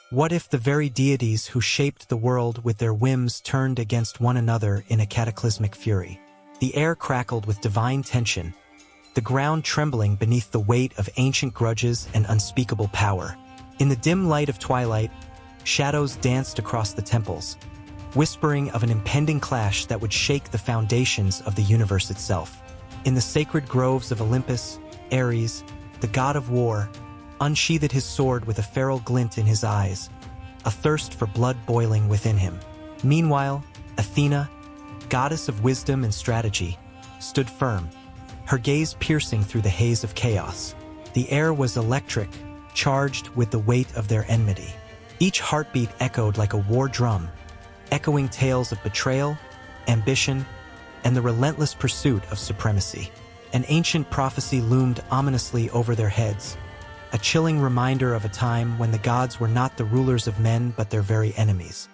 What if the very deities who shaped the world with their whims turned against one another in a cataclysmic fury? The air crackled with divine tension, the ground trembling beneath the weight of ancient grudges and unspeakable power. In the dim light of twilight, shadows danced across the temples, whispering of an impending clash that would shake the foundations of the universe itself. In the sacred groves of Olympus, Ares, the god of war, unsheathed his sword with a feral glint in his eyes, a thirst for blood boiling within him. Meanwhile, Athena, goddess of wisdom and strategy, stood firm, her gaze piercing through the haze of chaos. The air was electric, charged with the weight of their enmity. Each heartbeat echoed like a war drum, echoing tales of betrayal, ambition, and the relentless pursuit of supremacy. An ancient prophecy loomed ominously over their heads, a chilling reminder of a time when the gods were not the rulers of men but their very enemies.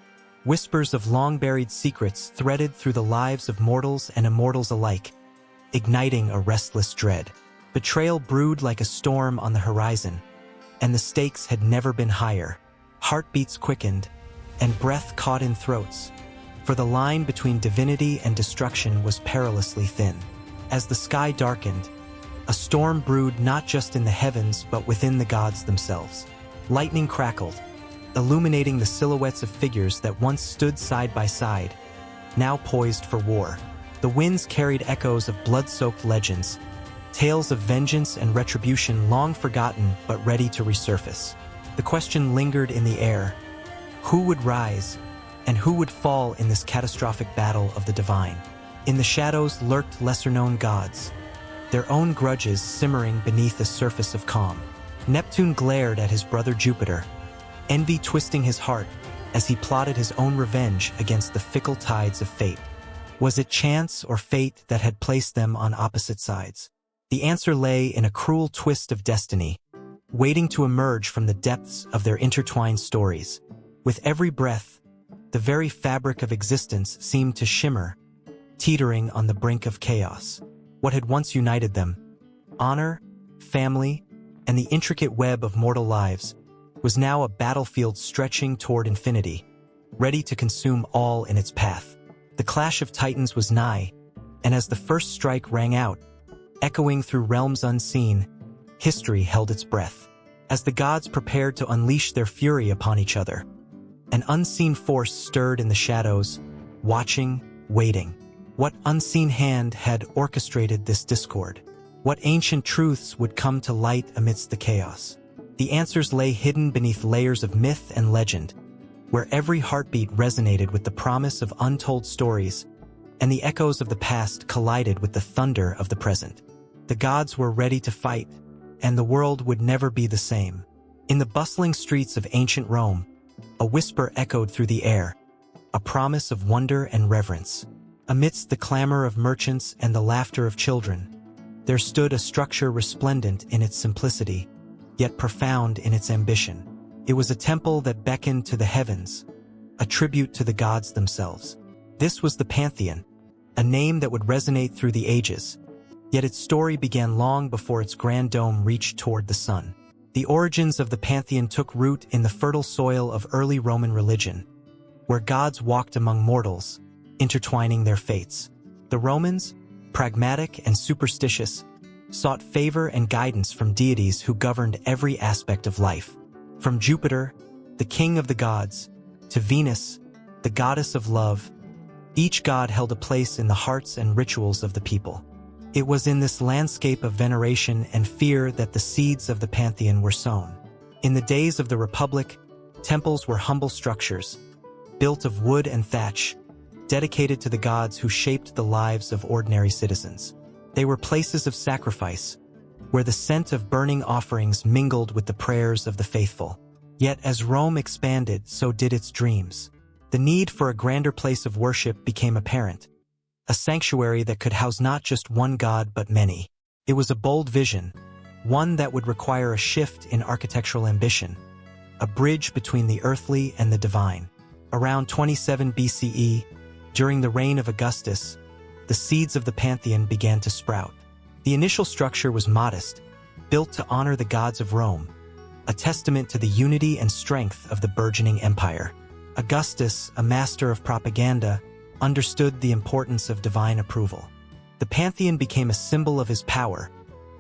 Whispers of long-buried secrets threaded through the lives of mortals and immortals alike, igniting a restless dread. Betrayal brewed like a storm on the horizon, and the stakes had never been higher. Heartbeats quickened, and breath caught in throats, for the line between divinity and destruction was perilously thin. As the sky darkened, a storm brewed not just in the heavens but within the gods themselves. Lightning crackled, illuminating the silhouettes of figures that once stood side by side, now poised for war. The winds carried echoes of blood-soaked legends, tales of vengeance and retribution long forgotten but ready to resurface. The question lingered in the air: who would rise, and who would fall in this catastrophic battle of the divine? In the shadows lurked lesser-known gods, their own grudges simmering beneath a surface of calm. Neptune glared at his brother Jupiter, envy twisting his heart as he plotted his own revenge against the fickle tides of fate. Was it chance or fate that had placed them on opposite sides? The answer lay in a cruel twist of destiny, waiting to emerge from the depths of their intertwined stories. With every breath, the very fabric of existence seemed to shimmer, teetering on the brink of chaos. What had once united them, honor, family, and the intricate web of mortal lives, was now a battlefield stretching toward infinity, ready to consume all in its path. The clash of titans was nigh, and as the first strike rang out, echoing through realms unseen, history held its breath. As the gods prepared to unleash their fury upon each other, an unseen force stirred in the shadows, watching, waiting. What unseen hand had orchestrated this discord? What ancient truths would come to light amidst the chaos? The answers lay hidden beneath layers of myth and legend, where every heartbeat resonated with the promise of untold stories, and the echoes of the past collided with the thunder of the present. The gods were ready to fight, and the world would never be the same. In the bustling streets of ancient Rome, a whisper echoed through the air, a promise of wonder and reverence. Amidst the clamor of merchants and the laughter of children, there stood a structure resplendent in its simplicity, yet profound in its ambition. It was a temple that beckoned to the heavens, a tribute to the gods themselves. This was the Pantheon, a name that would resonate through the ages, yet its story began long before its grand dome reached toward the sun. The origins of the Pantheon took root in the fertile soil of early Roman religion, where gods walked among mortals, intertwining their fates. The Romans, pragmatic and superstitious, sought favor and guidance from deities who governed every aspect of life. From Jupiter, the king of the gods, to Venus, the goddess of love, each god held a place in the hearts and rituals of the people. It was in this landscape of veneration and fear that the seeds of the Pantheon were sown. In the days of the Republic, temples were humble structures, built of wood and thatch, dedicated to the gods who shaped the lives of ordinary citizens. They were places of sacrifice, where the scent of burning offerings mingled with the prayers of the faithful. Yet as Rome expanded, so did its dreams. The need for a grander place of worship became apparent, a sanctuary that could house not just one god but many. It was a bold vision, one that would require a shift in architectural ambition, a bridge between the earthly and the divine. Around 27 BCE, during the reign of Augustus, the seeds of the Pantheon began to sprout. The initial structure was modest, built to honor the gods of Rome, a testament to the unity and strength of the burgeoning empire. Augustus, a master of propaganda, understood the importance of divine approval. The Pantheon became a symbol of his power,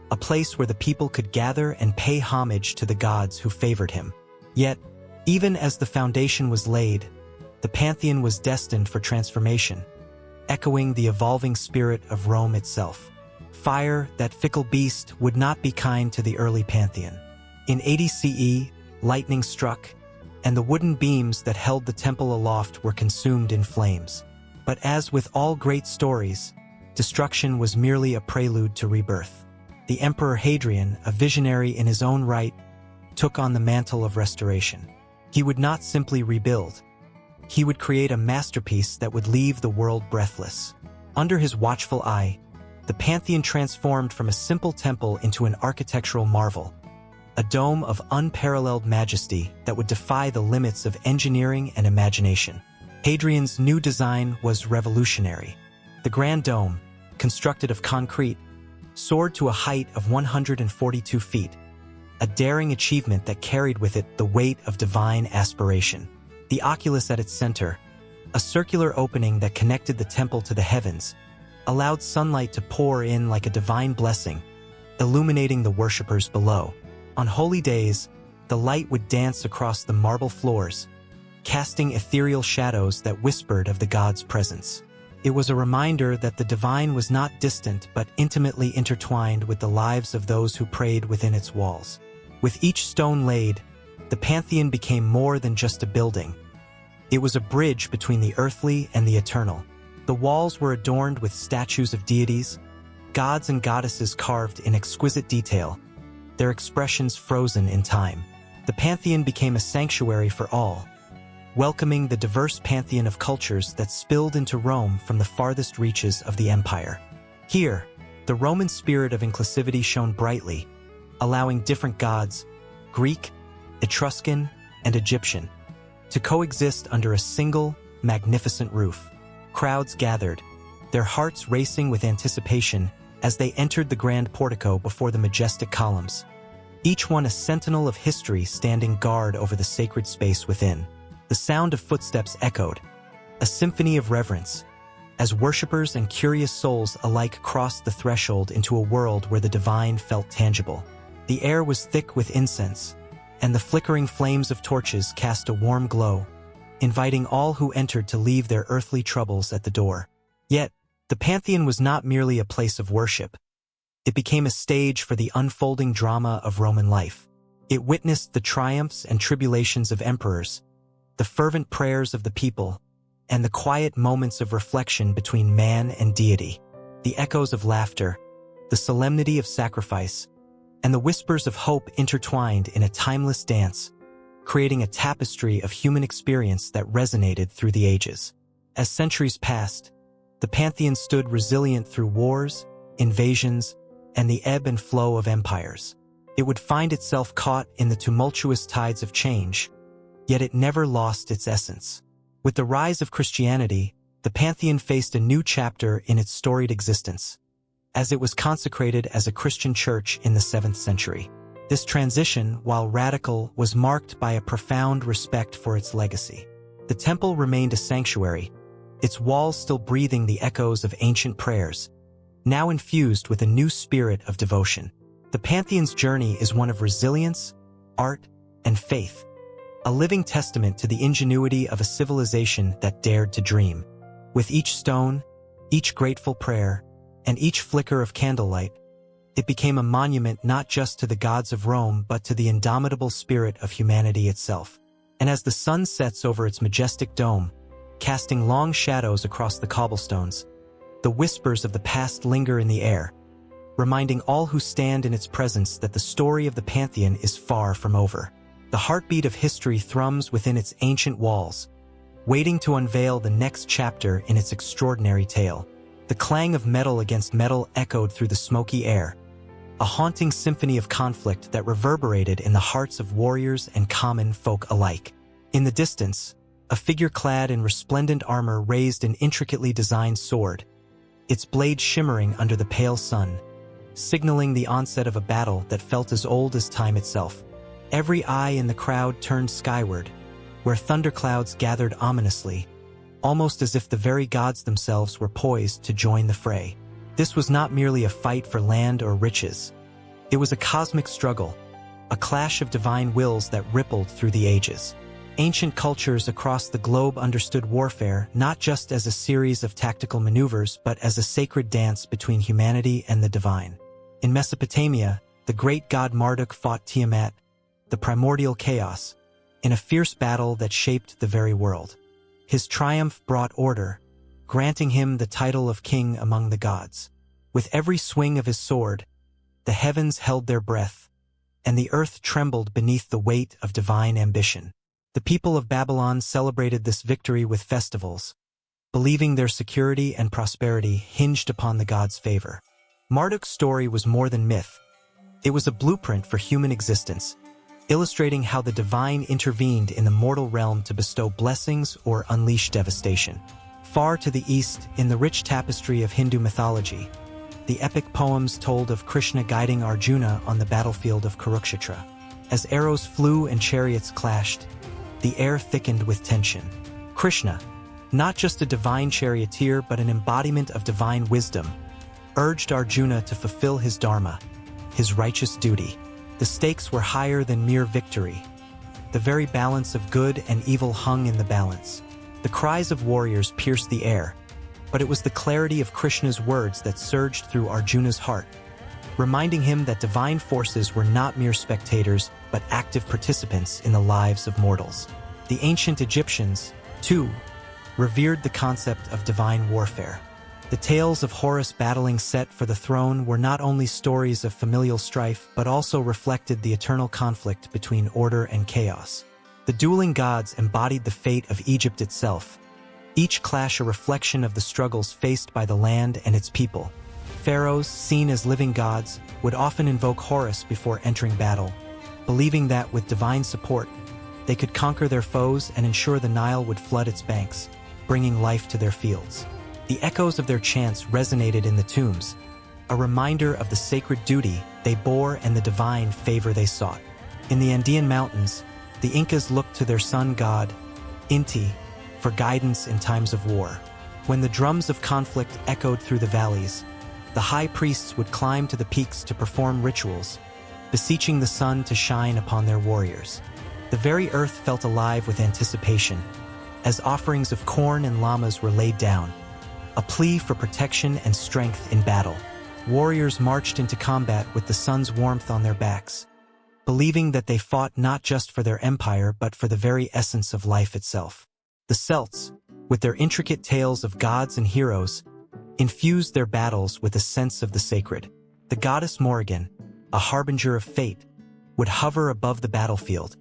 a place where the people could gather and pay homage to the gods who favored him. Yet, even as the foundation was laid, the Pantheon was destined for transformation, echoing the evolving spirit of Rome itself. Fire, that fickle beast, would not be kind to the early Pantheon. In 80 CE, lightning struck, and the wooden beams that held the temple aloft were consumed in flames. But as with all great stories, destruction was merely a prelude to rebirth. The Emperor Hadrian, a visionary in his own right, took on the mantle of restoration. He would not simply rebuild. He would create a masterpiece that would leave the world breathless. Under his watchful eye, the Pantheon transformed from a simple temple into an architectural marvel, a dome of unparalleled majesty that would defy the limits of engineering and imagination. Hadrian's new design was revolutionary. The Grand Dome, constructed of concrete, soared to a height of 142 feet, a daring achievement that carried with it the weight of divine aspiration. The oculus at its center, a circular opening that connected the temple to the heavens, allowed sunlight to pour in like a divine blessing, illuminating the worshippers below. On holy days, the light would dance across the marble floors, casting ethereal shadows that whispered of the god's presence. It was a reminder that the divine was not distant but intimately intertwined with the lives of those who prayed within its walls. With each stone laid, the Pantheon became more than just a building. It was a bridge between the earthly and the eternal. The walls were adorned with statues of deities, gods and goddesses carved in exquisite detail, their expressions frozen in time. The Pantheon became a sanctuary for all, welcoming the diverse pantheon of cultures that spilled into Rome from the farthest reaches of the empire. Here, the Roman spirit of inclusivity shone brightly, allowing different gods, Greek, Etruscan, and Egyptian, to coexist under a single, magnificent roof. Crowds gathered, their hearts racing with anticipation as they entered the grand portico before the majestic columns, each one a sentinel of history standing guard over the sacred space within. The sound of footsteps echoed, a symphony of reverence, as worshippers and curious souls alike crossed the threshold into a world where the divine felt tangible. The air was thick with incense, and the flickering flames of torches cast a warm glow, inviting all who entered to leave their earthly troubles at the door. Yet, the Pantheon was not merely a place of worship. It became a stage for the unfolding drama of Roman life. It witnessed the triumphs and tribulations of emperors, the fervent prayers of the people, and the quiet moments of reflection between man and deity. The echoes of laughter, the solemnity of sacrifice, and the whispers of hope intertwined in a timeless dance, creating a tapestry of human experience that resonated through the ages. As centuries passed, the Pantheon stood resilient through wars, invasions, and the ebb and flow of empires. It would find itself caught in the tumultuous tides of change, yet it never lost its essence. With the rise of Christianity, the Pantheon faced a new chapter in its storied existence, as it was consecrated as a Christian church in the 7th century. This transition, while radical, was marked by a profound respect for its legacy. The temple remained a sanctuary, its walls still breathing the echoes of ancient prayers, now infused with a new spirit of devotion. The Pantheon's journey is one of resilience, art, and faith, a living testament to the ingenuity of a civilization that dared to dream. With each stone, each grateful prayer, and each flicker of candlelight, it became a monument not just to the gods of Rome but to the indomitable spirit of humanity itself. And as the sun sets over its majestic dome, casting long shadows across the cobblestones, the whispers of the past linger in the air, reminding all who stand in its presence that the story of the Pantheon is far from over. The heartbeat of history thrums within its ancient walls, waiting to unveil the next chapter in its extraordinary tale. The clang of metal against metal echoed through the smoky air, a haunting symphony of conflict that reverberated in the hearts of warriors and common folk alike. In the distance, a figure clad in resplendent armor raised an intricately designed sword, its blade shimmering under the pale sun, signaling the onset of a battle that felt as old as time itself. Every eye in the crowd turned skyward, where thunderclouds gathered ominously, almost as if the very gods themselves were poised to join the fray. This was not merely a fight for land or riches. It was a cosmic struggle, a clash of divine wills that rippled through the ages. Ancient cultures across the globe understood warfare not just as a series of tactical maneuvers but as a sacred dance between humanity and the divine. In Mesopotamia, the great god Marduk fought Tiamat, the primordial chaos, in a fierce battle that shaped the very world. His triumph brought order, granting him the title of king among the gods. With every swing of his sword, the heavens held their breath, and the earth trembled beneath the weight of divine ambition. The people of Babylon celebrated this victory with festivals, believing their security and prosperity hinged upon the god's favor. Marduk's story was more than myth. It was a blueprint for human existence, illustrating how the divine intervened in the mortal realm to bestow blessings or unleash devastation. Far to the east, in the rich tapestry of Hindu mythology, the epic poems told of Krishna guiding Arjuna on the battlefield of Kurukshetra. As arrows flew and chariots clashed, the air thickened with tension. Krishna, not just a divine charioteer but an embodiment of divine wisdom, urged Arjuna to fulfill his dharma, his righteous duty. The stakes were higher than mere victory. The very balance of good and evil hung in the balance. The cries of warriors pierced the air, but it was the clarity of Krishna's words that surged through Arjuna's heart, reminding him that divine forces were not mere spectators but active participants in the lives of mortals. The ancient Egyptians, too, revered the concept of divine warfare. The tales of Horus battling Set for the throne were not only stories of familial strife but also reflected the eternal conflict between order and chaos. The dueling gods embodied the fate of Egypt itself, each clash a reflection of the struggles faced by the land and its people. Pharaohs, seen as living gods, would often invoke Horus before entering battle, believing that with divine support, they could conquer their foes and ensure the Nile would flood its banks, bringing life to their fields. The echoes of their chants resonated in the tombs, a reminder of the sacred duty they bore and the divine favor they sought. In the Andean mountains, the Incas looked to their sun god, Inti, for guidance in times of war. When the drums of conflict echoed through the valleys, the high priests would climb to the peaks to perform rituals, beseeching the sun to shine upon their warriors. The very earth felt alive with anticipation, as offerings of corn and llamas were laid down, a plea for protection and strength in battle. Warriors marched into combat with the sun's warmth on their backs, believing that they fought not just for their empire but for the very essence of life itself. The Celts, with their intricate tales of gods and heroes, infused their battles with a sense of the sacred. The goddess Morrigan, a harbinger of fate, would hover above the battlefield.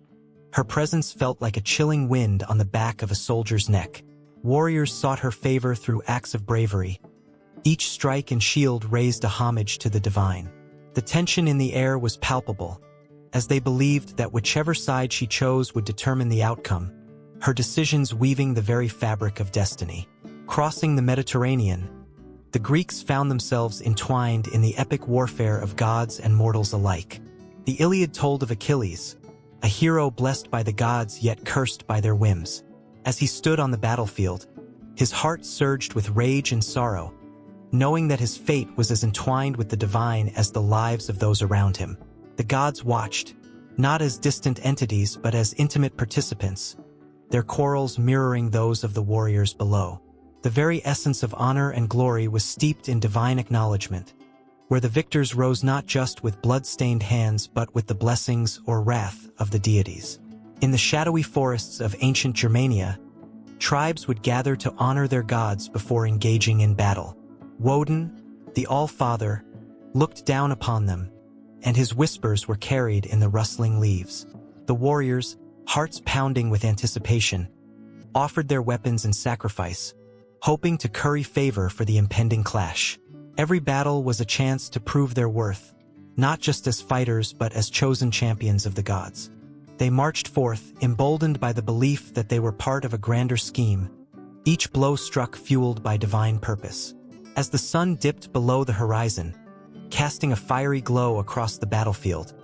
Her presence felt like a chilling wind on the back of a soldier's neck. Warriors sought her favor through acts of bravery. Each strike and shield raised a homage to the divine. The tension in the air was palpable, as they believed that whichever side she chose would determine the outcome, her decisions weaving the very fabric of destiny. Crossing the Mediterranean, the Greeks found themselves entwined in the epic warfare of gods and mortals alike. The Iliad told of Achilles, a hero blessed by the gods yet cursed by their whims. As he stood on the battlefield, his heart surged with rage and sorrow, knowing that his fate was as entwined with the divine as the lives of those around him. The gods watched, not as distant entities but as intimate participants, their quarrels mirroring those of the warriors below. The very essence of honor and glory was steeped in divine acknowledgement, where the victors rose not just with blood-stained hands but with the blessings or wrath of the deities. In the shadowy forests of ancient Germania, tribes would gather to honor their gods before engaging in battle. Woden, the All-Father, looked down upon them, and his whispers were carried in the rustling leaves. The warriors, hearts pounding with anticipation, offered their weapons in sacrifice, hoping to curry favor for the impending clash. Every battle was a chance to prove their worth, not just as fighters but as chosen champions of the gods. They marched forth, emboldened by the belief that they were part of a grander scheme, each blow struck fueled by divine purpose. As the sun dipped below the horizon, casting a fiery glow across the battlefield,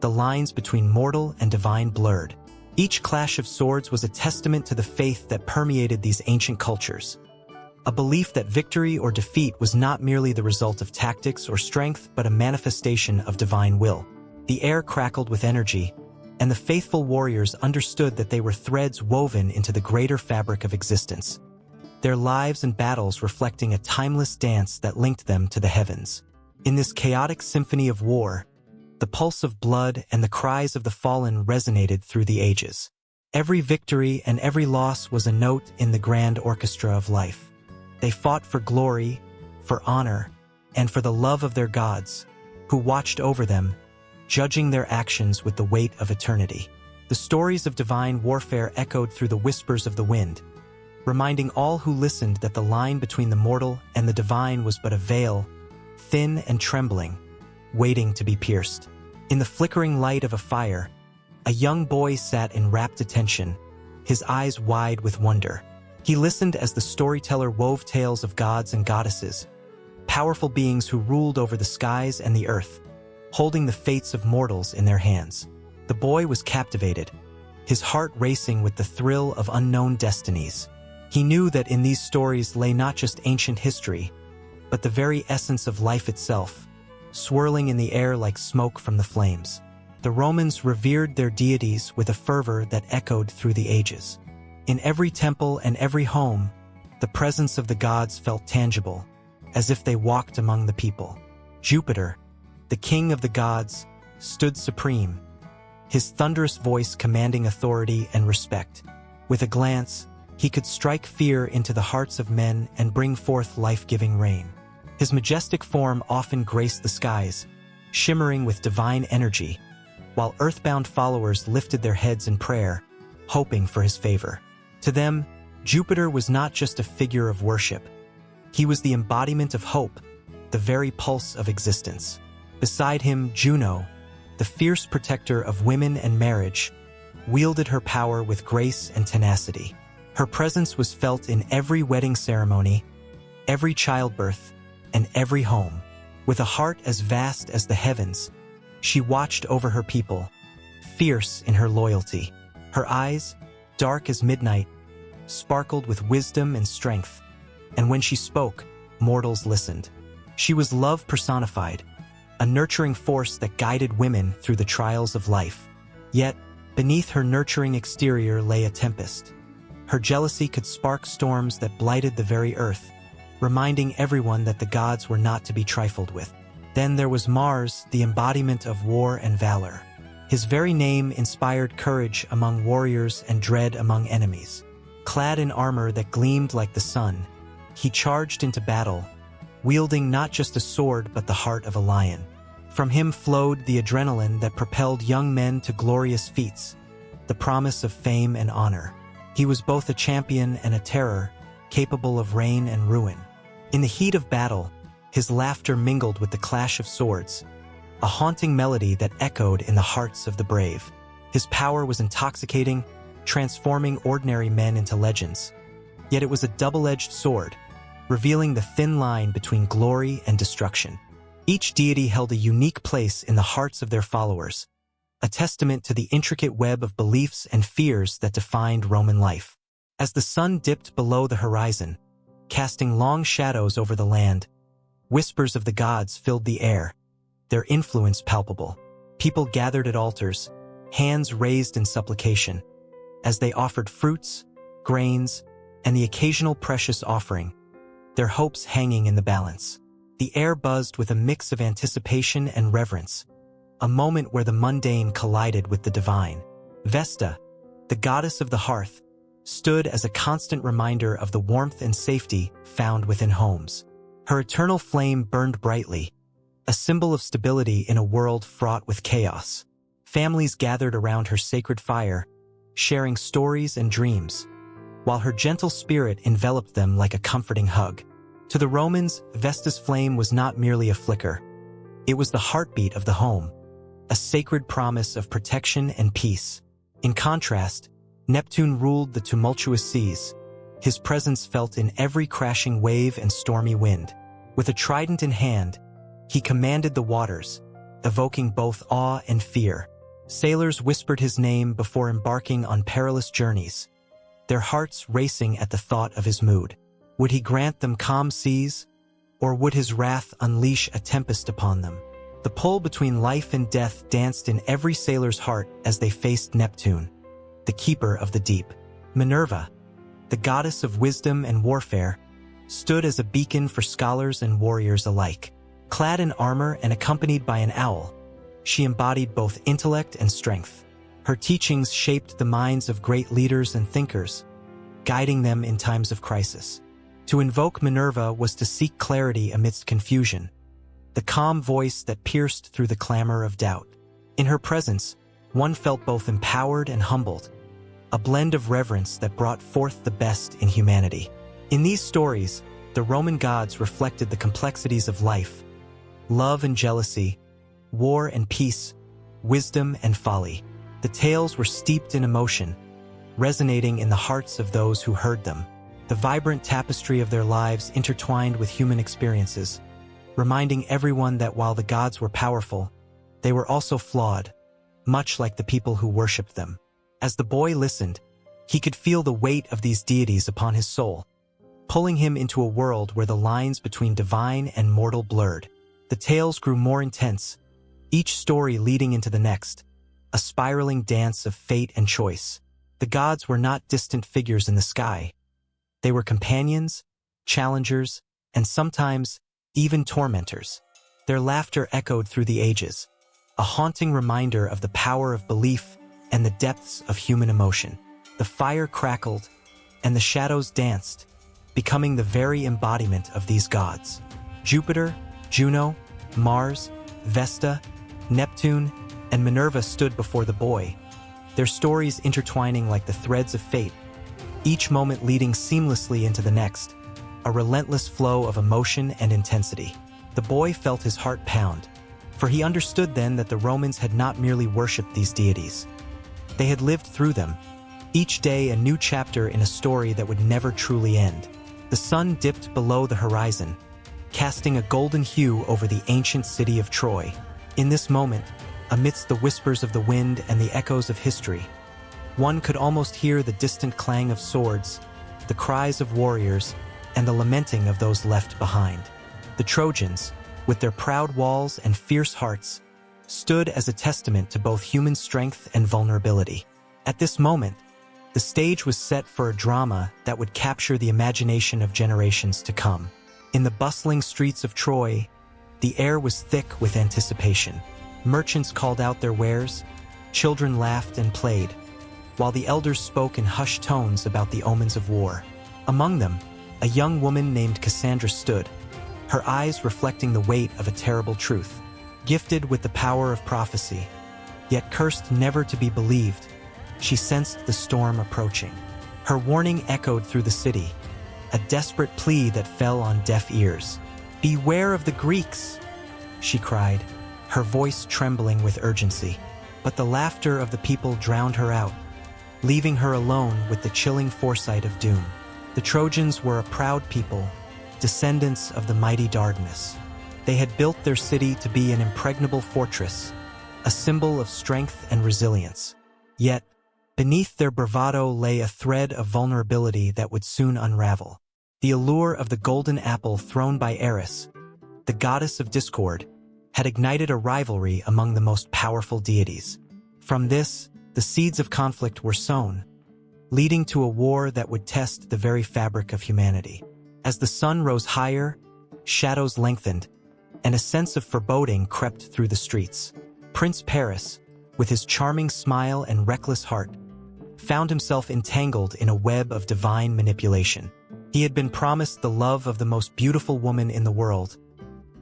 the lines between mortal and divine blurred. Each clash of swords was a testament to the faith that permeated these ancient cultures. A belief that victory or defeat was not merely the result of tactics or strength, but a manifestation of divine will. The air crackled with energy, and the faithful warriors understood that they were threads woven into the greater fabric of existence, their lives and battles reflecting a timeless dance that linked them to the heavens. In this chaotic symphony of war, the pulse of blood and the cries of the fallen resonated through the ages. Every victory and every loss was a note in the grand orchestra of life. They fought for glory, for honor, and for the love of their gods, who watched over them, judging their actions with the weight of eternity. The stories of divine warfare echoed through the whispers of the wind, reminding all who listened that the line between the mortal and the divine was but a veil, thin and trembling, waiting to be pierced. In the flickering light of a fire, a young boy sat in rapt attention, his eyes wide with wonder. He listened as the storyteller wove tales of gods and goddesses, powerful beings who ruled over the skies and the earth, holding the fates of mortals in their hands. The boy was captivated, his heart racing with the thrill of unknown destinies. He knew that in these stories lay not just ancient history, but the very essence of life itself, swirling in the air like smoke from the flames. The Romans revered their deities with a fervor that echoed through the ages. In every temple and every home, the presence of the gods felt tangible, as if they walked among the people. Jupiter, the king of the gods, stood supreme, his thunderous voice commanding authority and respect. With a glance, he could strike fear into the hearts of men and bring forth life-giving rain. His majestic form often graced the skies, shimmering with divine energy, while earthbound followers lifted their heads in prayer, hoping for his favor. To them, Jupiter was not just a figure of worship. He was the embodiment of hope, the very pulse of existence. Beside him, Juno, the fierce protector of women and marriage, wielded her power with grace and tenacity. Her presence was felt in every wedding ceremony, every childbirth, and every home. With a heart as vast as the heavens, she watched over her people, fierce in her loyalty. Her eyes, dark as midnight, sparkled with wisdom and strength, and when she spoke, mortals listened. She was love personified, a nurturing force that guided women through the trials of life. Yet, beneath her nurturing exterior lay a tempest. Her jealousy could spark storms that blighted the very earth, reminding everyone that the gods were not to be trifled with. Then there was Mars, the embodiment of war and valor. His very name inspired courage among warriors and dread among enemies. Clad in armor that gleamed like the sun, he charged into battle, wielding not just a sword but the heart of a lion. From him flowed the adrenaline that propelled young men to glorious feats, the promise of fame and honor. He was both a champion and a terror, capable of reign and ruin. In the heat of battle, his laughter mingled with the clash of swords, a haunting melody that echoed in the hearts of the brave. His power was intoxicating, transforming ordinary men into legends. Yet it was a double-edged sword, revealing the thin line between glory and destruction. Each deity held a unique place in the hearts of their followers, a testament to the intricate web of beliefs and fears that defined Roman life. As the sun dipped below the horizon, casting long shadows over the land, whispers of the gods filled the air, their influence palpable. People gathered at altars, hands raised in supplication, as they offered fruits, grains, and the occasional precious offering, their hopes hanging in the balance. The air buzzed with a mix of anticipation and reverence, a moment where the mundane collided with the divine. Vesta, the goddess of the hearth, stood as a constant reminder of the warmth and safety found within homes. Her eternal flame burned brightly, a symbol of stability in a world fraught with chaos. Families gathered around her sacred fire, sharing stories and dreams, while her gentle spirit enveloped them like a comforting hug. To the Romans, Vesta's flame was not merely a flicker. It was the heartbeat of the home, a sacred promise of protection and peace. In contrast, Neptune ruled the tumultuous seas, his presence felt in every crashing wave and stormy wind. With a trident in hand, he commanded the waters, evoking both awe and fear. Sailors whispered his name before embarking on perilous journeys, their hearts racing at the thought of his mood. Would he grant them calm seas, or would his wrath unleash a tempest upon them? The pull between life and death danced in every sailor's heart as they faced Neptune, the keeper of the deep. Minerva, the goddess of wisdom and warfare, stood as a beacon for scholars and warriors alike. Clad in armor and accompanied by an owl, she embodied both intellect and strength. Her teachings shaped the minds of great leaders and thinkers, guiding them in times of crisis. To invoke Minerva was to seek clarity amidst confusion, the calm voice that pierced through the clamor of doubt. In her presence, one felt both empowered and humbled, a blend of reverence that brought forth the best in humanity. In these stories, the Roman gods reflected the complexities of life, love and jealousy, war and peace, wisdom and folly. The tales were steeped in emotion, resonating in the hearts of those who heard them. The vibrant tapestry of their lives intertwined with human experiences, reminding everyone that while the gods were powerful, they were also flawed, much like the people who worshipped them. As the boy listened, he could feel the weight of these deities upon his soul, pulling him into a world where the lines between divine and mortal blurred. The tales grew more intense, each story leading into the next, a spiraling dance of fate and choice. The gods were not distant figures in the sky. They were companions, challengers, and sometimes even tormentors. Their laughter echoed through the ages, a haunting reminder of the power of belief and the depths of human emotion. The fire crackled, and the shadows danced, becoming the very embodiment of these gods. Jupiter, Juno, Mars, Vesta, Neptune, and Minerva stood before the boy, their stories intertwining like the threads of fate, each moment leading seamlessly into the next, a relentless flow of emotion and intensity. The boy felt his heart pound, for he understood then that the Romans had not merely worshipped these deities. They had lived through them, each day a new chapter in a story that would never truly end. The sun dipped below the horizon, casting a golden hue over the ancient city of Troy. In this moment, amidst the whispers of the wind and the echoes of history, one could almost hear the distant clang of swords, the cries of warriors, and the lamenting of those left behind. The Trojans, with their proud walls and fierce hearts, stood as a testament to both human strength and vulnerability. At this moment, the stage was set for a drama that would capture the imagination of generations to come. In the bustling streets of Troy, the air was thick with anticipation. Merchants called out their wares, children laughed and played, while the elders spoke in hushed tones about the omens of war. Among them, a young woman named Cassandra stood, her eyes reflecting the weight of a terrible truth. Gifted with the power of prophecy, yet cursed never to be believed, she sensed the storm approaching. Her warning echoed through the city, a desperate plea that fell on deaf ears. "Beware of the Greeks," she cried, her voice trembling with urgency. But the laughter of the people drowned her out, leaving her alone with the chilling foresight of doom. The Trojans were a proud people, descendants of the mighty Dardanus. They had built their city to be an impregnable fortress, a symbol of strength and resilience. Yet, beneath their bravado lay a thread of vulnerability that would soon unravel. The allure of the golden apple thrown by Eris, the goddess of discord, had ignited a rivalry among the most powerful deities. From this, the seeds of conflict were sown, leading to a war that would test the very fabric of humanity. As the sun rose higher, shadows lengthened, and a sense of foreboding crept through the streets. Prince Paris, with his charming smile and reckless heart, found himself entangled in a web of divine manipulation. He had been promised the love of the most beautiful woman in the world,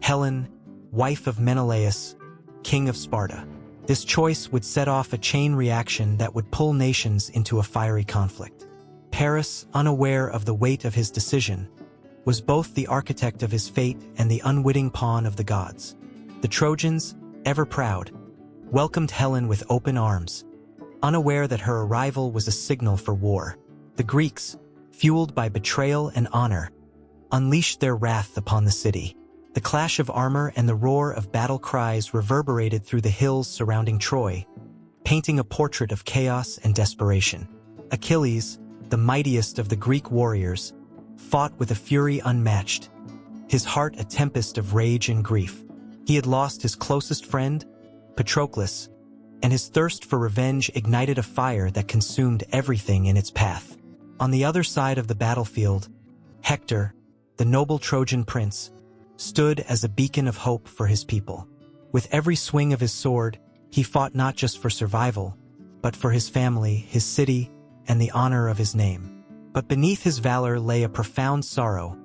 Helen, wife of Menelaus, king of Sparta. This choice would set off a chain reaction that would pull nations into a fiery conflict. Paris, unaware of the weight of his decision, was both the architect of his fate and the unwitting pawn of the gods. The Trojans, ever proud, welcomed Helen with open arms, unaware that her arrival was a signal for war. The Greeks, fueled by betrayal and honor, unleashed their wrath upon the city. The clash of armor and the roar of battle cries reverberated through the hills surrounding Troy, painting a portrait of chaos and desperation. Achilles, the mightiest of the Greek warriors, fought with a fury unmatched, his heart a tempest of rage and grief. He had lost his closest friend, Patroclus, and his thirst for revenge ignited a fire that consumed everything in its path. On the other side of the battlefield, Hector, the noble Trojan prince, stood as a beacon of hope for his people. With every swing of his sword, he fought not just for survival, but for his family, his city, and the honor of his name. But beneath his valor lay a profound sorrow,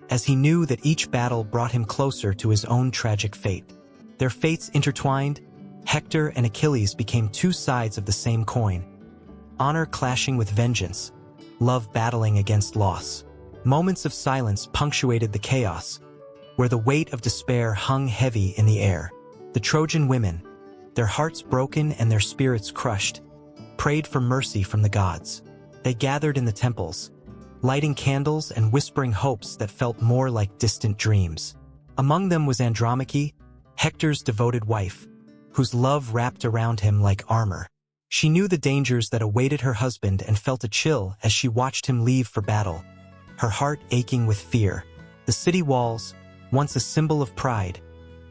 as he knew that each battle brought him closer to his own tragic fate. Their fates intertwined, Hector and Achilles became two sides of the same coin, honor clashing with vengeance, love battling against loss. Moments of silence punctuated the chaos, where the weight of despair hung heavy in the air. The Trojan women, their hearts broken and their spirits crushed, prayed for mercy from the gods. They gathered in the temples, lighting candles and whispering hopes that felt more like distant dreams. Among them was Andromache, Hector's devoted wife, whose love wrapped around him like armor. She knew the dangers that awaited her husband and felt a chill as she watched him leave for battle, her heart aching with fear. The city walls, once a symbol of pride,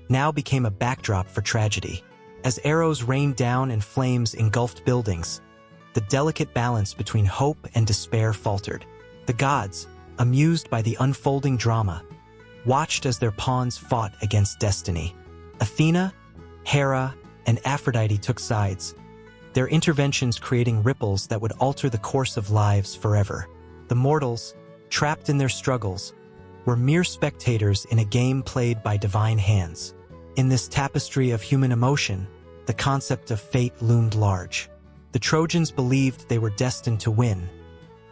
now became a backdrop for tragedy. As arrows rained down and flames engulfed buildings, the delicate balance between hope and despair faltered. The gods, amused by the unfolding drama, watched as their pawns fought against destiny. Athena, Hera, and Aphrodite took sides, their interventions creating ripples that would alter the course of lives forever. The mortals, trapped in their struggles, were mere spectators in a game played by divine hands. In this tapestry of human emotion, the concept of fate loomed large. The Trojans believed they were destined to win,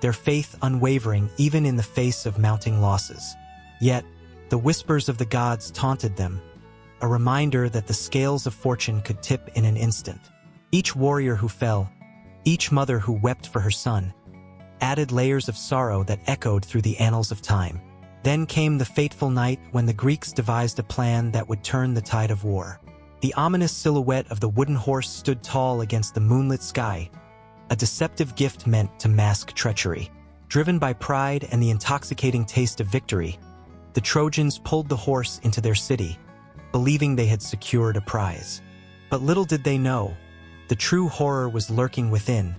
their faith unwavering even in the face of mounting losses. Yet, the whispers of the gods taunted them, a reminder that the scales of fortune could tip in an instant. Each warrior who fell, each mother who wept for her son, added layers of sorrow that echoed through the annals of time. Then came the fateful night when the Greeks devised a plan that would turn the tide of war. The ominous silhouette of the wooden horse stood tall against the moonlit sky, a deceptive gift meant to mask treachery. Driven by pride and the intoxicating taste of victory, the Trojans pulled the horse into their city, believing they had secured a prize. But little did they know, the true horror was lurking within,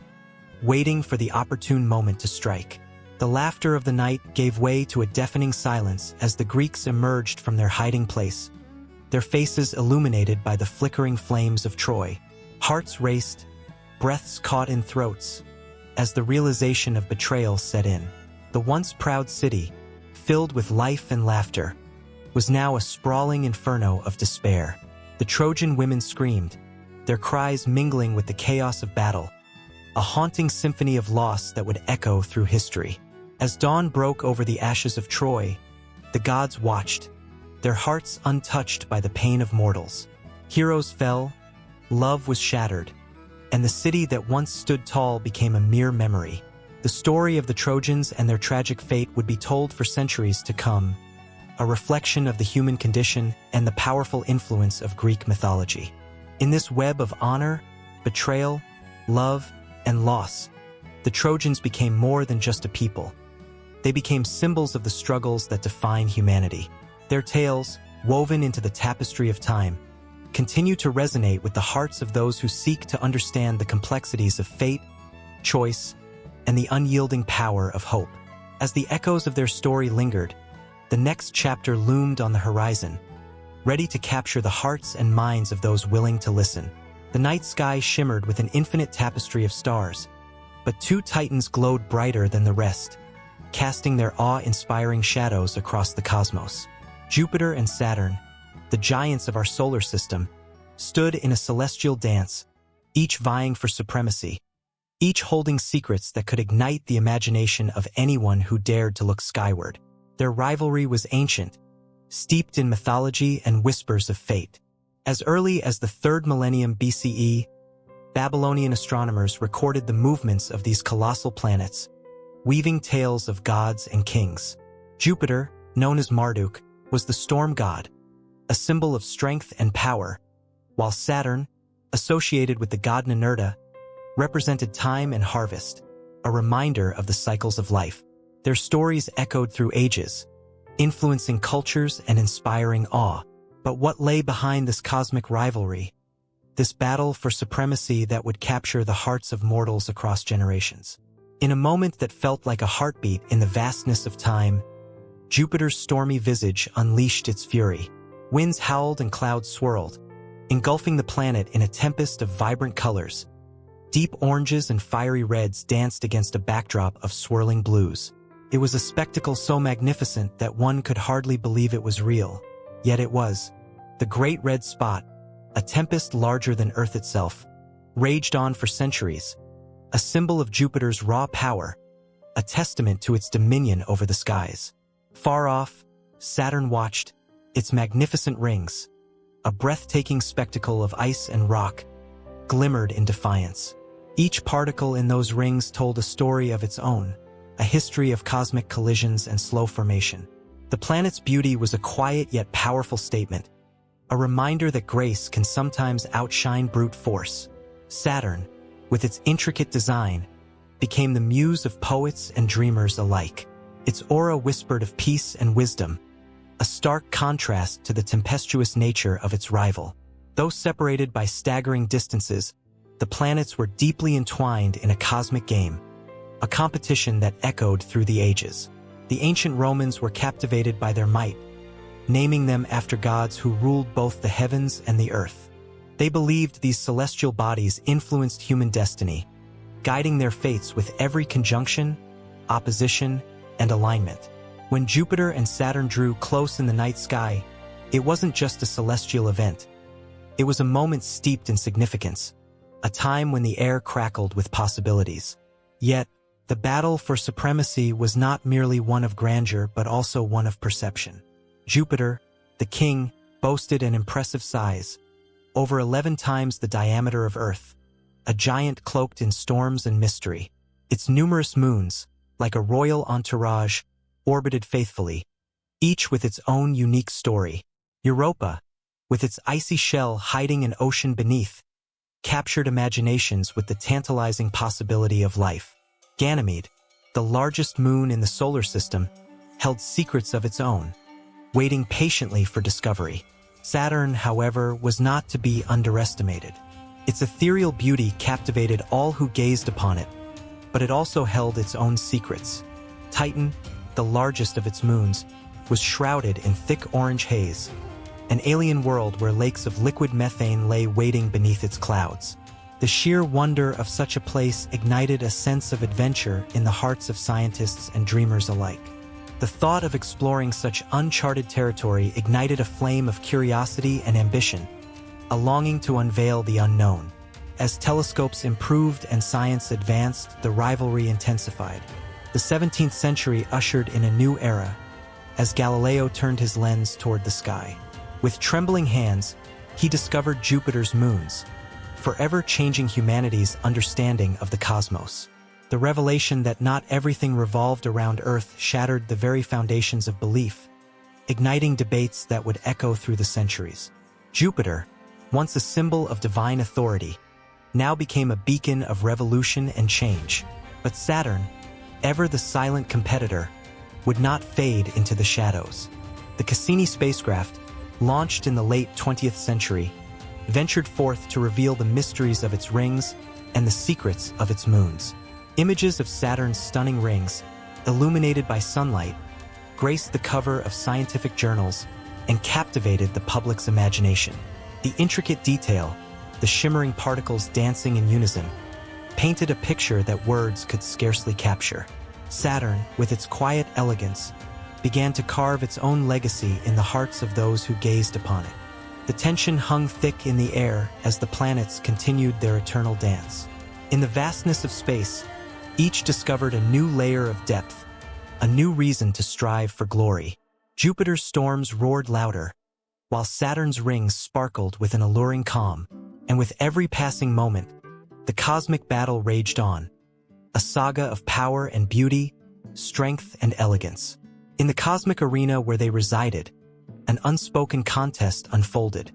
waiting for the opportune moment to strike. The laughter of the night gave way to a deafening silence as the Greeks emerged from their hiding place, their faces illuminated by the flickering flames of Troy. Hearts raced, breaths caught in throats, as the realization of betrayal set in. The once proud city, filled with life and laughter, was now a sprawling inferno of despair. The Trojan women screamed, their cries mingling with the chaos of battle, a haunting symphony of loss that would echo through history. As dawn broke over the ashes of Troy, the gods watched, their hearts untouched by the pain of mortals. Heroes fell, love was shattered, and the city that once stood tall became a mere memory. The story of the Trojans and their tragic fate would be told for centuries to come, a reflection of the human condition and the powerful influence of Greek mythology. In this web of honor, betrayal, love, and loss, the Trojans became more than just a people. They became symbols of the struggles that define humanity. Their tales, woven into the tapestry of time, continue to resonate with the hearts of those who seek to understand the complexities of fate, choice, and the unyielding power of hope. As the echoes of their story lingered, the next chapter loomed on the horizon, ready to capture the hearts and minds of those willing to listen. The night sky shimmered with an infinite tapestry of stars, but two titans glowed brighter than the rest, casting their awe-inspiring shadows across the cosmos. Jupiter and Saturn, the giants of our solar system, stood in a celestial dance, each vying for supremacy, each holding secrets that could ignite the imagination of anyone who dared to look skyward. Their rivalry was ancient, steeped in mythology and whispers of fate. As early as the 3rd millennium BCE, Babylonian astronomers recorded the movements of these colossal planets, weaving tales of gods and kings. Jupiter, known as Marduk, was the storm god, a symbol of strength and power, while Saturn, associated with the god Ninurta, represented time and harvest, a reminder of the cycles of life. Their stories echoed through ages, influencing cultures and inspiring awe. But what lay behind this cosmic rivalry? This battle for supremacy that would capture the hearts of mortals across generations. In a moment that felt like a heartbeat in the vastness of time, Jupiter's stormy visage unleashed its fury. Winds howled and clouds swirled, engulfing the planet in a tempest of vibrant colors. Deep oranges and fiery reds danced against a backdrop of swirling blues. It was a spectacle so magnificent that one could hardly believe it was real. Yet it was. The Great Red Spot, a tempest larger than Earth itself, raged on for centuries, a symbol of Jupiter's raw power, a testament to its dominion over the skies. Far off, Saturn watched, its magnificent rings, a breathtaking spectacle of ice and rock, glimmered in defiance. Each particle in those rings told a story of its own, a history of cosmic collisions and slow formation. The planet's beauty was a quiet yet powerful statement, a reminder that grace can sometimes outshine brute force. Saturn, with its intricate design, became the muse of poets and dreamers alike. Its aura whispered of peace and wisdom, a stark contrast to the tempestuous nature of its rival. Though separated by staggering distances, the planets were deeply entwined in a cosmic game, a competition that echoed through the ages. The ancient Romans were captivated by their might, naming them after gods who ruled both the heavens and the earth. They believed these celestial bodies influenced human destiny, guiding their fates with every conjunction, opposition, and alignment. When Jupiter and Saturn drew close in the night sky, it wasn't just a celestial event. It was a moment steeped in significance, a time when the air crackled with possibilities. Yet, the battle for supremacy was not merely one of grandeur but also one of perception. Jupiter, the king, boasted an impressive size, over 11 times the diameter of Earth, a giant cloaked in storms and mystery. Its numerous moons, like a royal entourage, orbited faithfully, each with its own unique story. Europa, with its icy shell hiding an ocean beneath, captured imaginations with the tantalizing possibility of life. Ganymede, the largest moon in the solar system, held secrets of its own, waiting patiently for discovery. Saturn, however, was not to be underestimated. Its ethereal beauty captivated all who gazed upon it, but it also held its own secrets. Titan, the largest of its moons, was shrouded in thick orange haze, an alien world where lakes of liquid methane lay waiting beneath its clouds. The sheer wonder of such a place ignited a sense of adventure in the hearts of scientists and dreamers alike. The thought of exploring such uncharted territory ignited a flame of curiosity and ambition, a longing to unveil the unknown. As telescopes improved and science advanced, the rivalry intensified. The 17th century ushered in a new era, as Galileo turned his lens toward the sky. With trembling hands, he discovered Jupiter's moons, forever changing humanity's understanding of the cosmos. The revelation that not everything revolved around Earth shattered the very foundations of belief, igniting debates that would echo through the centuries. Jupiter, once a symbol of divine authority, now became a beacon of revolution and change. But Saturn, ever the silent competitor, would not fade into the shadows. The Cassini spacecraft, launched in the late 20th century, ventured forth to reveal the mysteries of its rings and the secrets of its moons. Images of Saturn's stunning rings, illuminated by sunlight, graced the cover of scientific journals and captivated the public's imagination. The intricate detail, the shimmering particles dancing in unison, painted a picture that words could scarcely capture. Saturn, with its quiet elegance, began to carve its own legacy in the hearts of those who gazed upon it. The tension hung thick in the air as the planets continued their eternal dance. In the vastness of space, each discovered a new layer of depth, a new reason to strive for glory. Jupiter's storms roared louder, while Saturn's rings sparkled with an alluring calm, and with every passing moment, the cosmic battle raged on, a saga of power and beauty, strength and elegance. In the cosmic arena where they resided, an unspoken contest unfolded.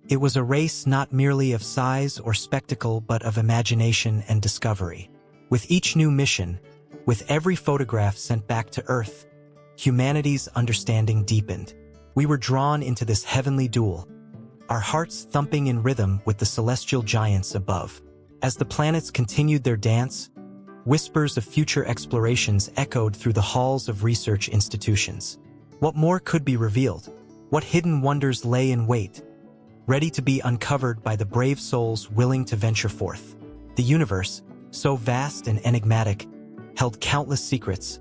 It was a race not merely of size or spectacle but of imagination and discovery. With each new mission, with every photograph sent back to Earth, humanity's understanding deepened. We were drawn into this heavenly duel, our hearts thumping in rhythm with the celestial giants above. As the planets continued their dance, whispers of future explorations echoed through the halls of research institutions. What more could be revealed? What hidden wonders lay in wait, ready to be uncovered by the brave souls willing to venture forth? The universe, so vast and enigmatic, held countless secrets,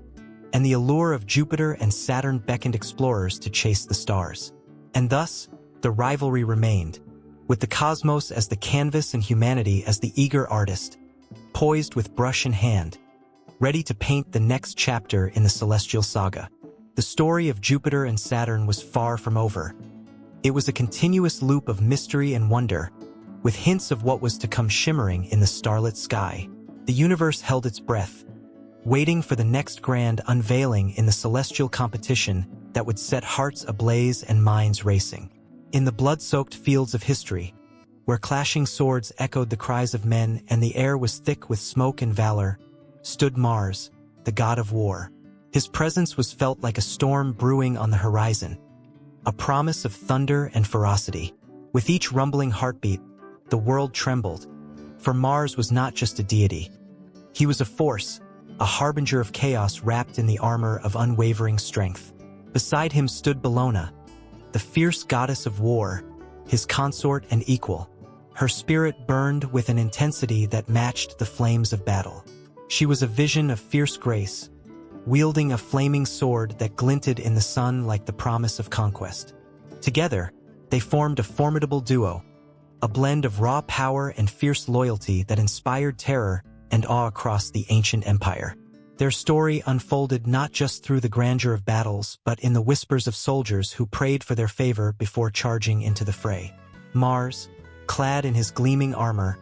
and the allure of Jupiter and Saturn beckoned explorers to chase the stars. And thus, the rivalry remained, with the cosmos as the canvas and humanity as the eager artist, poised with brush in hand, ready to paint the next chapter in the celestial saga. The story of Jupiter and Saturn was far from over. It was a continuous loop of mystery and wonder, with hints of what was to come shimmering in the starlit sky. The universe held its breath, waiting for the next grand unveiling in the celestial competition that would set hearts ablaze and minds racing. In the blood-soaked fields of history, where clashing swords echoed the cries of men and the air was thick with smoke and valor, stood Mars, the god of war. His presence was felt like a storm brewing on the horizon, a promise of thunder and ferocity. With each rumbling heartbeat, the world trembled, for Mars was not just a deity. He was a force, a harbinger of chaos wrapped in the armor of unwavering strength. Beside him stood Bellona, the fierce goddess of war, his consort and equal. Her spirit burned with an intensity that matched the flames of battle. She was a vision of fierce grace, wielding a flaming sword that glinted in the sun like the promise of conquest. Together, they formed a formidable duo, a blend of raw power and fierce loyalty that inspired terror and awe across the ancient empire. Their story unfolded not just through the grandeur of battles, but in the whispers of soldiers who prayed for their favor before charging into the fray. Mars, clad in his gleaming armor,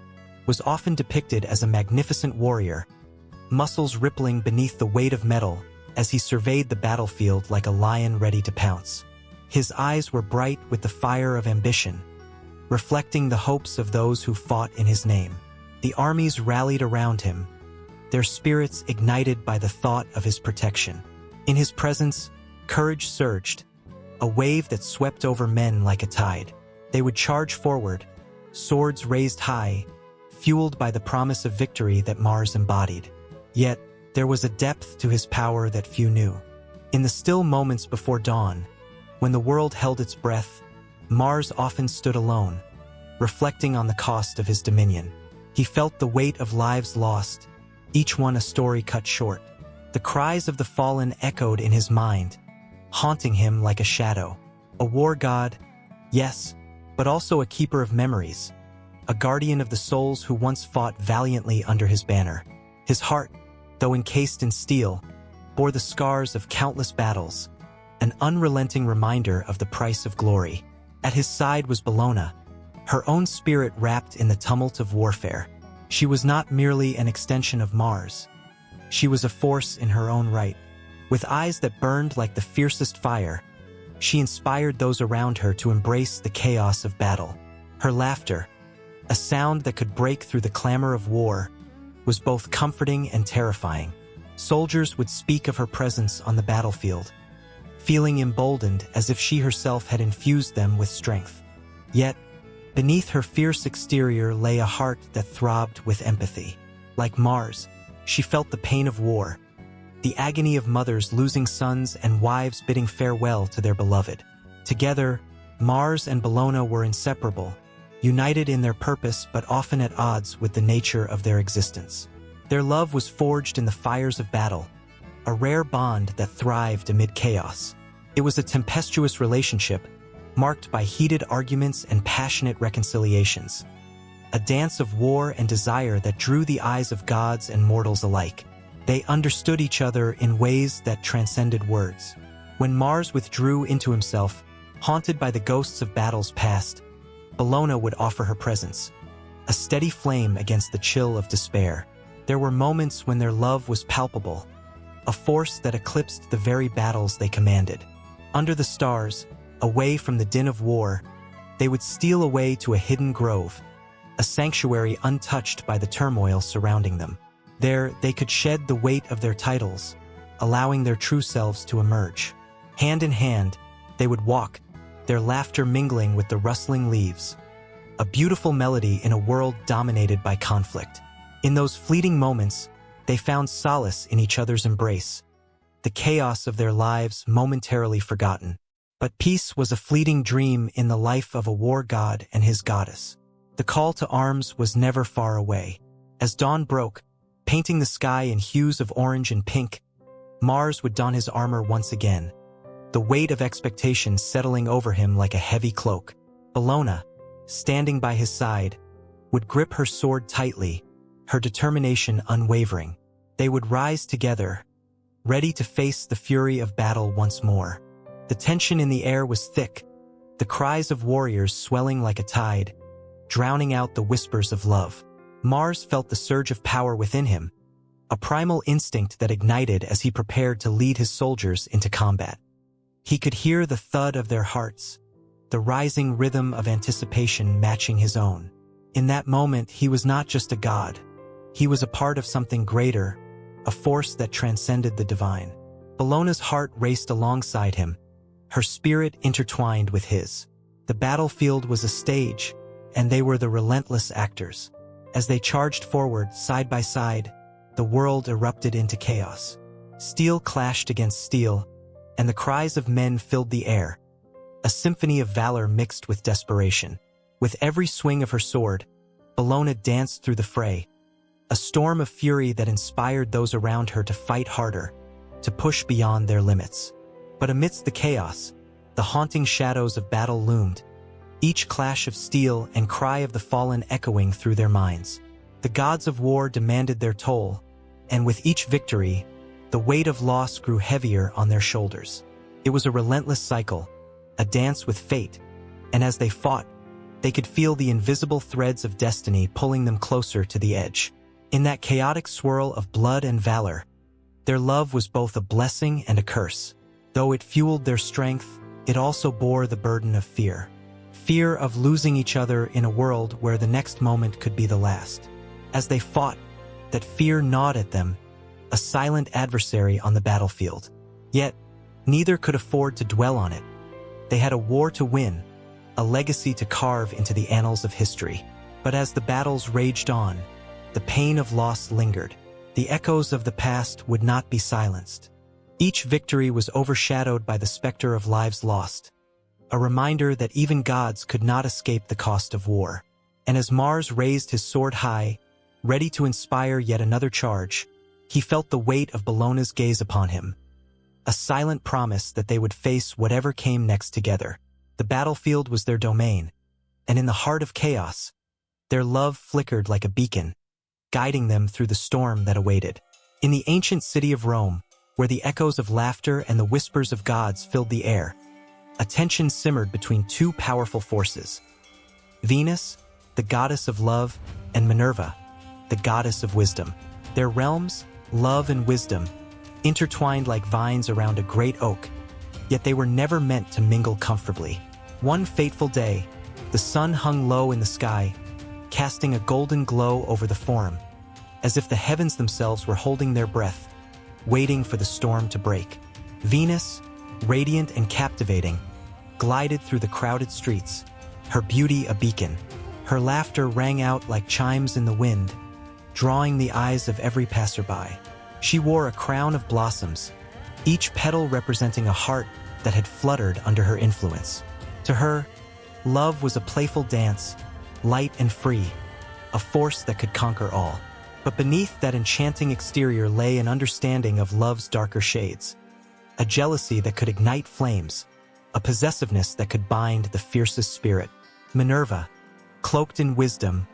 was often depicted as a magnificent warrior, muscles rippling beneath the weight of metal as he surveyed the battlefield like a lion ready to pounce. His eyes were bright with the fire of ambition, reflecting the hopes of those who fought in his name. The armies rallied around him, their spirits ignited by the thought of his protection. In his presence, courage surged, a wave that swept over men like a tide. They would charge forward, swords raised high, fueled by the promise of victory that Mars embodied. Yet, there was a depth to his power that few knew. In the still moments before dawn, when the world held its breath, Mars often stood alone, reflecting on the cost of his dominion. He felt the weight of lives lost, each one a story cut short. The cries of the fallen echoed in his mind, haunting him like a shadow. A war god, yes, but also a keeper of memories, a guardian of the souls who once fought valiantly under his banner. His heart, though encased in steel, bore the scars of countless battles, an unrelenting reminder of the price of glory. At his side was Bellona, her own spirit wrapped in the tumult of warfare. She was not merely an extension of Mars. She was a force in her own right. With eyes that burned like the fiercest fire, she inspired those around her to embrace the chaos of battle. Her laughter, a sound that could break through the clamor of war, was both comforting and terrifying. Soldiers would speak of her presence on the battlefield, feeling emboldened as if she herself had infused them with strength. Yet, beneath her fierce exterior lay a heart that throbbed with empathy. Like Mars, she felt the pain of war, the agony of mothers losing sons and wives bidding farewell to their beloved. Together, Mars and Bellona were inseparable, united in their purpose but often at odds with the nature of their existence. Their love was forged in the fires of battle, a rare bond that thrived amid chaos. It was a tempestuous relationship, marked by heated arguments and passionate reconciliations, a dance of war and desire that drew the eyes of gods and mortals alike. They understood each other in ways that transcended words. When Mars withdrew into himself, haunted by the ghosts of battles past, Bellona would offer her presence, a steady flame against the chill of despair. There were moments when their love was palpable, a force that eclipsed the very battles they commanded. Under the stars, away from the din of war, They would steal away to a hidden grove, a sanctuary untouched by the turmoil surrounding them. There, they could shed the weight of their titles, allowing their true selves to emerge. Hand in hand, they would walk, their laughter mingling with the rustling leaves. A beautiful melody in a world dominated by conflict. In those fleeting moments, they found solace in each other's embrace, the chaos of their lives momentarily forgotten. But peace was a fleeting dream in the life of a war god and his goddess. The call to arms was never far away. As dawn broke, painting the sky in hues of orange and pink, Mars would don his armor once again, the weight of expectation settling over him like a heavy cloak. Bellona, standing by his side, would grip her sword tightly, her determination unwavering. They would rise together, ready to face the fury of battle once more. The tension in the air was thick, the cries of warriors swelling like a tide, drowning out the whispers of love. Mars felt the surge of power within him, a primal instinct that ignited as he prepared to lead his soldiers into combat. He could hear the thud of their hearts, the rising rhythm of anticipation matching his own. In that moment, he was not just a god. He was a part of something greater, a force that transcended the divine. Bellona's heart raced alongside him, her spirit intertwined with his. The battlefield was a stage, and they were the relentless actors. As they charged forward, side by side, the world erupted into chaos. Steel clashed against steel, and the cries of men filled the air, a symphony of valor mixed with desperation. With every swing of her sword, Bellona danced through the fray, a storm of fury that inspired those around her to fight harder, to push beyond their limits. But amidst the chaos, the haunting shadows of battle loomed, each clash of steel and cry of the fallen echoing through their minds. The gods of war demanded their toll, and with each victory, the weight of loss grew heavier on their shoulders. It was a relentless cycle, a dance with fate, and as they fought, they could feel the invisible threads of destiny pulling them closer to the edge. In that chaotic swirl of blood and valor, their love was both a blessing and a curse. Though it fueled their strength, it also bore the burden of fear. Fear of losing each other in a world where the next moment could be the last. As they fought, that fear gnawed at them, a silent adversary on the battlefield. Yet, neither could afford to dwell on it. They had a war to win, a legacy to carve into the annals of history. But as the battles raged on, the pain of loss lingered. The echoes of the past would not be silenced. Each victory was overshadowed by the specter of lives lost, a reminder that even gods could not escape the cost of war. And as Mars raised his sword high, ready to inspire yet another charge, he felt the weight of Bellona's gaze upon him, a silent promise that they would face whatever came next together. The battlefield was their domain, and in the heart of chaos, their love flickered like a beacon, guiding them through the storm that awaited. In the ancient city of Rome, where the echoes of laughter and the whispers of gods filled the air, a tension simmered between two powerful forces. Venus, the goddess of love, and Minerva, the goddess of wisdom. Their realms, love and wisdom, intertwined like vines around a great oak, yet they were never meant to mingle comfortably. One fateful day, the sun hung low in the sky, casting a golden glow over the forum, as if the heavens themselves were holding their breath, waiting for the storm to break. Venus, radiant and captivating, glided through the crowded streets, her beauty a beacon. Her laughter rang out like chimes in the wind, drawing the eyes of every passerby. She wore a crown of blossoms, each petal representing a heart that had fluttered under her influence. To her, love was a playful dance, light and free, a force that could conquer all. But beneath that enchanting exterior lay an understanding of love's darker shades, a jealousy that could ignite flames, a possessiveness that could bind the fiercest spirit. Minerva, cloaked in wisdom,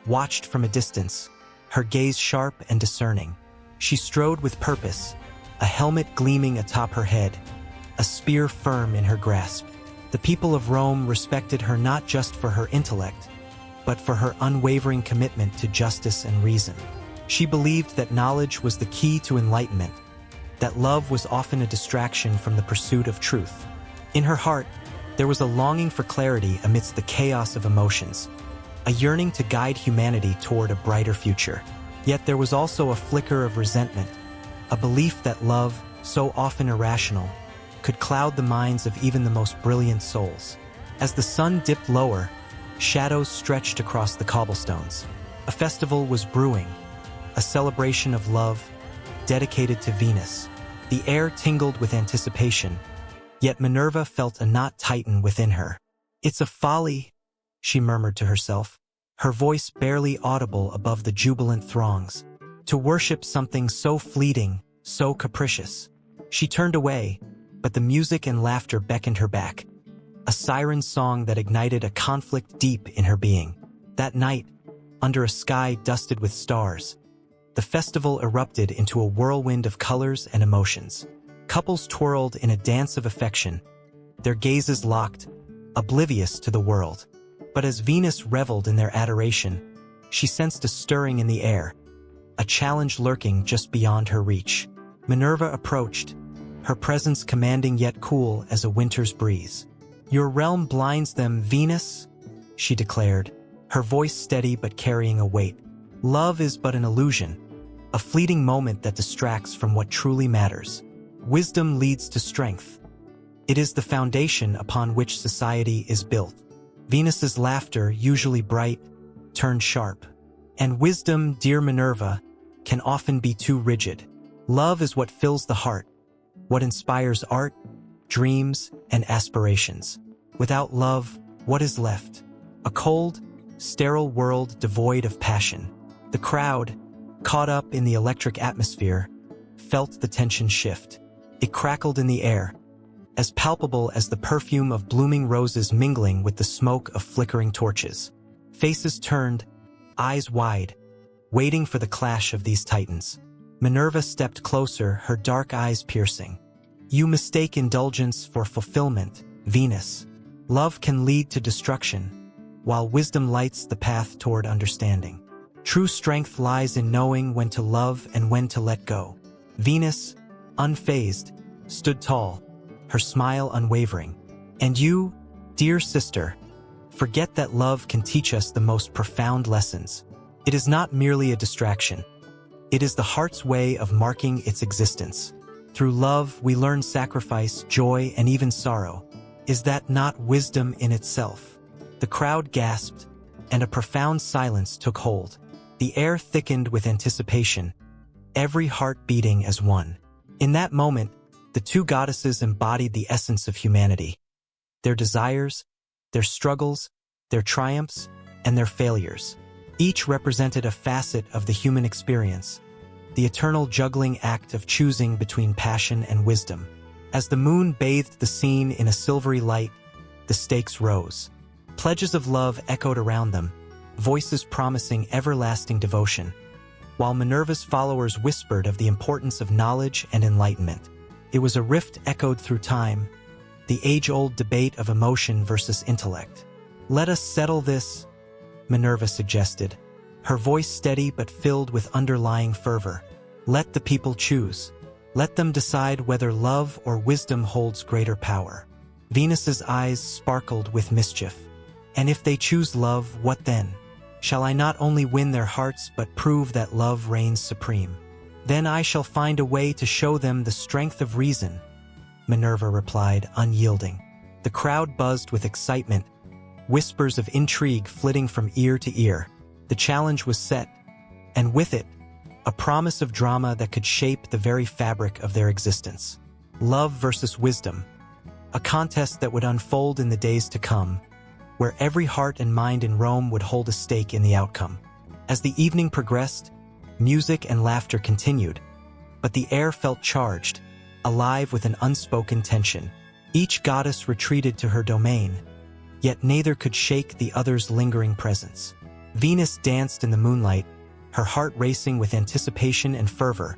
watched from a distance, her gaze sharp and discerning. She strode with purpose, a helmet gleaming atop her head, a spear firm in her grasp. The people of Rome respected her not just for her intellect, but for her unwavering commitment to justice and reason. She believed that knowledge was the key to enlightenment, that love was often a distraction from the pursuit of truth. In her heart, There was a longing for clarity amidst the chaos of emotions, a yearning to guide humanity toward a brighter future. Yet there was also a flicker of resentment, a belief that love, so often irrational, could cloud the minds of even the most brilliant souls. As the sun dipped lower, shadows stretched across the cobblestones. A festival was brewing, a celebration of love, dedicated to Venus. The air tingled with anticipation, yet Minerva felt a knot tighten within her. "It's a folly," she murmured to herself, her voice barely audible above the jubilant throngs. "To worship something so fleeting, so capricious." She turned away, but the music and laughter beckoned her back, a siren song that ignited a conflict deep in her being. That night, under a sky dusted with stars, the festival erupted into a whirlwind of colors and emotions. Couples twirled in a dance of affection, their gazes locked, oblivious to the world. But as Venus reveled in their adoration, she sensed a stirring in the air, a challenge lurking just beyond her reach. Minerva approached, her presence commanding yet cool as a winter's breeze. "Your realm blinds them, Venus," she declared, her voice steady but carrying a weight. "Love is but an illusion, a fleeting moment that distracts from what truly matters. Wisdom leads to strength. It is the foundation upon which society is built." Venus's laughter, usually bright, turned sharp. "And wisdom, dear Minerva, can often be too rigid. Love is what fills the heart, what inspires art, dreams, and aspirations. Without love, what is left? A cold, sterile world devoid of passion." The crowd, caught up in the electric atmosphere, felt the tension shift. It crackled in the air, as palpable as the perfume of blooming roses mingling with the smoke of flickering torches. Faces turned, eyes wide, waiting for the clash of these titans. Minerva stepped closer, her dark eyes piercing. "You mistake indulgence for fulfillment, Venus. Love can lead to destruction, while wisdom lights the path toward understanding. True strength lies in knowing when to love and when to let go." Venus, unfazed, stood tall, her smile unwavering. "And you, dear sister, forget that love can teach us the most profound lessons. It is not merely a distraction. It is the heart's way of marking its existence. Through love, we learn sacrifice, joy, and even sorrow. Is that not wisdom in itself?" The crowd gasped, and a profound silence took hold. The air thickened with anticipation, every heart beating as one. In that moment, the two goddesses embodied the essence of humanity. Their desires, their struggles, their triumphs, and their failures. Each represented a facet of the human experience, the eternal juggling act of choosing between passion and wisdom. As the moon bathed the scene in a silvery light, the stakes rose. Pledges of love echoed around them, voices promising everlasting devotion, while Minerva's followers whispered of the importance of knowledge and enlightenment. It was a rift echoed through time, the age-old debate of emotion versus intellect. "Let us settle this," Minerva suggested, her voice steady but filled with underlying fervor. "Let the people choose. Let them decide whether love or wisdom holds greater power." Venus's eyes sparkled with mischief. "And if they choose love, what then? Shall I not only win their hearts but prove that love reigns supreme? Then I shall find a way to show them the strength of reason," Minerva replied, unyielding. The crowd buzzed with excitement, whispers of intrigue flitting from ear to ear. The challenge was set, and with it, a promise of drama that could shape the very fabric of their existence. Love versus wisdom, a contest that would unfold in the days to come, where every heart and mind in Rome would hold a stake in the outcome. As the evening progressed, music and laughter continued, but the air felt charged, alive with an unspoken tension. Each goddess retreated to her domain, yet neither could shake the other's lingering presence. Venus danced in the moonlight, her heart racing with anticipation and fervor,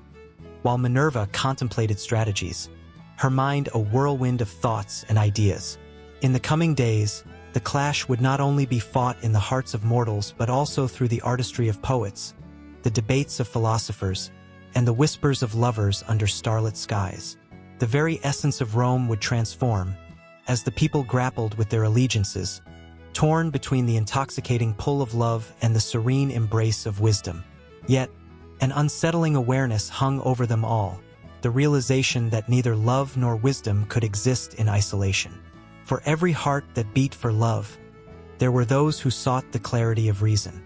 while Minerva contemplated strategies, her mind a whirlwind of thoughts and ideas. In the coming days, the clash would not only be fought in the hearts of mortals but also through the artistry of poets, the debates of philosophers, and the whispers of lovers under starlit skies. The very essence of Rome would transform, as the people grappled with their allegiances, torn between the intoxicating pull of love and the serene embrace of wisdom. Yet, an unsettling awareness hung over them all, the realization that neither love nor wisdom could exist in isolation. For every heart that beat for love, there were those who sought the clarity of reason.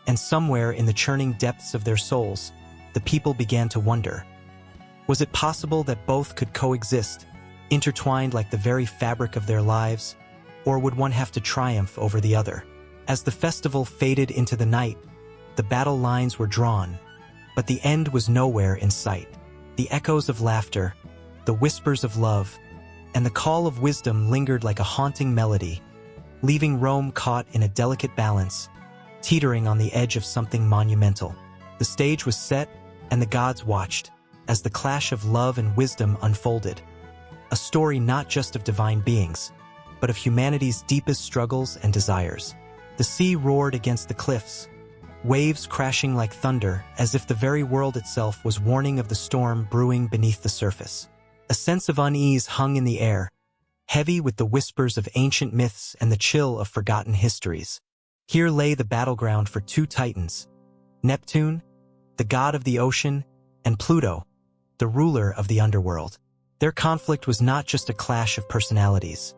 And somewhere in the churning depths of their souls, the people began to wonder, was it possible that both could coexist, intertwined like the very fabric of their lives, or would one have to triumph over the other? As the festival faded into the night, the battle lines were drawn, but the end was nowhere in sight. The echoes of laughter, the whispers of love, and the call of wisdom lingered like a haunting melody, leaving Rome caught in a delicate balance, teetering on the edge of something monumental. The stage was set, and the gods watched, as the clash of love and wisdom unfolded. A story not just of divine beings, but of humanity's deepest struggles and desires. The sea roared against the cliffs, waves crashing like thunder, as if the very world itself was warning of the storm brewing beneath the surface. A sense of unease hung in the air, heavy with the whispers of ancient myths and the chill of forgotten histories. Here lay the battleground for two titans, Neptune, the god of the ocean, and Pluto, the ruler of the underworld. Their conflict was not just a clash of personalities.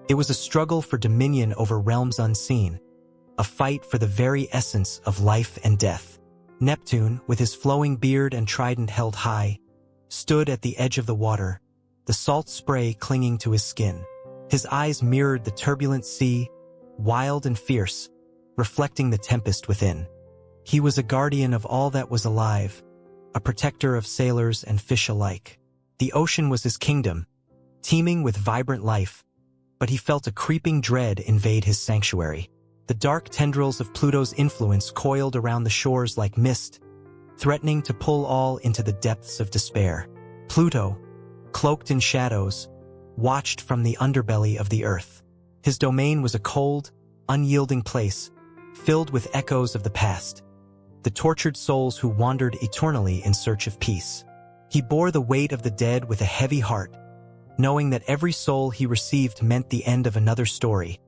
It was a struggle for dominion over realms unseen, a fight for the very essence of life and death. Neptune, with his flowing beard and trident held high, stood at the edge of the water, the salt spray clinging to his skin. His eyes mirrored the turbulent sea, wild and fierce, reflecting the tempest within. He was a guardian of all that was alive, a protector of sailors and fish alike. The ocean was his kingdom, teeming with vibrant life, but he felt a creeping dread invade his sanctuary. The dark tendrils of Pluto's influence coiled around the shores like mist, threatening to pull all into the depths of despair. Pluto, cloaked in shadows, watched from the underbelly of the earth. His domain was a cold, unyielding place, filled with echoes of the past, the tortured souls who wandered eternally in search of peace. He bore the weight of the dead with a heavy heart, knowing that every soul he received meant the end of another story,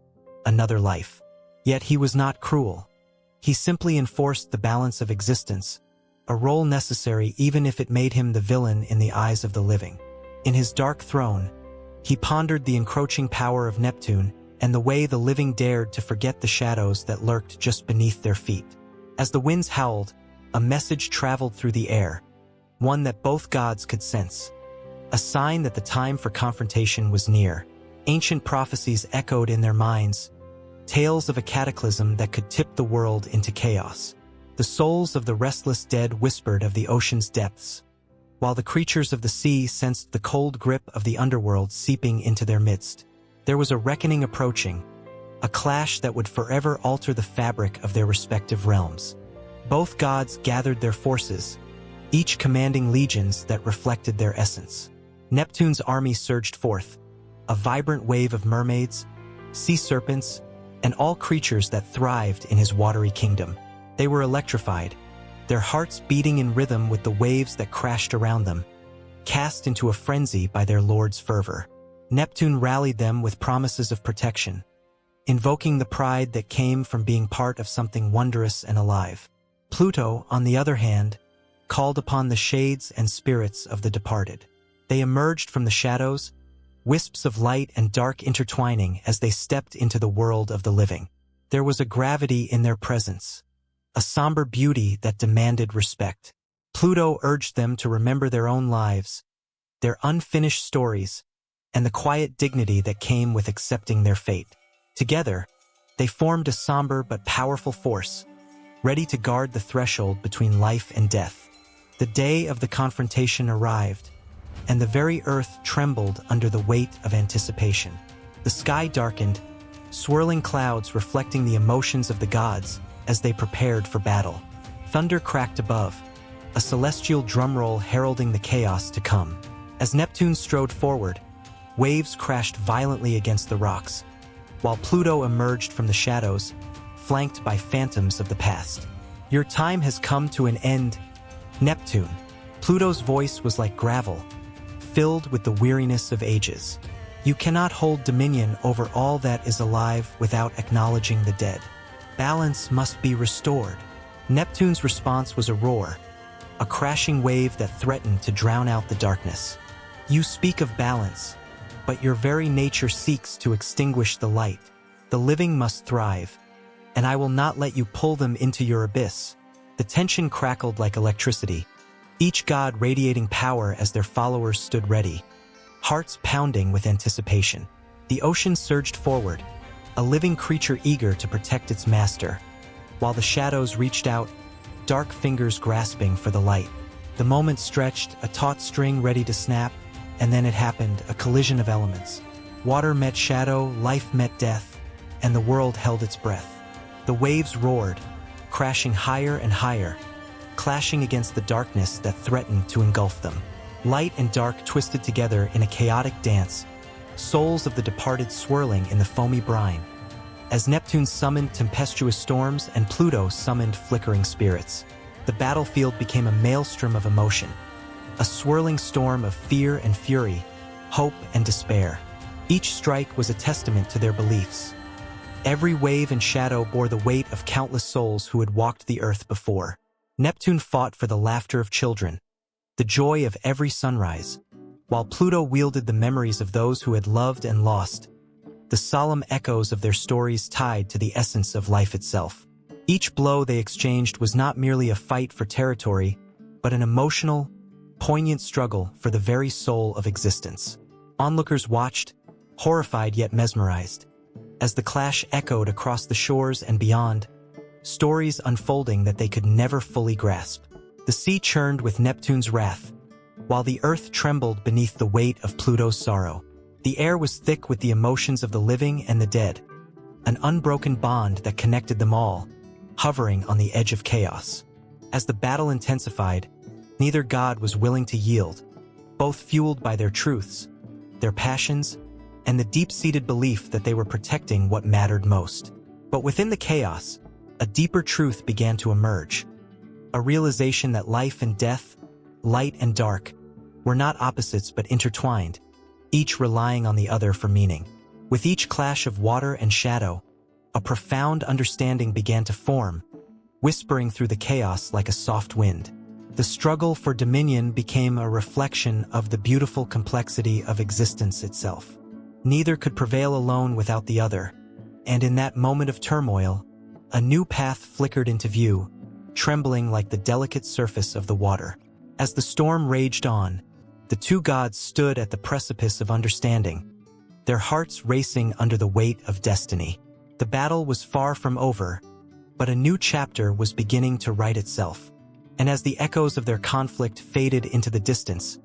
another life. Yet he was not cruel. He simply enforced the balance of existence, a role necessary even if it made him the villain in the eyes of the living. In his dark throne, he pondered the encroaching power of Neptune and the way the living dared to forget the shadows that lurked just beneath their feet. As the winds howled, a message traveled through the air, one that both gods could sense, a sign that the time for confrontation was near. Ancient prophecies echoed in their minds, tales of a cataclysm that could tip the world into chaos. The souls of the restless dead whispered of the ocean's depths, while the creatures of the sea sensed the cold grip of the underworld seeping into their midst. There was a reckoning approaching, a clash that would forever alter the fabric of their respective realms. Both gods gathered their forces, each commanding legions that reflected their essence. Neptune's army surged forth, a vibrant wave of mermaids, sea serpents, and all creatures that thrived in his watery kingdom. They were electrified, their hearts beating in rhythm with the waves that crashed around them, cast into a frenzy by their lord's fervor. Neptune rallied them with promises of protection, invoking the pride that came from being part of something wondrous and alive. Pluto, on the other hand, called upon the shades and spirits of the departed. They emerged from the shadows, wisps of light and dark intertwining as they stepped into the world of the living. There was a gravity in their presence, a somber beauty that demanded respect. Pluto urged them to remember their own lives, their unfinished stories, and the quiet dignity that came with accepting their fate. Together, they formed a somber but powerful force, ready to guard the threshold between life and death. The day of the confrontation arrived, and the very earth trembled under the weight of anticipation. The sky darkened, swirling clouds reflecting the emotions of the gods as they prepared for battle. Thunder cracked above, a celestial drumroll heralding the chaos to come. As Neptune strode forward, waves crashed violently against the rocks, while Pluto emerged from the shadows, flanked by phantoms of the past. "Your time has come to an end, Neptune." Pluto's voice was like gravel, filled with the weariness of ages. You cannot hold dominion over all that is alive without acknowledging the dead. Balance must be restored. Neptune's response was a roar, a crashing wave that threatened to drown out the darkness. You speak of balance, but your very nature seeks to extinguish the light. The living must thrive, and I will not let you pull them into your abyss. The tension crackled like electricity, each god radiating power as their followers stood ready, hearts pounding with anticipation. The ocean surged forward, a living creature eager to protect its master, while the shadows reached out, dark fingers grasping for the light. The moment stretched, a taut string ready to snap, and then it happened, a collision of elements. Water met shadow, life met death, and the world held its breath. The waves roared, crashing higher and higher, clashing against the darkness that threatened to engulf them. Light and dark twisted together in a chaotic dance, souls of the departed swirling in the foamy brine, as Neptune summoned tempestuous storms and Pluto summoned flickering spirits. The battlefield became a maelstrom of emotion, a swirling storm of fear and fury, hope and despair. Each strike was a testament to their beliefs. Every wave and shadow bore the weight of countless souls who had walked the earth before. Neptune fought for the laughter of children, the joy of every sunrise, while Pluto wielded the memories of those who had loved and lost, the solemn echoes of their stories tied to the essence of life itself. Each blow they exchanged was not merely a fight for territory, but an emotional, poignant struggle for the very soul of existence. Onlookers watched, horrified yet mesmerized, as the clash echoed across the shores and beyond, stories unfolding that they could never fully grasp. The sea churned with Neptune's wrath, while the earth trembled beneath the weight of Pluto's sorrow. The air was thick with the emotions of the living and the dead, an unbroken bond that connected them all, hovering on the edge of chaos. As the battle intensified, neither god was willing to yield, both fueled by their truths, their passions, and the deep-seated belief that they were protecting what mattered most. But within the chaos, a deeper truth began to emerge, a realization that life and death, light and dark, were not opposites but intertwined, each relying on the other for meaning. With each clash of water and shadow, a profound understanding began to form, whispering through the chaos like a soft wind. The struggle for dominion became a reflection of the beautiful complexity of existence itself. Neither could prevail alone without the other, and in that moment of turmoil, a new path flickered into view, trembling like the delicate surface of the water. As the storm raged on, the two gods stood at the precipice of understanding, their hearts racing under the weight of destiny. The battle was far from over, but a new chapter was beginning to write itself. And as the echoes of their conflict faded into the distance,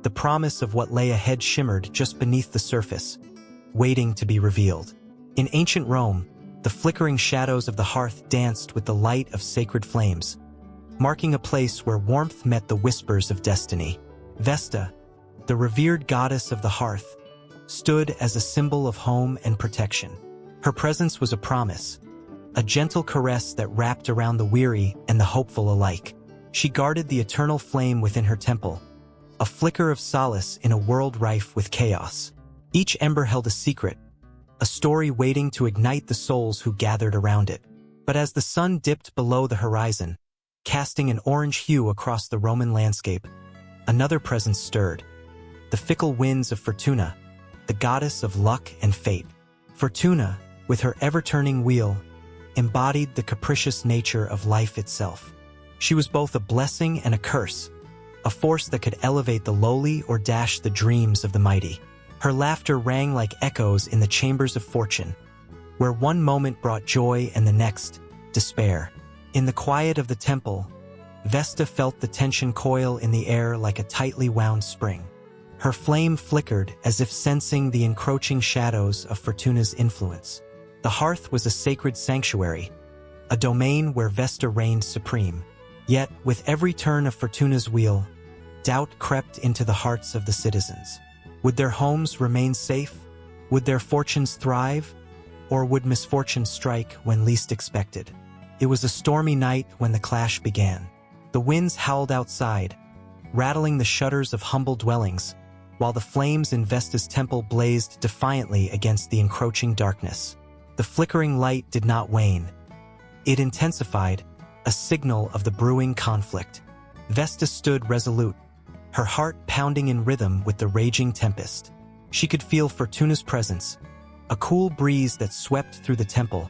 the promise of what lay ahead shimmered just beneath the surface, waiting to be revealed. In ancient Rome, the flickering shadows of the hearth danced with the light of sacred flames, marking a place where warmth met the whispers of destiny. Vesta, the revered goddess of the hearth, stood as a symbol of home and protection. Her presence was a promise, a gentle caress that wrapped around the weary and the hopeful alike. She guarded the eternal flame within her temple, a flicker of solace in a world rife with chaos. Each ember held a secret, a story waiting to ignite the souls who gathered around it. But as the sun dipped below the horizon, casting an orange hue across the Roman landscape, another presence stirred, the fickle winds of Fortuna, the goddess of luck and fate. Fortuna, with her ever-turning wheel, embodied the capricious nature of life itself. She was both a blessing and a curse, a force that could elevate the lowly or dash the dreams of the mighty. Her laughter rang like echoes in the chambers of fortune, where one moment brought joy and the next, despair. In the quiet of the temple, Vesta felt the tension coil in the air like a tightly wound spring. Her flame flickered as if sensing the encroaching shadows of Fortuna's influence. The hearth was a sacred sanctuary, a domain where Vesta reigned supreme. Yet, with every turn of Fortuna's wheel, doubt crept into the hearts of the citizens. Would their homes remain safe? Would their fortunes thrive? Or would misfortune strike when least expected? It was a stormy night when the clash began. The winds howled outside, rattling the shutters of humble dwellings, while the flames in Vesta's temple blazed defiantly against the encroaching darkness. The flickering light did not wane. It intensified, a signal of the brewing conflict. Vesta stood resolute, her heart pounding in rhythm with the raging tempest. She could feel Fortuna's presence, a cool breeze that swept through the temple,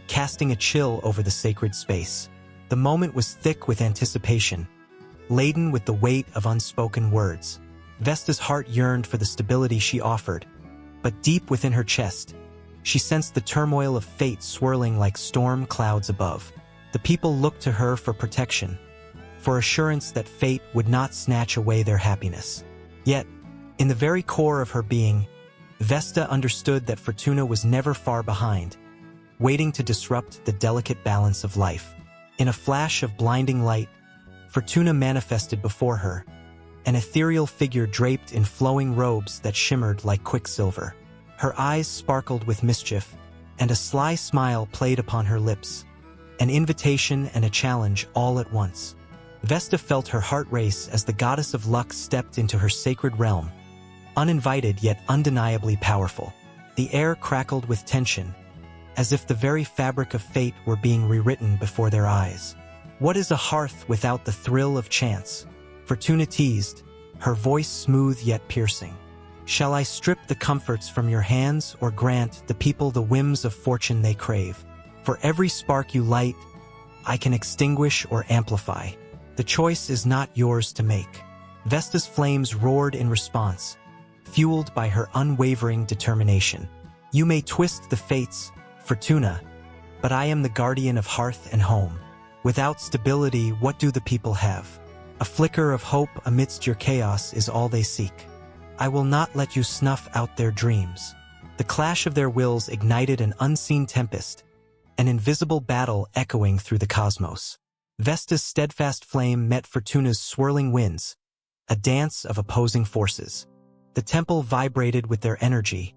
casting a chill over the sacred space. The moment was thick with anticipation, laden with the weight of unspoken words. Vesta's heart yearned for the stability she offered, but deep within her chest, she sensed the turmoil of fate swirling like storm clouds above. The people looked to her for protection, for assurance that fate would not snatch away their happiness. Yet, in the very core of her being, Vesta understood that Fortuna was never far behind, waiting to disrupt the delicate balance of life. In a flash of blinding light, Fortuna manifested before her, an ethereal figure draped in flowing robes that shimmered like quicksilver. Her eyes sparkled with mischief, and a sly smile played upon her lips, an invitation and a challenge all at once. Vesta felt her heart race as the goddess of luck stepped into her sacred realm, uninvited yet undeniably powerful. The air crackled with tension, as if the very fabric of fate were being rewritten before their eyes. What is a hearth without the thrill of chance? Fortuna teased, her voice smooth yet piercing. Shall I strip the comforts from your hands or grant the people the whims of fortune they crave? For every spark you light, I can extinguish or amplify. The choice is not yours to make. Vesta's flames roared in response, fueled by her unwavering determination. You may twist the fates, Fortuna, but I am the guardian of hearth and home. Without stability, what do the people have? A flicker of hope amidst your chaos is all they seek. I will not let you snuff out their dreams. The clash of their wills ignited an unseen tempest, an invisible battle echoing through the cosmos. Vesta's steadfast flame met Fortuna's swirling winds, a dance of opposing forces. The temple vibrated with their energy,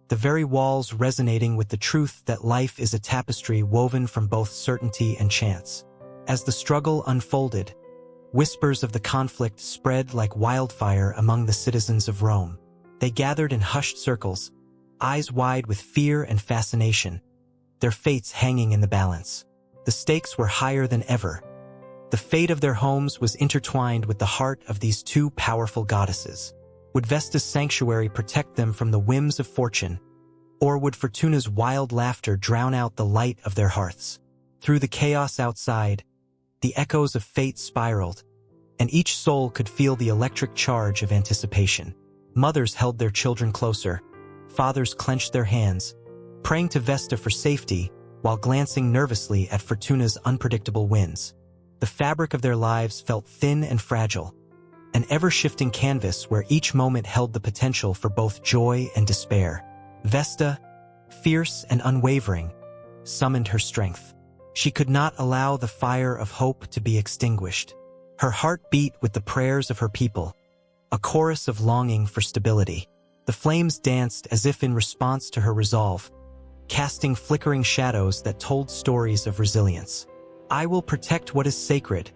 the very walls resonating with the truth that life is a tapestry woven from both certainty and chance. As the struggle unfolded, whispers of the conflict spread like wildfire among the citizens of Rome. They gathered in hushed circles, eyes wide with fear and fascination, their fates hanging in the balance. The stakes were higher than ever. The fate of their homes was intertwined with the heart of these two powerful goddesses. Would Vesta's sanctuary protect them from the whims of fortune, or would Fortuna's wild laughter drown out the light of their hearths? Through the chaos outside, the echoes of fate spiraled, and each soul could feel the electric charge of anticipation. Mothers held their children closer, fathers clenched their hands, praying to Vesta for safety while glancing nervously at Fortuna's unpredictable winds. The fabric of their lives felt thin and fragile, an ever-shifting canvas where each moment held the potential for both joy and despair. Vesta, fierce and unwavering, summoned her strength. She could not allow the fire of hope to be extinguished. Her heart beat with the prayers of her people, a chorus of longing for stability. The flames danced as if in response to her resolve, casting flickering shadows that told stories of resilience. I will protect what is sacred,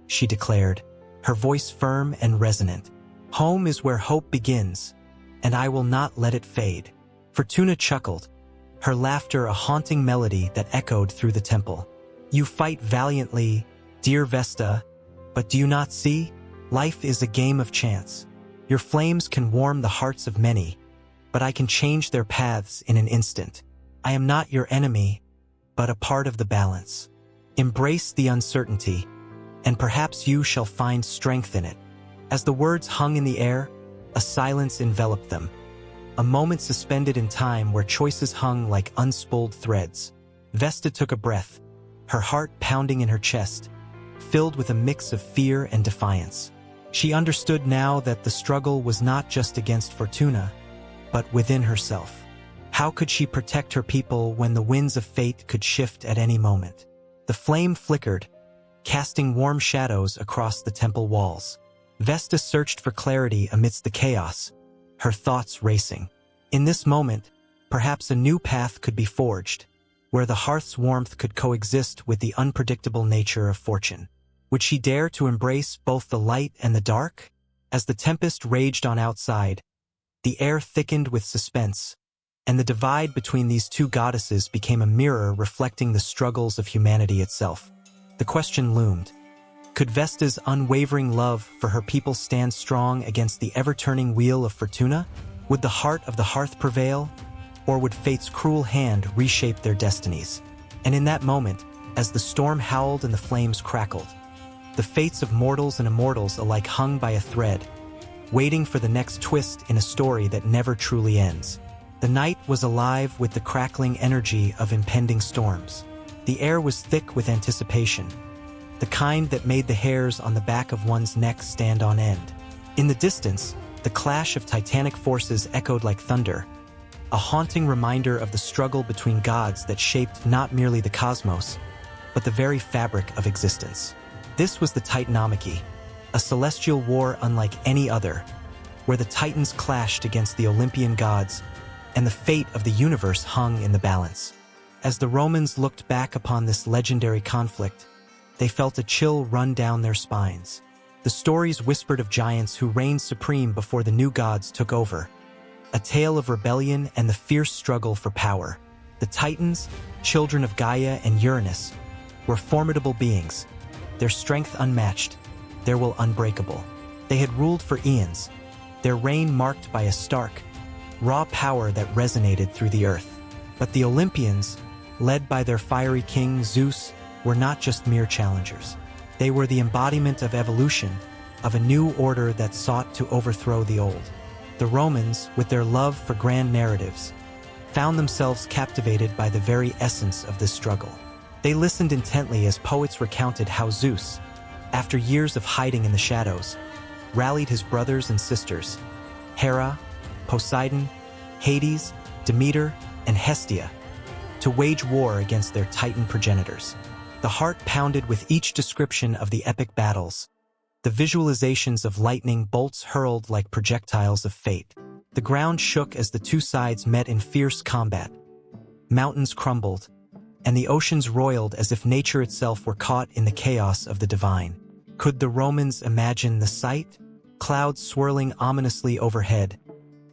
she declared, her voice firm and resonant. Home is where hope begins, and I will not let it fade. Fortuna chuckled, her laughter a haunting melody that echoed through the temple. You fight valiantly, dear Vesta, but do you not see? Life is a game of chance. Your flames can warm the hearts of many, but I can change their paths in an instant. I am not your enemy, but a part of the balance. Embrace the uncertainty, and perhaps you shall find strength in it. As the words hung in the air, a silence enveloped them, a moment suspended in time where choices hung like unspooled threads. Vesta took a breath, her heart pounding in her chest, filled with a mix of fear and defiance. She understood now that the struggle was not just against Fortuna, but within herself. How could she protect her people when the winds of fate could shift at any moment? The flame flickered, casting warm shadows across the temple walls. Vesta searched for clarity amidst the chaos, her thoughts racing. In this moment, perhaps a new path could be forged, where the hearth's warmth could coexist with the unpredictable nature of fortune. Would she dare to embrace both the light and the dark? As the tempest raged on outside, the air thickened with suspense, and the divide between these two goddesses became a mirror reflecting the struggles of humanity itself. The question loomed: could Vesta's unwavering love for her people stand strong against the ever-turning wheel of Fortuna? Would the heart of the hearth prevail, or would fate's cruel hand reshape their destinies? And in that moment, as the storm howled and the flames crackled, the fates of mortals and immortals alike hung by a thread, waiting for the next twist in a story that never truly ends. The night was alive with the crackling energy of impending storms. The air was thick with anticipation, the kind that made the hairs on the back of one's neck stand on end. In the distance, the clash of titanic forces echoed like thunder, a haunting reminder of the struggle between gods that shaped not merely the cosmos, but the very fabric of existence. This was the Titanomachy, a celestial war unlike any other, where the Titans clashed against the Olympian gods, and the fate of the universe hung in the balance. As the Romans looked back upon this legendary conflict, they felt a chill run down their spines. The stories whispered of giants who reigned supreme before the new gods took over, a tale of rebellion and the fierce struggle for power. The Titans, children of Gaia and Uranus, were formidable beings, their strength unmatched, their will unbreakable. They had ruled for eons, their reign marked by a stark, raw power that resonated through the earth. But the Olympians, led by their fiery king Zeus, were not just mere challengers. They were the embodiment of evolution, of a new order that sought to overthrow the old. The Romans, with their love for grand narratives, found themselves captivated by the very essence of this struggle. They listened intently as poets recounted how Zeus, after years of hiding in the shadows, rallied his brothers and sisters, Hera, Poseidon, Hades, Demeter, and Hestia, to wage war against their Titan progenitors. The heart pounded with each description of the epic battles, the visualizations of lightning bolts hurled like projectiles of fate. The ground shook as the two sides met in fierce combat. Mountains crumbled, and the oceans roiled as if nature itself were caught in the chaos of the divine. Could the Romans imagine the sight? Clouds swirling ominously overhead,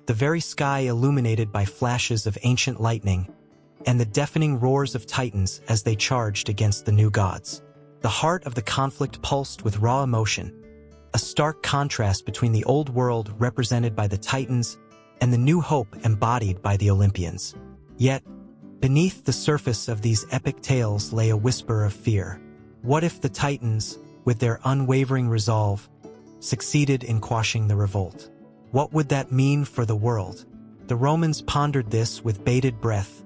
the very sky illuminated by flashes of ancient lightning, and the deafening roars of Titans as they charged against the new gods. The heart of the conflict pulsed with raw emotion, a stark contrast between the old world represented by the Titans and the new hope embodied by the Olympians. Yet, beneath the surface of these epic tales lay a whisper of fear. What if the Titans, with their unwavering resolve, succeeded in quashing the revolt? What would that mean for the world? The Romans pondered this with bated breath,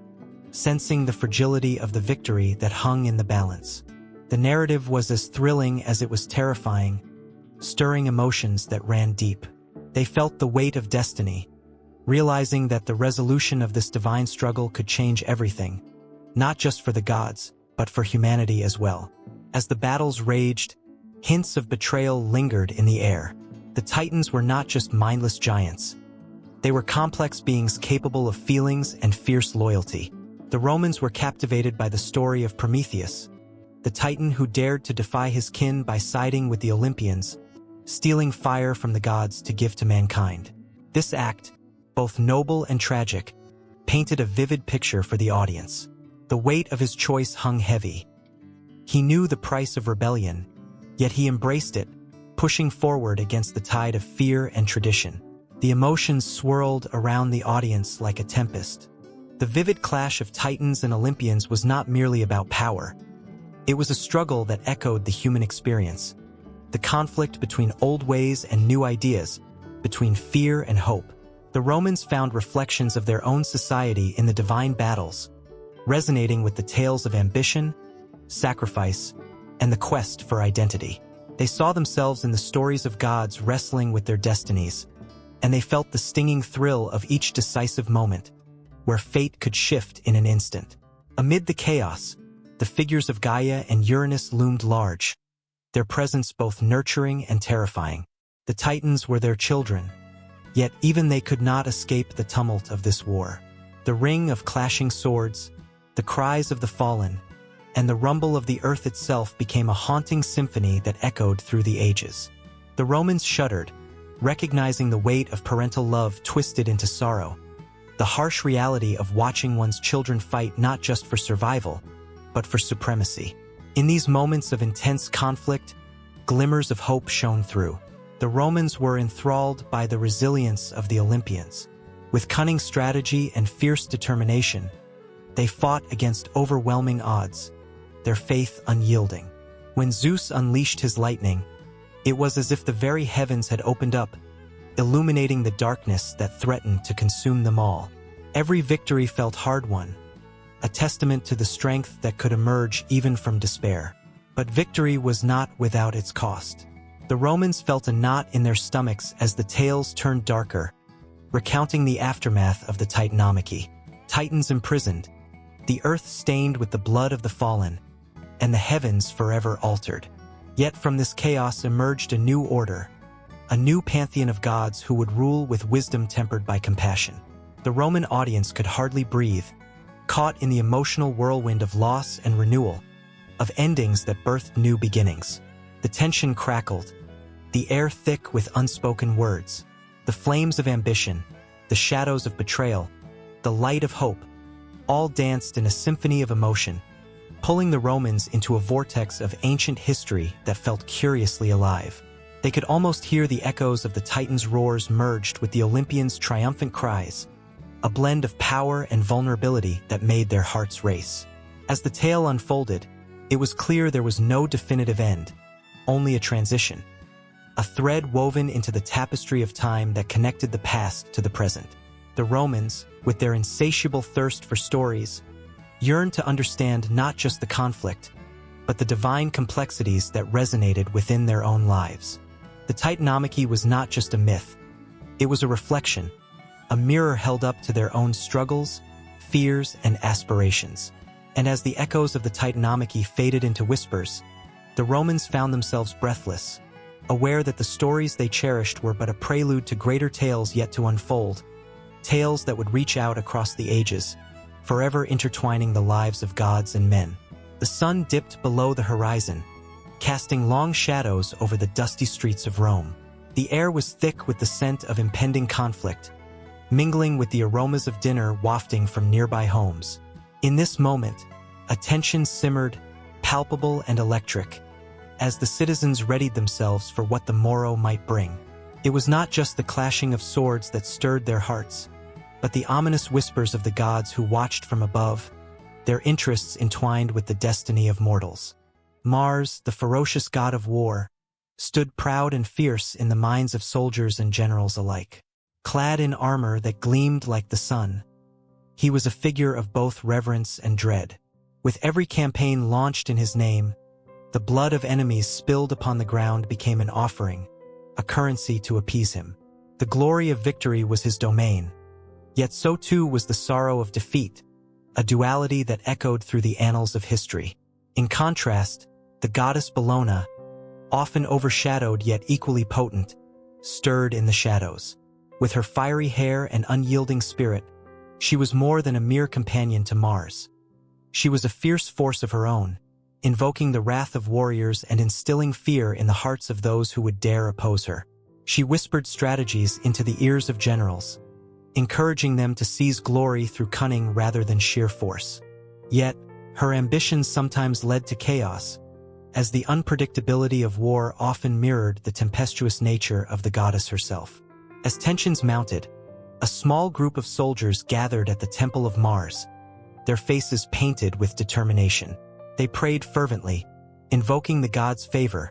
sensing the fragility of the victory that hung in the balance. The narrative was as thrilling as it was terrifying, stirring emotions that ran deep. They felt the weight of destiny, realizing that the resolution of this divine struggle could change everything, not just for the gods, but for humanity as well. As the battles raged, hints of betrayal lingered in the air. The Titans were not just mindless giants. They were complex beings capable of feelings and fierce loyalty. The Romans were captivated by the story of Prometheus, the Titan who dared to defy his kin by siding with the Olympians, stealing fire from the gods to give to mankind. This act, both noble and tragic, painted a vivid picture for the audience. The weight of his choice hung heavy. He knew the price of rebellion, yet he embraced it, pushing forward against the tide of fear and tradition. The emotions swirled around the audience like a tempest. The vivid clash of Titans and Olympians was not merely about power. It was a struggle that echoed the human experience, the conflict between old ways and new ideas, between fear and hope. The Romans found reflections of their own society in the divine battles, resonating with the tales of ambition, sacrifice, and the quest for identity. They saw themselves in the stories of gods wrestling with their destinies, and they felt the stinging thrill of each decisive moment, where fate could shift in an instant. Amid the chaos, the figures of Gaia and Uranus loomed large, their presence both nurturing and terrifying. The Titans were their children, yet even they could not escape the tumult of this war. The ring of clashing swords, the cries of the fallen, and the rumble of the earth itself became a haunting symphony that echoed through the ages. The Romans shuddered, recognizing the weight of parental love twisted into sorrow, the harsh reality of watching one's children fight not just for survival, but for supremacy. In these moments of intense conflict, glimmers of hope shone through. The Romans were enthralled by the resilience of the Olympians. With cunning strategy and fierce determination, they fought against overwhelming odds, their faith unyielding. When Zeus unleashed his lightning, it was as if the very heavens had opened up, illuminating the darkness that threatened to consume them all. Every victory felt hard-won, a testament to the strength that could emerge even from despair. But victory was not without its cost. The Romans felt a knot in their stomachs as the tales turned darker, recounting the aftermath of the Titanomachy. Titans imprisoned, the earth stained with the blood of the fallen, and the heavens forever altered. Yet from this chaos emerged a new order, a new pantheon of gods who would rule with wisdom tempered by compassion. The Roman audience could hardly breathe, caught in the emotional whirlwind of loss and renewal, of endings that birthed new beginnings. The tension crackled, the air thick with unspoken words, the flames of ambition, the shadows of betrayal, the light of hope, all danced in a symphony of emotion, pulling the Romans into a vortex of ancient history that felt curiously alive. They could almost hear the echoes of the Titans' roars merged with the Olympians' triumphant cries, a blend of power and vulnerability that made their hearts race. As the tale unfolded, it was clear there was no definitive end, only a transition, a thread woven into the tapestry of time that connected the past to the present. The Romans, with their insatiable thirst for stories, yearned to understand not just the conflict, but the divine complexities that resonated within their own lives. The Titanomachy was not just a myth, it was a reflection, a mirror held up to their own struggles, fears, and aspirations. And as the echoes of the Titanomachy faded into whispers, the Romans found themselves breathless, aware that the stories they cherished were but a prelude to greater tales yet to unfold, tales that would reach out across the ages, forever intertwining the lives of gods and men. The sun dipped below the horizon, casting long shadows over the dusty streets of Rome. The air was thick with the scent of impending conflict, mingling with the aromas of dinner wafting from nearby homes. In this moment, a tension simmered, palpable and electric, as the citizens readied themselves for what the morrow might bring. It was not just the clashing of swords that stirred their hearts, but the ominous whispers of the gods who watched from above, their interests entwined with the destiny of mortals. Mars, the ferocious god of war, stood proud and fierce in the minds of soldiers and generals alike. Clad in armor that gleamed like the sun, he was a figure of both reverence and dread. With every campaign launched in his name, the blood of enemies spilled upon the ground became an offering, a currency to appease him. The glory of victory was his domain, yet so too was the sorrow of defeat, a duality that echoed through the annals of history. In contrast, the goddess Bellona, often overshadowed yet equally potent, stirred in the shadows. With her fiery hair and unyielding spirit, she was more than a mere companion to Mars. She was a fierce force of her own, invoking the wrath of warriors and instilling fear in the hearts of those who would dare oppose her. She whispered strategies into the ears of generals, encouraging them to seize glory through cunning rather than sheer force. Yet, her ambitions sometimes led to chaos, as the unpredictability of war often mirrored the tempestuous nature of the goddess herself. As tensions mounted, a small group of soldiers gathered at the Temple of Mars, their faces painted with determination. They prayed fervently, invoking the god's favor,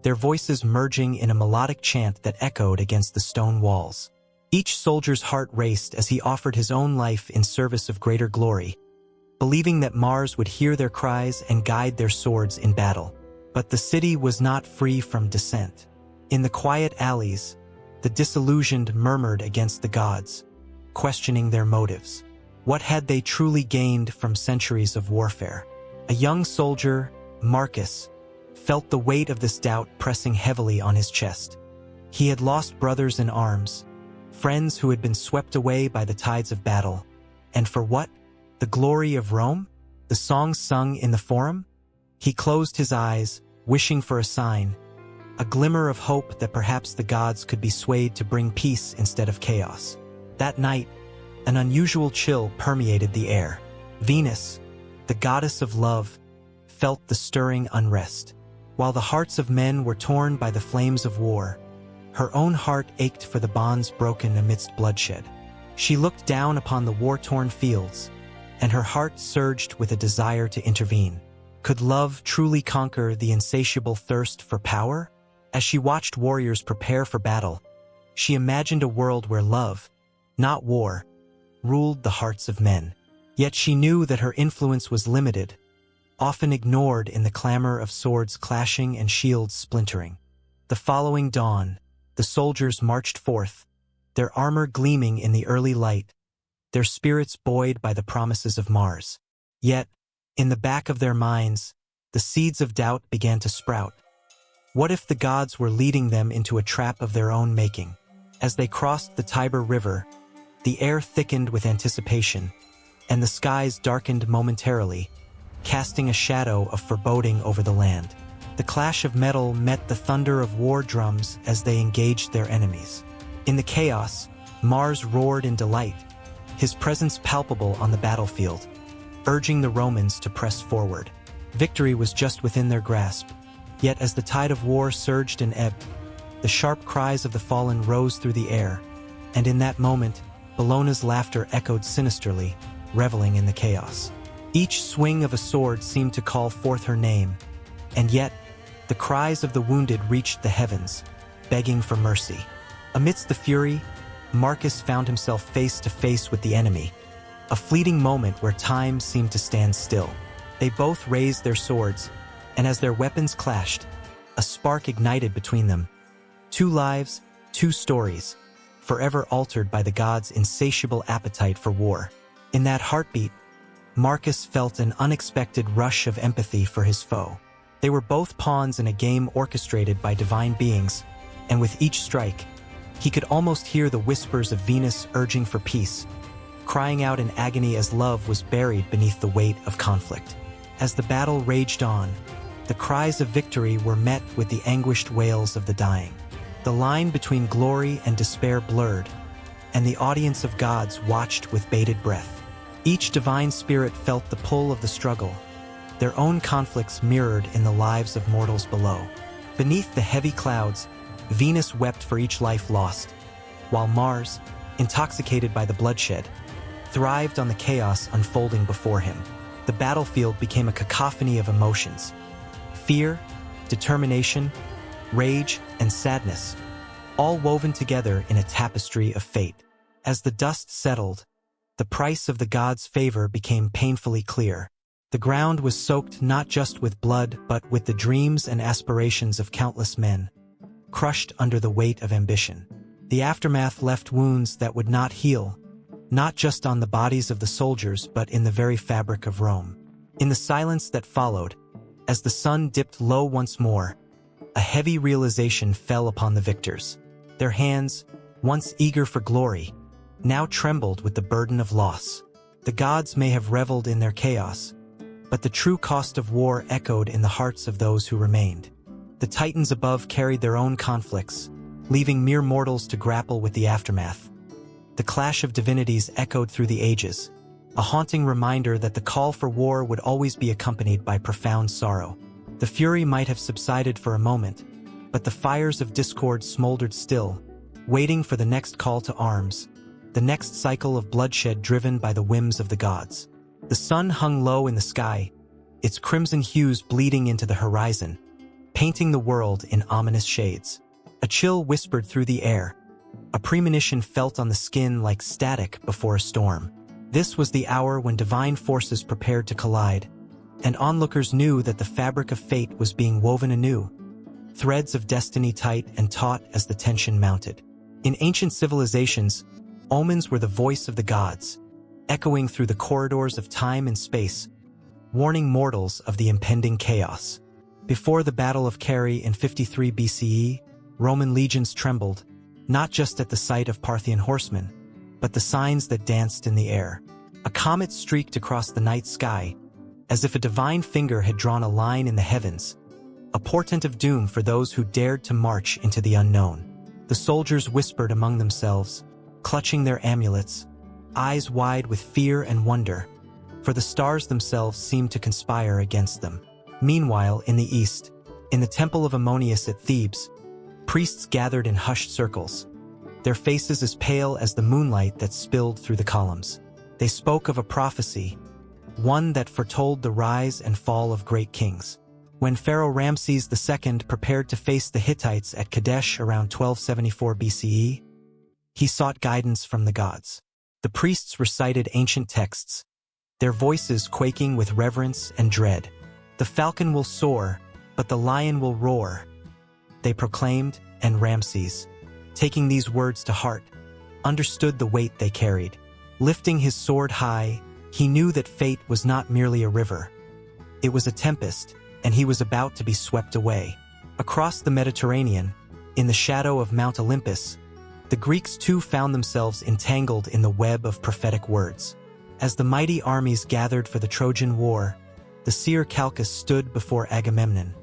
their voices merging in a melodic chant that echoed against the stone walls. Each soldier's heart raced as he offered his own life in service of greater glory, believing that Mars would hear their cries and guide their swords in battle. But the city was not free from dissent. In the quiet alleys, the disillusioned murmured against the gods, questioning their motives. What had they truly gained from centuries of warfare? A young soldier, Marcus, felt the weight of this doubt pressing heavily on his chest. He had lost brothers in arms, friends who had been swept away by the tides of battle. And for what? The glory of Rome? The songs sung in the Forum? He closed his eyes, wishing for a sign, a glimmer of hope that perhaps the gods could be swayed to bring peace instead of chaos. That night, an unusual chill permeated the air. Venus, the goddess of love, felt the stirring unrest. While the hearts of men were torn by the flames of war, her own heart ached for the bonds broken amidst bloodshed. She looked down upon the war-torn fields, and her heart surged with a desire to intervene. Could love truly conquer the insatiable thirst for power? As she watched warriors prepare for battle, she imagined a world where love, not war, ruled the hearts of men. Yet she knew that her influence was limited, often ignored in the clamor of swords clashing and shields splintering. The following dawn, the soldiers marched forth, their armor gleaming in the early light, their spirits buoyed by the promises of Mars. Yet, in the back of their minds, the seeds of doubt began to sprout. What if the gods were leading them into a trap of their own making? As they crossed the Tiber River, the air thickened with anticipation, and the skies darkened momentarily, casting a shadow of foreboding over the land. The clash of metal met the thunder of war drums as they engaged their enemies. In the chaos, Mars roared in delight, his presence palpable on the battlefield, urging the Romans to press forward. Victory was just within their grasp, yet as the tide of war surged and ebbed, the sharp cries of the fallen rose through the air, and in that moment, Bellona's laughter echoed sinisterly, reveling in the chaos. Each swing of a sword seemed to call forth her name, and yet, the cries of the wounded reached the heavens, begging for mercy. Amidst the fury, Marcus found himself face to face with the enemy, a fleeting moment where time seemed to stand still. They both raised their swords, and as their weapons clashed, a spark ignited between them. Two lives, two stories, forever altered by the gods' insatiable appetite for war. In that heartbeat, Marcus felt an unexpected rush of empathy for his foe. They were both pawns in a game orchestrated by divine beings, and with each strike, he could almost hear the whispers of Venus urging for peace, crying out in agony as love was buried beneath the weight of conflict. As the battle raged on, the cries of victory were met with the anguished wails of the dying. The line between glory and despair blurred, and the audience of gods watched with bated breath. Each divine spirit felt the pull of the struggle, their own conflicts mirrored in the lives of mortals below. Beneath the heavy clouds, Venus wept for each life lost, while Mars, intoxicated by the bloodshed, thrived on the chaos unfolding before him. The battlefield became a cacophony of emotions: fear, determination, rage, and sadness, all woven together in a tapestry of fate. As the dust settled, the price of the gods' favor became painfully clear. The ground was soaked not just with blood but with the dreams and aspirations of countless men, crushed under the weight of ambition. The aftermath left wounds that would not heal, not just on the bodies of the soldiers but in the very fabric of Rome. In the silence that followed, as the sun dipped low once more, a heavy realization fell upon the victors. Their hands, once eager for glory, now trembled with the burden of loss. The gods may have reveled in their chaos, but the true cost of war echoed in the hearts of those who remained. The titans above carried their own conflicts, leaving mere mortals to grapple with the aftermath. The clash of divinities echoed through the ages, a haunting reminder that the call for war would always be accompanied by profound sorrow. The fury might have subsided for a moment, but the fires of discord smoldered still, waiting for the next call to arms, the next cycle of bloodshed driven by the whims of the gods. The sun hung low in the sky, its crimson hues bleeding into the horizon, painting the world in ominous shades. A chill whispered through the air, a premonition felt on the skin like static before a storm. This was the hour when divine forces prepared to collide, and onlookers knew that the fabric of fate was being woven anew, threads of destiny tight and taut as the tension mounted. In ancient civilizations, omens were the voice of the gods, echoing through the corridors of time and space, warning mortals of the impending chaos. Before the Battle of Carrhae in 53 BCE, Roman legions trembled, not just at the sight of Parthian horsemen, but the signs that danced in the air. A comet streaked across the night sky, as if a divine finger had drawn a line in the heavens, a portent of doom for those who dared to march into the unknown. The soldiers whispered among themselves, clutching their amulets, eyes wide with fear and wonder, for the stars themselves seemed to conspire against them. Meanwhile, in the east, in the temple of Ammonius at Thebes, priests gathered in hushed circles, their faces as pale as the moonlight that spilled through the columns. They spoke of a prophecy, one that foretold the rise and fall of great kings. When Pharaoh Ramses II prepared to face the Hittites at Kadesh around 1274 BCE, he sought guidance from the gods. The priests recited ancient texts, their voices quaking with reverence and dread. "The falcon will soar, but the lion will roar," they proclaimed, and Ramses, taking these words to heart, understood the weight they carried. Lifting his sword high, he knew that fate was not merely a river. It was a tempest, and he was about to be swept away. Across the Mediterranean, in the shadow of Mount Olympus, the Greeks too found themselves entangled in the web of prophetic words. As the mighty armies gathered for the Trojan War, the seer Calchas stood before Agamemnon,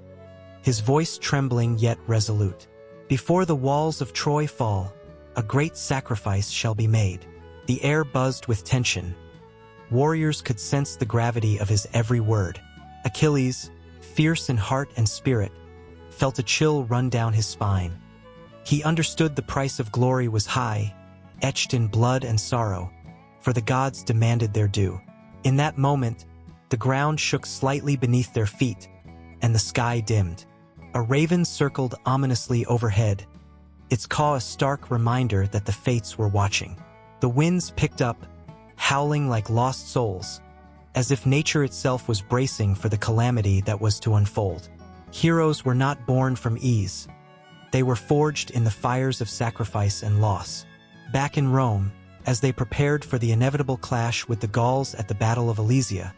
his voice trembling yet resolute. "Before the walls of Troy fall, a great sacrifice shall be made." The air buzzed with tension. Warriors could sense the gravity of his every word. Achilles, fierce in heart and spirit, felt a chill run down his spine. He understood the price of glory was high, etched in blood and sorrow, for the gods demanded their due. In that moment, the ground shook slightly beneath their feet, and the sky dimmed. A raven circled ominously overhead, its caw a stark reminder that the fates were watching. The winds picked up, howling like lost souls, as if nature itself was bracing for the calamity that was to unfold. Heroes were not born from ease. They were forged in the fires of sacrifice and loss. Back in Rome, as they prepared for the inevitable clash with the Gauls at the Battle of Alesia,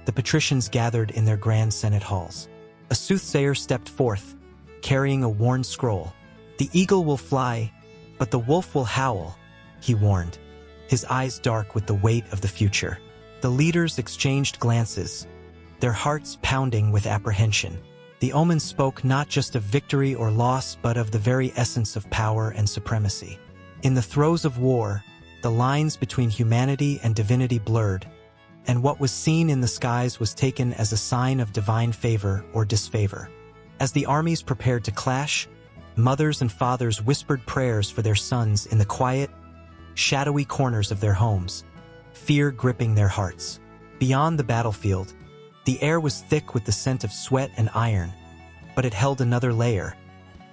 the patricians gathered in their grand senate halls. A soothsayer stepped forth, carrying a worn scroll. "The eagle will fly, but the wolf will howl," he warned, his eyes dark with the weight of the future. The leaders exchanged glances, their hearts pounding with apprehension. The omen spoke not just of victory or loss, but of the very essence of power and supremacy. In the throes of war, the lines between humanity and divinity blurred, and what was seen in the skies was taken as a sign of divine favor or disfavor. As the armies prepared to clash, mothers and fathers whispered prayers for their sons in the quiet, shadowy corners of their homes, fear gripping their hearts. Beyond the battlefield, the air was thick with the scent of sweat and iron, but it held another layer,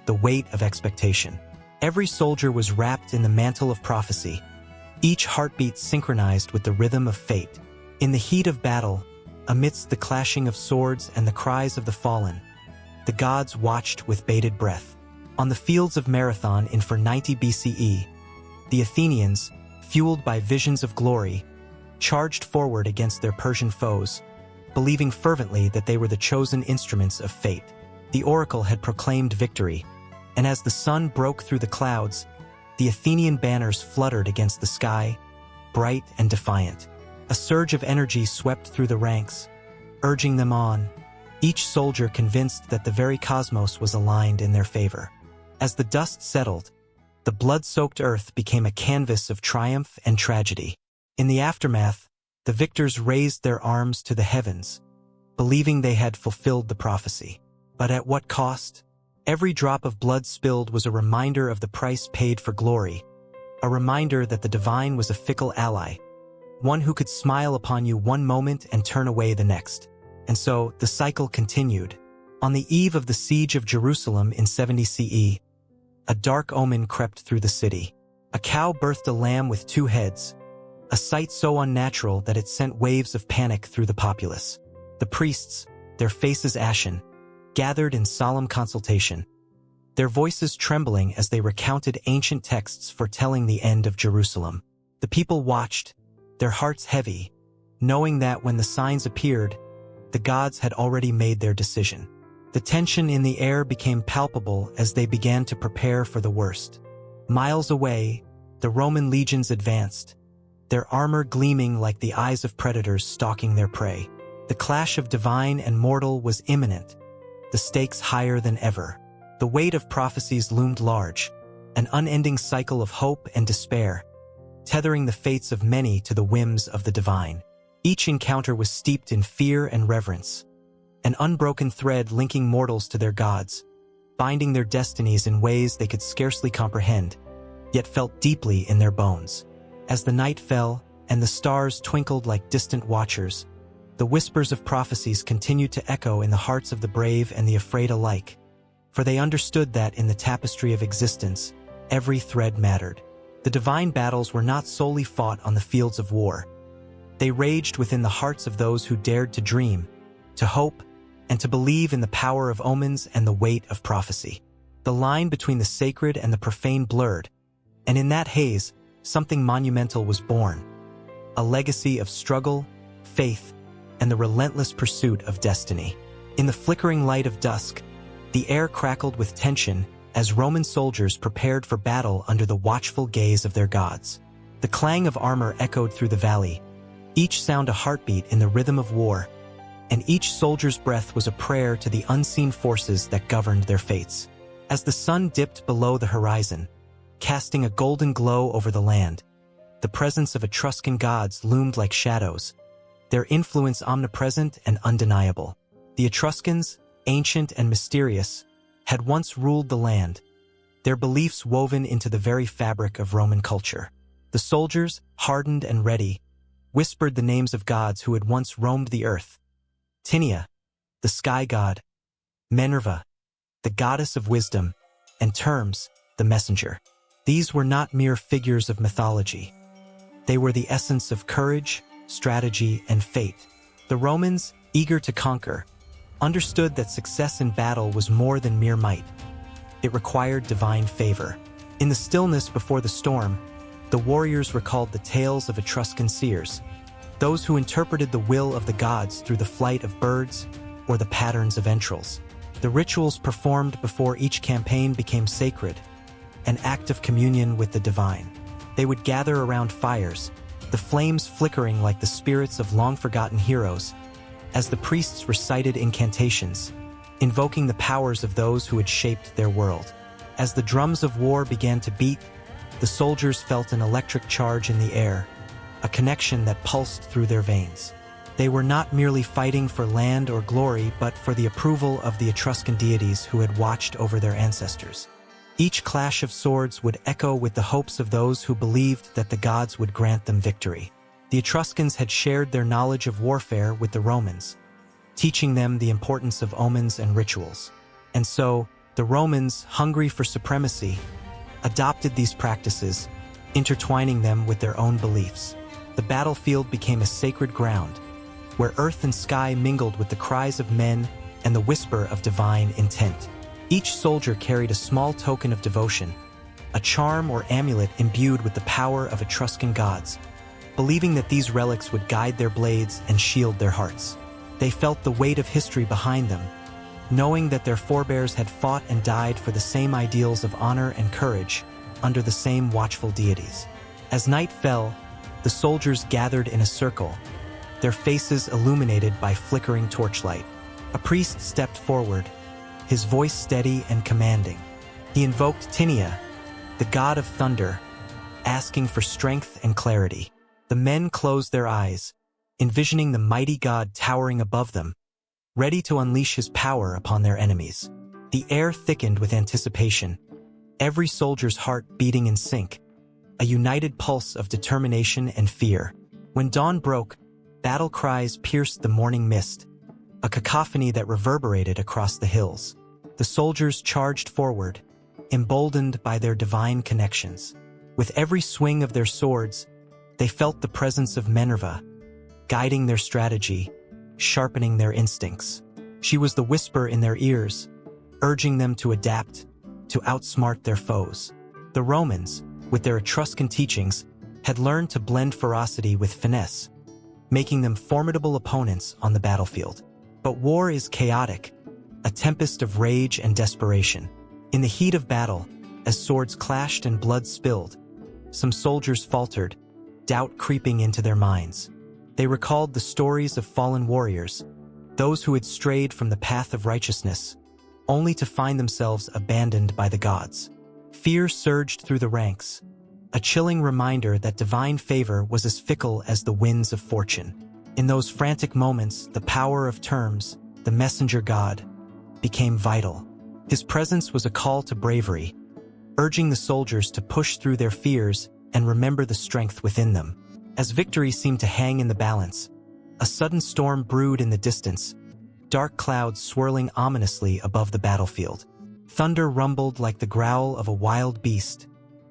the weight of expectation. Every soldier was wrapped in the mantle of prophecy, each heartbeat synchronized with the rhythm of fate. In the heat of battle, amidst the clashing of swords and the cries of the fallen, the gods watched with bated breath. On the fields of Marathon in 490 BCE, the Athenians, fueled by visions of glory, charged forward against their Persian foes, believing fervently that they were the chosen instruments of fate. The oracle had proclaimed victory, and as the sun broke through the clouds, the Athenian banners fluttered against the sky, bright and defiant. A surge of energy swept through the ranks, urging them on, each soldier convinced that the very cosmos was aligned in their favor. As the dust settled, the blood-soaked earth became a canvas of triumph and tragedy. In the aftermath, the victors raised their arms to the heavens, believing they had fulfilled the prophecy. But at what cost? Every drop of blood spilled was a reminder of the price paid for glory, a reminder that the divine was a fickle ally, one who could smile upon you one moment and turn away the next. And so, the cycle continued. On the eve of the siege of Jerusalem in 70 CE, a dark omen crept through the city. A cow birthed a lamb with two heads, a sight so unnatural that it sent waves of panic through the populace. The priests, their faces ashen, gathered in solemn consultation, their voices trembling as they recounted ancient texts foretelling the end of Jerusalem. The people watched, their hearts heavy, knowing that when the signs appeared, the gods had already made their decision. The tension in the air became palpable as they began to prepare for the worst. Miles away, the Roman legions advanced, their armor gleaming like the eyes of predators stalking their prey. The clash of divine and mortal was imminent, the stakes higher than ever. The weight of prophecies loomed large, an unending cycle of hope and despair, tethering the fates of many to the whims of the divine. Each encounter was steeped in fear and reverence, an unbroken thread linking mortals to their gods, binding their destinies in ways they could scarcely comprehend, yet felt deeply in their bones. As the night fell and the stars twinkled like distant watchers, the whispers of prophecies continued to echo in the hearts of the brave and the afraid alike, for they understood that in the tapestry of existence, every thread mattered. The divine battles were not solely fought on the fields of war. They raged within the hearts of those who dared to dream, to hope, and to believe in the power of omens and the weight of prophecy. The line between the sacred and the profane blurred, and in that haze, something monumental was born, a legacy of struggle, faith, and the relentless pursuit of destiny. In the flickering light of dusk, the air crackled with tension as Roman soldiers prepared for battle under the watchful gaze of their gods. The clang of armor echoed through the valley, each sound a heartbeat in the rhythm of war, and each soldier's breath was a prayer to the unseen forces that governed their fates. As the sun dipped below the horizon, casting a golden glow over the land, the presence of Etruscan gods loomed like shadows, their influence omnipresent and undeniable. The Etruscans, ancient and mysterious, had once ruled the land, their beliefs woven into the very fabric of Roman culture. The soldiers, hardened and ready, whispered the names of gods who had once roamed the earth: Tinia, the sky god; Minerva, the goddess of wisdom; and Termes, the messenger. These were not mere figures of mythology. They were the essence of courage, strategy, and fate. The Romans, eager to conquer, understood that success in battle was more than mere might. It required divine favor. In the stillness before the storm, the warriors recalled the tales of Etruscan seers, those who interpreted the will of the gods through the flight of birds or the patterns of entrails. The rituals performed before each campaign became sacred, an act of communion with the divine. They would gather around fires, the flames flickering like the spirits of long-forgotten heroes, as the priests recited incantations, invoking the powers of those who had shaped their world. As the drums of war began to beat, the soldiers felt an electric charge in the air, a connection that pulsed through their veins. They were not merely fighting for land or glory, but for the approval of the Etruscan deities who had watched over their ancestors. Each clash of swords would echo with the hopes of those who believed that the gods would grant them victory. The Etruscans had shared their knowledge of warfare with the Romans, teaching them the importance of omens and rituals. And so, the Romans, hungry for supremacy, adopted these practices, intertwining them with their own beliefs. The battlefield became a sacred ground, where earth and sky mingled with the cries of men and the whisper of divine intent. Each soldier carried a small token of devotion, a charm or amulet imbued with the power of Etruscan gods, believing that these relics would guide their blades and shield their hearts. They felt the weight of history behind them, knowing that their forebears had fought and died for the same ideals of honor and courage under the same watchful deities. As night fell, the soldiers gathered in a circle, their faces illuminated by flickering torchlight. A priest stepped forward, his voice steady and commanding. He invoked Tinia, the god of thunder, asking for strength and clarity. The men closed their eyes, envisioning the mighty god towering above them, ready to unleash his power upon their enemies. The air thickened with anticipation, every soldier's heart beating in sync, a united pulse of determination and fear. When dawn broke, battle cries pierced the morning mist, a cacophony that reverberated across the hills. The soldiers charged forward, emboldened by their divine connections. With every swing of their swords, they felt the presence of Minerva, guiding their strategy, sharpening their instincts. She was the whisper in their ears, urging them to adapt, to outsmart their foes. The Romans, with their Etruscan teachings, had learned to blend ferocity with finesse, making them formidable opponents on the battlefield. But war is chaotic, a tempest of rage and desperation. In the heat of battle, as swords clashed and blood spilled, some soldiers faltered, doubt creeping into their minds. They recalled the stories of fallen warriors, those who had strayed from the path of righteousness, only to find themselves abandoned by the gods. Fear surged through the ranks, a chilling reminder that divine favor was as fickle as the winds of fortune. In those frantic moments, the power of terms, the messenger god, became vital. His presence was a call to bravery, urging the soldiers to push through their fears and remember the strength within them. As victory seemed to hang in the balance, a sudden storm brewed in the distance, dark clouds swirling ominously above the battlefield. Thunder rumbled like the growl of a wild beast,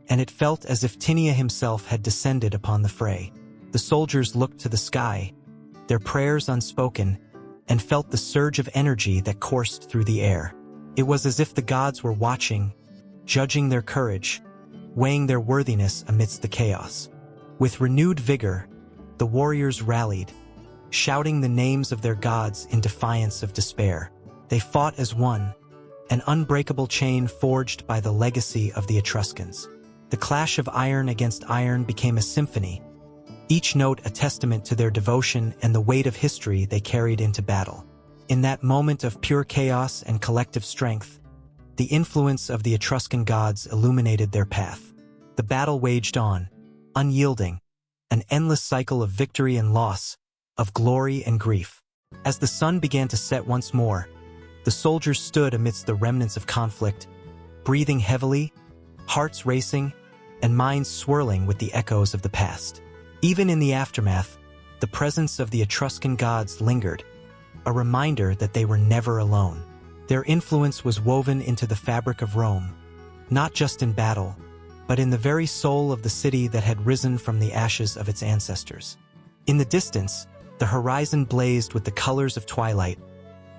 and it felt as if Tinia himself had descended upon the fray. The soldiers looked to the sky, their prayers unspoken, and felt the surge of energy that coursed through the air. It was as if the gods were watching, judging their courage, weighing their worthiness amidst the chaos. With renewed vigor, the warriors rallied, shouting the names of their gods in defiance of despair. They fought as one, an unbreakable chain forged by the legacy of the Etruscans. The clash of iron against iron became a symphony, each note a testament to their devotion and the weight of history they carried into battle. In that moment of pure chaos and collective strength, the influence of the Etruscan gods illuminated their path. The battle waged on, unyielding, an endless cycle of victory and loss, of glory and grief. As the sun began to set once more, the soldiers stood amidst the remnants of conflict, breathing heavily, hearts racing, and minds swirling with the echoes of the past. Even in the aftermath, the presence of the Etruscan gods lingered, a reminder that they were never alone. Their influence was woven into the fabric of Rome, not just in battle, but in the very soul of the city that had risen from the ashes of its ancestors. In the distance, the horizon blazed with the colors of twilight,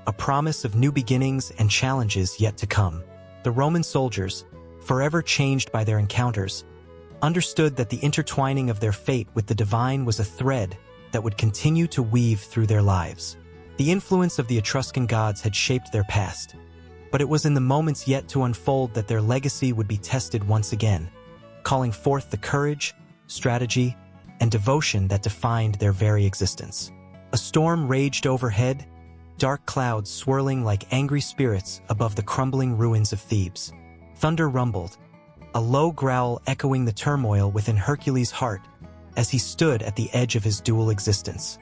a promise of new beginnings and challenges yet to come. The Roman soldiers, forever changed by their encounters, understood that the intertwining of their fate with the divine was a thread that would continue to weave through their lives. The influence of the Etruscan gods had shaped their past, but it was in the moments yet to unfold that their legacy would be tested once again, calling forth the courage, strategy, and devotion that defined their very existence. A storm raged overhead, dark clouds swirling like angry spirits above the crumbling ruins of Thebes. Thunder rumbled, a low growl echoing the turmoil within Hercules' heart as he stood at the edge of his dual existence.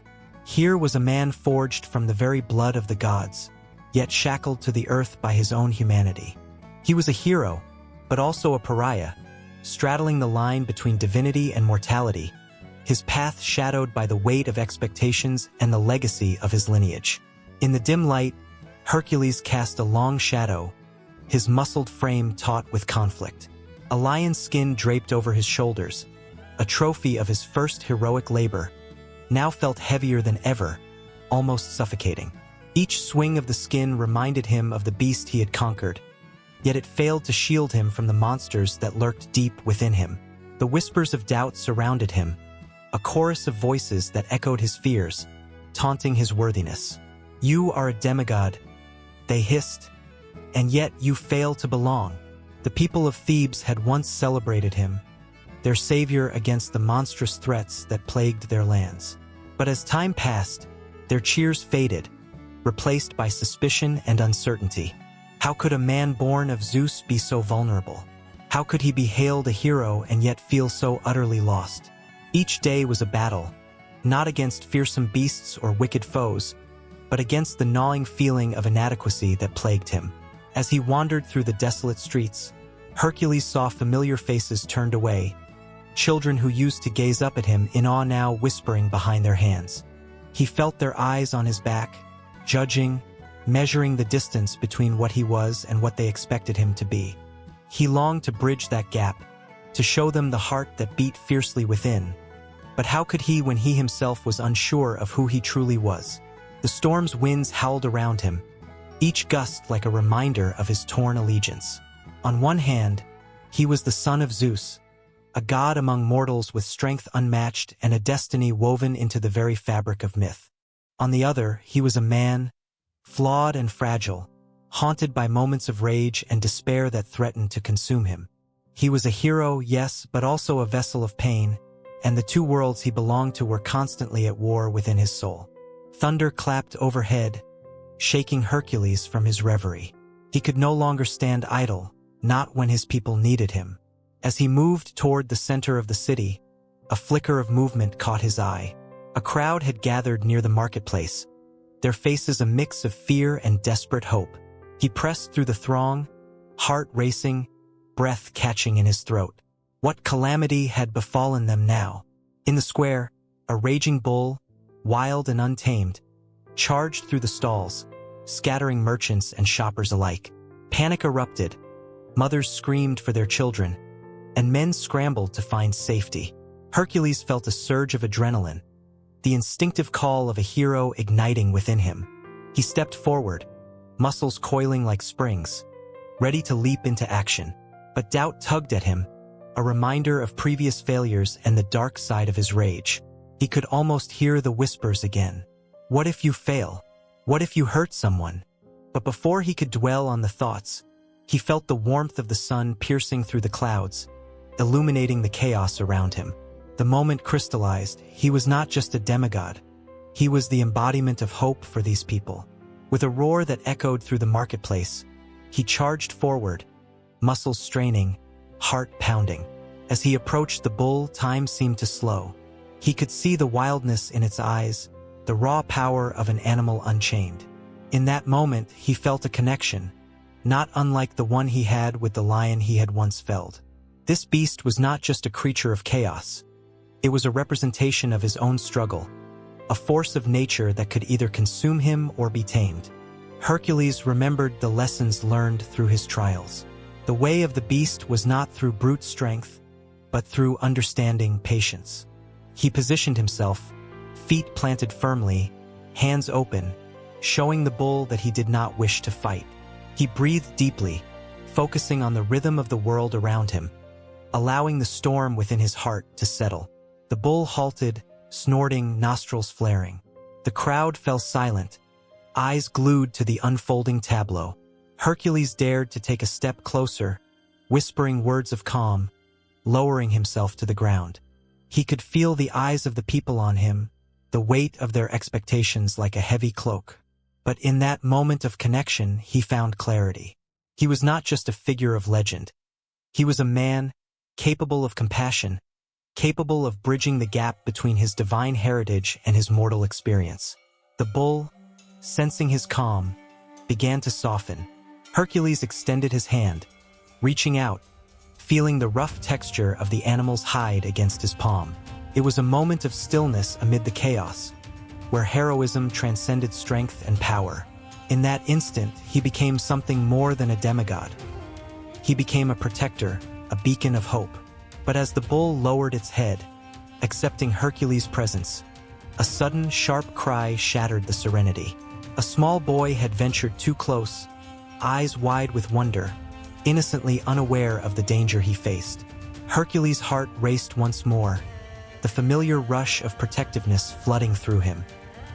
Here was a man forged from the very blood of the gods, yet shackled to the earth by his own humanity. He was a hero, but also a pariah, straddling the line between divinity and mortality, his path shadowed by the weight of expectations and the legacy of his lineage. In the dim light, Hercules cast a long shadow, his muscled frame taut with conflict. A lion's skin draped over his shoulders, a trophy of his first heroic labor, now felt heavier than ever, almost suffocating. Each swing of the skin reminded him of the beast he had conquered, yet it failed to shield him from the monsters that lurked deep within him. The whispers of doubt surrounded him, a chorus of voices that echoed his fears, taunting his worthiness. "You are a demigod," they hissed, "and yet you fail to belong." The people of Thebes had once celebrated him, their savior against the monstrous threats that plagued their lands. But as time passed, their cheers faded, replaced by suspicion and uncertainty. How could a man born of Zeus be so vulnerable? How could he be hailed a hero and yet feel so utterly lost? Each day was a battle, not against fearsome beasts or wicked foes, but against the gnawing feeling of inadequacy that plagued him. As he wandered through the desolate streets, Hercules saw familiar faces turned away, children who used to gaze up at him in awe now whispering behind their hands. He felt their eyes on his back, judging, measuring the distance between what he was and what they expected him to be. He longed to bridge that gap, to show them the heart that beat fiercely within. But how could he when he himself was unsure of who he truly was? The storm's winds howled around him, each gust like a reminder of his torn allegiance. On one hand, he was the son of Zeus, a god among mortals with strength unmatched and a destiny woven into the very fabric of myth. On the other, he was a man, flawed and fragile, haunted by moments of rage and despair that threatened to consume him. He was a hero, yes, but also a vessel of pain, and the two worlds he belonged to were constantly at war within his soul. Thunder clapped overhead, shaking Hercules from his reverie. He could no longer stand idle, not when his people needed him. As he moved toward the center of the city, a flicker of movement caught his eye. A crowd had gathered near the marketplace, their faces a mix of fear and desperate hope. He pressed through the throng, heart racing, breath catching in his throat. What calamity had befallen them now? In the square, a raging bull, wild and untamed, charged through the stalls, scattering merchants and shoppers alike. Panic erupted. Mothers screamed for their children, and men scrambled to find safety. Hercules felt a surge of adrenaline, the instinctive call of a hero igniting within him. He stepped forward, muscles coiling like springs, ready to leap into action. But doubt tugged at him, a reminder of previous failures and the dark side of his rage. He could almost hear the whispers again. What if you fail? What if you hurt someone? But before he could dwell on the thoughts, he felt the warmth of the sun piercing through the clouds, illuminating the chaos around him. The moment crystallized, he was not just a demigod. He was the embodiment of hope for these people. With a roar that echoed through the marketplace, he charged forward, muscles straining, heart pounding. As he approached the bull, time seemed to slow. He could see the wildness in its eyes, the raw power of an animal unchained. In that moment, he felt a connection, not unlike the one he had with the lion he had once felled. This beast was not just a creature of chaos. It was a representation of his own struggle, a force of nature that could either consume him or be tamed. Hercules remembered the lessons learned through his trials. The way of the beast was not through brute strength, but through understanding patience. He positioned himself, feet planted firmly, hands open, showing the bull that he did not wish to fight. He breathed deeply, focusing on the rhythm of the world around him, allowing the storm within his heart to settle. The bull halted, snorting, nostrils flaring. The crowd fell silent, eyes glued to the unfolding tableau. Hercules dared to take a step closer, whispering words of calm, lowering himself to the ground. He could feel the eyes of the people on him, the weight of their expectations like a heavy cloak. But in that moment of connection, he found clarity. He was not just a figure of legend. He was a man, capable of compassion, capable of bridging the gap between his divine heritage and his mortal experience. The bull, sensing his calm, began to soften. Hercules extended his hand, reaching out, feeling the rough texture of the animal's hide against his palm. It was a moment of stillness amid the chaos, where heroism transcended strength and power. In that instant, he became something more than a demigod. He became a protector, a beacon of hope. But as the bull lowered its head, accepting Hercules' presence, a sudden, sharp cry shattered the serenity. A small boy had ventured too close, eyes wide with wonder, innocently unaware of the danger he faced. Hercules' heart raced once more, the familiar rush of protectiveness flooding through him.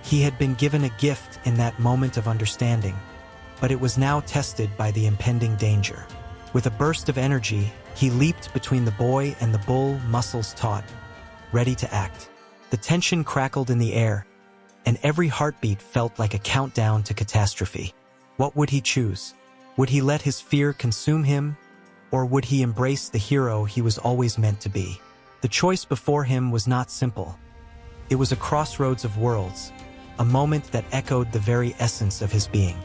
He had been given a gift in that moment of understanding, but it was now tested by the impending danger. With a burst of energy, he leaped between the boy and the bull, muscles taut, ready to act. The tension crackled in the air, and every heartbeat felt like a countdown to catastrophe. What would he choose? Would he let his fear consume him, or would he embrace the hero he was always meant to be? The choice before him was not simple. It was a crossroads of worlds, a moment that echoed the very essence of his being.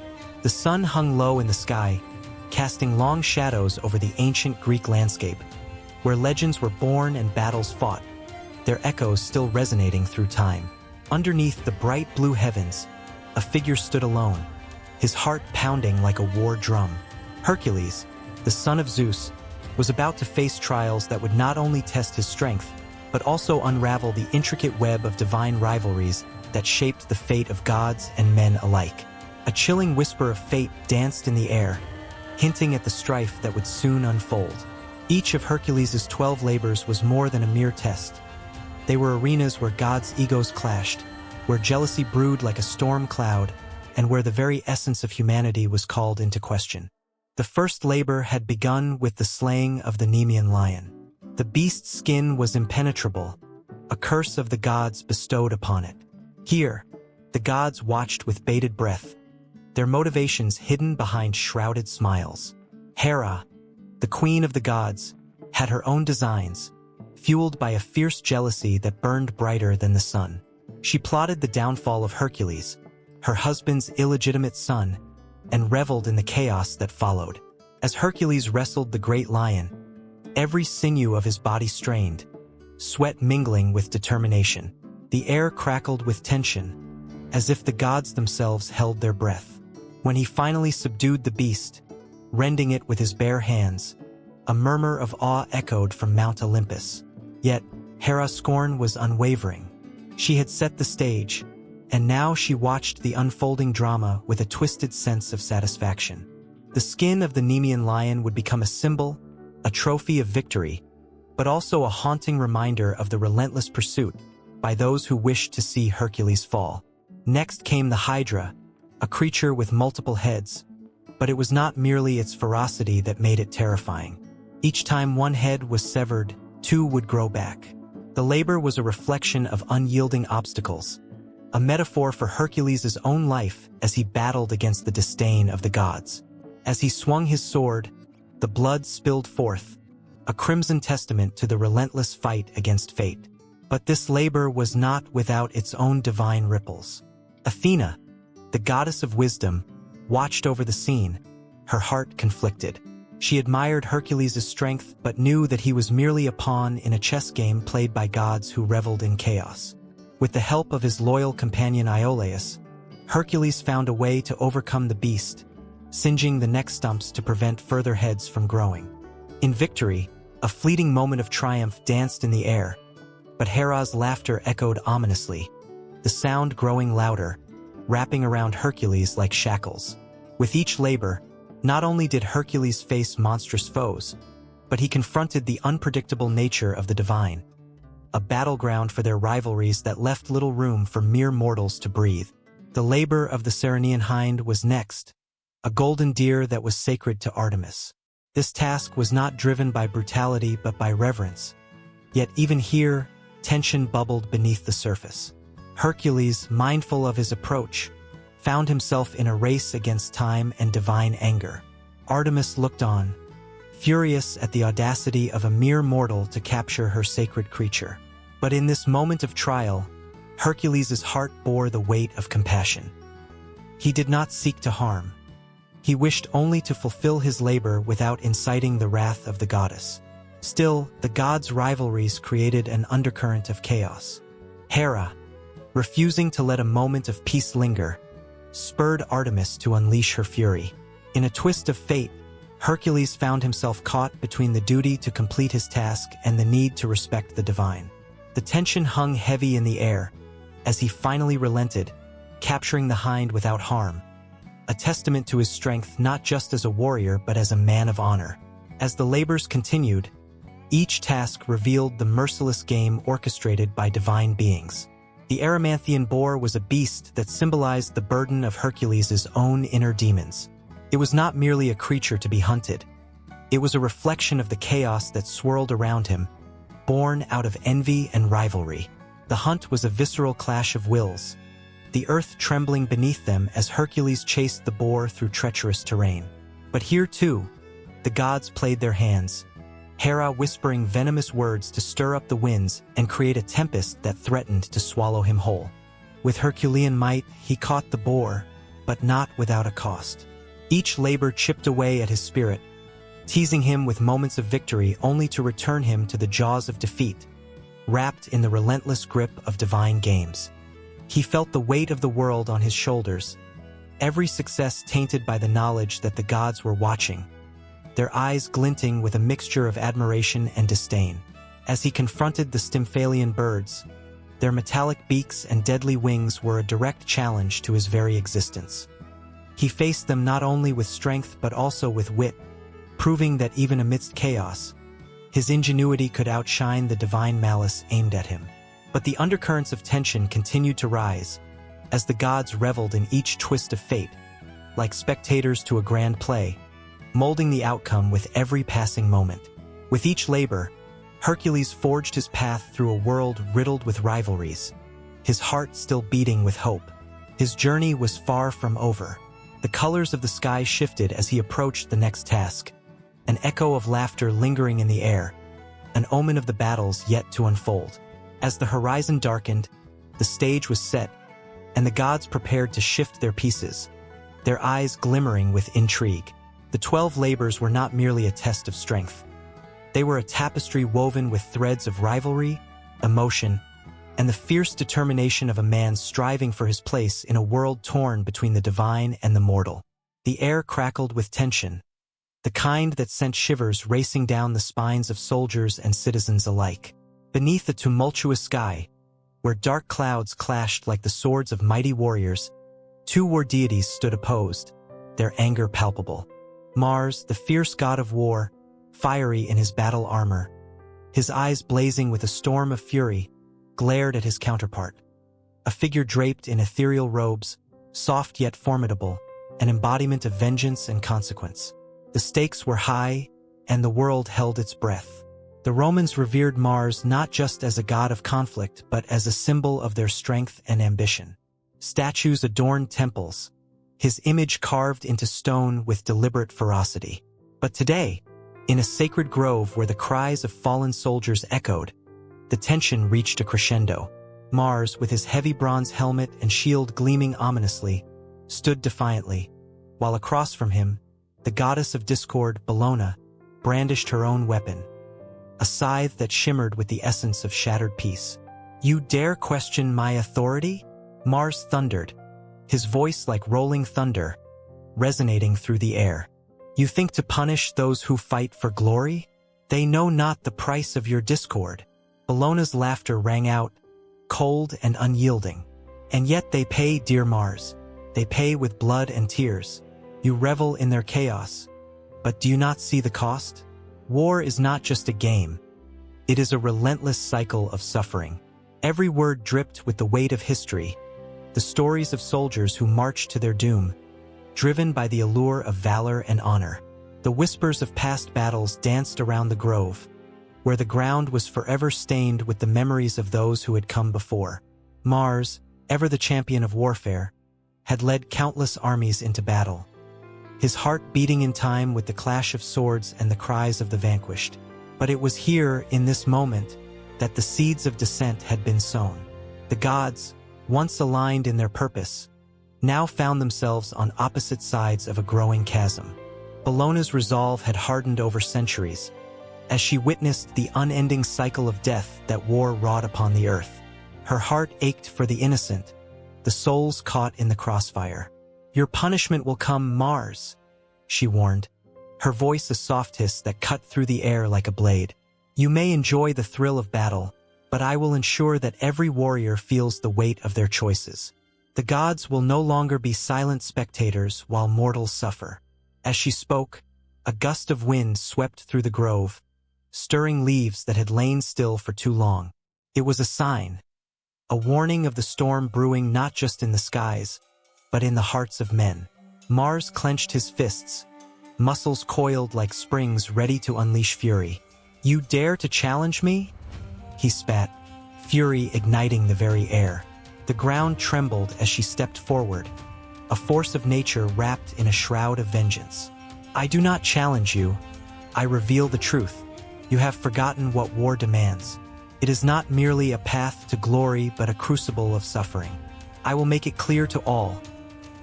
The sun hung low in the sky, casting long shadows over the ancient Greek landscape, where legends were born and battles fought, their echoes still resonating through time. Underneath the bright blue heavens, a figure stood alone, his heart pounding like a war drum. Hercules, the son of Zeus, was about to face trials that would not only test his strength, but also unravel the intricate web of divine rivalries that shaped the fate of gods and men alike. A chilling whisper of fate danced in the air, hinting at the strife that would soon unfold. Each of Hercules' 12 labors was more than a mere test. They were arenas where gods' egos clashed, where jealousy brewed like a storm cloud, and where the very essence of humanity was called into question. The first labor had begun with the slaying of the Nemean lion. The beast's skin was impenetrable, a curse of the gods bestowed upon it. Here, the gods watched with bated breath, their motivations hidden behind shrouded smiles. Hera, the queen of the gods, had her own designs, fueled by a fierce jealousy that burned brighter than the sun. She plotted the downfall of Hercules, her husband's illegitimate son, and reveled in the chaos that followed. As Hercules wrestled the great lion, every sinew of his body strained, sweat mingling with determination. The air crackled with tension, as if the gods themselves held their breath. When he finally subdued the beast, rending it with his bare hands, a murmur of awe echoed from Mount Olympus. Yet, Hera's scorn was unwavering. She had set the stage, and now she watched the unfolding drama with a twisted sense of satisfaction. The skin of the Nemean lion would become a symbol, a trophy of victory, but also a haunting reminder of the relentless pursuit by those who wished to see Hercules fall. Next came the Hydra, a creature with multiple heads, but it was not merely its ferocity that made it terrifying. Each time one head was severed, two would grow back. The labor was a reflection of unyielding obstacles, a metaphor for Hercules' own life as he battled against the disdain of the gods. As he swung his sword, the blood spilled forth, a crimson testament to the relentless fight against fate. But this labor was not without its own divine ripples. Athena, the goddess of wisdom, watched over the scene, her heart conflicted. She admired Hercules' strength but knew that he was merely a pawn in a chess game played by gods who reveled in chaos. With the help of his loyal companion Iolaus, Hercules found a way to overcome the beast, singeing the neck stumps to prevent further heads from growing. In victory, a fleeting moment of triumph danced in the air, but Hera's laughter echoed ominously, the sound growing louder, wrapping around Hercules like shackles. With each labor, not only did Hercules face monstrous foes, but he confronted the unpredictable nature of the divine, a battleground for their rivalries that left little room for mere mortals to breathe. The labor of the Ceryneian hind was next, a golden deer that was sacred to Artemis. This task was not driven by brutality but by reverence. Yet even here, tension bubbled beneath the surface. Hercules, mindful of his approach, found himself in a race against time and divine anger. Artemis looked on, furious at the audacity of a mere mortal to capture her sacred creature. But in this moment of trial, Hercules' heart bore the weight of compassion. He did not seek to harm. He wished only to fulfill his labor without inciting the wrath of the goddess. Still, the gods' rivalries created an undercurrent of chaos. Hera, refusing to let a moment of peace linger, spurred Artemis to unleash her fury. In a twist of fate, Hercules found himself caught between the duty to complete his task and the need to respect the divine. The tension hung heavy in the air as he finally relented, capturing the hind without harm, a testament to his strength not just as a warrior but as a man of honor. As the labors continued, each task revealed the merciless game orchestrated by divine beings. The Erymanthian boar was a beast that symbolized the burden of Hercules' own inner demons. It was not merely a creature to be hunted. It was a reflection of the chaos that swirled around him, born out of envy and rivalry. The hunt was a visceral clash of wills, the earth trembling beneath them as Hercules chased the boar through treacherous terrain. But here too, the gods played their hands, Hera whispering venomous words to stir up the winds and create a tempest that threatened to swallow him whole. With Herculean might, he caught the boar, but not without a cost. Each labor chipped away at his spirit, teasing him with moments of victory only to return him to the jaws of defeat, wrapped in the relentless grip of divine games. He felt the weight of the world on his shoulders, every success tainted by the knowledge that the gods were watching, their eyes glinting with a mixture of admiration and disdain. As he confronted the Stymphalian birds, their metallic beaks and deadly wings were a direct challenge to his very existence. He faced them not only with strength but also with wit, proving that even amidst chaos, his ingenuity could outshine the divine malice aimed at him. But the undercurrents of tension continued to rise, as the gods reveled in each twist of fate, like spectators to a grand play, molding the outcome with every passing moment. With each labor, Hercules forged his path through a world riddled with rivalries, his heart still beating with hope. His journey was far from over. The colors of the sky shifted as he approached the next task, an echo of laughter lingering in the air, an omen of the battles yet to unfold. As the horizon darkened, the stage was set, and the gods prepared to shift their pieces, their eyes glimmering with intrigue. The 12 labors were not merely a test of strength. They were a tapestry woven with threads of rivalry, emotion, and the fierce determination of a man striving for his place in a world torn between the divine and the mortal. The air crackled with tension, the kind that sent shivers racing down the spines of soldiers and citizens alike. Beneath the tumultuous sky, where dark clouds clashed like the swords of mighty warriors, two war deities stood opposed, their anger palpable. Mars, the fierce god of war, fiery in his battle armor, his eyes blazing with a storm of fury, glared at his counterpart. A figure draped in ethereal robes, soft yet formidable, an embodiment of vengeance and consequence. The stakes were high, and the world held its breath. The Romans revered Mars not just as a god of conflict, but as a symbol of their strength and ambition. Statues adorned temples, his image carved into stone with deliberate ferocity. But today, in a sacred grove where the cries of fallen soldiers echoed, the tension reached a crescendo. Mars, with his heavy bronze helmet and shield gleaming ominously, stood defiantly, while across from him, the goddess of discord, Bellona, brandished her own weapon, a scythe that shimmered with the essence of shattered peace. "You dare question my authority?" Mars thundered, his voice like rolling thunder, resonating through the air. "You think to punish those who fight for glory? They know not the price of your discord." Bellona's laughter rang out, cold and unyielding. "And yet they pay, dear Mars. They pay with blood and tears. You revel in their chaos. But do you not see the cost? War is not just a game. It is a relentless cycle of suffering. Every word dripped with the weight of history, the stories of soldiers who marched to their doom, driven by the allure of valor and honor. The whispers of past battles danced around the grove, where the ground was forever stained with the memories of those who had come before. Mars, ever the champion of warfare, had led countless armies into battle, his heart beating in time with the clash of swords and the cries of the vanquished. But it was here, in this moment, that the seeds of dissent had been sown. The gods, once aligned in their purpose, now found themselves on opposite sides of a growing chasm. Bellona's resolve had hardened over centuries, as she witnessed the unending cycle of death that war wrought upon the earth. Her heart ached for the innocent, the souls caught in the crossfire. "Your punishment will come, Mars," she warned, her voice a soft hiss that cut through the air like a blade. "You may enjoy the thrill of battle, but I will ensure that every warrior feels the weight of their choices. The gods will no longer be silent spectators while mortals suffer." As she spoke, a gust of wind swept through the grove, stirring leaves that had lain still for too long. It was a sign, a warning of the storm brewing not just in the skies, but in the hearts of men. Mars clenched his fists, muscles coiled like springs ready to unleash fury. "You dare to challenge me?" he spat, fury igniting the very air. The ground trembled as she stepped forward, a force of nature wrapped in a shroud of vengeance. "I do not challenge you. I reveal the truth. You have forgotten what war demands. It is not merely a path to glory but a crucible of suffering. I will make it clear to all.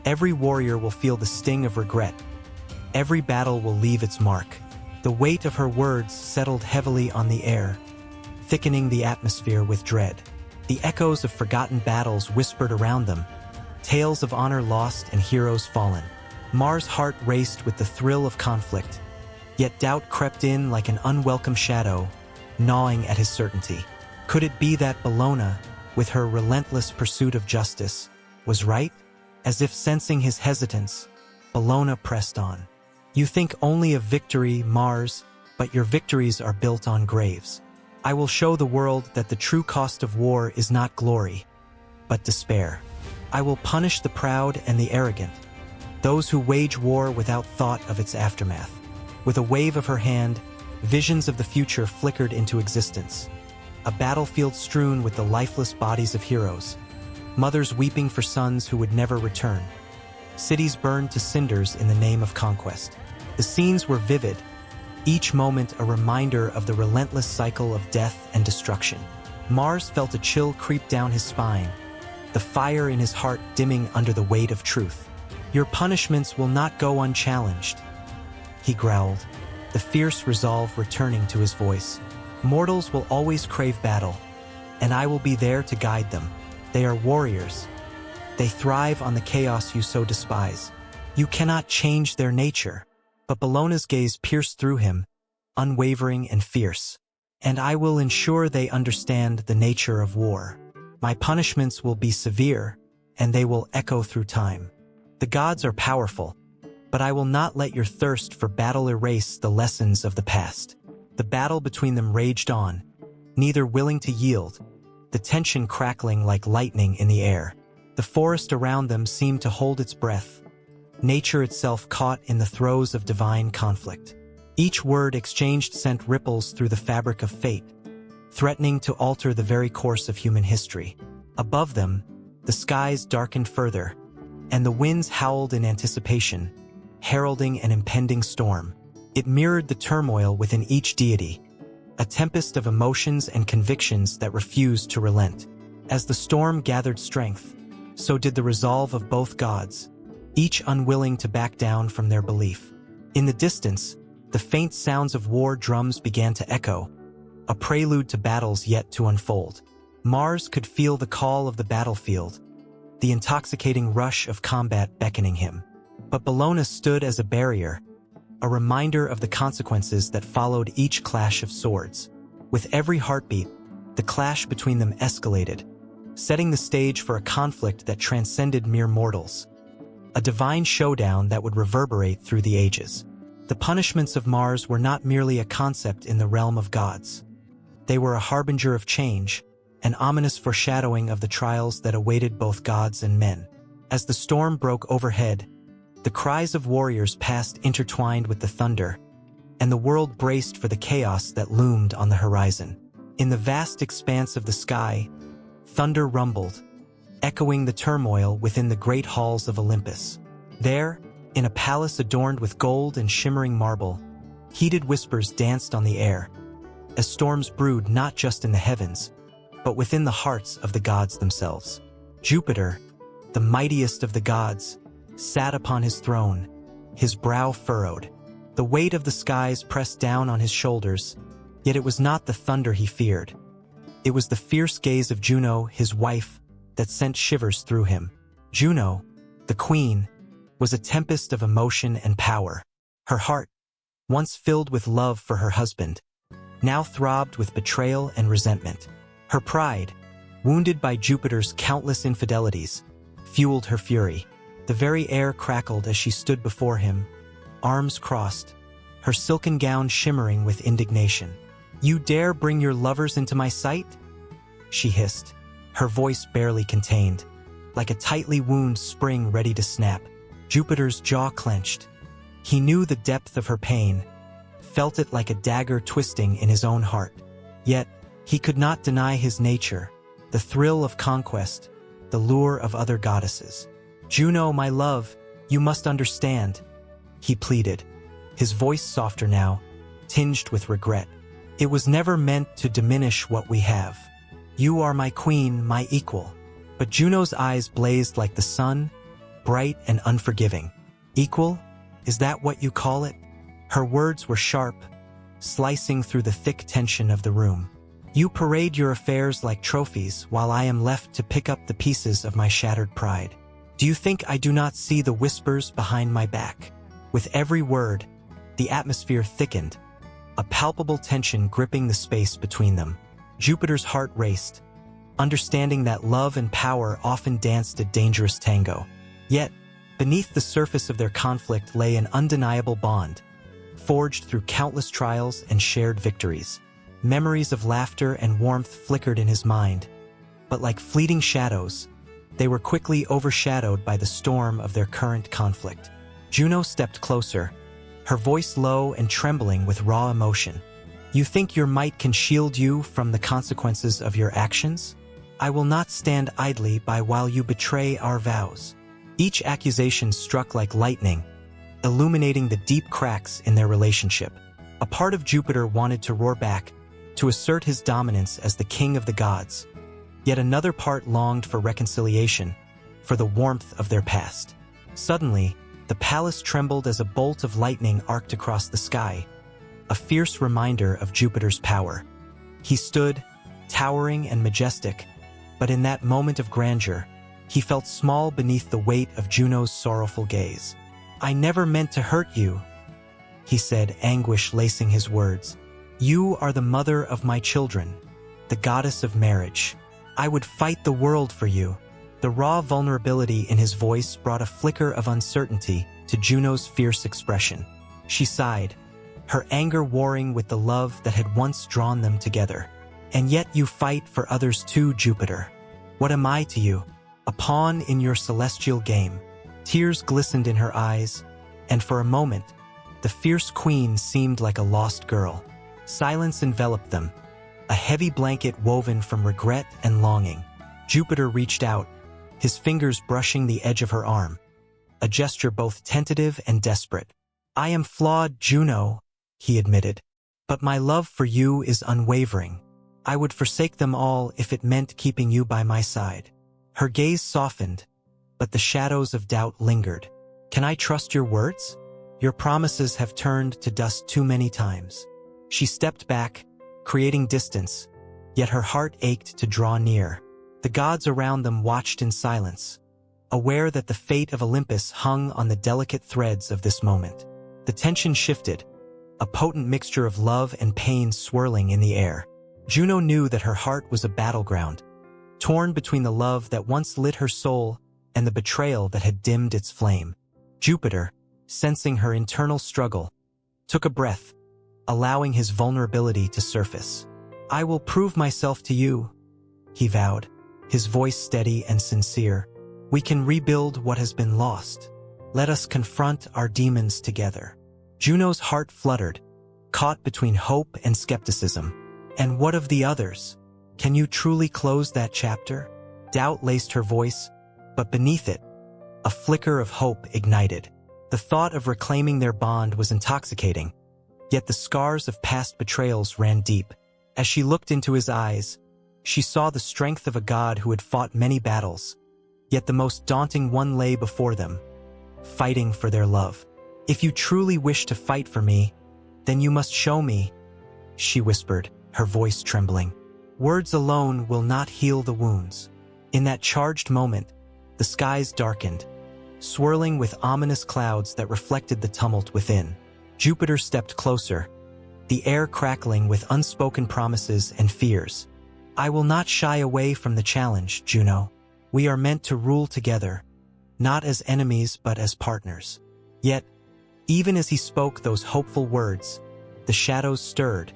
Every warrior will feel the sting of regret. Every battle will leave its mark." The weight of her words settled heavily on the air, thickening the atmosphere with dread. The echoes of forgotten battles whispered around them, tales of honor lost and heroes fallen. Mars' heart raced with the thrill of conflict, yet doubt crept in like an unwelcome shadow, gnawing at his certainty. Could it be that Bellona, with her relentless pursuit of justice, was right? As if sensing his hesitance, Bellona pressed on. "You think only of victory, Mars, but your victories are built on graves. I will show the world that the true cost of war is not glory, but despair. I will punish the proud and the arrogant, those who wage war without thought of its aftermath." With a wave of her hand, visions of the future flickered into existence. A battlefield strewn with the lifeless bodies of heroes, mothers weeping for sons who would never return, Cities burned to cinders in the name of conquest. The scenes were vivid, each moment a reminder of the relentless cycle of death and destruction. Mars felt a chill creep down his spine, the fire in his heart dimming under the weight of truth. "Your punishments will not go unchallenged," he growled, the fierce resolve returning to his voice. "Mortals will always crave battle, and I will be there to guide them. They are warriors. They thrive on the chaos you so despise. You cannot change their nature." But Bellona's gaze pierced through him, unwavering and fierce. "And I will ensure they understand the nature of war. My punishments will be severe, and they will echo through time. The gods are powerful, but I will not let your thirst for battle erase the lessons of the past." The battle between them raged on, neither willing to yield, the tension crackling like lightning in the air. The forest around them seemed to hold its breath, nature itself caught in the throes of divine conflict. Each word exchanged sent ripples through the fabric of fate, threatening to alter the very course of human history. Above them, the skies darkened further, and the winds howled in anticipation, heralding an impending storm. It mirrored the turmoil within each deity, a tempest of emotions and convictions that refused to relent. As the storm gathered strength, so did the resolve of both gods, each unwilling to back down from their belief. In the distance, the faint sounds of war drums began to echo, a prelude to battles yet to unfold. Mars could feel the call of the battlefield, the intoxicating rush of combat beckoning him. But Bellona stood as a barrier, a reminder of the consequences that followed each clash of swords. With every heartbeat, the clash between them escalated, setting the stage for a conflict that transcended mere mortals. A divine showdown that would reverberate through the ages. The punishments of Mars were not merely a concept in the realm of gods. They were a harbinger of change, an ominous foreshadowing of the trials that awaited both gods and men. As the storm broke overhead, the cries of warriors passed intertwined with the thunder, and the world braced for the chaos that loomed on the horizon. In the vast expanse of the sky, thunder rumbled, echoing the turmoil within the great halls of Olympus. There, in a palace adorned with gold and shimmering marble, heated whispers danced on the air, as storms brewed not just in the heavens, but within the hearts of the gods themselves. Jupiter, the mightiest of the gods, sat upon his throne, his brow furrowed. The weight of the skies pressed down on his shoulders, yet it was not the thunder he feared. It was the fierce gaze of Juno, his wife, that sent shivers through him. Juno, the queen, was a tempest of emotion and power. Her heart, once filled with love for her husband, now throbbed with betrayal and resentment. Her pride, wounded by Jupiter's countless infidelities, fueled her fury. The very air crackled as she stood before him, arms crossed, her silken gown shimmering with indignation. "You dare bring your lovers into my sight?" she hissed, her voice barely contained, like a tightly wound spring ready to snap. Jupiter's jaw clenched. He knew the depth of her pain, felt it like a dagger twisting in his own heart. Yet, he could not deny his nature, the thrill of conquest, the lure of other goddesses. "Juno, my love, you must understand," he pleaded, his voice softer now, tinged with regret. "It was never meant to diminish what we have. You are my queen, my equal." But Juno's eyes blazed like the sun, bright and unforgiving. "Equal? Is that what you call it?" Her words were sharp, slicing through the thick tension of the room. "You parade your affairs like trophies while I am left to pick up the pieces of my shattered pride. Do you think I do not see the whispers behind my back?" With every word, the atmosphere thickened, a palpable tension gripping the space between them. Jupiter's heart raced, understanding that love and power often danced a dangerous tango. Yet, beneath the surface of their conflict lay an undeniable bond, forged through countless trials and shared victories. Memories of laughter and warmth flickered in his mind, but like fleeting shadows, they were quickly overshadowed by the storm of their current conflict. Juno stepped closer, her voice low and trembling with raw emotion. "You think your might can shield you from the consequences of your actions? I will not stand idly by while you betray our vows." Each accusation struck like lightning, illuminating the deep cracks in their relationship. A part of Jupiter wanted to roar back, to assert his dominance as the king of the gods. Yet another part longed for reconciliation, for the warmth of their past. Suddenly, the palace trembled as a bolt of lightning arced across the sky, a fierce reminder of Jupiter's power. He stood, towering and majestic, but in that moment of grandeur, he felt small beneath the weight of Juno's sorrowful gaze. "I never meant to hurt you," he said, anguish lacing his words. "You are the mother of my children, the goddess of marriage. I would fight the world for you." The raw vulnerability in his voice brought a flicker of uncertainty to Juno's fierce expression. She sighed, her anger warring with the love that had once drawn them together. "And yet you fight for others too, Jupiter. What am I to you? A pawn in your celestial game." Tears glistened in her eyes, and for a moment, the fierce queen seemed like a lost girl. Silence enveloped them, a heavy blanket woven from regret and longing. Jupiter reached out, his fingers brushing the edge of her arm, a gesture both tentative and desperate. "I am flawed, Juno," he admitted, "but my love for you is unwavering. I would forsake them all if it meant keeping you by my side." Her gaze softened, but the shadows of doubt lingered. "Can I trust your words? Your promises have turned to dust too many times." She stepped back, creating distance, yet her heart ached to draw near. The gods around them watched in silence, aware that the fate of Olympus hung on the delicate threads of this moment. The tension shifted, a potent mixture of love and pain swirling in the air. Juno knew that her heart was a battleground, torn between the love that once lit her soul and the betrayal that had dimmed its flame. Jupiter, sensing her internal struggle, took a breath, allowing his vulnerability to surface. "I will prove myself to you," he vowed, his voice steady and sincere. "We can rebuild what has been lost. Let us confront our demons together." Juno's heart fluttered, caught between hope and skepticism. "And what of the others? Can you truly close that chapter?" Doubt laced her voice, but beneath it, a flicker of hope ignited. The thought of reclaiming their bond was intoxicating, yet the scars of past betrayals ran deep. As she looked into his eyes, she saw the strength of a god who had fought many battles, yet the most daunting one lay before them, fighting for their love. "If you truly wish to fight for me, then you must show me," she whispered, her voice trembling. "Words alone will not heal the wounds." In that charged moment, the skies darkened, swirling with ominous clouds that reflected the tumult within. Jupiter stepped closer, the air crackling with unspoken promises and fears. "I will not shy away from the challenge, Juno. We are meant to rule together, not as enemies but as partners." Yet, even as he spoke those hopeful words, the shadows stirred,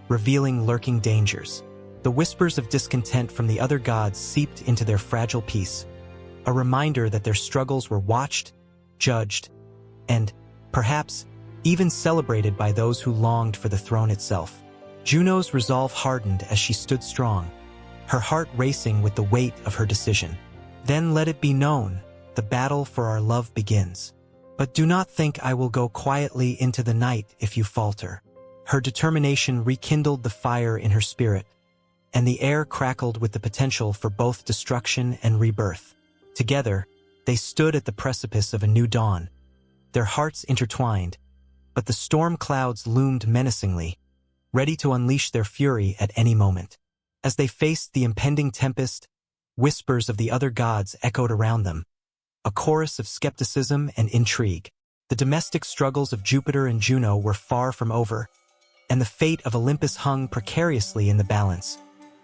revealing lurking dangers. The whispers of discontent from the other gods seeped into their fragile peace, a reminder that their struggles were watched, judged, and, perhaps, even celebrated by those who longed for the throne itself. Juno's resolve hardened as she stood strong, her heart racing with the weight of her decision. "Then let it be known, the battle for our love begins. But do not think I will go quietly into the night if you falter." Her determination rekindled the fire in her spirit, and the air crackled with the potential for both destruction and rebirth. Together, they stood at the precipice of a new dawn, their hearts intertwined, but the storm clouds loomed menacingly, ready to unleash their fury at any moment. As they faced the impending tempest, whispers of the other gods echoed around them, a chorus of skepticism and intrigue. The domestic struggles of Jupiter and Juno were far from over, and the fate of Olympus hung precariously in the balance,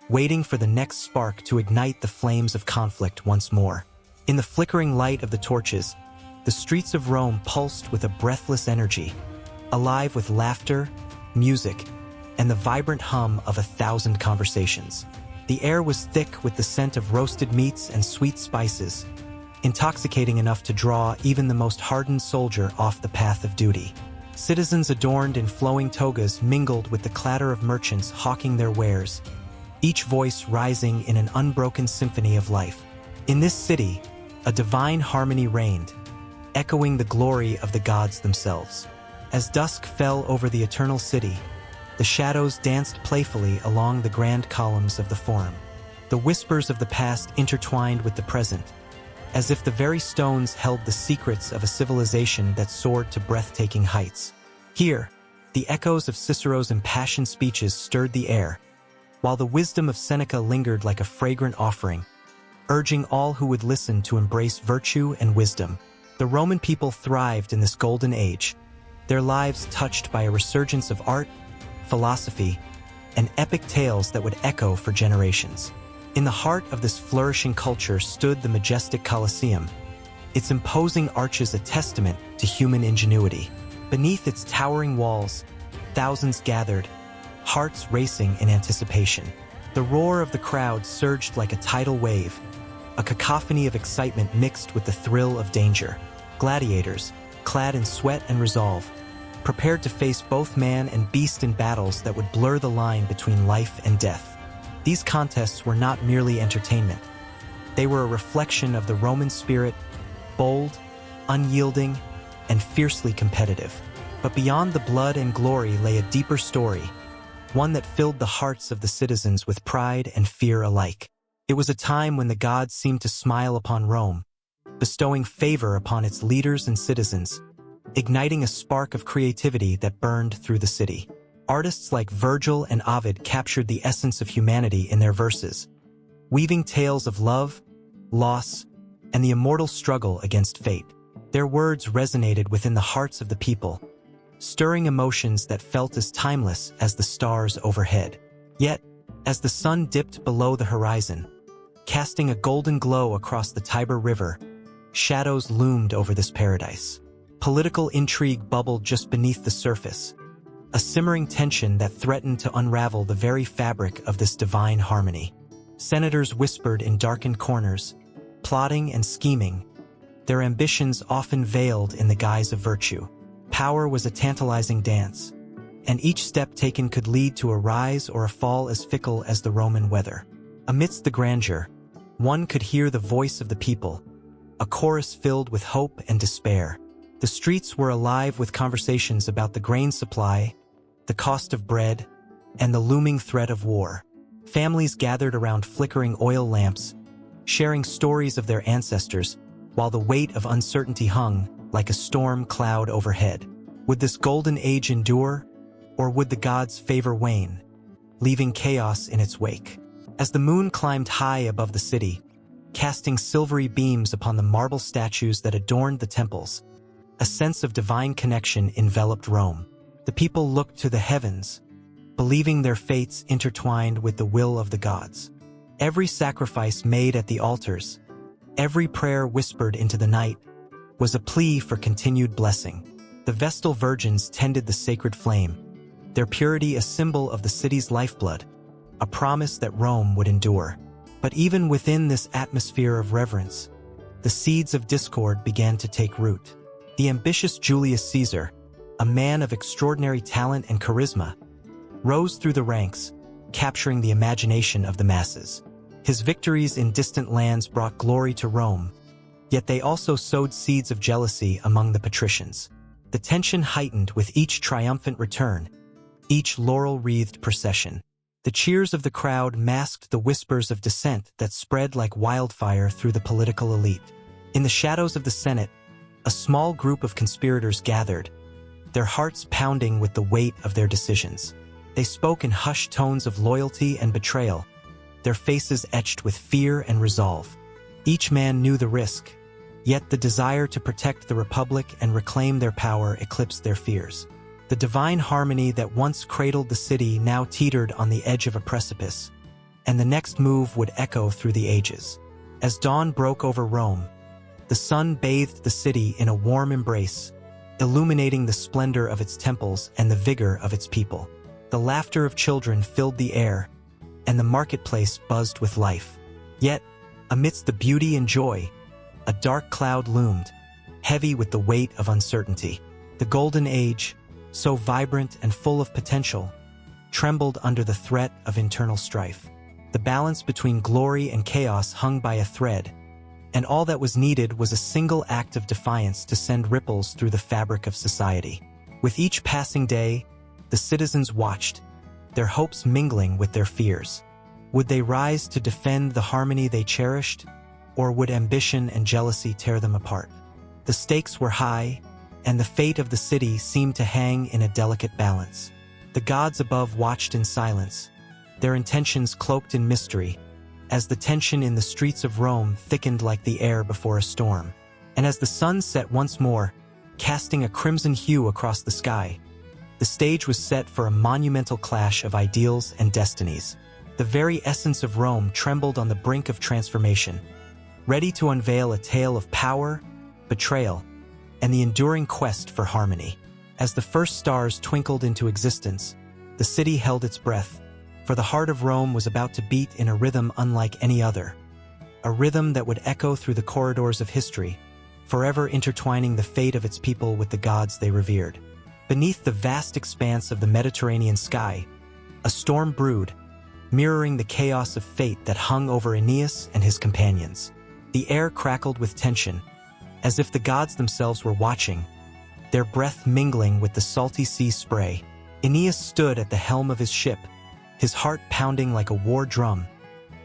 waiting for the next spark to ignite the flames of conflict once more. In the flickering light of the torches, the streets of Rome pulsed with a breathless energy, alive with laughter, music, and the vibrant hum of 1,000 conversations. The air was thick with the scent of roasted meats and sweet spices, intoxicating enough to draw even the most hardened soldier off the path of duty. Citizens adorned in flowing togas mingled with the clatter of merchants hawking their wares, each voice rising in an unbroken symphony of life. In this city, A divine harmony reigned, echoing the glory of the gods themselves. As dusk fell over the eternal city, the shadows danced playfully along the grand columns of the Forum. The whispers of the past intertwined with the present, as if the very stones held the secrets of a civilization that soared to breathtaking heights. Here, the echoes of Cicero's impassioned speeches stirred the air, while the wisdom of Seneca lingered like a fragrant offering, urging all who would listen to embrace virtue and wisdom. The Roman people thrived in this golden age, their lives touched by a resurgence of art, philosophy, and epic tales that would echo for generations. In the heart of this flourishing culture stood the majestic Colosseum, its imposing arches a testament to human ingenuity. Beneath its towering walls, thousands gathered, hearts racing in anticipation. The roar of the crowd surged like a tidal wave, a cacophony of excitement mixed with the thrill of danger. Gladiators, clad in sweat and resolve, prepared to face both man and beast in battles that would blur the line between life and death. These contests were not merely entertainment. They were a reflection of the Roman spirit, bold, unyielding, and fiercely competitive. But beyond the blood and glory lay a deeper story, one that filled the hearts of the citizens with pride and fear alike. It was a time when the gods seemed to smile upon Rome, bestowing favor upon its leaders and citizens, igniting a spark of creativity that burned through the city. Artists like Virgil and Ovid captured the essence of humanity in their verses, weaving tales of love, loss, and the immortal struggle against fate. Their words resonated within the hearts of the people, stirring emotions that felt as timeless as the stars overhead. Yet, as the sun dipped below the horizon, casting a golden glow across the Tiber River, shadows loomed over this paradise. Political intrigue bubbled just beneath the surface, a simmering tension that threatened to unravel the very fabric of this divine harmony. Senators whispered in darkened corners, plotting and scheming, their ambitions often veiled in the guise of virtue. Power was a tantalizing dance, and each step taken could lead to a rise or a fall as fickle as the Roman weather. Amidst the grandeur, one could hear the voice of the people, a chorus filled with hope and despair. The streets were alive with conversations about the grain supply, the cost of bread, and the looming threat of war. Families gathered around flickering oil lamps, sharing stories of their ancestors, while the weight of uncertainty hung like a storm cloud overhead. Would this golden age endure, or would the gods' favor wane, leaving chaos in its wake? As the moon climbed high above the city, casting silvery beams upon the marble statues that adorned the temples, a sense of divine connection enveloped Rome. The people looked to the heavens, believing their fates intertwined with the will of the gods. Every sacrifice made at the altars, every prayer whispered into the night, was a plea for continued blessing. The Vestal virgins tended the sacred flame, their purity a symbol of the city's lifeblood, a promise that Rome would endure. But even within this atmosphere of reverence, the seeds of discord began to take root. The ambitious Julius Caesar, a man of extraordinary talent and charisma, rose through the ranks, capturing the imagination of the masses. His victories in distant lands brought glory to Rome, yet they also sowed seeds of jealousy among the patricians. The tension heightened with each triumphant return, each laurel-wreathed procession. The cheers of the crowd masked the whispers of dissent that spread like wildfire through the political elite. In the shadows of the Senate, a small group of conspirators gathered, their hearts pounding with the weight of their decisions. They spoke in hushed tones of loyalty and betrayal, their faces etched with fear and resolve. Each man knew the risk, yet the desire to protect the Republic and reclaim their power eclipsed their fears. The divine harmony that once cradled the city now teetered on the edge of a precipice, and the next move would echo through the ages. As dawn broke over Rome, the sun bathed the city in a warm embrace, illuminating the splendor of its temples and the vigor of its people. The laughter of children filled the air, and the marketplace buzzed with life. Yet, amidst the beauty and joy, a dark cloud loomed, heavy with the weight of uncertainty. The Golden Age, so vibrant and full of potential, trembled under the threat of internal strife. The balance between glory and chaos hung by a thread, and all that was needed was a single act of defiance to send ripples through the fabric of society. With each passing day, the citizens watched, their hopes mingling with their fears. Would they rise to defend the harmony they cherished, or would ambition and jealousy tear them apart? The stakes were high, and the fate of the city seemed to hang in a delicate balance. The gods above watched in silence, their intentions cloaked in mystery, as the tension in the streets of Rome thickened like the air before a storm. And as the sun set once more, casting a crimson hue across the sky, the stage was set for a monumental clash of ideals and destinies. The very essence of Rome trembled on the brink of transformation, ready to unveil a tale of power, betrayal, and the enduring quest for harmony. As the first stars twinkled into existence, the city held its breath, for the heart of Rome was about to beat in a rhythm unlike any other, a rhythm that would echo through the corridors of history, forever intertwining the fate of its people with the gods they revered. Beneath the vast expanse of the Mediterranean sky, a storm brewed, mirroring the chaos of fate that hung over Aeneas and his companions. The air crackled with tension, as if the gods themselves were watching, their breath mingling with the salty sea spray. Aeneas stood at the helm of his ship, his heart pounding like a war drum,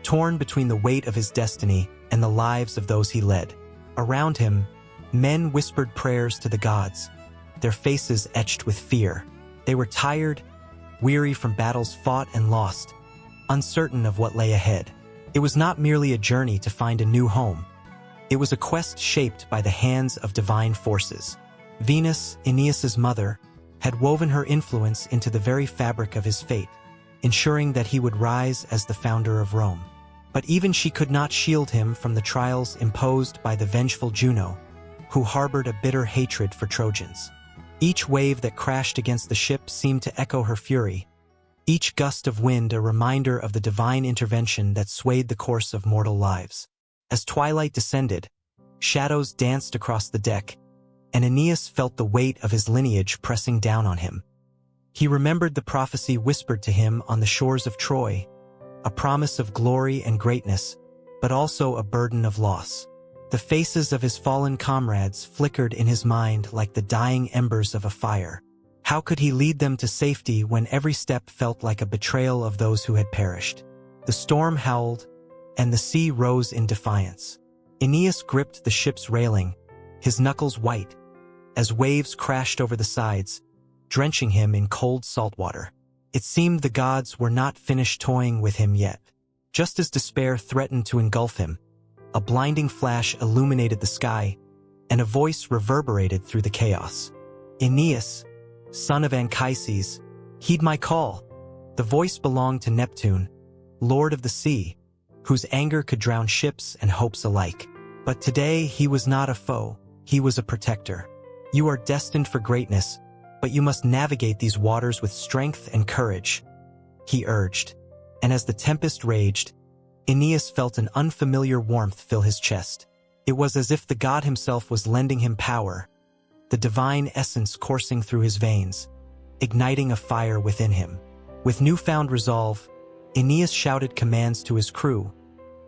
torn between the weight of his destiny and the lives of those he led. Around him, men whispered prayers to the gods, their faces etched with fear. They were tired, weary from battles fought and lost, uncertain of what lay ahead. It was not merely a journey to find a new home. It was a quest shaped by the hands of divine forces. Venus, Aeneas's mother, had woven her influence into the very fabric of his fate, ensuring that he would rise as the founder of Rome. But even she could not shield him from the trials imposed by the vengeful Juno, who harbored a bitter hatred for Trojans. Each wave that crashed against the ship seemed to echo her fury, each gust of wind a reminder of the divine intervention that swayed the course of mortal lives. As twilight descended, shadows danced across the deck, and Aeneas felt the weight of his lineage pressing down on him. He remembered the prophecy whispered to him on the shores of Troy, a promise of glory and greatness, but also a burden of loss. The faces of his fallen comrades flickered in his mind like the dying embers of a fire. How could he lead them to safety when every step felt like a betrayal of those who had perished? The storm howled, and the sea rose in defiance. Aeneas gripped the ship's railing, his knuckles white, as waves crashed over the sides, drenching him in cold salt water. It seemed the gods were not finished toying with him yet. Just as despair threatened to engulf him, a blinding flash illuminated the sky, and a voice reverberated through the chaos. "Aeneas, son of Anchises, heed my call." The voice belonged to Neptune, lord of the sea, whose anger could drown ships and hopes alike. But today he was not a foe, he was a protector. "You are destined for greatness, but you must navigate these waters with strength and courage," he urged. And as the tempest raged, Aeneas felt an unfamiliar warmth fill his chest. It was as if the god himself was lending him power, the divine essence coursing through his veins, igniting a fire within him. With newfound resolve, Aeneas shouted commands to his crew,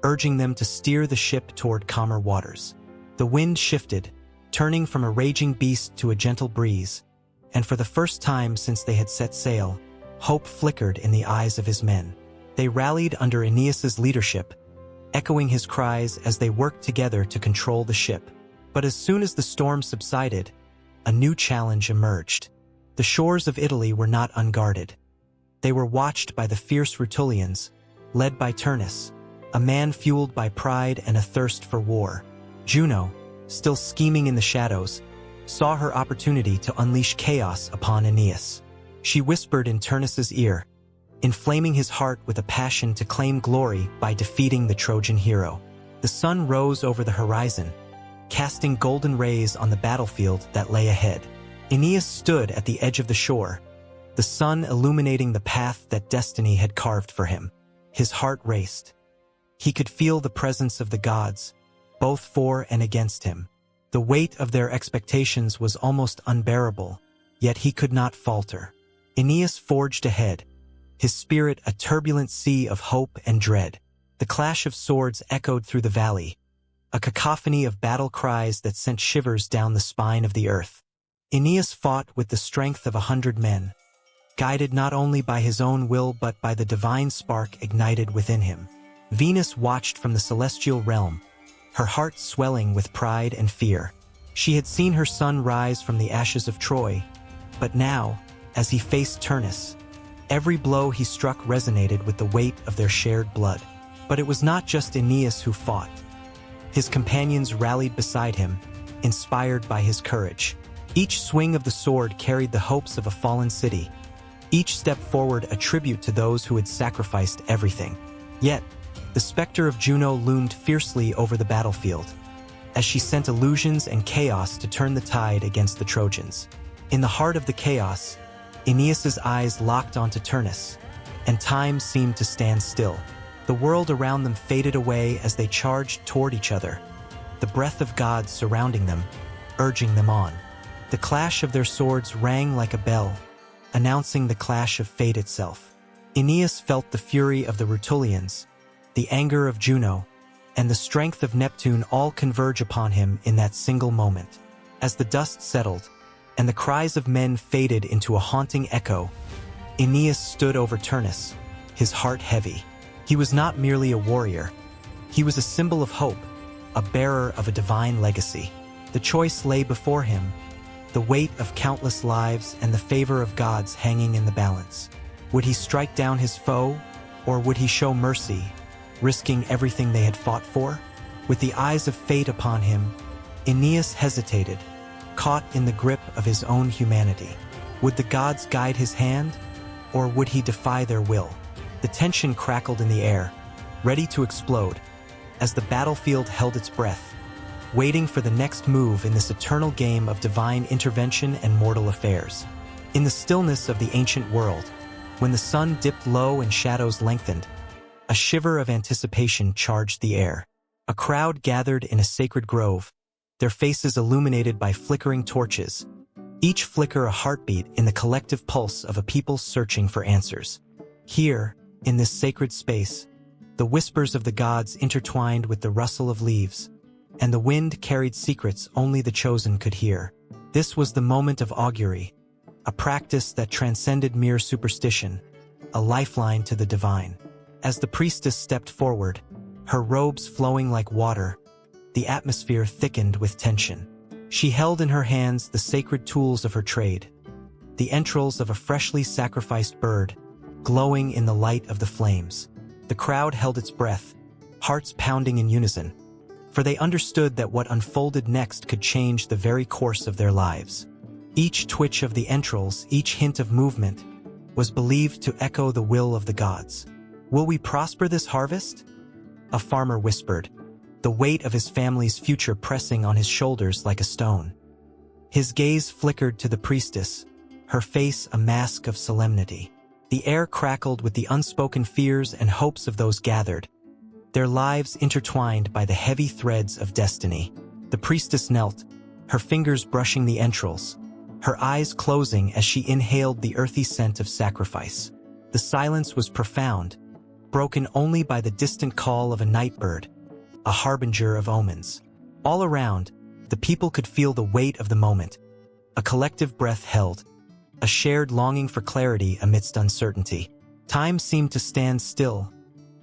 urging them to steer the ship toward calmer waters. The wind shifted, turning from a raging beast to a gentle breeze, and for the first time since they had set sail, hope flickered in the eyes of his men. They rallied under Aeneas's leadership, echoing his cries as they worked together to control the ship. But as soon as the storm subsided, a new challenge emerged. The shores of Italy were not unguarded. They were watched by the fierce Rutulians, led by Turnus, a man fueled by pride and a thirst for war. Juno, still scheming in the shadows, saw her opportunity to unleash chaos upon Aeneas. She whispered in Turnus's ear, inflaming his heart with a passion to claim glory by defeating the Trojan hero. The sun rose over the horizon, casting golden rays on the battlefield that lay ahead. Aeneas stood at the edge of the shore, the sun illuminating the path that destiny had carved for him. His heart raced. He could feel the presence of the gods, both for and against him. The weight of their expectations was almost unbearable, yet he could not falter. Aeneas forged ahead, his spirit a turbulent sea of hope and dread. The clash of swords echoed through the valley, a cacophony of battle cries that sent shivers down the spine of the earth. Aeneas fought with the strength of 100 men, guided not only by his own will but by the divine spark ignited within him. Venus watched from the celestial realm, her heart swelling with pride and fear. She had seen her son rise from the ashes of Troy, but now, as he faced Turnus, every blow he struck resonated with the weight of their shared blood. But it was not just Aeneas who fought. His companions rallied beside him, inspired by his courage. Each swing of the sword carried the hopes of a fallen city, each step forward a tribute to those who had sacrificed everything. Yet, the specter of Juno loomed fiercely over the battlefield, as she sent illusions and chaos to turn the tide against the Trojans. In the heart of the chaos, Aeneas's eyes locked onto Turnus, and time seemed to stand still. The world around them faded away as they charged toward each other, the breath of God surrounding them, urging them on. The clash of their swords rang like a bell, announcing the clash of fate itself. Aeneas felt the fury of the Rutulians, the anger of Juno, and the strength of Neptune all converge upon him in that single moment. As the dust settled, and the cries of men faded into a haunting echo, Aeneas stood over Turnus, his heart heavy. He was not merely a warrior. He was a symbol of hope, a bearer of a divine legacy. The choice lay before him, the weight of countless lives and the favor of gods hanging in the balance. Would he strike down his foe, or would he show mercy, risking everything they had fought for? With the eyes of fate upon him, Aeneas hesitated, caught in the grip of his own humanity. Would the gods guide his hand, or would he defy their will? The tension crackled in the air, ready to explode, as the battlefield held its breath, waiting for the next move in this eternal game of divine intervention and mortal affairs. In the stillness of the ancient world, when the sun dipped low and shadows lengthened, a shiver of anticipation charged the air. A crowd gathered in a sacred grove, their faces illuminated by flickering torches, each flicker a heartbeat in the collective pulse of a people searching for answers. Here, in this sacred space, the whispers of the gods intertwined with the rustle of leaves, and the wind carried secrets only the chosen could hear. This was the moment of augury, a practice that transcended mere superstition, a lifeline to the divine. As the priestess stepped forward, her robes flowing like water, the atmosphere thickened with tension. She held in her hands the sacred tools of her trade, the entrails of a freshly sacrificed bird, glowing in the light of the flames. The crowd held its breath, hearts pounding in unison, for they understood that what unfolded next could change the very course of their lives. Each twitch of the entrails, each hint of movement, was believed to echo the will of the gods. "Will we prosper this harvest?" a farmer whispered, the weight of his family's future pressing on his shoulders like a stone. His gaze flickered to the priestess, her face a mask of solemnity. The air crackled with the unspoken fears and hopes of those gathered, their lives intertwined by the heavy threads of destiny. The priestess knelt, her fingers brushing the entrails, her eyes closing as she inhaled the earthy scent of sacrifice. The silence was profound, broken only by the distant call of a night bird, a harbinger of omens. All around, the people could feel the weight of the moment, a collective breath held, a shared longing for clarity amidst uncertainty. Time seemed to stand still,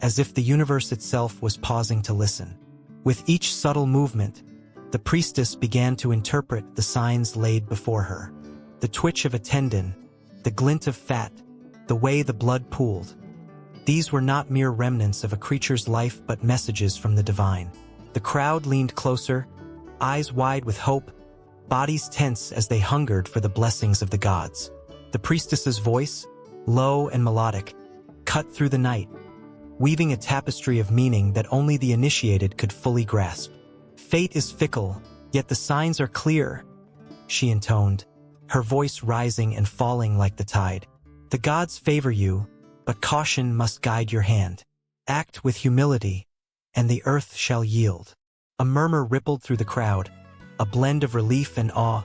as if the universe itself was pausing to listen. With each subtle movement, the priestess began to interpret the signs laid before her. The twitch of a tendon, the glint of fat, the way the blood pooled. These were not mere remnants of a creature's life but messages from the divine. The crowd leaned closer, eyes wide with hope, bodies tense as they hungered for the blessings of the gods. The priestess's voice, low and melodic, cut through the night, weaving a tapestry of meaning that only the initiated could fully grasp. "Fate is fickle, yet the signs are clear," she intoned, her voice rising and falling like the tide. "The gods favor you, but caution must guide your hand. Act with humility, and the earth shall yield." A murmur rippled through the crowd, a blend of relief and awe,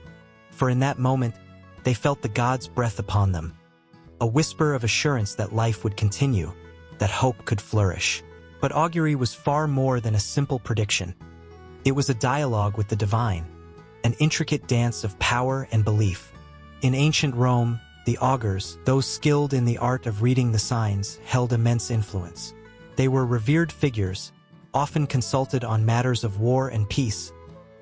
for in that moment, they felt the gods' breath upon them. A whisper of assurance that life would continue, that hope could flourish. But augury was far more than a simple prediction. It was a dialogue with the divine, an intricate dance of power and belief. In ancient Rome, the augurs, those skilled in the art of reading the signs, held immense influence. They were revered figures, often consulted on matters of war and peace,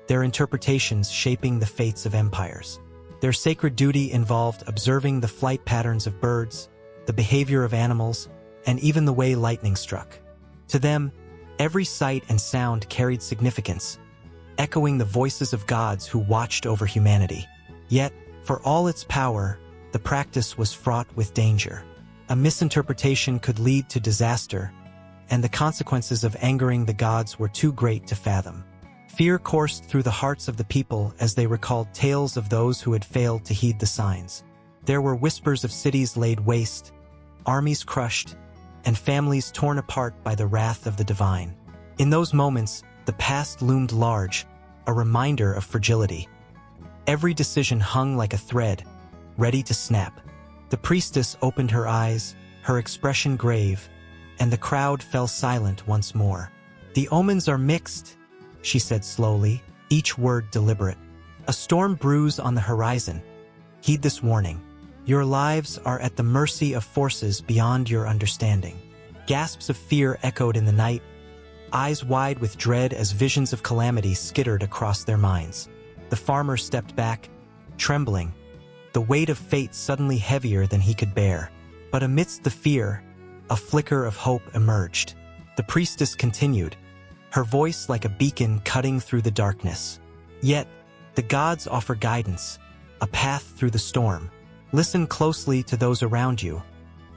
their interpretations shaping the fates of empires. Their sacred duty involved observing the flight patterns of birds, the behavior of animals, and even the way lightning struck. To them, every sight and sound carried significance, echoing the voices of gods who watched over humanity. Yet, for all its power, the practice was fraught with danger. A misinterpretation could lead to disaster, and the consequences of angering the gods were too great to fathom. Fear coursed through the hearts of the people as they recalled tales of those who had failed to heed the signs. There were whispers of cities laid waste, armies crushed, and families torn apart by the wrath of the divine. In those moments, the past loomed large, a reminder of fragility. Every decision hung like a thread, ready to snap. The priestess opened her eyes, her expression grave, and the crowd fell silent once more. "The omens are mixed," she said slowly, each word deliberate. "A storm brews on the horizon. Heed this warning. Your lives are at the mercy of forces beyond your understanding." Gasps of fear echoed in the night, eyes wide with dread as visions of calamity skittered across their minds. The farmer stepped back, trembling, the weight of fate suddenly heavier than he could bear. But amidst the fear, a flicker of hope emerged. The priestess continued, her voice like a beacon cutting through the darkness. "Yet, the gods offer guidance, a path through the storm. Listen closely to those around you,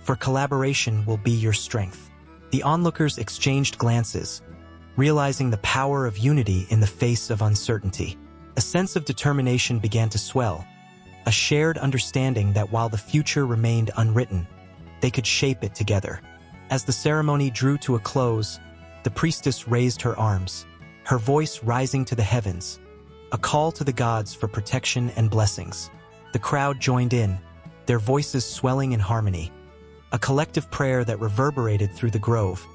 for collaboration will be your strength." The onlookers exchanged glances, realizing the power of unity in the face of uncertainty. A sense of determination began to swell, a shared understanding that while the future remained unwritten, they could shape it together. As the ceremony drew to a close, the priestess raised her arms, her voice rising to the heavens, a call to the gods for protection and blessings. The crowd joined in, their voices swelling in harmony, a collective prayer that reverberated through the grove,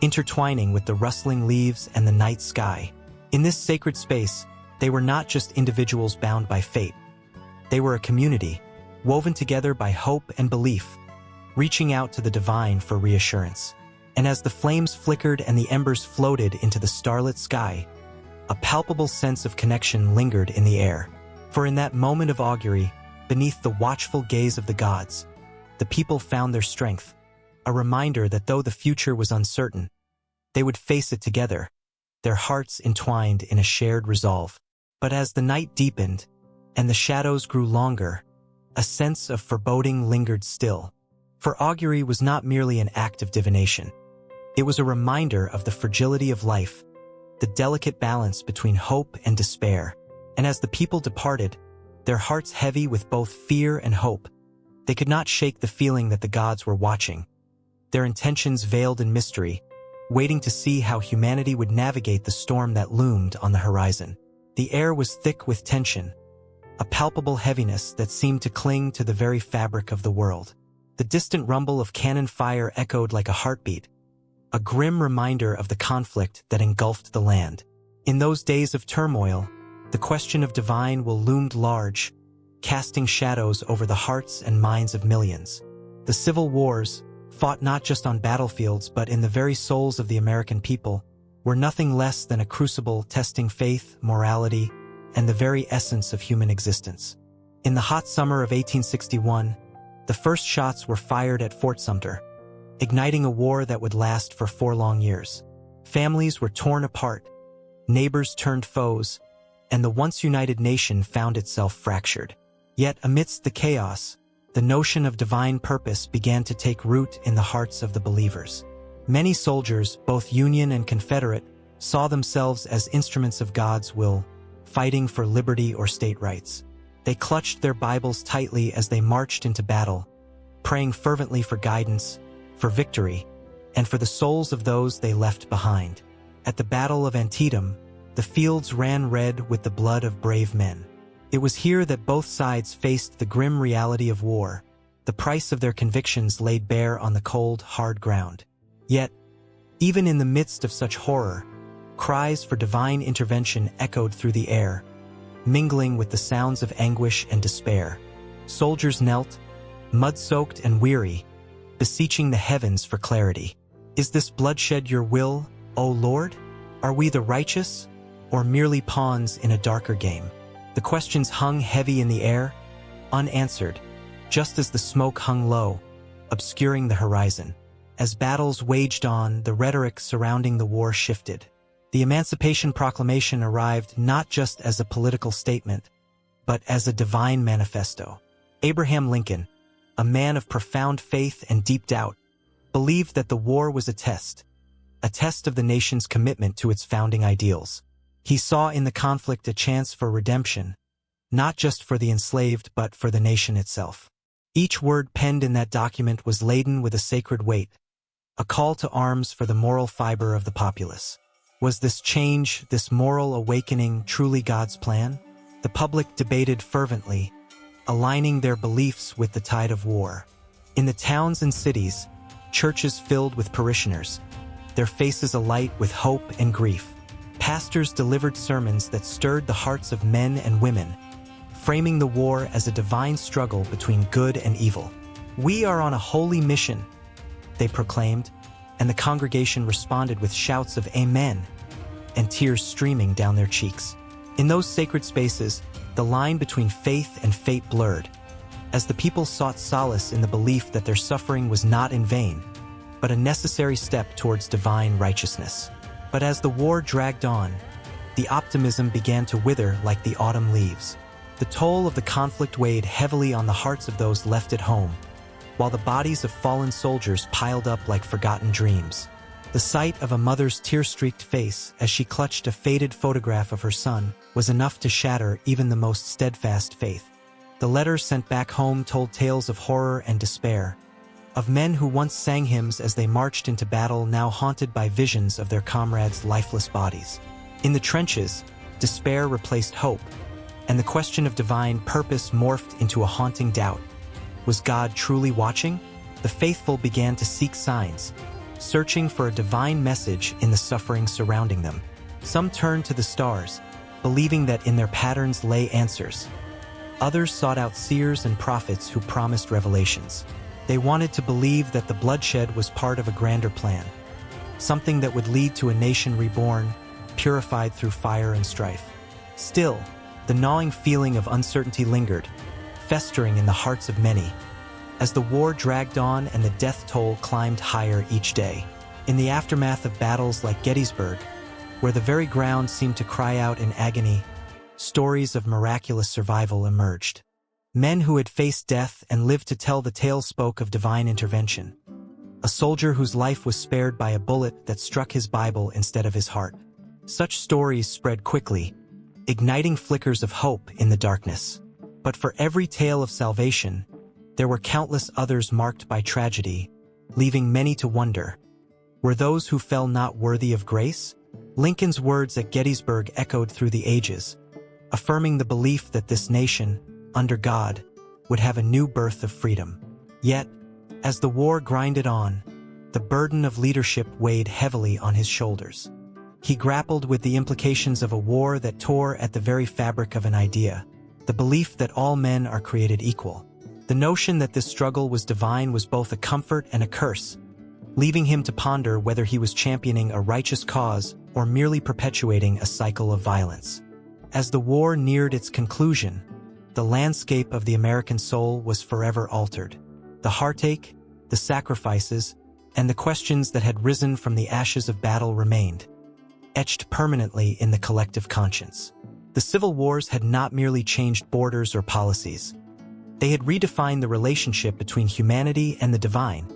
intertwining with the rustling leaves and the night sky. In this sacred space, they were not just individuals bound by fate. They were a community, woven together by hope and belief, reaching out to the divine for reassurance. And as the flames flickered and the embers floated into the starlit sky, a palpable sense of connection lingered in the air. For in that moment of augury, beneath the watchful gaze of the gods, the people found their strength, a reminder that though the future was uncertain, they would face it together, their hearts entwined in a shared resolve. But as the night deepened, and the shadows grew longer, a sense of foreboding lingered still. For augury was not merely an act of divination. It was a reminder of the fragility of life, the delicate balance between hope and despair. And as the people departed, their hearts heavy with both fear and hope, they could not shake the feeling that the gods were watching, their intentions veiled in mystery, waiting to see how humanity would navigate the storm that loomed on the horizon. The air was thick with tension, a palpable heaviness that seemed to cling to the very fabric of the world. The distant rumble of cannon fire echoed like a heartbeat, a grim reminder of the conflict that engulfed the land. In those days of turmoil, the question of divine will loomed large, casting shadows over the hearts and minds of millions. The civil wars, fought not just on battlefields but in the very souls of the American people, were nothing less than a crucible testing faith, morality, and the very essence of human existence. In the hot summer of 1861, the first shots were fired at Fort Sumter, igniting a war that would last for 4 long years. Families were torn apart, neighbors turned foes, and the once united nation found itself fractured. Yet amidst the chaos, the notion of divine purpose began to take root in the hearts of the believers. Many soldiers, both Union and Confederate, saw themselves as instruments of God's will, fighting for liberty or state rights. They clutched their Bibles tightly as they marched into battle, praying fervently for guidance, for victory, and for the souls of those they left behind. At the Battle of Antietam, the fields ran red with the blood of brave men. It was here that both sides faced the grim reality of war, the price of their convictions laid bare on the cold, hard ground. Yet, even in the midst of such horror, Cries for divine intervention echoed through the air, mingling with the sounds of anguish and despair. Soldiers knelt, mud-soaked and weary, beseeching the heavens for clarity. Is this bloodshed your will, O Lord? Are we the righteous, or merely pawns in a darker game? The questions hung heavy in the air, unanswered, just as the smoke hung low, obscuring the horizon. As battles waged on, the rhetoric surrounding the war shifted. The Emancipation Proclamation arrived not just as a political statement, but as a divine manifesto. Abraham Lincoln, a man of profound faith and deep doubt, believed that the war was a test of the nation's commitment to its founding ideals. He saw in the conflict a chance for redemption, not just for the enslaved but for the nation itself. Each word penned in that document was laden with a sacred weight, a call to arms for the moral fiber of the populace. Was this change, this moral awakening, truly God's plan? The public debated fervently, aligning their beliefs with the tide of war. In the towns and cities, churches filled with parishioners, their faces alight with hope and grief. Pastors delivered sermons that stirred the hearts of men and women, framing the war as a divine struggle between good and evil. "We are on a holy mission," they proclaimed, and the congregation responded with shouts of "Amen," and tears streaming down their cheeks. In those sacred spaces, the line between faith and fate blurred, as the people sought solace in the belief that their suffering was not in vain, but a necessary step towards divine righteousness. But as the war dragged on, the optimism began to wither like the autumn leaves. The toll of the conflict weighed heavily on the hearts of those left at home, while the bodies of fallen soldiers piled up like forgotten dreams. The sight of a mother's tear-streaked face as she clutched a faded photograph of her son was enough to shatter even the most steadfast faith. The letters sent back home told tales of horror and despair, of men who once sang hymns as they marched into battle now haunted by visions of their comrades' lifeless bodies. In the trenches, despair replaced hope, and the question of divine purpose morphed into a haunting doubt. Was God truly watching? The faithful began to seek signs, searching for a divine message in the suffering surrounding them. Some turned to the stars, believing that in their patterns lay answers. Others sought out seers and prophets who promised revelations. They wanted to believe that the bloodshed was part of a grander plan, something that would lead to a nation reborn, purified through fire and strife. Still, the gnawing feeling of uncertainty lingered, festering in the hearts of many, as the war dragged on and the death toll climbed higher each day. In the aftermath of battles like Gettysburg, where the very ground seemed to cry out in agony, stories of miraculous survival emerged. Men who had faced death and lived to tell the tale spoke of divine intervention. A soldier whose life was spared by a bullet that struck his Bible instead of his heart. Such stories spread quickly, igniting flickers of hope in the darkness. But for every tale of salvation, there were countless others marked by tragedy, leaving many to wonder, were those who fell not worthy of grace? Lincoln's words at Gettysburg echoed through the ages, affirming the belief that this nation, under God, would have a new birth of freedom. Yet, as the war grinded on, the burden of leadership weighed heavily on his shoulders. He grappled with the implications of a war that tore at the very fabric of an idea, the belief that all men are created equal. The notion that this struggle was divine was both a comfort and a curse, leaving him to ponder whether he was championing a righteous cause or merely perpetuating a cycle of violence. As the war neared its conclusion, the landscape of the American soul was forever altered. The heartache, the sacrifices, and the questions that had risen from the ashes of battle remained, etched permanently in the collective conscience. The civil wars had not merely changed borders or policies. They had redefined the relationship between humanity and the divine,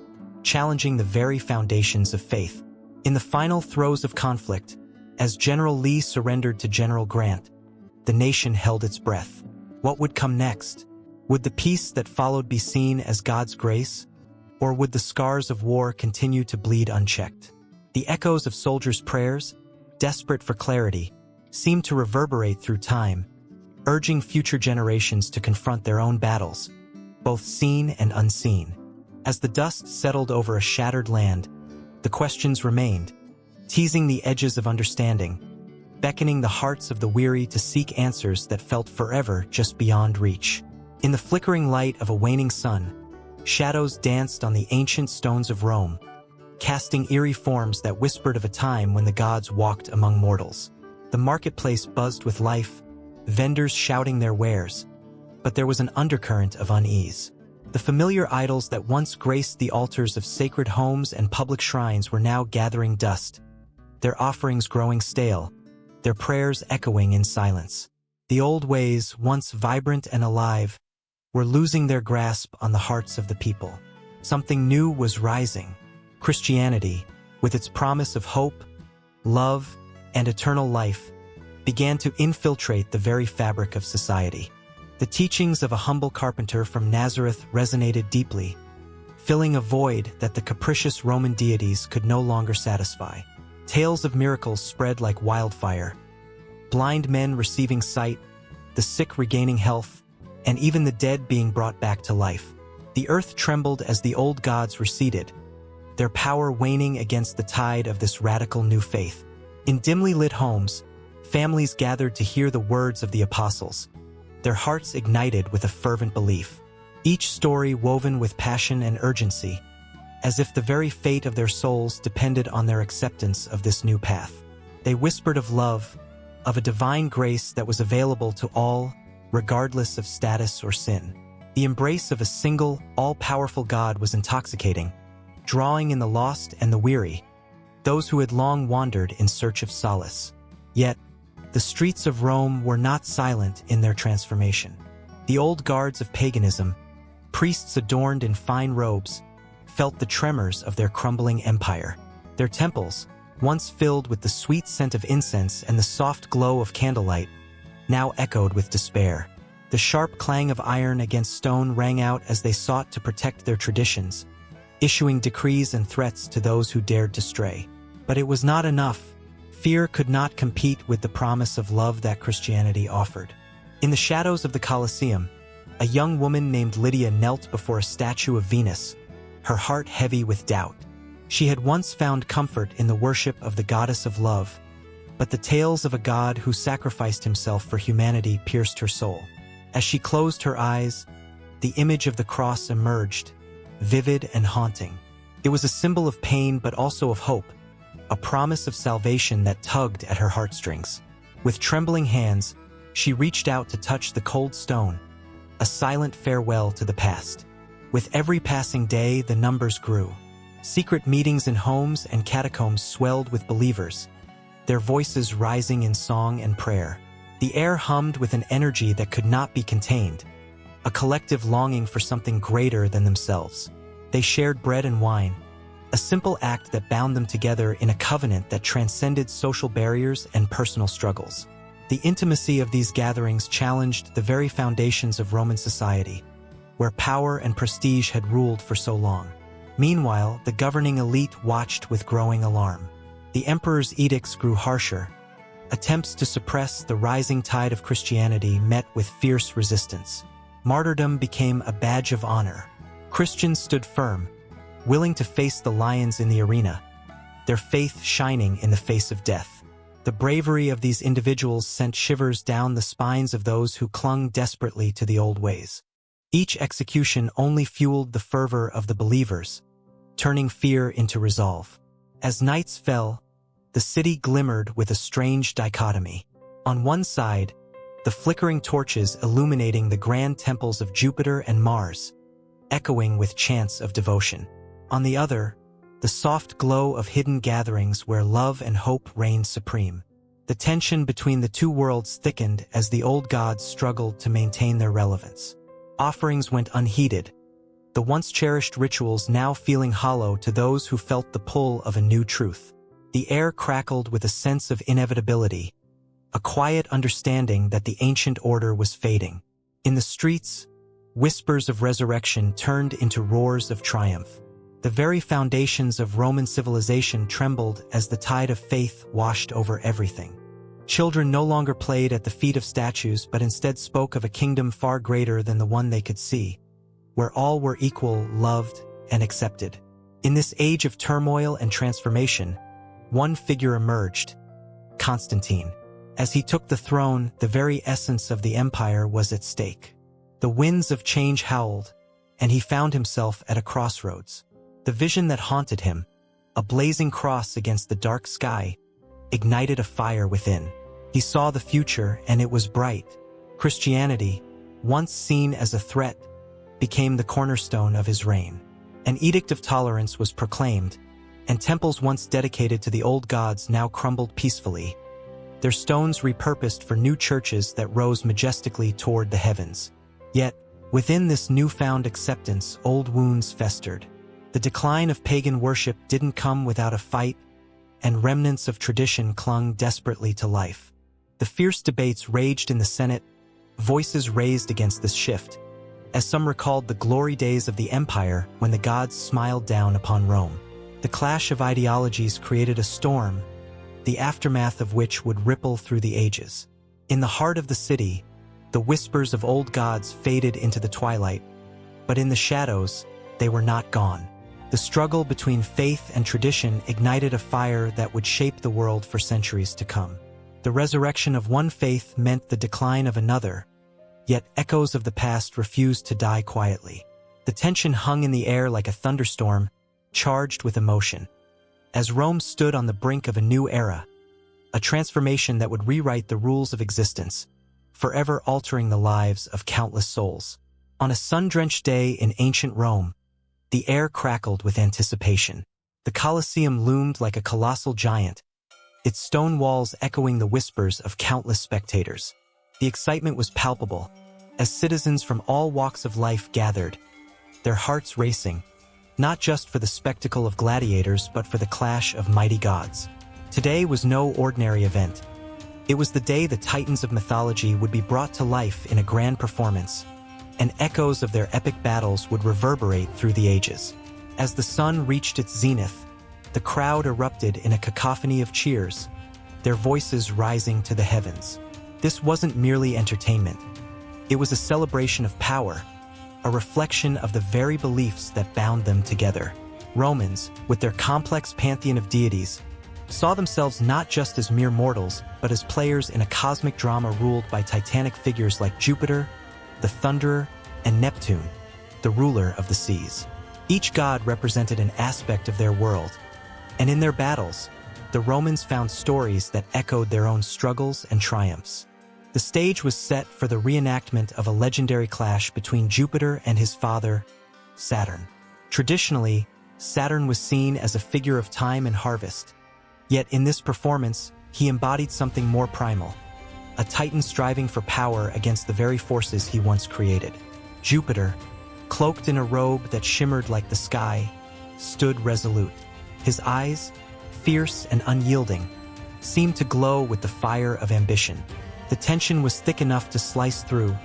challenging the very foundations of faith. In the final throes of conflict, as General Lee surrendered to General Grant, the nation held its breath. What would come next? Would the peace that followed be seen as God's grace? Or would the scars of war continue to bleed unchecked? The echoes of soldiers' prayers, desperate for clarity, seemed to reverberate through time, urging future generations to confront their own battles, both seen and unseen. As the dust settled over a shattered land, the questions remained. teasing the edges of understanding, beckoning the hearts of the weary to seek answers that felt forever just beyond reach. In the flickering light of a waning sun, shadows danced on the ancient stones of Rome, casting eerie forms that whispered of a time when the gods walked among mortals. The marketplace buzzed with life, vendors shouting their wares, but there was an undercurrent of unease. The familiar idols that once graced the altars of sacred homes and public shrines were now gathering dust, their offerings growing stale, their prayers echoing in silence. The old ways, once vibrant and alive, were losing their grasp on the hearts of the people. Something new was rising. Christianity, with its promise of hope, love, and eternal life, began to infiltrate the very fabric of society. The teachings of a humble carpenter from Nazareth resonated deeply, filling a void that the capricious Roman deities could no longer satisfy. Tales of miracles spread like wildfire, blind men receiving sight, the sick regaining health, and even the dead being brought back to life. The earth trembled as the old gods receded, their power waning against the tide of this radical new faith. In dimly lit homes, families gathered to hear the words of the apostles, their hearts ignited with a fervent belief. Each story woven with passion and urgency, as if the very fate of their souls depended on their acceptance of this new path. They whispered of love, of a divine grace that was available to all, regardless of status or sin. The embrace of a single, all-powerful God was intoxicating, drawing in the lost and the weary, those who had long wandered in search of solace. Yet, the streets of Rome were not silent in their transformation. The old guards of paganism, priests adorned in fine robes, felt the tremors of their crumbling empire. Their temples, once filled with the sweet scent of incense and the soft glow of candlelight, now echoed with despair. The sharp clang of iron against stone rang out as they sought to protect their traditions, issuing decrees and threats to those who dared to stray. But it was not enough. Fear could not compete with the promise of love that Christianity offered. In the shadows of the Colosseum, a young woman named Lydia knelt before a statue of Venus, her heart heavy with doubt. She had once found comfort in the worship of the goddess of love, but the tales of a god who sacrificed himself for humanity pierced her soul. As she closed her eyes, the image of the cross emerged, vivid and haunting. It was a symbol of pain but also of hope, a promise of salvation that tugged at her heartstrings. With trembling hands, she reached out to touch the cold stone, a silent farewell to the past. With every passing day, the numbers grew. Secret meetings in homes and catacombs swelled with believers, their voices rising in song and prayer. The air hummed with an energy that could not be contained, a collective longing for something greater than themselves. They shared bread and wine, a simple act that bound them together in a covenant that transcended social barriers and personal struggles. The intimacy of these gatherings challenged the very foundations of Roman society, where power and prestige had ruled for so long. Meanwhile, the governing elite watched with growing alarm. The emperor's edicts grew harsher. Attempts to suppress the rising tide of Christianity met with fierce resistance. Martyrdom became a badge of honor. Christians stood firm, willing to face the lions in the arena, their faith shining in the face of death. The bravery of these individuals sent shivers down the spines of those who clung desperately to the old ways. Each execution only fueled the fervor of the believers, turning fear into resolve. As nights fell, the city glimmered with a strange dichotomy. On one side, the flickering torches illuminating the grand temples of Jupiter and Mars, echoing with chants of devotion. On the other, the soft glow of hidden gatherings where love and hope reigned supreme. The tension between the two worlds thickened as the old gods struggled to maintain their relevance. Offerings went unheeded, the once cherished rituals now feeling hollow to those who felt the pull of a new truth. The air crackled with a sense of inevitability, a quiet understanding that the ancient order was fading. In the streets, whispers of resurrection turned into roars of triumph. The very foundations of Roman civilization trembled as the tide of faith washed over everything. Children no longer played at the feet of statues but instead spoke of a kingdom far greater than the one they could see, where all were equal, loved, and accepted. In this age of turmoil and transformation, one figure emerged: Constantine. As he took the throne, the very essence of the empire was at stake. The winds of change howled, and he found himself at a crossroads. The vision that haunted him, a blazing cross against the dark sky, ignited a fire within. He saw the future, and it was bright. Christianity, once seen as a threat, became the cornerstone of his reign. An edict of tolerance was proclaimed, and temples once dedicated to the old gods now crumbled peacefully, their stones repurposed for new churches that rose majestically toward the heavens. Yet, within this newfound acceptance, old wounds festered. The decline of pagan worship didn't come without a fight, and remnants of tradition clung desperately to life. The fierce debates raged in the Senate, voices raised against this shift, as some recalled the glory days of the empire when the gods smiled down upon Rome. The clash of ideologies created a storm, the aftermath of which would ripple through the ages. In the heart of the city, the whispers of old gods faded into the twilight, but in the shadows, they were not gone. The struggle between faith and tradition ignited a fire that would shape the world for centuries to come. The resurrection of one faith meant the decline of another, yet echoes of the past refused to die quietly. The tension hung in the air like a thunderstorm, charged with emotion. As Rome stood on the brink of a new era, a transformation that would rewrite the rules of existence, forever altering the lives of countless souls. On a sun-drenched day in ancient Rome, the air crackled with anticipation. The Colosseum loomed like a colossal giant, its stone walls echoing the whispers of countless spectators. The excitement was palpable, as citizens from all walks of life gathered, their hearts racing, not just for the spectacle of gladiators but for the clash of mighty gods. Today was no ordinary event. It was the day the titans of mythology would be brought to life in a grand performance, and echoes of their epic battles would reverberate through the ages. As the sun reached its zenith, the crowd erupted in a cacophony of cheers, their voices rising to the heavens. This wasn't merely entertainment. It was a celebration of power, a reflection of the very beliefs that bound them together. Romans, with their complex pantheon of deities, saw themselves not just as mere mortals, but as players in a cosmic drama ruled by titanic figures like Jupiter, the Thunderer, and Neptune, the ruler of the seas. Each god represented an aspect of their world, and in their battles, the Romans found stories that echoed their own struggles and triumphs. The stage was set for the reenactment of a legendary clash between Jupiter and his father, Saturn. Traditionally, Saturn was seen as a figure of time and harvest. Yet in this performance, he embodied something more primal, a titan striving for power against the very forces he once created. Jupiter, cloaked in a robe that shimmered like the sky, stood resolute. His eyes, fierce and unyielding, seemed to glow with the fire of ambition. The tension was thick enough to slice through,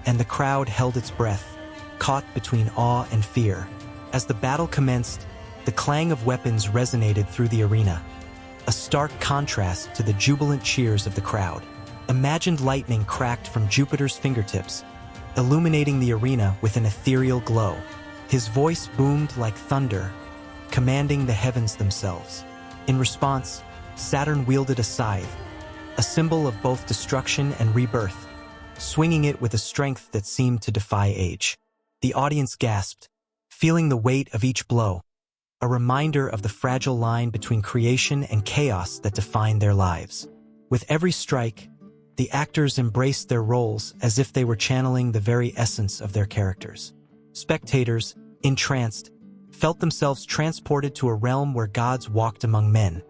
and the crowd held its breath, caught between awe and fear. As the battle commenced, the clang of weapons resonated through the arena, a stark contrast to the jubilant cheers of the crowd. Imagined lightning cracked from Jupiter's fingertips, illuminating the arena with an ethereal glow. His voice boomed like thunder, commanding the heavens themselves. In response, Saturn wielded a scythe, a symbol of both destruction and rebirth, swinging it with a strength that seemed to defy age. The audience gasped, feeling the weight of each blow, a reminder of the fragile line between creation and chaos that defined their lives. With every strike, the actors embraced their roles as if they were channeling the very essence of their characters. Spectators, entranced, felt themselves transported to a realm where gods walked among men,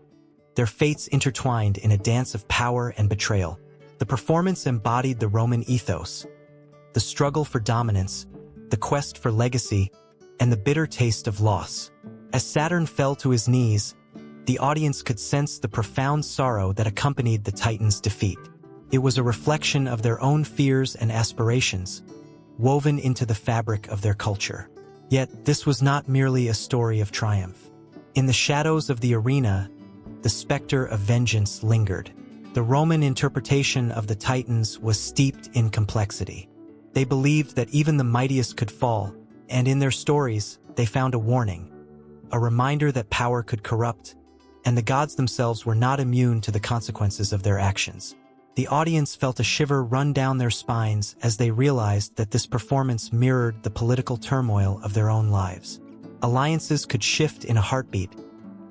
their fates intertwined in a dance of power and betrayal. The performance embodied the Roman ethos, the struggle for dominance, the quest for legacy, and the bitter taste of loss. As Saturn fell to his knees, the audience could sense the profound sorrow that accompanied the Titan's defeat. It was a reflection of their own fears and aspirations, woven into the fabric of their culture. Yet, this was not merely a story of triumph. In the shadows of the arena, the specter of vengeance lingered. The Roman interpretation of the Titans was steeped in complexity. They believed that even the mightiest could fall, and in their stories, they found a warning, a reminder that power could corrupt, and the gods themselves were not immune to the consequences of their actions. The audience felt a shiver run down their spines as they realized that this performance mirrored the political turmoil of their own lives. Alliances could shift in a heartbeat,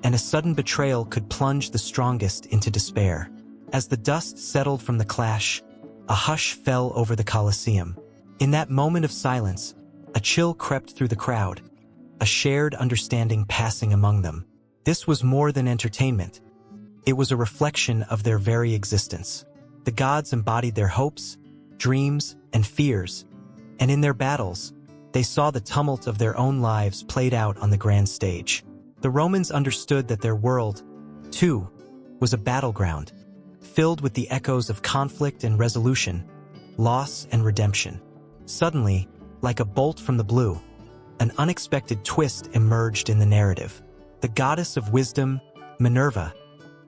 and a sudden betrayal could plunge the strongest into despair. As the dust settled from the clash, a hush fell over the Colosseum. In that moment of silence, a chill crept through the crowd, a shared understanding passing among them. This was more than entertainment. It was a reflection of their very existence. The gods embodied their hopes, dreams, and fears, and in their battles, they saw the tumult of their own lives played out on the grand stage. The Romans understood that their world, too, was a battleground, filled with the echoes of conflict and resolution, loss and redemption. Suddenly, like a bolt from the blue, an unexpected twist emerged in the narrative. The goddess of wisdom, Minerva,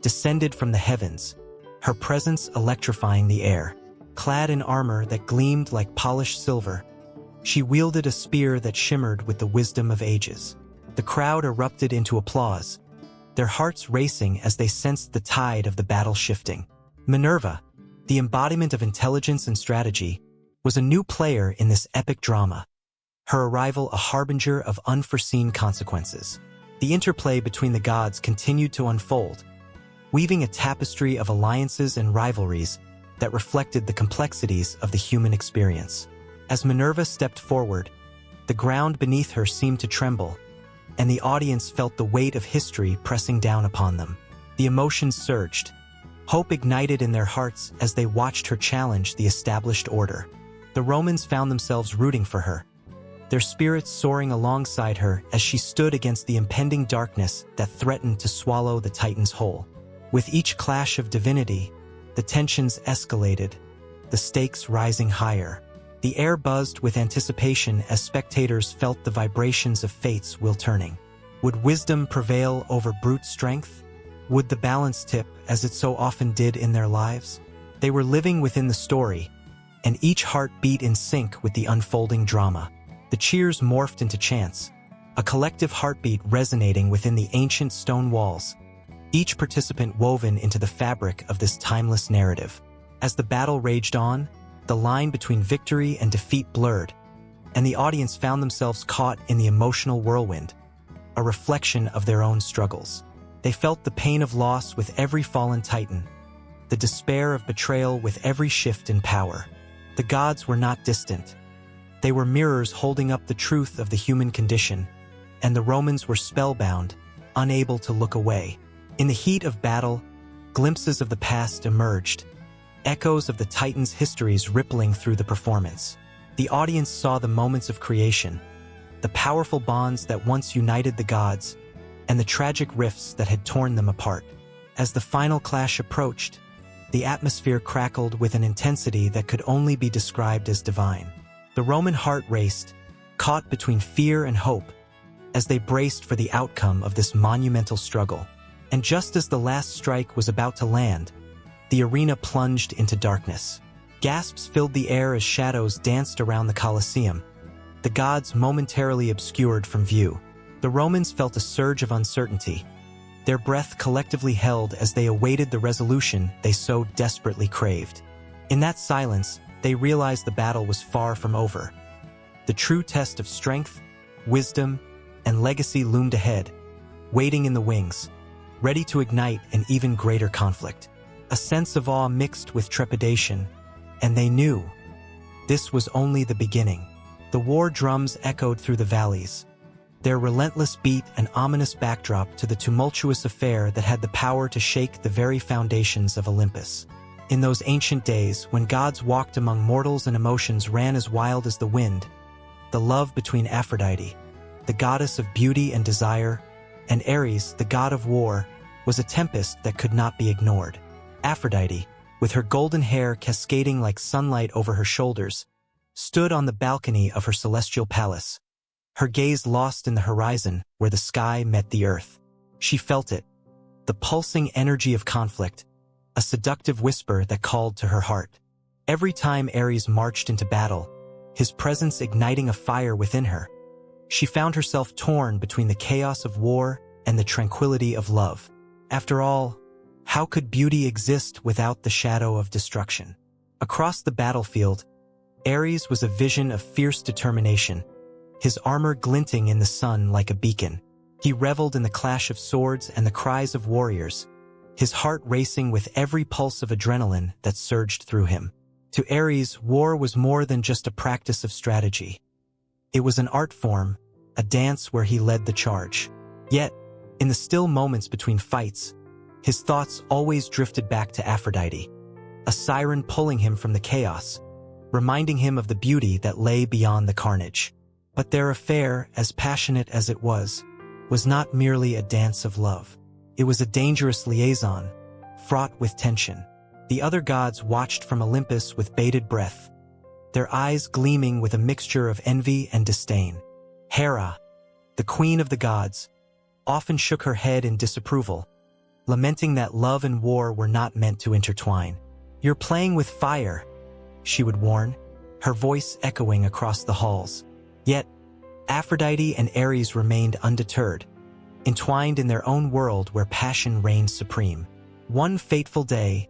descended from the heavens, her presence electrifying the air. Clad in armor that gleamed like polished silver, she wielded a spear that shimmered with the wisdom of ages. The crowd erupted into applause, their hearts racing as they sensed the tide of the battle shifting. Minerva, the embodiment of intelligence and strategy, was a new player in this epic drama, her arrival a harbinger of unforeseen consequences. The interplay between the gods continued to unfold, weaving a tapestry of alliances and rivalries that reflected the complexities of the human experience. As Minerva stepped forward, the ground beneath her seemed to tremble, and the audience felt the weight of history pressing down upon them. The emotions surged. Hope ignited in their hearts as they watched her challenge the established order. The Romans found themselves rooting for her, their spirits soaring alongside her as she stood against the impending darkness that threatened to swallow the Titans whole. With each clash of divinity, the tensions escalated, the stakes rising higher. The air buzzed with anticipation as spectators felt the vibrations of fate's wheel turning. Would wisdom prevail over brute strength? Would the balance tip, as it so often did in their lives? They were living within the story, and each heart beat in sync with the unfolding drama. The cheers morphed into chants, a collective heartbeat resonating within the ancient stone walls, each participant woven into the fabric of this timeless narrative. As the battle raged on, the line between victory and defeat blurred, and the audience found themselves caught in the emotional whirlwind, a reflection of their own struggles. They felt the pain of loss with every fallen titan, the despair of betrayal with every shift in power. The gods were not distant. They were mirrors holding up the truth of the human condition, and the Romans were spellbound, unable to look away. In the heat of battle, glimpses of the past emerged, echoes of the Titans' histories rippling through the performance. The audience saw the moments of creation, the powerful bonds that once united the gods, and the tragic rifts that had torn them apart. As the final clash approached, the atmosphere crackled with an intensity that could only be described as divine. The Roman heart raced, caught between fear and hope, as they braced for the outcome of this monumental struggle. And just as the last strike was about to land, the arena plunged into darkness. Gasps filled the air as shadows danced around the Colosseum, the gods momentarily obscured from view. The Romans felt a surge of uncertainty, their breath collectively held as they awaited the resolution they so desperately craved. In that silence, they realized the battle was far from over. The true test of strength, wisdom, and legacy loomed ahead, waiting in the wings, ready to ignite an even greater conflict. A sense of awe mixed with trepidation, and they knew this was only the beginning. The war drums echoed through the valleys, their relentless beat an ominous backdrop to the tumultuous affair that had the power to shake the very foundations of Olympus. In those ancient days, when gods walked among mortals and emotions ran as wild as the wind, the love between Aphrodite, the goddess of beauty and desire, and Ares, the god of war, was a tempest that could not be ignored. Aphrodite, with her golden hair cascading like sunlight over her shoulders, stood on the balcony of her celestial palace, her gaze lost in the horizon where the sky met the earth. She felt it, the pulsing energy of conflict, a seductive whisper that called to her heart. Every time Ares marched into battle, his presence igniting a fire within her, she found herself torn between the chaos of war and the tranquility of love. After all, how could beauty exist without the shadow of destruction? Across the battlefield, Ares was a vision of fierce determination, his armor glinting in the sun like a beacon. He reveled in the clash of swords and the cries of warriors, his heart racing with every pulse of adrenaline that surged through him. To Ares, war was more than just a practice of strategy. It was an art form, a dance where he led the charge. Yet, in the still moments between fights, his thoughts always drifted back to Aphrodite, a siren pulling him from the chaos, reminding him of the beauty that lay beyond the carnage. But their affair, as passionate as it was not merely a dance of love. It was a dangerous liaison, fraught with tension. The other gods watched from Olympus with bated breath, their eyes gleaming with a mixture of envy and disdain. Hera, the queen of the gods, often shook her head in disapproval, lamenting that love and war were not meant to intertwine. "You're playing with fire," she would warn, her voice echoing across the halls. Yet, Aphrodite and Ares remained undeterred, entwined in their own world where passion reigned supreme. One fateful day,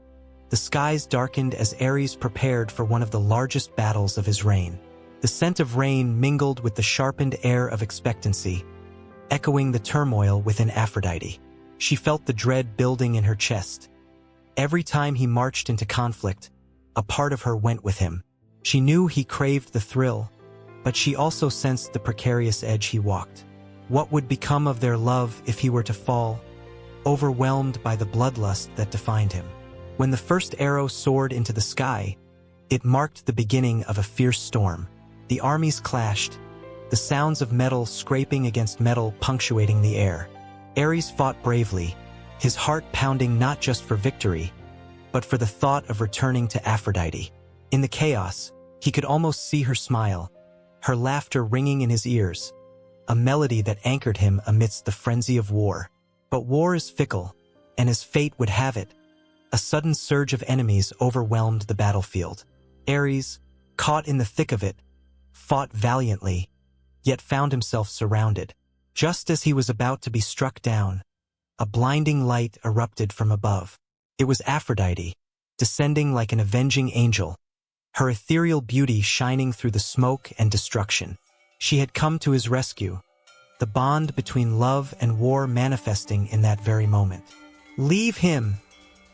the skies darkened as Ares prepared for one of the largest battles of his reign. The scent of rain mingled with the sharpened air of expectancy, echoing the turmoil within Aphrodite. She felt the dread building in her chest. Every time he marched into conflict, a part of her went with him. She knew he craved the thrill, but she also sensed the precarious edge he walked. What would become of their love if he were to fall, overwhelmed by the bloodlust that defined him? When the first arrow soared into the sky, it marked the beginning of a fierce storm. The armies clashed, the sounds of metal scraping against metal punctuating the air. Ares fought bravely, his heart pounding not just for victory, but for the thought of returning to Aphrodite. In the chaos, he could almost see her smile, her laughter ringing in his ears, a melody that anchored him amidst the frenzy of war. But war is fickle, and as fate would have it, a sudden surge of enemies overwhelmed the battlefield. Ares, caught in the thick of it, fought valiantly, yet found himself surrounded. Just as he was about to be struck down, a blinding light erupted from above. It was Aphrodite, descending like an avenging angel, her ethereal beauty shining through the smoke and destruction. She had come to his rescue, the bond between love and war manifesting in that very moment. "Leave him!"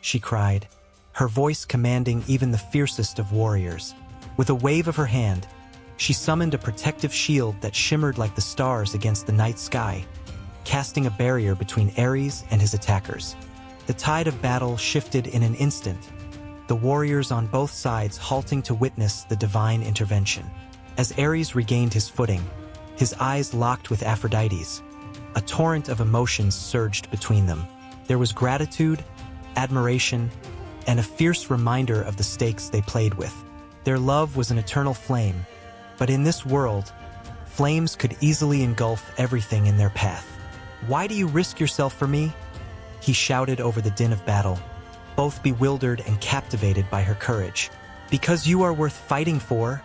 she cried, her voice commanding even the fiercest of warriors. With a wave of her hand, she summoned a protective shield that shimmered like the stars against the night sky, casting a barrier between Ares and his attackers. The tide of battle shifted in an instant, the warriors on both sides halting to witness the divine intervention. As Ares regained his footing, his eyes locked with Aphrodite's. A torrent of emotions surged between them. There was gratitude, admiration, and a fierce reminder of the stakes they played with. Their love was an eternal flame, but in this world, flames could easily engulf everything in their path. "Why do you risk yourself for me?" he shouted over the din of battle, both bewildered and captivated by her courage. "Because you are worth fighting for,"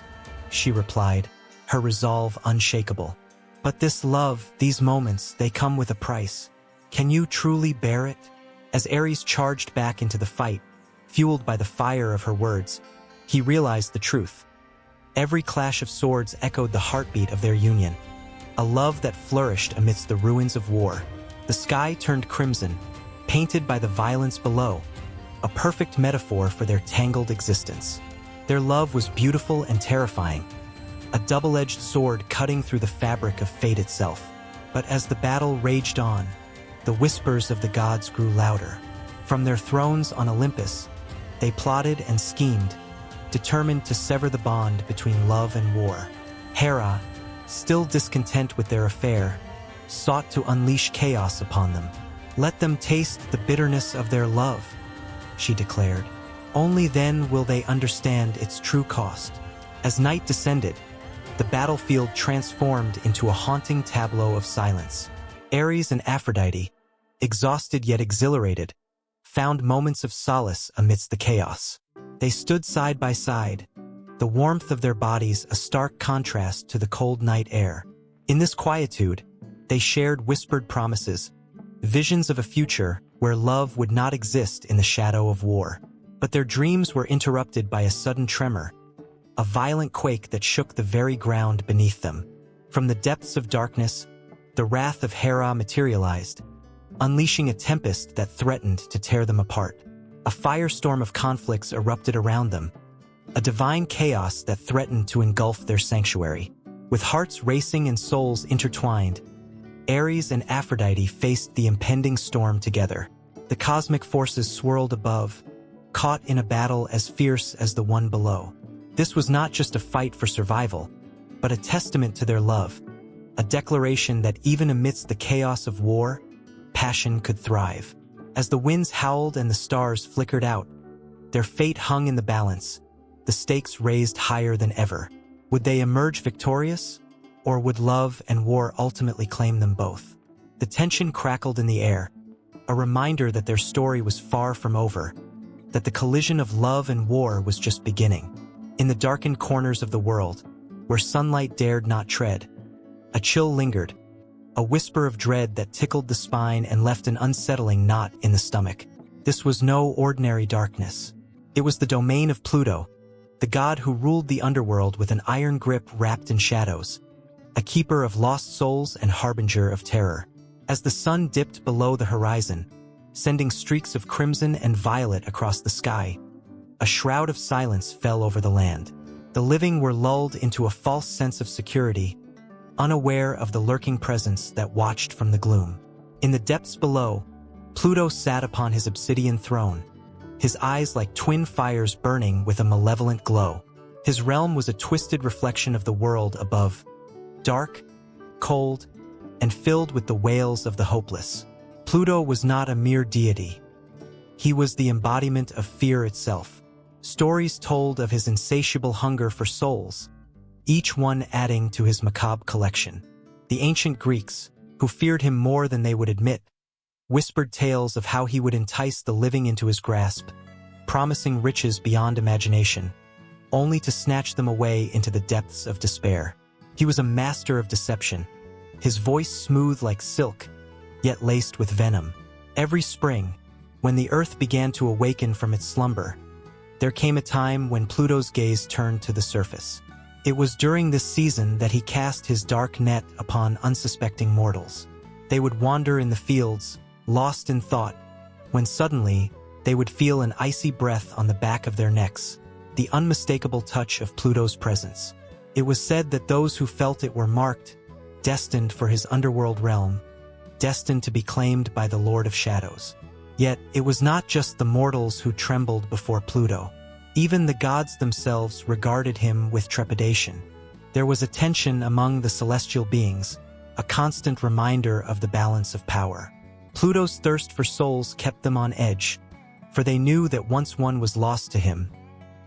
she replied, her resolve unshakable. "But this love, these moments, they come with a price. Can you truly bear it?" As Ares charged back into the fight, fueled by the fire of her words, he realized the truth. Every clash of swords echoed the heartbeat of their union, a love that flourished amidst the ruins of war. The sky turned crimson, painted by the violence below, a perfect metaphor for their tangled existence. Their love was beautiful and terrifying, a double-edged sword cutting through the fabric of fate itself. But as the battle raged on, the whispers of the gods grew louder. From their thrones on Olympus, they plotted and schemed, determined to sever the bond between love and war. Hera, still discontent with their affair, sought to unleash chaos upon them. "Let them taste the bitterness of their love," she declared. "Only then will they understand its true cost." As night descended, the battlefield transformed into a haunting tableau of silence. Ares and Aphrodite, exhausted yet exhilarated, found moments of solace amidst the chaos. They stood side by side, the warmth of their bodies a stark contrast to the cold night air. In this quietude, they shared whispered promises, visions of a future where love would not exist in the shadow of war. But their dreams were interrupted by a sudden tremor, a violent quake that shook the very ground beneath them. From the depths of darkness, the wrath of Hera materialized, unleashing a tempest that threatened to tear them apart. A firestorm of conflicts erupted around them, a divine chaos that threatened to engulf their sanctuary. With hearts racing and souls intertwined, Ares and Aphrodite faced the impending storm together. The cosmic forces swirled above, caught in a battle as fierce as the one below. This was not just a fight for survival, but a testament to their love, a declaration that even amidst the chaos of war, passion could thrive. As the winds howled and the stars flickered out, their fate hung in the balance, the stakes raised higher than ever. Would they emerge victorious, or would love and war ultimately claim them both? The tension crackled in the air, a reminder that their story was far from over, that the collision of love and war was just beginning. In the darkened corners of the world, where sunlight dared not tread, a chill lingered, a whisper of dread that tickled the spine and left an unsettling knot in the stomach. This was no ordinary darkness. It was the domain of Pluto, the god who ruled the underworld with an iron grip wrapped in shadows, a keeper of lost souls and harbinger of terror. As the sun dipped below the horizon, sending streaks of crimson and violet across the sky, a shroud of silence fell over the land. The living were lulled into a false sense of security, unaware of the lurking presence that watched from the gloom. In the depths below, Pluto sat upon his obsidian throne, his eyes like twin fires burning with a malevolent glow. His realm was a twisted reflection of the world above, dark, cold, and filled with the wails of the hopeless. Pluto was not a mere deity. He was the embodiment of fear itself. Stories told of his insatiable hunger for souls, each one adding to his macabre collection. The ancient Greeks, who feared him more than they would admit, whispered tales of how he would entice the living into his grasp, promising riches beyond imagination, only to snatch them away into the depths of despair. He was a master of deception, his voice smooth like silk, yet laced with venom. Every spring, when the earth began to awaken from its slumber, there came a time when Pluto's gaze turned to the surface. It was during this season that he cast his dark net upon unsuspecting mortals. They would wander in the fields, lost in thought, when suddenly they would feel an icy breath on the back of their necks, the unmistakable touch of Pluto's presence. It was said that those who felt it were marked, destined for his underworld realm, destined to be claimed by the Lord of Shadows. Yet, it was not just the mortals who trembled before Pluto. Even the gods themselves regarded him with trepidation. There was a tension among the celestial beings, a constant reminder of the balance of power. Pluto's thirst for souls kept them on edge, for they knew that once one was lost to him,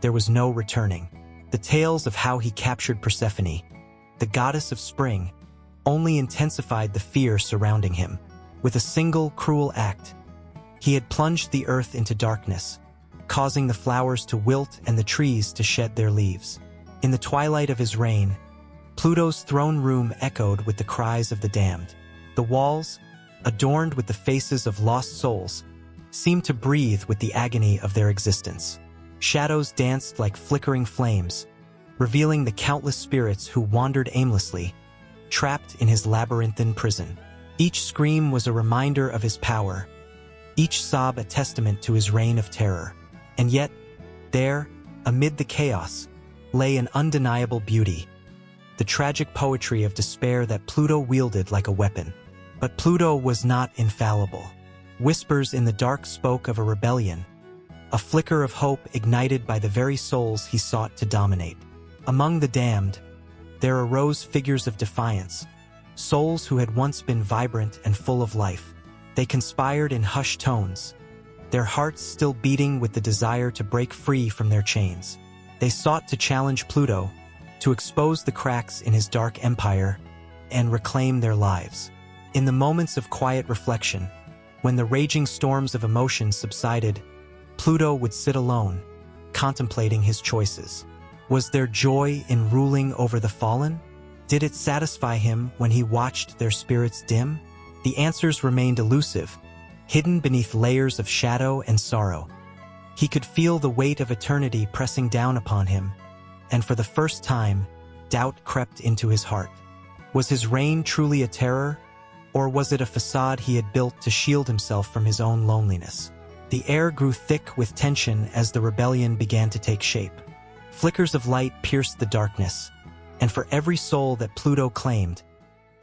there was no returning. The tales of how he captured Persephone, the goddess of spring, only intensified the fear surrounding him. With a single cruel act, he had plunged the earth into darkness, causing the flowers to wilt and the trees to shed their leaves. In the twilight of his reign, Pluto's throne room echoed with the cries of the damned. The walls, adorned with the faces of lost souls, seemed to breathe with the agony of their existence. Shadows danced like flickering flames, revealing the countless spirits who wandered aimlessly, trapped in his labyrinthine prison. Each scream was a reminder of his power, each sob a testament to his reign of terror. And yet, there, amid the chaos, lay an undeniable beauty, the tragic poetry of despair that Pluto wielded like a weapon. But Pluto was not infallible. Whispers in the dark spoke of a rebellion, a flicker of hope ignited by the very souls he sought to dominate. Among the damned, there arose figures of defiance, souls who had once been vibrant and full of life. They conspired in hushed tones, their hearts still beating with the desire to break free from their chains. They sought to challenge Pluto, to expose the cracks in his dark empire, and reclaim their lives. In the moments of quiet reflection, when the raging storms of emotion subsided, Pluto would sit alone, contemplating his choices. Was there joy in ruling over the fallen? Did it satisfy him when he watched their spirits dim? The answers remained elusive, hidden beneath layers of shadow and sorrow. He could feel the weight of eternity pressing down upon him, and for the first time, doubt crept into his heart. Was his reign truly a terror, or was it a facade he had built to shield himself from his own loneliness? The air grew thick with tension as the rebellion began to take shape. Flickers of light pierced the darkness, and for every soul that Pluto claimed,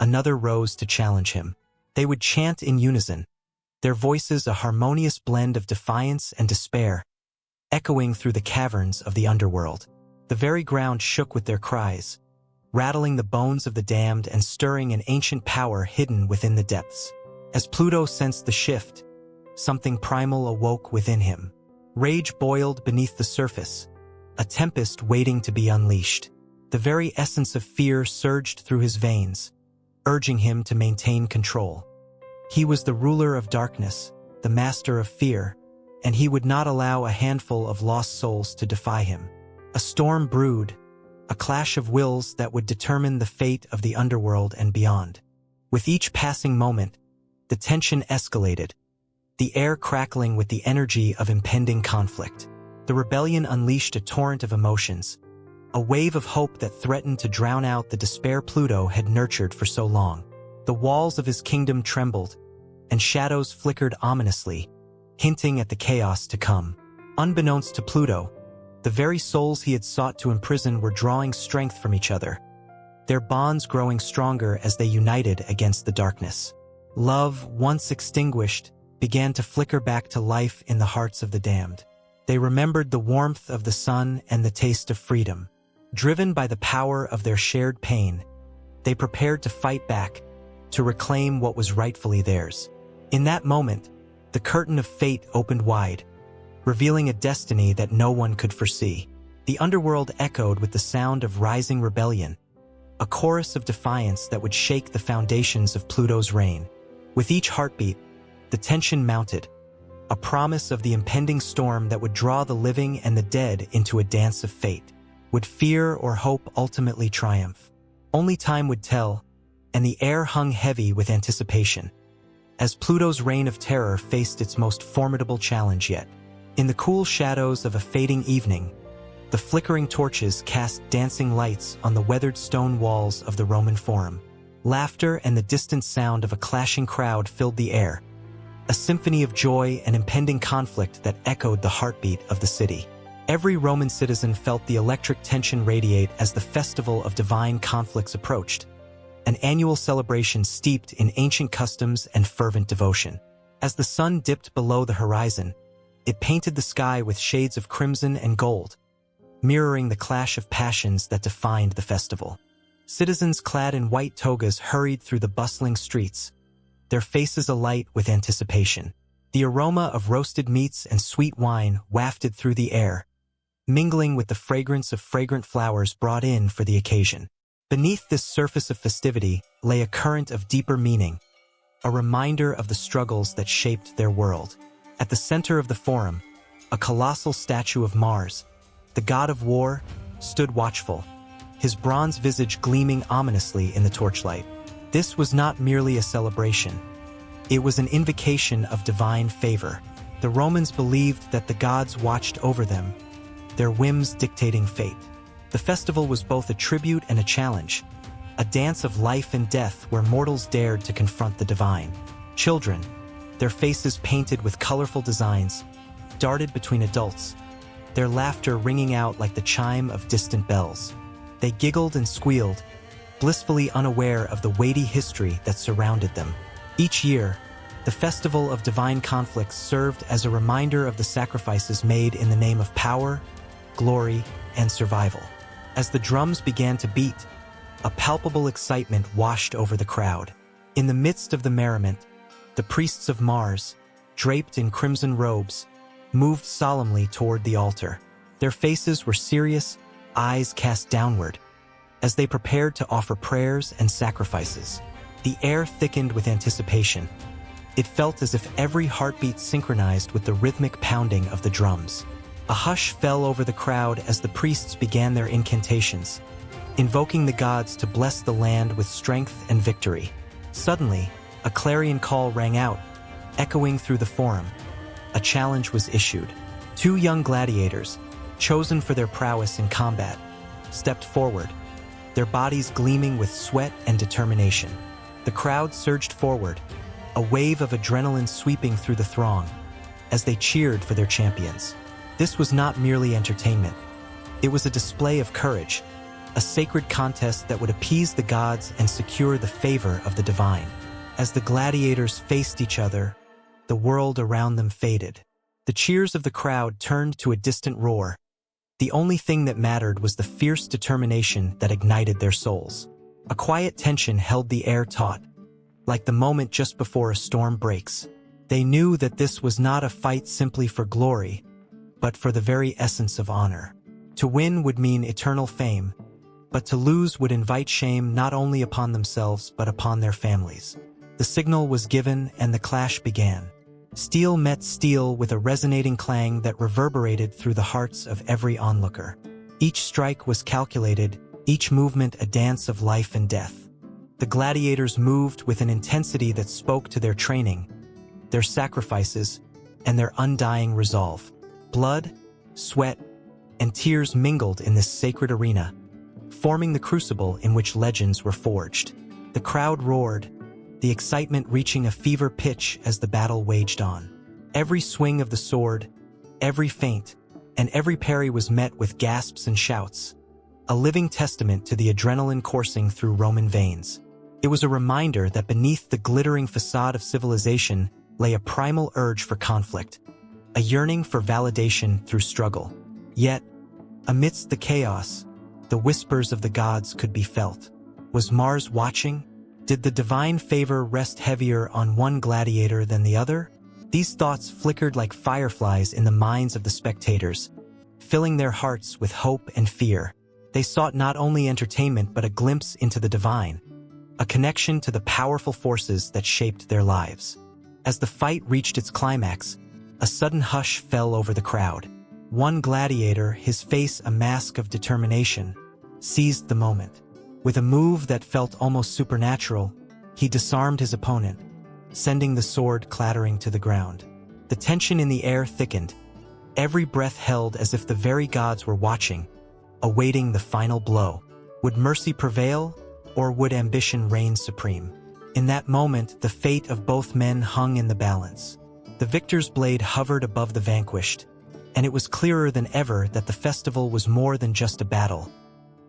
another rose to challenge him. They would chant in unison, their voices a harmonious blend of defiance and despair, echoing through the caverns of the underworld. The very ground shook with their cries, rattling the bones of the damned and stirring an ancient power hidden within the depths. As Pluto sensed the shift, something primal awoke within him. Rage boiled beneath the surface, a tempest waiting to be unleashed. The very essence of fear surged through his veins, urging him to maintain control. He was the ruler of darkness, the master of fear, and he would not allow a handful of lost souls to defy him. A storm brewed, a clash of wills that would determine the fate of the underworld and beyond. With each passing moment, the tension escalated, the air crackling with the energy of impending conflict. The rebellion unleashed a torrent of emotions, a wave of hope that threatened to drown out the despair Pluto had nurtured for so long. The walls of his kingdom trembled, and shadows flickered ominously, hinting at the chaos to come. Unbeknownst to Pluto, the very souls he had sought to imprison were drawing strength from each other, their bonds growing stronger as they united against the darkness. Love, once extinguished, began to flicker back to life in the hearts of the damned. They remembered the warmth of the sun and the taste of freedom. Driven by the power of their shared pain, they prepared to fight back, to reclaim what was rightfully theirs. In that moment, the curtain of fate opened wide, revealing a destiny that no one could foresee. The underworld echoed with the sound of rising rebellion, a chorus of defiance that would shake the foundations of Pluto's reign. With each heartbeat, the tension mounted, a promise of the impending storm that would draw the living and the dead into a dance of fate. Would fear or hope ultimately triumph? Only time would tell, and the air hung heavy with anticipation, as Pluto's reign of terror faced its most formidable challenge yet. In the cool shadows of a fading evening, the flickering torches cast dancing lights on the weathered stone walls of the Roman Forum. Laughter and the distant sound of a clashing crowd filled the air, a symphony of joy and impending conflict that echoed the heartbeat of the city. Every Roman citizen felt the electric tension radiate as the festival of divine conflicts approached, an annual celebration steeped in ancient customs and fervent devotion. As the sun dipped below the horizon, it painted the sky with shades of crimson and gold, mirroring the clash of passions that defined the festival. Citizens clad in white togas hurried through the bustling streets, their faces alight with anticipation. The aroma of roasted meats and sweet wine wafted through the air, mingling with the fragrance of fragrant flowers brought in for the occasion. Beneath this surface of festivity lay a current of deeper meaning, a reminder of the struggles that shaped their world. At the center of the forum, a colossal statue of Mars, the god of war, stood watchful, his bronze visage gleaming ominously in the torchlight. This was not merely a celebration. It was an invocation of divine favor. The Romans believed that the gods watched over them, their whims dictating fate. The festival was both a tribute and a challenge, a dance of life and death where mortals dared to confront the divine. Children, their faces painted with colorful designs, darted between adults, their laughter ringing out like the chime of distant bells. They giggled and squealed, blissfully unaware of the weighty history that surrounded them. Each year, the Festival of Divine Conflicts served as a reminder of the sacrifices made in the name of power, glory, and survival. As the drums began to beat, a palpable excitement washed over the crowd. In the midst of the merriment, the priests of Mars, draped in crimson robes, moved solemnly toward the altar. Their faces were serious, eyes cast downward, as they prepared to offer prayers and sacrifices. The air thickened with anticipation. It felt as if every heartbeat synchronized with the rhythmic pounding of the drums. A hush fell over the crowd as the priests began their incantations, invoking the gods to bless the land with strength and victory. Suddenly, a clarion call rang out, Echoing through the forum, a challenge was issued. 2 young gladiators, chosen for their prowess in combat, stepped forward, their bodies gleaming with sweat and determination. The crowd surged forward, a wave of adrenaline sweeping through the throng, as they cheered for their champions. This was not merely entertainment. It was a display of courage, a sacred contest that would appease the gods and secure the favor of the divine. As the gladiators faced each other, the world around them faded. The cheers of the crowd turned to a distant roar. The only thing that mattered was the fierce determination that ignited their souls. A quiet tension held the air taut, like the moment just before a storm breaks. They knew that this was not a fight simply for glory, but for the very essence of honor. To win would mean eternal fame, but to lose would invite shame not only upon themselves but upon their families. The signal was given and the clash began. Steel met steel with a resonating clang that reverberated through the hearts of every onlooker. Each strike was calculated, each movement a dance of life and death. The gladiators moved with an intensity that spoke to their training, their sacrifices, and their undying resolve. Blood, sweat, and tears mingled in this sacred arena, forming the crucible in which legends were forged. The crowd roared, the excitement reaching a fever pitch as the battle waged on. Every swing of the sword, every feint, and every parry was met with gasps and shouts, a living testament to the adrenaline coursing through Roman veins. It was a reminder that beneath the glittering facade of civilization lay a primal urge for conflict, a yearning for validation through struggle. Yet, amidst the chaos, the whispers of the gods could be felt. Was Mars watching? Did the divine favor rest heavier on one gladiator than the other? These thoughts flickered like fireflies in the minds of the spectators, filling their hearts with hope and fear. They sought not only entertainment but a glimpse into the divine, a connection to the powerful forces that shaped their lives. As the fight reached its climax, a sudden hush fell over the crowd. One gladiator, his face a mask of determination, seized the moment. With a move that felt almost supernatural, he disarmed his opponent, sending the sword clattering to the ground. The tension in the air thickened, every breath held as if the very gods were watching, awaiting the final blow. Would mercy prevail, or would ambition reign supreme? In that moment, the fate of both men hung in the balance. The victor's blade hovered above the vanquished, and it was clearer than ever that the festival was more than just a battle.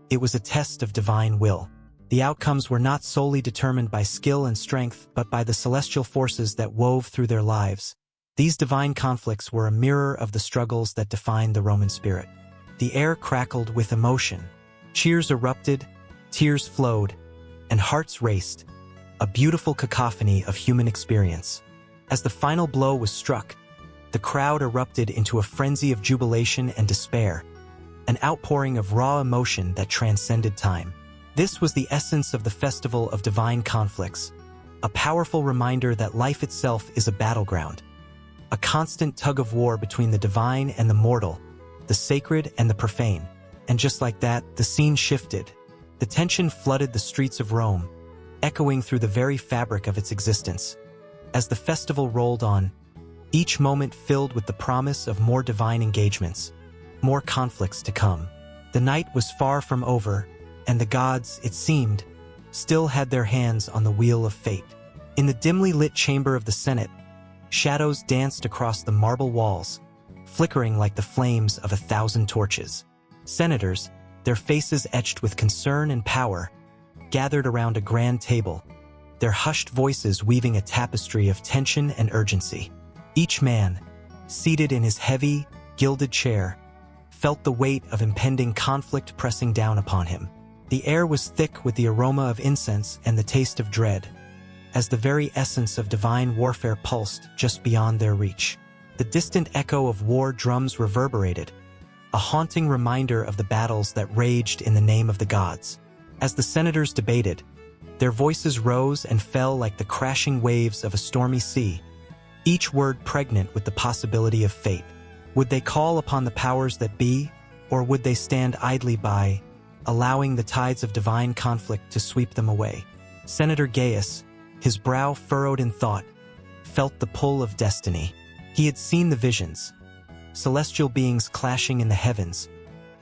It was a test of divine will. The outcomes were not solely determined by skill and strength, but by the celestial forces that wove through their lives. These divine conflicts were a mirror of the struggles that defined the Roman spirit. The air crackled with emotion. Cheers erupted, tears flowed, and hearts raced, a beautiful cacophony of human experience. As the final blow was struck, the crowd erupted into a frenzy of jubilation and despair, an outpouring of raw emotion that transcended time. This was the essence of the Festival of Divine Conflicts, a powerful reminder that life itself is a battleground, a constant tug-of-war between the divine and the mortal, the sacred and the profane. And just like that, the scene shifted. The tension flooded the streets of Rome, echoing through the very fabric of its existence. As the festival rolled on, each moment filled with the promise of more divine engagements, more conflicts to come. The night was far from over, and the gods, it seemed, still had their hands on the wheel of fate. In the dimly lit chamber of the Senate, shadows danced across the marble walls, flickering like the flames of 1,000 torches. Senators, their faces etched with concern and power, gathered around a grand table, their hushed voices weaving a tapestry of tension and urgency. Each man, seated in his heavy, gilded chair, felt the weight of impending conflict pressing down upon him. The air was thick with the aroma of incense and the taste of dread, as the very essence of divine warfare pulsed just beyond their reach. The distant echo of war drums reverberated, a haunting reminder of the battles that raged in the name of the gods. As the senators debated, their voices rose and fell like the crashing waves of a stormy sea, each word pregnant with the possibility of fate. Would they call upon the powers that be, or would they stand idly by, allowing the tides of divine conflict to sweep them away? Senator Gaius, his brow furrowed in thought, felt the pull of destiny. He had seen the visions, celestial beings clashing in the heavens,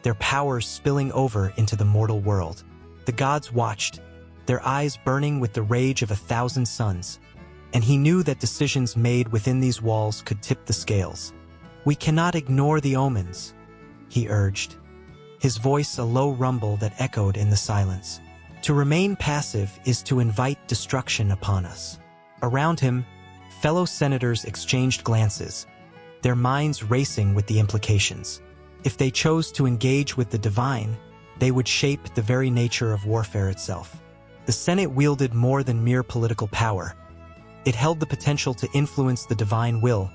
their powers spilling over into the mortal world. The gods watched, their eyes burning with the rage of 1,000 suns, and he knew that decisions made within these walls could tip the scales. "We cannot ignore the omens," he urged, his voice a low rumble that echoed in the silence. "To remain passive is to invite destruction upon us." Around him, fellow senators exchanged glances, their minds racing with the implications. If they chose to engage with the divine, they would shape the very nature of warfare itself. The Senate wielded more than mere political power. It held the potential to influence the divine will,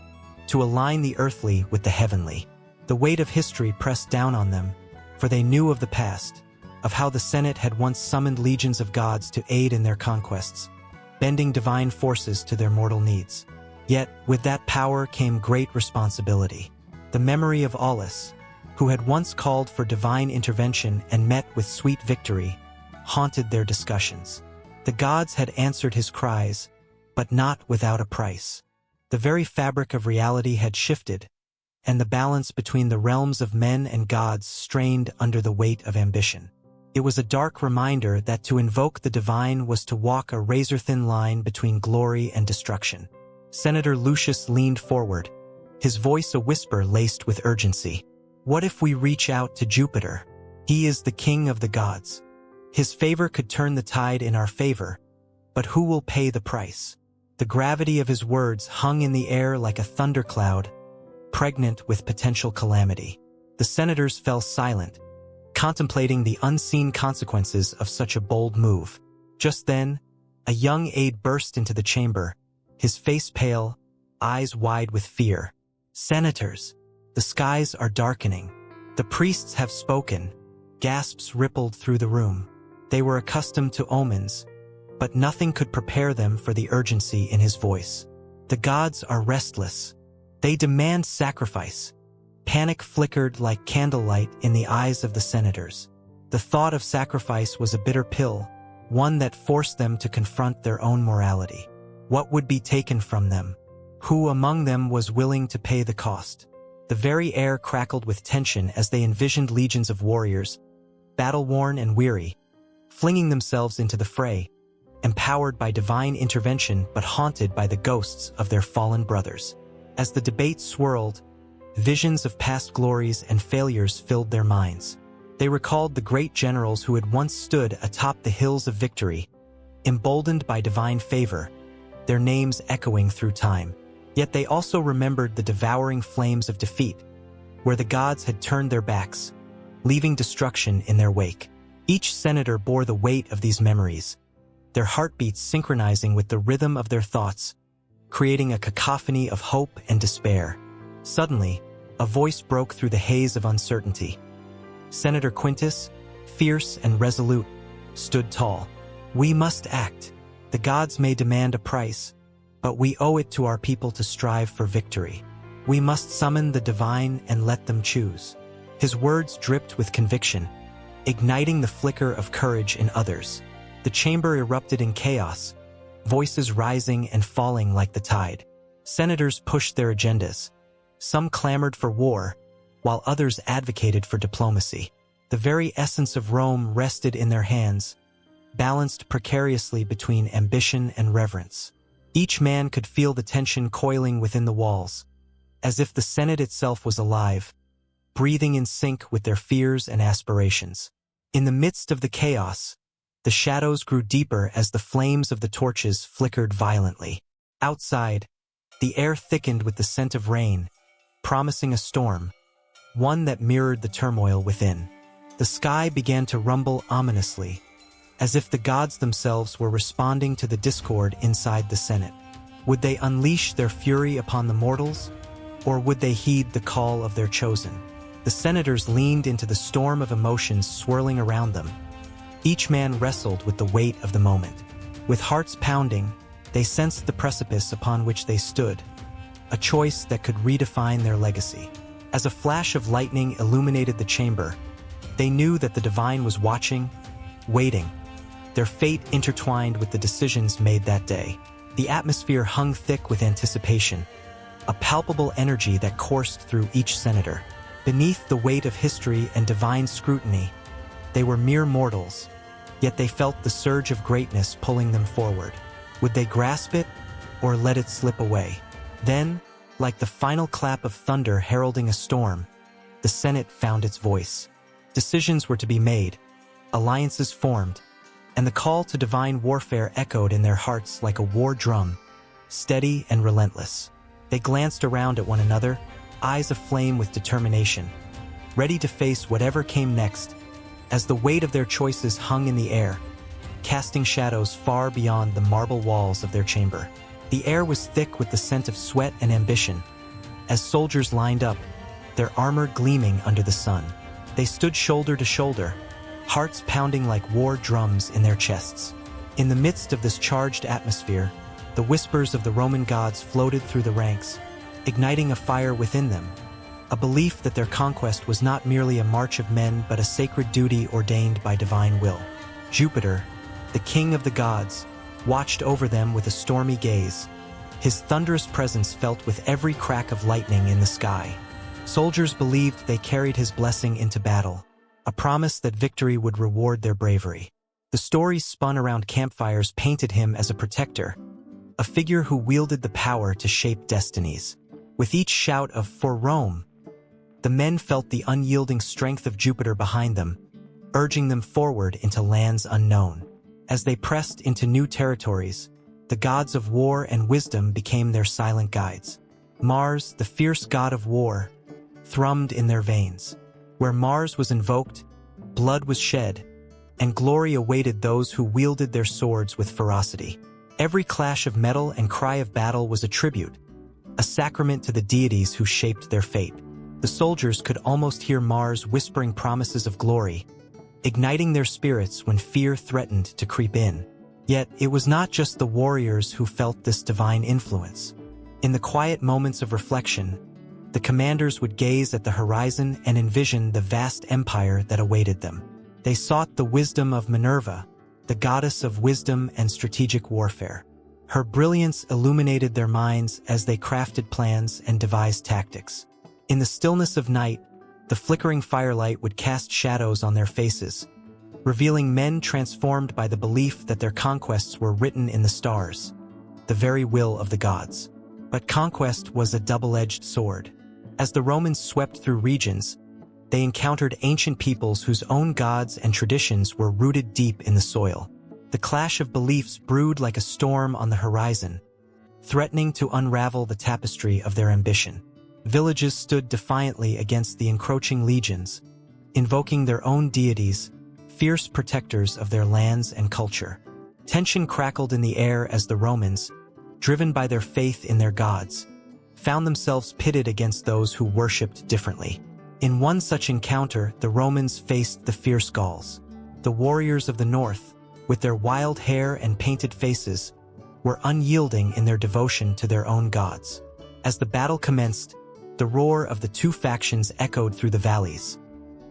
to align the earthly with the heavenly. The weight of history pressed down on them, for they knew of the past, of how the Senate had once summoned legions of gods to aid in their conquests, bending divine forces to their mortal needs. Yet, with that power came great responsibility. The memory of Aulus, who had once called for divine intervention and met with sweet victory, haunted their discussions. The gods had answered his cries, but not without a price. The very fabric of reality had shifted, and the balance between the realms of men and gods strained under the weight of ambition. It was a dark reminder that to invoke the divine was to walk a razor-thin line between glory and destruction. Senator Lucius leaned forward, his voice a whisper laced with urgency. "What if we reach out to Jupiter? He is the king of the gods. His favor could turn the tide in our favor, but who will pay the price?" The gravity of his words hung in the air like a thundercloud, pregnant with potential calamity. The senators fell silent, contemplating the unseen consequences of such a bold move. Just then, a young aide burst into the chamber, his face pale, eyes wide with fear. "Senators, the skies are darkening. The priests have spoken." Gasps rippled through the room. They were accustomed to omens, but nothing could prepare them for the urgency in his voice. "The gods are restless. They demand sacrifice." Panic flickered like candlelight in the eyes of the senators. The thought of sacrifice was a bitter pill, one that forced them to confront their own morality. What would be taken from them? Who among them was willing to pay the cost? The very air crackled with tension as they envisioned legions of warriors, battle-worn and weary, flinging themselves into the fray, empowered by divine intervention but haunted by the ghosts of their fallen brothers. As the debate swirled, visions of past glories and failures filled their minds. They recalled the great generals who had once stood atop the hills of victory, emboldened by divine favor, their names echoing through time. Yet they also remembered the devouring flames of defeat, where the gods had turned their backs, leaving destruction in their wake. Each senator bore the weight of these memories, their heartbeats synchronizing with the rhythm of their thoughts, creating a cacophony of hope and despair. Suddenly, a voice broke through the haze of uncertainty. Senator Quintus, fierce and resolute, stood tall. "We must act. The gods may demand a price, but we owe it to our people to strive for victory. We must summon the divine and let them choose." His words dripped with conviction, igniting the flicker of courage in others. The chamber erupted in chaos, voices rising and falling like the tide. Senators pushed their agendas. Some clamored for war, while others advocated for diplomacy. The very essence of Rome rested in their hands, balanced precariously between ambition and reverence. Each man could feel the tension coiling within the walls, as if the Senate itself was alive, breathing in sync with their fears and aspirations. In the midst of the chaos, the shadows grew deeper as the flames of the torches flickered violently. Outside, the air thickened with the scent of rain, promising a storm, one that mirrored the turmoil within. The sky began to rumble ominously, as if the gods themselves were responding to the discord inside the Senate. Would they unleash their fury upon the mortals, or would they heed the call of their chosen? The senators leaned into the storm of emotions swirling around them. Each man wrestled with the weight of the moment. With hearts pounding, they sensed the precipice upon which they stood, a choice that could redefine their legacy. As a flash of lightning illuminated the chamber, they knew that the divine was watching, waiting, their fate intertwined with the decisions made that day. The atmosphere hung thick with anticipation, a palpable energy that coursed through each senator. Beneath the weight of history and divine scrutiny, they were mere mortals, yet they felt the surge of greatness pulling them forward. Would they grasp it, or let it slip away? Then, like the final clap of thunder heralding a storm, the Senate found its voice. Decisions were to be made, alliances formed, and the call to divine warfare echoed in their hearts like a war drum, steady and relentless. They glanced around at one another, eyes aflame with determination, ready to face whatever came next, as the weight of their choices hung in the air, casting shadows far beyond the marble walls of their chamber. The air was thick with the scent of sweat and ambition. As soldiers lined up, their armor gleaming under the sun, they stood shoulder to shoulder, hearts pounding like war drums in their chests. In the midst of this charged atmosphere, the whispers of the Roman gods floated through the ranks, igniting a fire within them, a belief that their conquest was not merely a march of men but a sacred duty ordained by divine will. Jupiter, the king of the gods, watched over them with a stormy gaze, his thunderous presence felt with every crack of lightning in the sky. Soldiers believed they carried his blessing into battle, a promise that victory would reward their bravery. The stories spun around campfires painted him as a protector, a figure who wielded the power to shape destinies. With each shout of "For Rome," the men felt the unyielding strength of Jupiter behind them, urging them forward into lands unknown. As they pressed into new territories, the gods of war and wisdom became their silent guides. Mars, the fierce god of war, thrummed in their veins. Where Mars was invoked, blood was shed, and glory awaited those who wielded their swords with ferocity. Every clash of metal and cry of battle was a tribute, a sacrament to the deities who shaped their fate. The soldiers could almost hear Mars whispering promises of glory, igniting their spirits when fear threatened to creep in. Yet, it was not just the warriors who felt this divine influence. In the quiet moments of reflection, the commanders would gaze at the horizon and envision the vast empire that awaited them. They sought the wisdom of Minerva, the goddess of wisdom and strategic warfare. Her brilliance illuminated their minds as they crafted plans and devised tactics. In the stillness of night, the flickering firelight would cast shadows on their faces, revealing men transformed by the belief that their conquests were written in the stars, the very will of the gods. But conquest was a double-edged sword. As the Romans swept through regions, they encountered ancient peoples whose own gods and traditions were rooted deep in the soil. The clash of beliefs brewed like a storm on the horizon, threatening to unravel the tapestry of their ambition. Villages stood defiantly against the encroaching legions, invoking their own deities, fierce protectors of their lands and culture. Tension crackled in the air as the Romans, driven by their faith in their gods, found themselves pitted against those who worshipped differently. In one such encounter, the Romans faced the fierce Gauls. The warriors of the north, with their wild hair and painted faces, were unyielding in their devotion to their own gods. As the battle commenced, the roar of the two factions echoed through the valleys,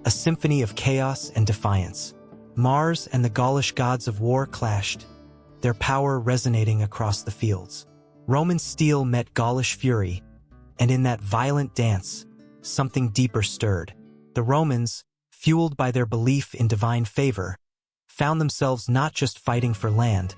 a symphony of chaos and defiance. Mars and the Gaulish gods of war clashed, their power resonating across the fields. Roman steel met Gaulish fury, and in that violent dance, something deeper stirred. The Romans, fueled by their belief in divine favor, found themselves not just fighting for land,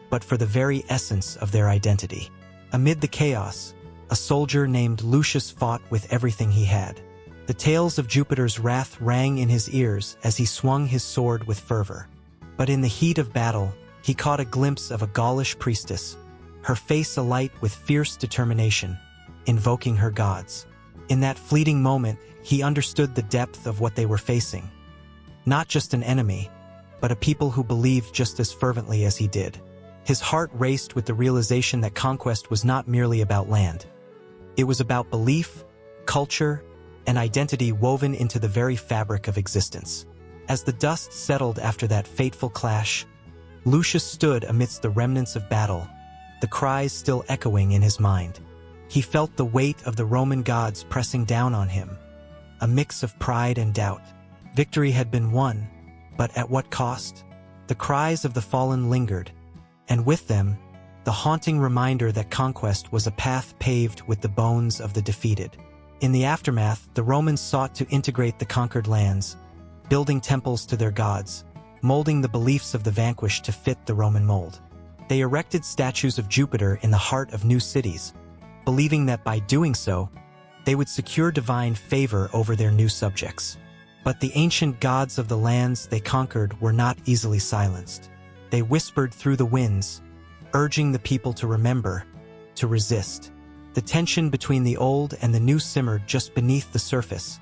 but for the very essence of their identity. Amid the chaos, a soldier named Lucius fought with everything he had. The tales of Jupiter's wrath rang in his ears as he swung his sword with fervor. But in the heat of battle, he caught a glimpse of a Gaulish priestess, her face alight with fierce determination, invoking her gods. In that fleeting moment, he understood the depth of what they were facing. Not just an enemy, but a people who believed just as fervently as he did. His heart raced with the realization that conquest was not merely about land. It was about belief, culture, and identity woven into the very fabric of existence. As the dust settled after that fateful clash, Lucius stood amidst the remnants of battle, the cries still echoing in his mind. He felt the weight of the Roman gods pressing down on him, a mix of pride and doubt. Victory had been won, but at what cost? The cries of the fallen lingered, and with them, the haunting reminder that conquest was a path paved with the bones of the defeated. In the aftermath, the Romans sought to integrate the conquered lands, building temples to their gods, molding the beliefs of the vanquished to fit the Roman mold. They erected statues of Jupiter in the heart of new cities, believing that by doing so, they would secure divine favor over their new subjects. But the ancient gods of the lands they conquered were not easily silenced. They whispered through the winds, urging the people to remember, to resist. The tension between the old and the new simmered just beneath the surface,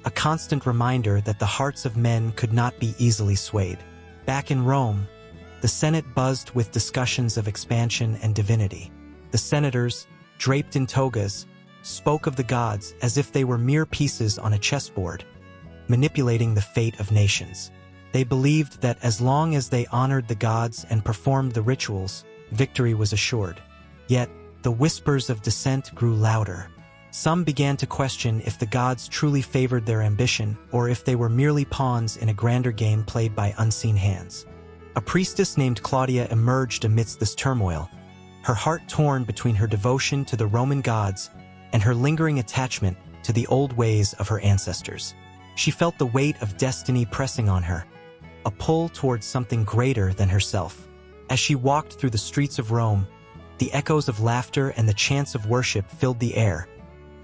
a constant reminder that the hearts of men could not be easily swayed. Back in Rome, the Senate buzzed with discussions of expansion and divinity. The senators, draped in togas, spoke of the gods as if they were mere pieces on a chessboard, manipulating the fate of nations. They believed that as long as they honored the gods and performed the rituals, victory was assured. Yet, the whispers of dissent grew louder. Some began to question if the gods truly favored their ambition or if they were merely pawns in a grander game played by unseen hands. A priestess named Claudia emerged amidst this turmoil, her heart torn between her devotion to the Roman gods and her lingering attachment to the old ways of her ancestors. She felt the weight of destiny pressing on her, a pull towards something greater than herself. As she walked through the streets of Rome, the echoes of laughter and the chants of worship filled the air,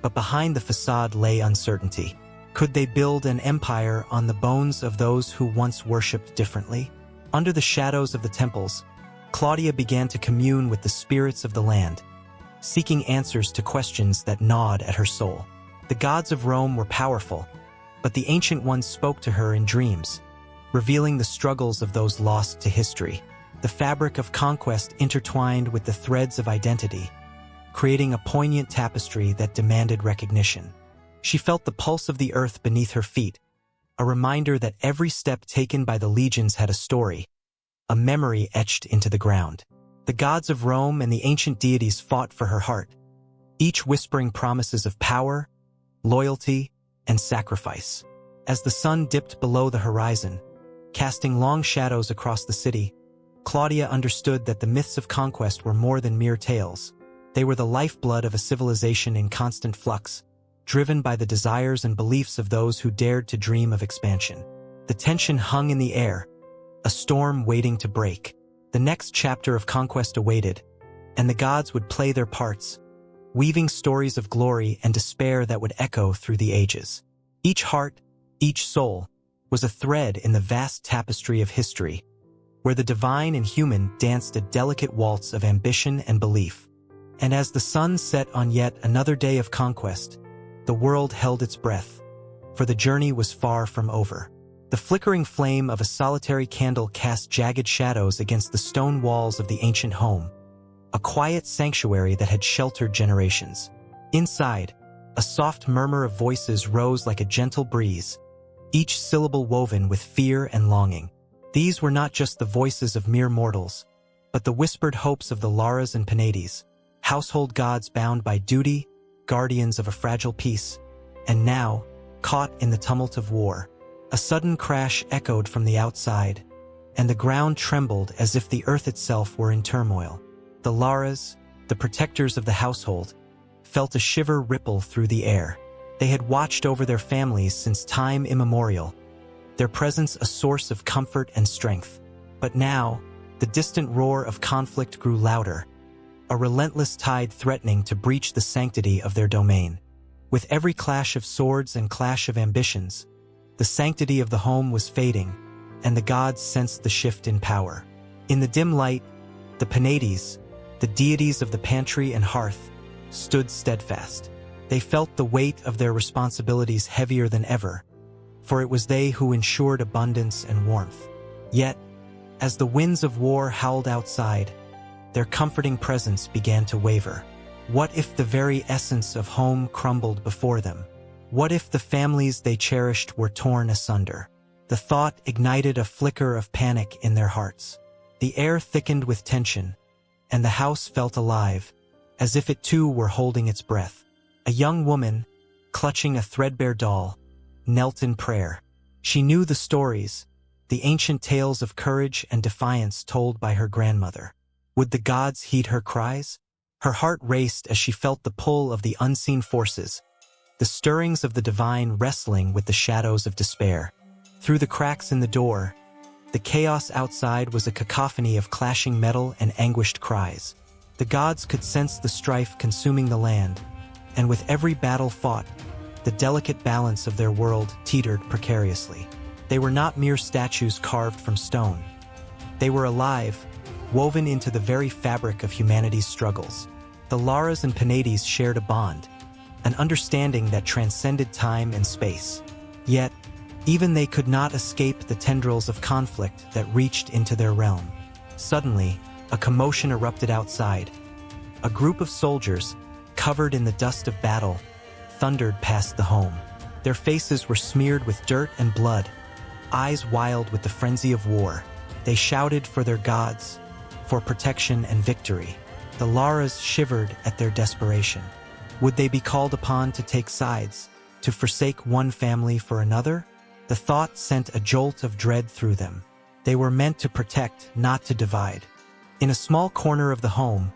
but behind the facade lay uncertainty. Could they build an empire on the bones of those who once worshipped differently? Under the shadows of the temples, Claudia began to commune with the spirits of the land, seeking answers to questions that gnawed at her soul. The gods of Rome were powerful, but the ancient ones spoke to her in dreams, revealing the struggles of those lost to history. The fabric of conquest intertwined with the threads of identity, creating a poignant tapestry that demanded recognition. She felt the pulse of the earth beneath her feet, a reminder that every step taken by the legions had a story, a memory etched into the ground. The gods of Rome and the ancient deities fought for her heart, each whispering promises of power, loyalty, and sacrifice. As the sun dipped below the horizon, casting long shadows across the city, Claudia understood that the myths of conquest were more than mere tales. They were the lifeblood of a civilization in constant flux, driven by the desires and beliefs of those who dared to dream of expansion. The tension hung in the air, a storm waiting to break. The next chapter of conquest awaited, and the gods would play their parts, weaving stories of glory and despair that would echo through the ages. Each heart, each soul, was a thread in the vast tapestry of history, where the divine and human danced a delicate waltz of ambition and belief. And as the sun set on yet another day of conquest, the world held its breath, for the journey was far from over. The flickering flame of a solitary candle cast jagged shadows against the stone walls of the ancient home, a quiet sanctuary that had sheltered generations. Inside, a soft murmur of voices rose like a gentle breeze, each syllable woven with fear and longing. These were not just the voices of mere mortals, but the whispered hopes of the Laras and Penates, household gods bound by duty, guardians of a fragile peace, and now, caught in the tumult of war. A sudden crash echoed from the outside, and the ground trembled as if the earth itself were in turmoil. The Laras, the protectors of the household, felt a shiver ripple through the air. They had watched over their families since time immemorial, their presence a source of comfort and strength. But now, the distant roar of conflict grew louder, a relentless tide threatening to breach the sanctity of their domain. With every clash of swords and clash of ambitions, the sanctity of the home was fading, and the gods sensed the shift in power. In the dim light, the Penates, the deities of the pantry and hearth, stood steadfast. They felt the weight of their responsibilities heavier than ever, for it was they who ensured abundance and warmth. Yet, as the winds of war howled outside, their comforting presence began to waver. What if the very essence of home crumbled before them? What if the families they cherished were torn asunder? The thought ignited a flicker of panic in their hearts. The air thickened with tension, and the house felt alive, as if it too were holding its breath. A young woman, clutching a threadbare doll, knelt in prayer. She knew the stories, the ancient tales of courage and defiance told by her grandmother. Would the gods heed her cries? Her heart raced as she felt the pull of the unseen forces, the stirrings of the divine wrestling with the shadows of despair. Through the cracks in the door, the chaos outside was a cacophony of clashing metal and anguished cries. The gods could sense the strife consuming the land, and with every battle fought, the delicate balance of their world teetered precariously. They were not mere statues carved from stone. They were alive, woven into the very fabric of humanity's struggles. The Laras and Penates shared a bond, an understanding that transcended time and space. Yet, even they could not escape the tendrils of conflict that reached into their realm. Suddenly, a commotion erupted outside. A group of soldiers, covered in the dust of battle, thundered past the home. Their faces were smeared with dirt and blood, eyes wild with the frenzy of war. They shouted for their gods, for protection and victory. The Laras shivered at their desperation. Would they be called upon to take sides, to forsake one family for another? The thought sent a jolt of dread through them. They were meant to protect, not to divide. In a small corner of the home,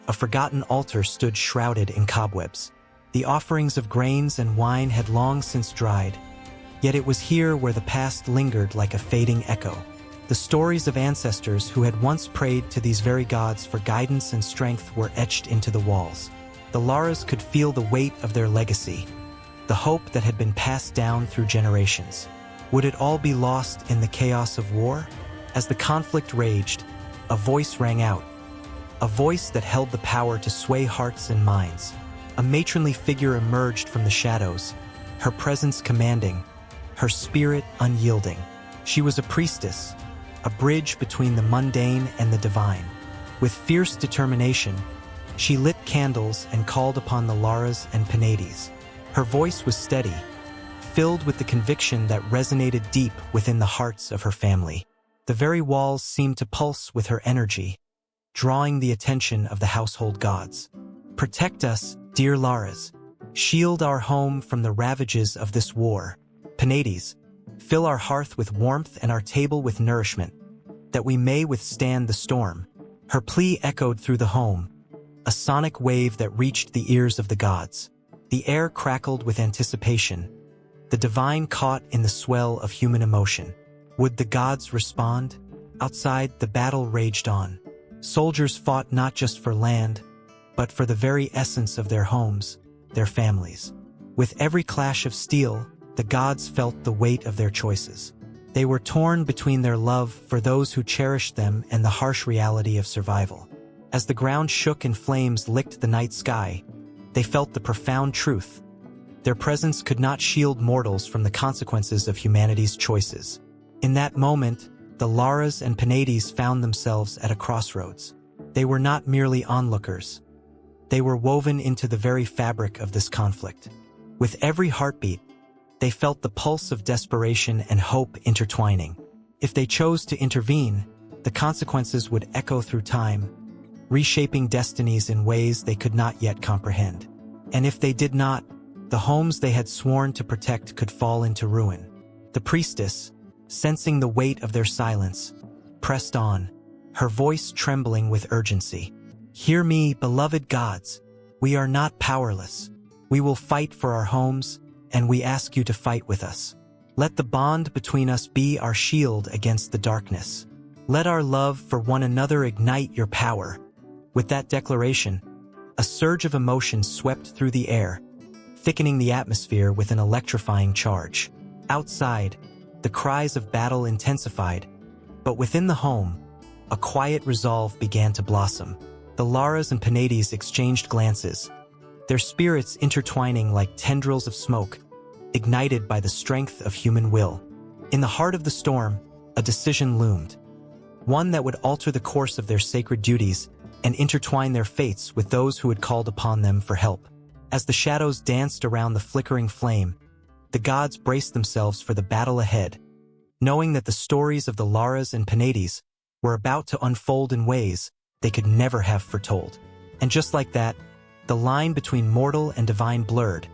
a forgotten altar stood shrouded in cobwebs. The offerings of grains and wine had long since dried, yet it was here where the past lingered like a fading echo. The stories of ancestors who had once prayed to these very gods for guidance and strength were etched into the walls. The Laras could feel the weight of their legacy, the hope that had been passed down through generations. Would it all be lost in the chaos of war? As the conflict raged, a voice rang out, a voice that held the power to sway hearts and minds. A matronly figure emerged from the shadows, her presence commanding, her spirit unyielding. She was a priestess, a bridge between the mundane and the divine. With fierce determination, she lit candles and called upon the Laras and Penates. Her voice was steady, filled with the conviction that resonated deep within the hearts of her family. The very walls seemed to pulse with her energy, drawing the attention of the household gods. Protect us, dear Laras. Shield our home from the ravages of this war. Penates, fill our hearth with warmth and our table with nourishment, that we may withstand the storm. Her plea echoed through the home, a sonic wave that reached the ears of the gods. The air crackled with anticipation, the divine caught in the swell of human emotion. Would the gods respond? Outside, the battle raged on. Soldiers fought not just for land, but for the very essence of their homes, their families. With every clash of steel, the gods felt the weight of their choices. They were torn between their love for those who cherished them and the harsh reality of survival. As the ground shook and flames licked the night sky, they felt the profound truth. Their presence could not shield mortals from the consequences of humanity's choices. In that moment, the Laras and Penates found themselves at a crossroads. They were not merely onlookers. They were woven into the very fabric of this conflict. With every heartbeat, they felt the pulse of desperation and hope intertwining. If they chose to intervene, the consequences would echo through time, reshaping destinies in ways they could not yet comprehend. And if they did not, the homes they had sworn to protect could fall into ruin. The priestess, sensing the weight of their silence, pressed on, her voice trembling with urgency. Hear me, beloved gods. We are not powerless. We will fight for our homes, and we ask you to fight with us. Let the bond between us be our shield against the darkness. Let our love for one another ignite your power. With that declaration, a surge of emotion swept through the air, thickening the atmosphere with an electrifying charge. Outside, the cries of battle intensified, but within the home, a quiet resolve began to blossom. The Laras and Penates exchanged glances, their spirits intertwining like tendrils of smoke, ignited by the strength of human will. In the heart of the storm, a decision loomed, one that would alter the course of their sacred duties and intertwine their fates with those who had called upon them for help. As the shadows danced around the flickering flame, the gods braced themselves for the battle ahead, knowing that the stories of the Laras and Penates were about to unfold in ways they could never have foretold. And just like that, the line between mortal and divine blurred,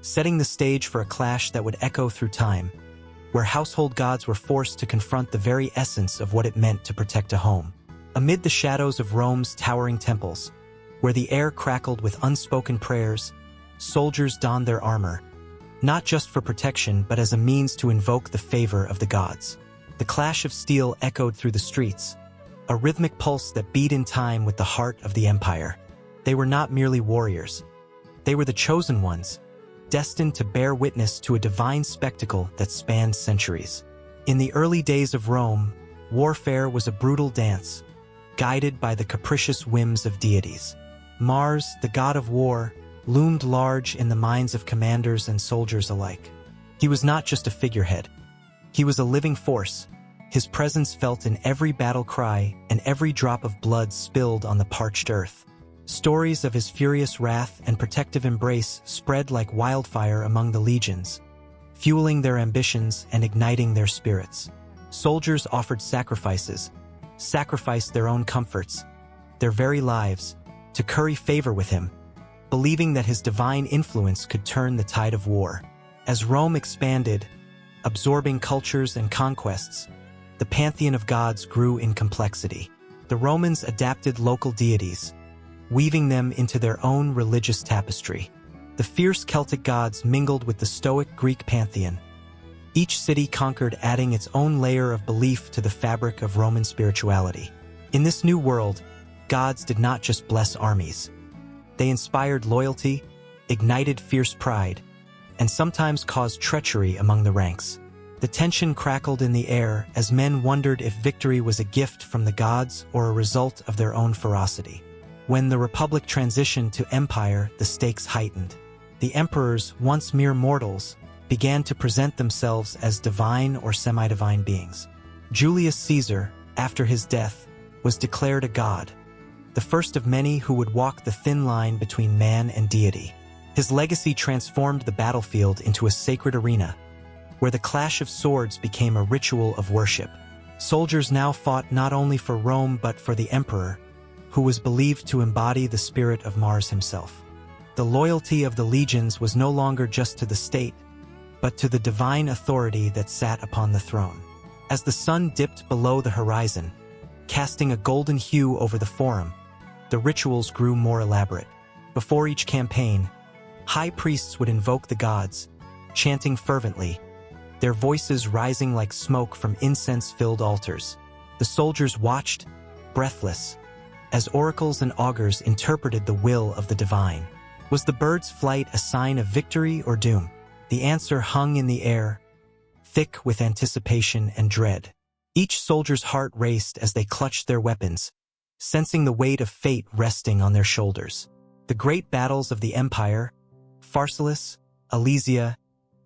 setting the stage for a clash that would echo through time, where household gods were forced to confront the very essence of what it meant to protect a home. Amid the shadows of Rome's towering temples, where the air crackled with unspoken prayers, soldiers donned their armor, not just for protection but as a means to invoke the favor of the gods. The clash of steel echoed through the streets, a rhythmic pulse that beat in time with the heart of the empire. They were not merely warriors. They were the chosen ones, destined to bear witness to a divine spectacle that spanned centuries. In the early days of Rome, warfare was a brutal dance, guided by the capricious whims of deities. Mars, the god of war, loomed large in the minds of commanders and soldiers alike. He was not just a figurehead. He was a living force, his presence felt in every battle cry and every drop of blood spilled on the parched earth. Stories of his furious wrath and protective embrace spread like wildfire among the legions, fueling their ambitions and igniting their spirits. Soldiers offered sacrificed their own comforts, their very lives, to curry favor with him, believing that his divine influence could turn the tide of war. As Rome expanded, absorbing cultures and conquests, the pantheon of gods grew in complexity. The Romans adapted local deities, weaving them into their own religious tapestry. The fierce Celtic gods mingled with the stoic Greek pantheon, each city conquered adding its own layer of belief to the fabric of Roman spirituality. In this new world, gods did not just bless armies. They inspired loyalty, ignited fierce pride, and sometimes caused treachery among the ranks. The tension crackled in the air as men wondered if victory was a gift from the gods or a result of their own ferocity. When the Republic transitioned to empire, the stakes heightened. The emperors, once mere mortals, began to present themselves as divine or semi-divine beings. Julius Caesar, after his death, was declared a god, the first of many who would walk the thin line between man and deity. His legacy transformed the battlefield into a sacred arena, where the clash of swords became a ritual of worship. Soldiers now fought not only for Rome but for the emperor, who was believed to embody the spirit of Mars himself. The loyalty of the legions was no longer just to the state, but to the divine authority that sat upon the throne. As the sun dipped below the horizon, casting a golden hue over the forum, the rituals grew more elaborate. Before each campaign, high priests would invoke the gods, chanting fervently, their voices rising like smoke from incense-filled altars. The soldiers watched, breathless, as oracles and augurs interpreted the will of the divine. Was the bird's flight a sign of victory or doom? The answer hung in the air, thick with anticipation and dread. Each soldier's heart raced as they clutched their weapons, sensing the weight of fate resting on their shoulders. The great battles of the empire, Pharsalus, Alesia,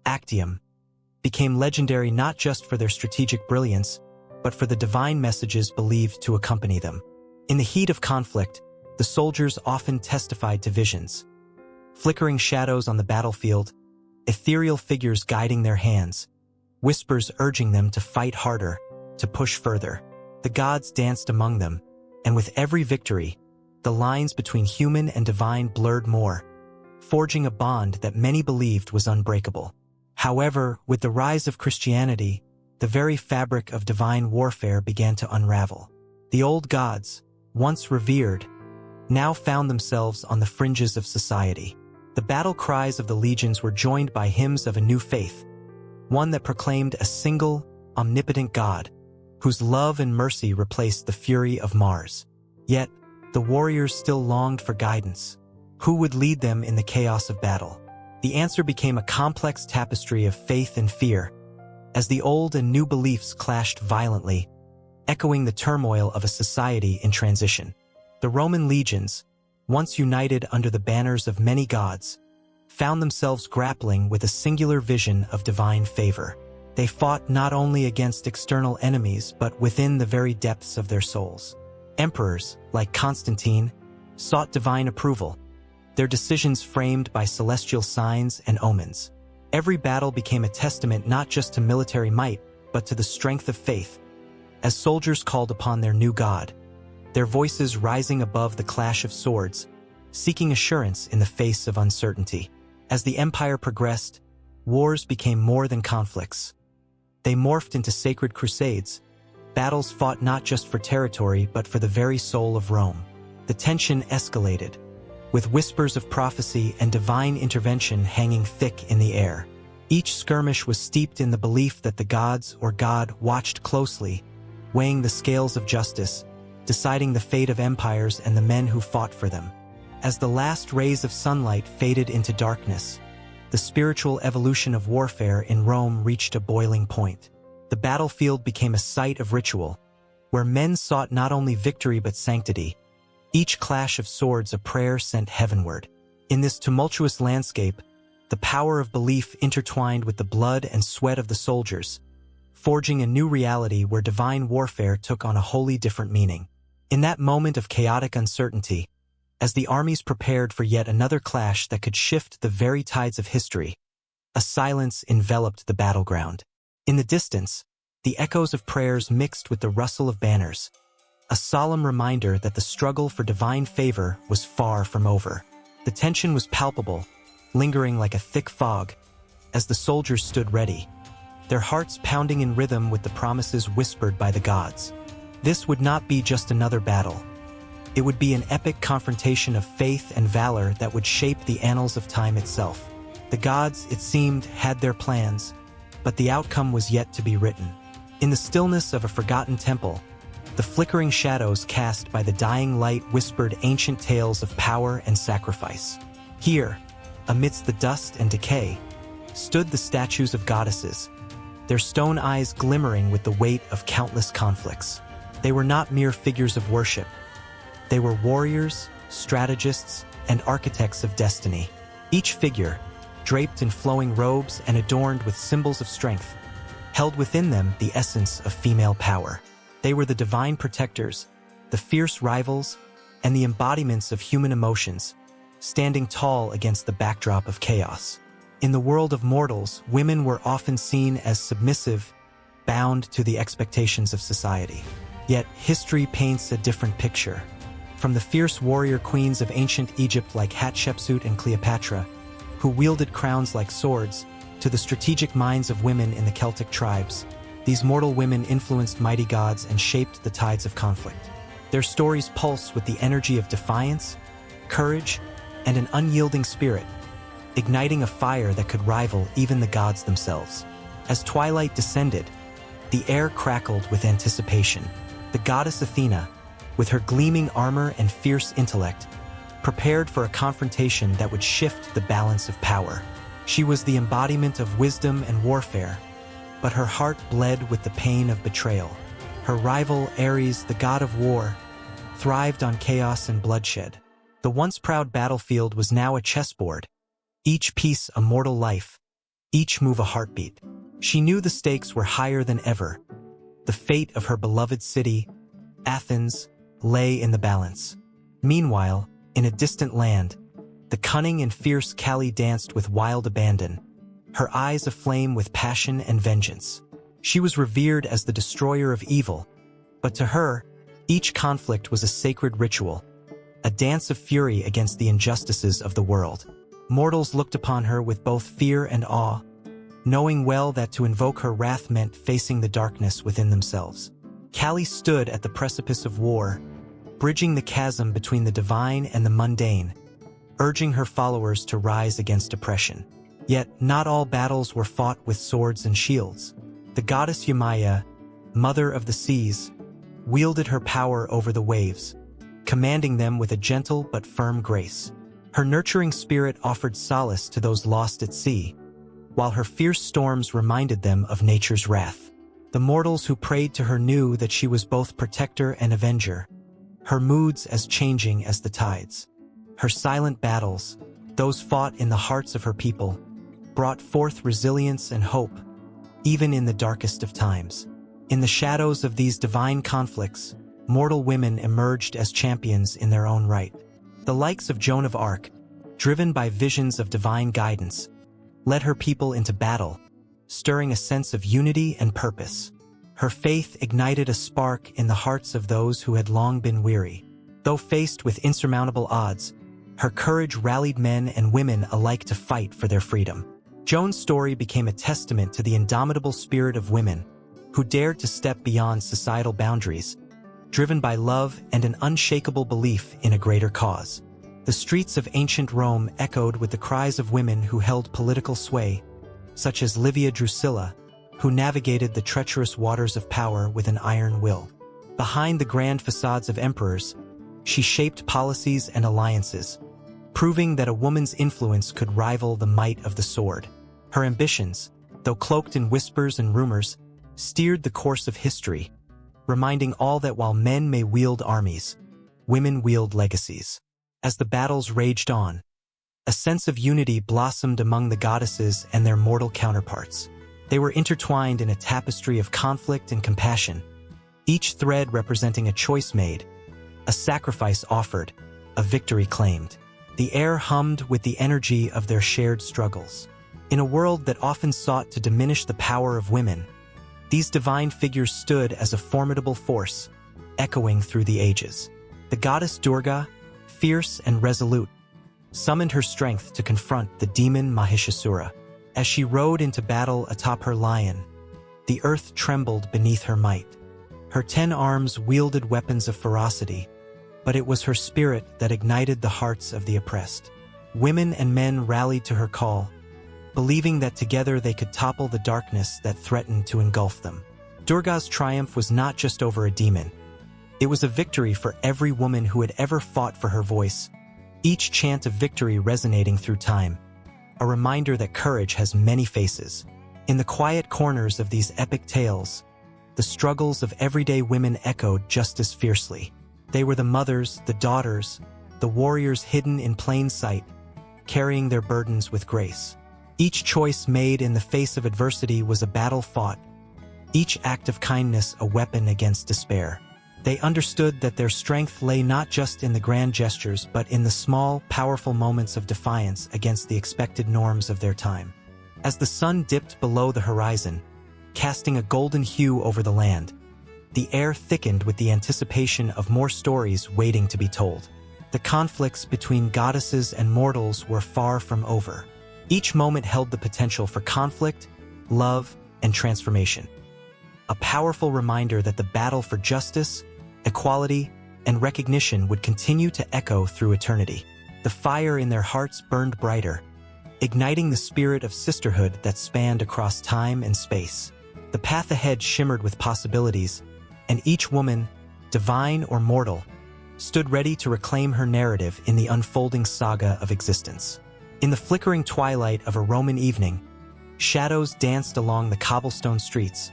Actium, became legendary not just for their strategic brilliance, but for the divine messages believed to accompany them. In the heat of conflict, the soldiers often testified to visions. Flickering shadows on the battlefield, ethereal figures guiding their hands, whispers urging them to fight harder, to push further. The gods danced among them, and with every victory, the lines between human and divine blurred more, forging a bond that many believed was unbreakable. However, with the rise of Christianity, the very fabric of divine warfare began to unravel. The old gods, once revered, now found themselves on the fringes of society. The battle cries of the legions were joined by hymns of a new faith, one that proclaimed a single, omnipotent God, whose love and mercy replaced the fury of Mars. Yet, the warriors still longed for guidance. Who would lead them in the chaos of battle? The answer became a complex tapestry of faith and fear, as the old and new beliefs clashed violently, echoing the turmoil of a society in transition. The Roman legions, once united under the banners of many gods, found themselves grappling with a singular vision of divine favor. They fought not only against external enemies but within the very depths of their souls. Emperors, like Constantine, sought divine approval, their decisions framed by celestial signs and omens. Every battle became a testament not just to military might, but to the strength of faith, as soldiers called upon their new god, their voices rising above the clash of swords, seeking assurance in the face of uncertainty. As the empire progressed, wars became more than conflicts. They morphed into sacred crusades, battles fought not just for territory but for the very soul of Rome. The tension escalated, with whispers of prophecy and divine intervention hanging thick in the air. Each skirmish was steeped in the belief that the gods or God watched closely, weighing the scales of justice, deciding the fate of empires and the men who fought for them. As the last rays of sunlight faded into darkness, the spiritual evolution of warfare in Rome reached a boiling point. The battlefield became a site of ritual, where men sought not only victory but sanctity, each clash of swords a prayer sent heavenward. In this tumultuous landscape, the power of belief intertwined with the blood and sweat of the soldiers, forging a new reality where divine warfare took on a wholly different meaning. In that moment of chaotic uncertainty, as the armies prepared for yet another clash that could shift the very tides of history, a silence enveloped the battleground. In the distance, the echoes of prayers mixed with the rustle of banners, a solemn reminder that the struggle for divine favor was far from over. The tension was palpable, lingering like a thick fog, as the soldiers stood ready, their hearts pounding in rhythm with the promises whispered by the gods. This would not be just another battle. It would be an epic confrontation of faith and valor that would shape the annals of time itself. The gods, it seemed, had their plans, but the outcome was yet to be written. In the stillness of a forgotten temple, the flickering shadows cast by the dying light whispered ancient tales of power and sacrifice. Here, amidst the dust and decay, stood the statues of goddesses, their stone eyes glimmering with the weight of countless conflicts. They were not mere figures of worship. They were warriors, strategists, and architects of destiny. Each figure, draped in flowing robes and adorned with symbols of strength, held within them the essence of female power. They were the divine protectors, the fierce rivals, and the embodiments of human emotions, standing tall against the backdrop of chaos. In the world of mortals, women were often seen as submissive, bound to the expectations of society. Yet history paints a different picture. From the fierce warrior queens of ancient Egypt like Hatshepsut and Cleopatra, who wielded crowns like swords, to the strategic minds of women in the Celtic tribes, these mortal women influenced mighty gods and shaped the tides of conflict. Their stories pulse with the energy of defiance, courage, and an unyielding spirit, igniting a fire that could rival even the gods themselves. As twilight descended, the air crackled with anticipation. The goddess Athena, with her gleaming armor and fierce intellect, prepared for a confrontation that would shift the balance of power. She was the embodiment of wisdom and warfare, but her heart bled with the pain of betrayal. Her rival, Ares, the god of war, thrived on chaos and bloodshed. The once proud battlefield was now a chessboard, each piece a mortal life, each move a heartbeat. She knew the stakes were higher than ever. The fate of her beloved city, Athens, lay in the balance. Meanwhile, in a distant land, the cunning and fierce Callie danced with wild abandon, her eyes aflame with passion and vengeance. She was revered as the destroyer of evil, but to her, each conflict was a sacred ritual, a dance of fury against the injustices of the world. Mortals looked upon her with both fear and awe, knowing well that to invoke her wrath meant facing the darkness within themselves. Callie stood at the precipice of war, bridging the chasm between the divine and the mundane, urging her followers to rise against oppression. Yet not all battles were fought with swords and shields. The goddess Yamaya, mother of the seas, wielded her power over the waves, commanding them with a gentle but firm grace. Her nurturing spirit offered solace to those lost at sea, while her fierce storms reminded them of nature's wrath. The mortals who prayed to her knew that she was both protector and avenger, her moods as changing as the tides. Her silent battles, those fought in the hearts of her people, brought forth resilience and hope, even in the darkest of times. In the shadows of these divine conflicts, mortal women emerged as champions in their own right. The likes of Joan of Arc, driven by visions of divine guidance, led her people into battle, stirring a sense of unity and purpose. Her faith ignited a spark in the hearts of those who had long been weary. Though faced with insurmountable odds, her courage rallied men and women alike to fight for their freedom. Joan's story became a testament to the indomitable spirit of women, who dared to step beyond societal boundaries, driven by love and an unshakable belief in a greater cause. The streets of ancient Rome echoed with the cries of women who held political sway, such as Livia Drusilla, who navigated the treacherous waters of power with an iron will. Behind the grand facades of emperors, she shaped policies and alliances, proving that a woman's influence could rival the might of the sword. Her ambitions, though cloaked in whispers and rumors, steered the course of history, reminding all that while men may wield armies, women wield legacies. As the battles raged on, a sense of unity blossomed among the goddesses and their mortal counterparts. They were intertwined in a tapestry of conflict and compassion, each thread representing a choice made, a sacrifice offered, a victory claimed. The air hummed with the energy of their shared struggles. In a world that often sought to diminish the power of women, these divine figures stood as a formidable force, echoing through the ages. The goddess Durga, fierce and resolute, summoned her strength to confront the demon Mahishasura. As she rode into battle atop her lion, the earth trembled beneath her might. Her 10 arms wielded weapons of ferocity, but it was her spirit that ignited the hearts of the oppressed. Women and men rallied to her call, believing that together they could topple the darkness that threatened to engulf them. Durga's triumph was not just over a demon. It was a victory for every woman who had ever fought for her voice, each chant of victory resonating through time, a reminder that courage has many faces. In the quiet corners of these epic tales, the struggles of everyday women echoed just as fiercely. They were the mothers, the daughters, the warriors hidden in plain sight, carrying their burdens with grace. Each choice made in the face of adversity was a battle fought, each act of kindness a weapon against despair. They understood that their strength lay not just in the grand gestures but in the small, powerful moments of defiance against the expected norms of their time. As the sun dipped below the horizon, casting a golden hue over the land, the air thickened with the anticipation of more stories waiting to be told. The conflicts between goddesses and mortals were far from over. Each moment held the potential for conflict, love, and transformation. A powerful reminder that the battle for justice, equality, and recognition would continue to echo through eternity. The fire in their hearts burned brighter, igniting the spirit of sisterhood that spanned across time and space. The path ahead shimmered with possibilities, and each woman, divine or mortal, stood ready to reclaim her narrative in the unfolding saga of existence. In the flickering twilight of a Roman evening, shadows danced along the cobblestone streets,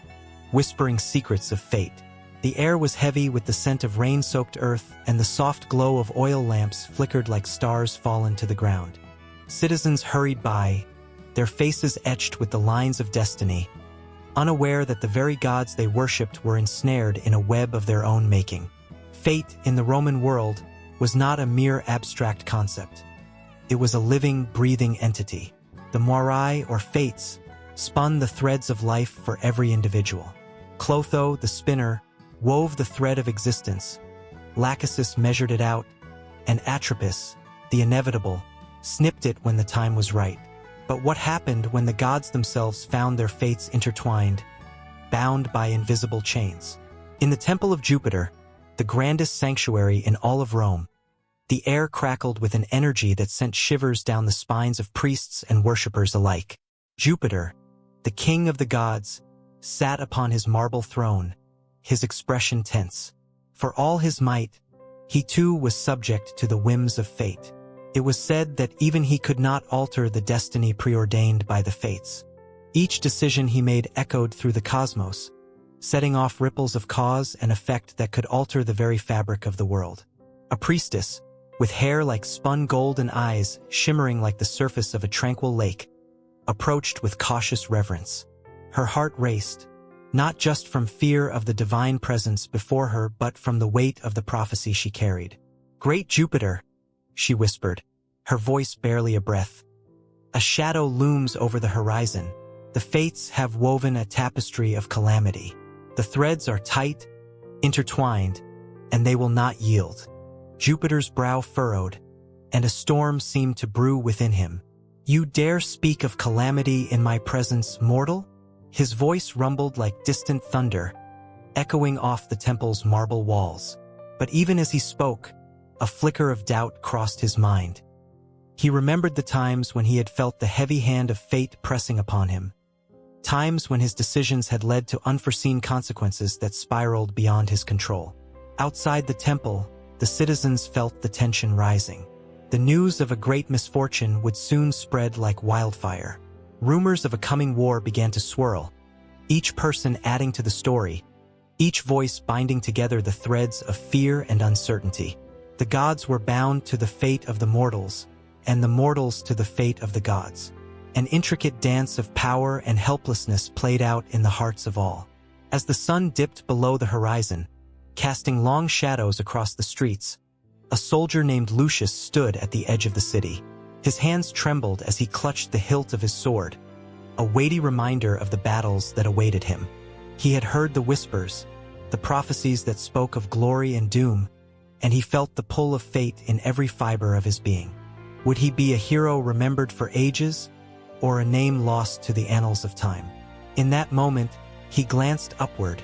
whispering secrets of fate. The air was heavy with the scent of rain-soaked earth, and the soft glow of oil lamps flickered like stars fallen to the ground. Citizens hurried by, their faces etched with the lines of destiny, unaware that the very gods they worshipped were ensnared in a web of their own making. Fate in the Roman world was not a mere abstract concept. It was a living, breathing entity. The Moirai, or fates, spun the threads of life for every individual. Clotho, the spinner, wove the thread of existence. Lachesis measured it out, and Atropos, the inevitable, snipped it when the time was right. But what happened when the gods themselves found their fates intertwined, bound by invisible chains? In the Temple of Jupiter, the grandest sanctuary in all of Rome, the air crackled with an energy that sent shivers down the spines of priests and worshippers alike. Jupiter, the king of the gods, sat upon his marble throne, his expression tense. For all his might, he too was subject to the whims of fate. It was said that even he could not alter the destiny preordained by the fates. Each decision he made echoed through the cosmos, setting off ripples of cause and effect that could alter the very fabric of the world. A priestess, with hair like spun gold and eyes shimmering like the surface of a tranquil lake, approached with cautious reverence. Her heart raced, not just from fear of the divine presence before her but from the weight of the prophecy she carried. "Great Jupiter," she whispered, her voice barely a breath. "A shadow looms over the horizon. The fates have woven a tapestry of calamity. The threads are tight, intertwined, and they will not yield." Jupiter's brow furrowed, and a storm seemed to brew within him. "You dare speak of calamity in my presence, mortal?" His voice rumbled like distant thunder, echoing off the temple's marble walls. But even as he spoke, a flicker of doubt crossed his mind. He remembered the times when he had felt the heavy hand of fate pressing upon him. Times when his decisions had led to unforeseen consequences that spiraled beyond his control. Outside the temple, the citizens felt the tension rising. The news of a great misfortune would soon spread like wildfire. Rumors of a coming war began to swirl, each person adding to the story, each voice binding together the threads of fear and uncertainty. The gods were bound to the fate of the mortals, and the mortals to the fate of the gods. An intricate dance of power and helplessness played out in the hearts of all. As the sun dipped below the horizon, casting long shadows across the streets, a soldier named Lucius stood at the edge of the city. His hands trembled as he clutched the hilt of his sword, a weighty reminder of the battles that awaited him. He had heard the whispers, the prophecies that spoke of glory and doom, and he felt the pull of fate in every fiber of his being. Would he be a hero remembered for ages, or a name lost to the annals of time? In that moment, he glanced upward,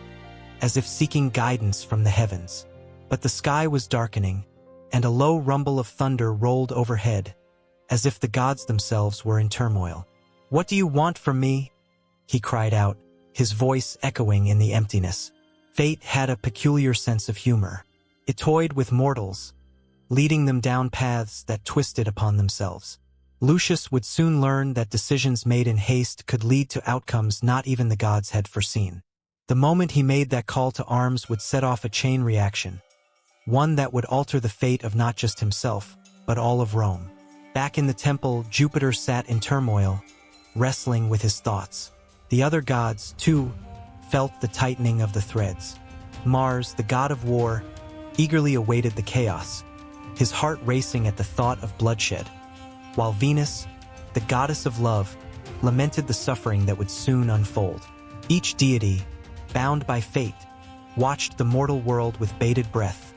as if seeking guidance from the heavens. But the sky was darkening, and a low rumble of thunder rolled overhead, as if the gods themselves were in turmoil. "What do you want from me?" he cried out, his voice echoing in the emptiness. Fate had a peculiar sense of humor. It toyed with mortals, leading them down paths that twisted upon themselves. Lucius would soon learn that decisions made in haste could lead to outcomes not even the gods had foreseen. The moment he made that call to arms would set off a chain reaction, one that would alter the fate of not just himself, but all of Rome. Back in the temple, Jupiter sat in turmoil, wrestling with his thoughts. The other gods, too, felt the tightening of the threads. Mars, the god of war, eagerly awaited the chaos, his heart racing at the thought of bloodshed, while Venus, the goddess of love, lamented the suffering that would soon unfold. Each deity, bound by fate, watched the mortal world with bated breath,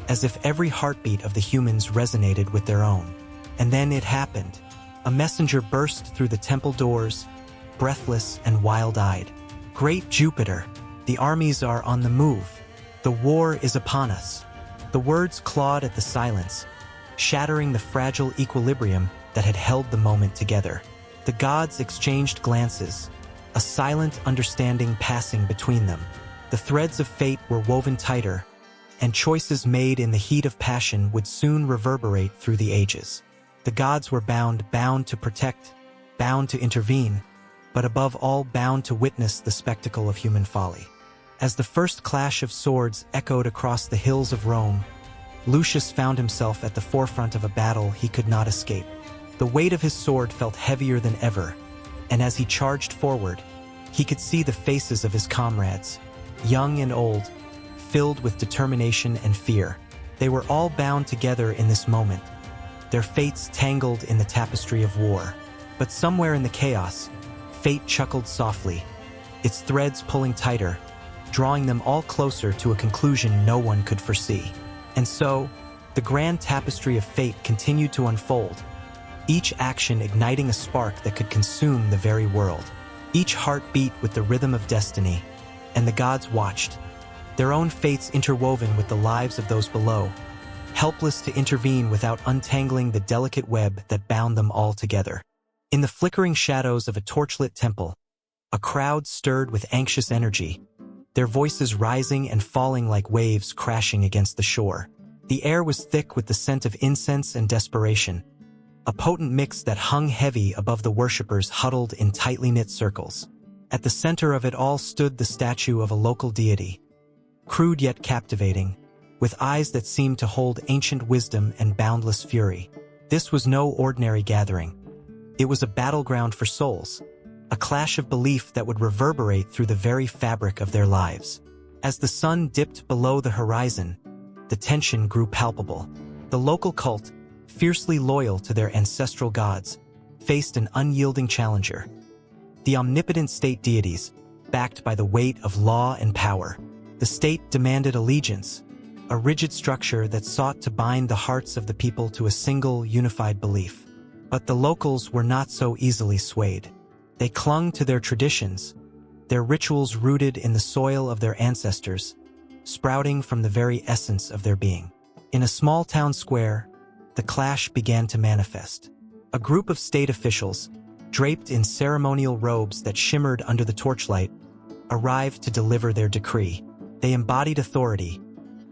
as if every heartbeat of the humans resonated with their own. And then it happened. A messenger burst through the temple doors, breathless and wild-eyed. "Great Jupiter, the armies are on the move. The war is upon us." The words clawed at the silence, shattering the fragile equilibrium that had held the moment together. The gods exchanged glances, a silent understanding passing between them. The threads of fate were woven tighter, and choices made in the heat of passion would soon reverberate through the ages. The gods were bound to protect, bound to intervene, but above all bound to witness the spectacle of human folly. As the first clash of swords echoed across the hills of Rome, Lucius found himself at the forefront of a battle he could not escape. The weight of his sword felt heavier than ever, and as he charged forward, he could see the faces of his comrades, young and old, filled with determination and fear. They were all bound together in this moment, their fates tangled in the tapestry of war. But somewhere in the chaos, fate chuckled softly, its threads pulling tighter, drawing them all closer to a conclusion no one could foresee. And so, the grand tapestry of fate continued to unfold, each action igniting a spark that could consume the very world. Each heart beat with the rhythm of destiny, and the gods watched, their own fates interwoven with the lives of those below, helpless to intervene without untangling the delicate web that bound them all together. In the flickering shadows of a torchlit temple, a crowd stirred with anxious energy, their voices rising and falling like waves crashing against the shore. The air was thick with the scent of incense and desperation, a potent mix that hung heavy above the worshippers huddled in tightly knit circles. At the center of it all stood the statue of a local deity, crude yet captivating, with eyes that seemed to hold ancient wisdom and boundless fury. This was no ordinary gathering. It was a battleground for souls, a clash of belief that would reverberate through the very fabric of their lives. As the sun dipped below the horizon, the tension grew palpable. The local cult, fiercely loyal to their ancestral gods, faced an unyielding challenger. The omnipotent state deities, backed by the weight of law and power. The state demanded allegiance, a rigid structure that sought to bind the hearts of the people to a single, unified belief. But the locals were not so easily swayed. They clung to their traditions, their rituals rooted in the soil of their ancestors, sprouting from the very essence of their being. In a small town square, the clash began to manifest. A group of state officials, draped in ceremonial robes that shimmered under the torchlight, arrived to deliver their decree. They embodied authority,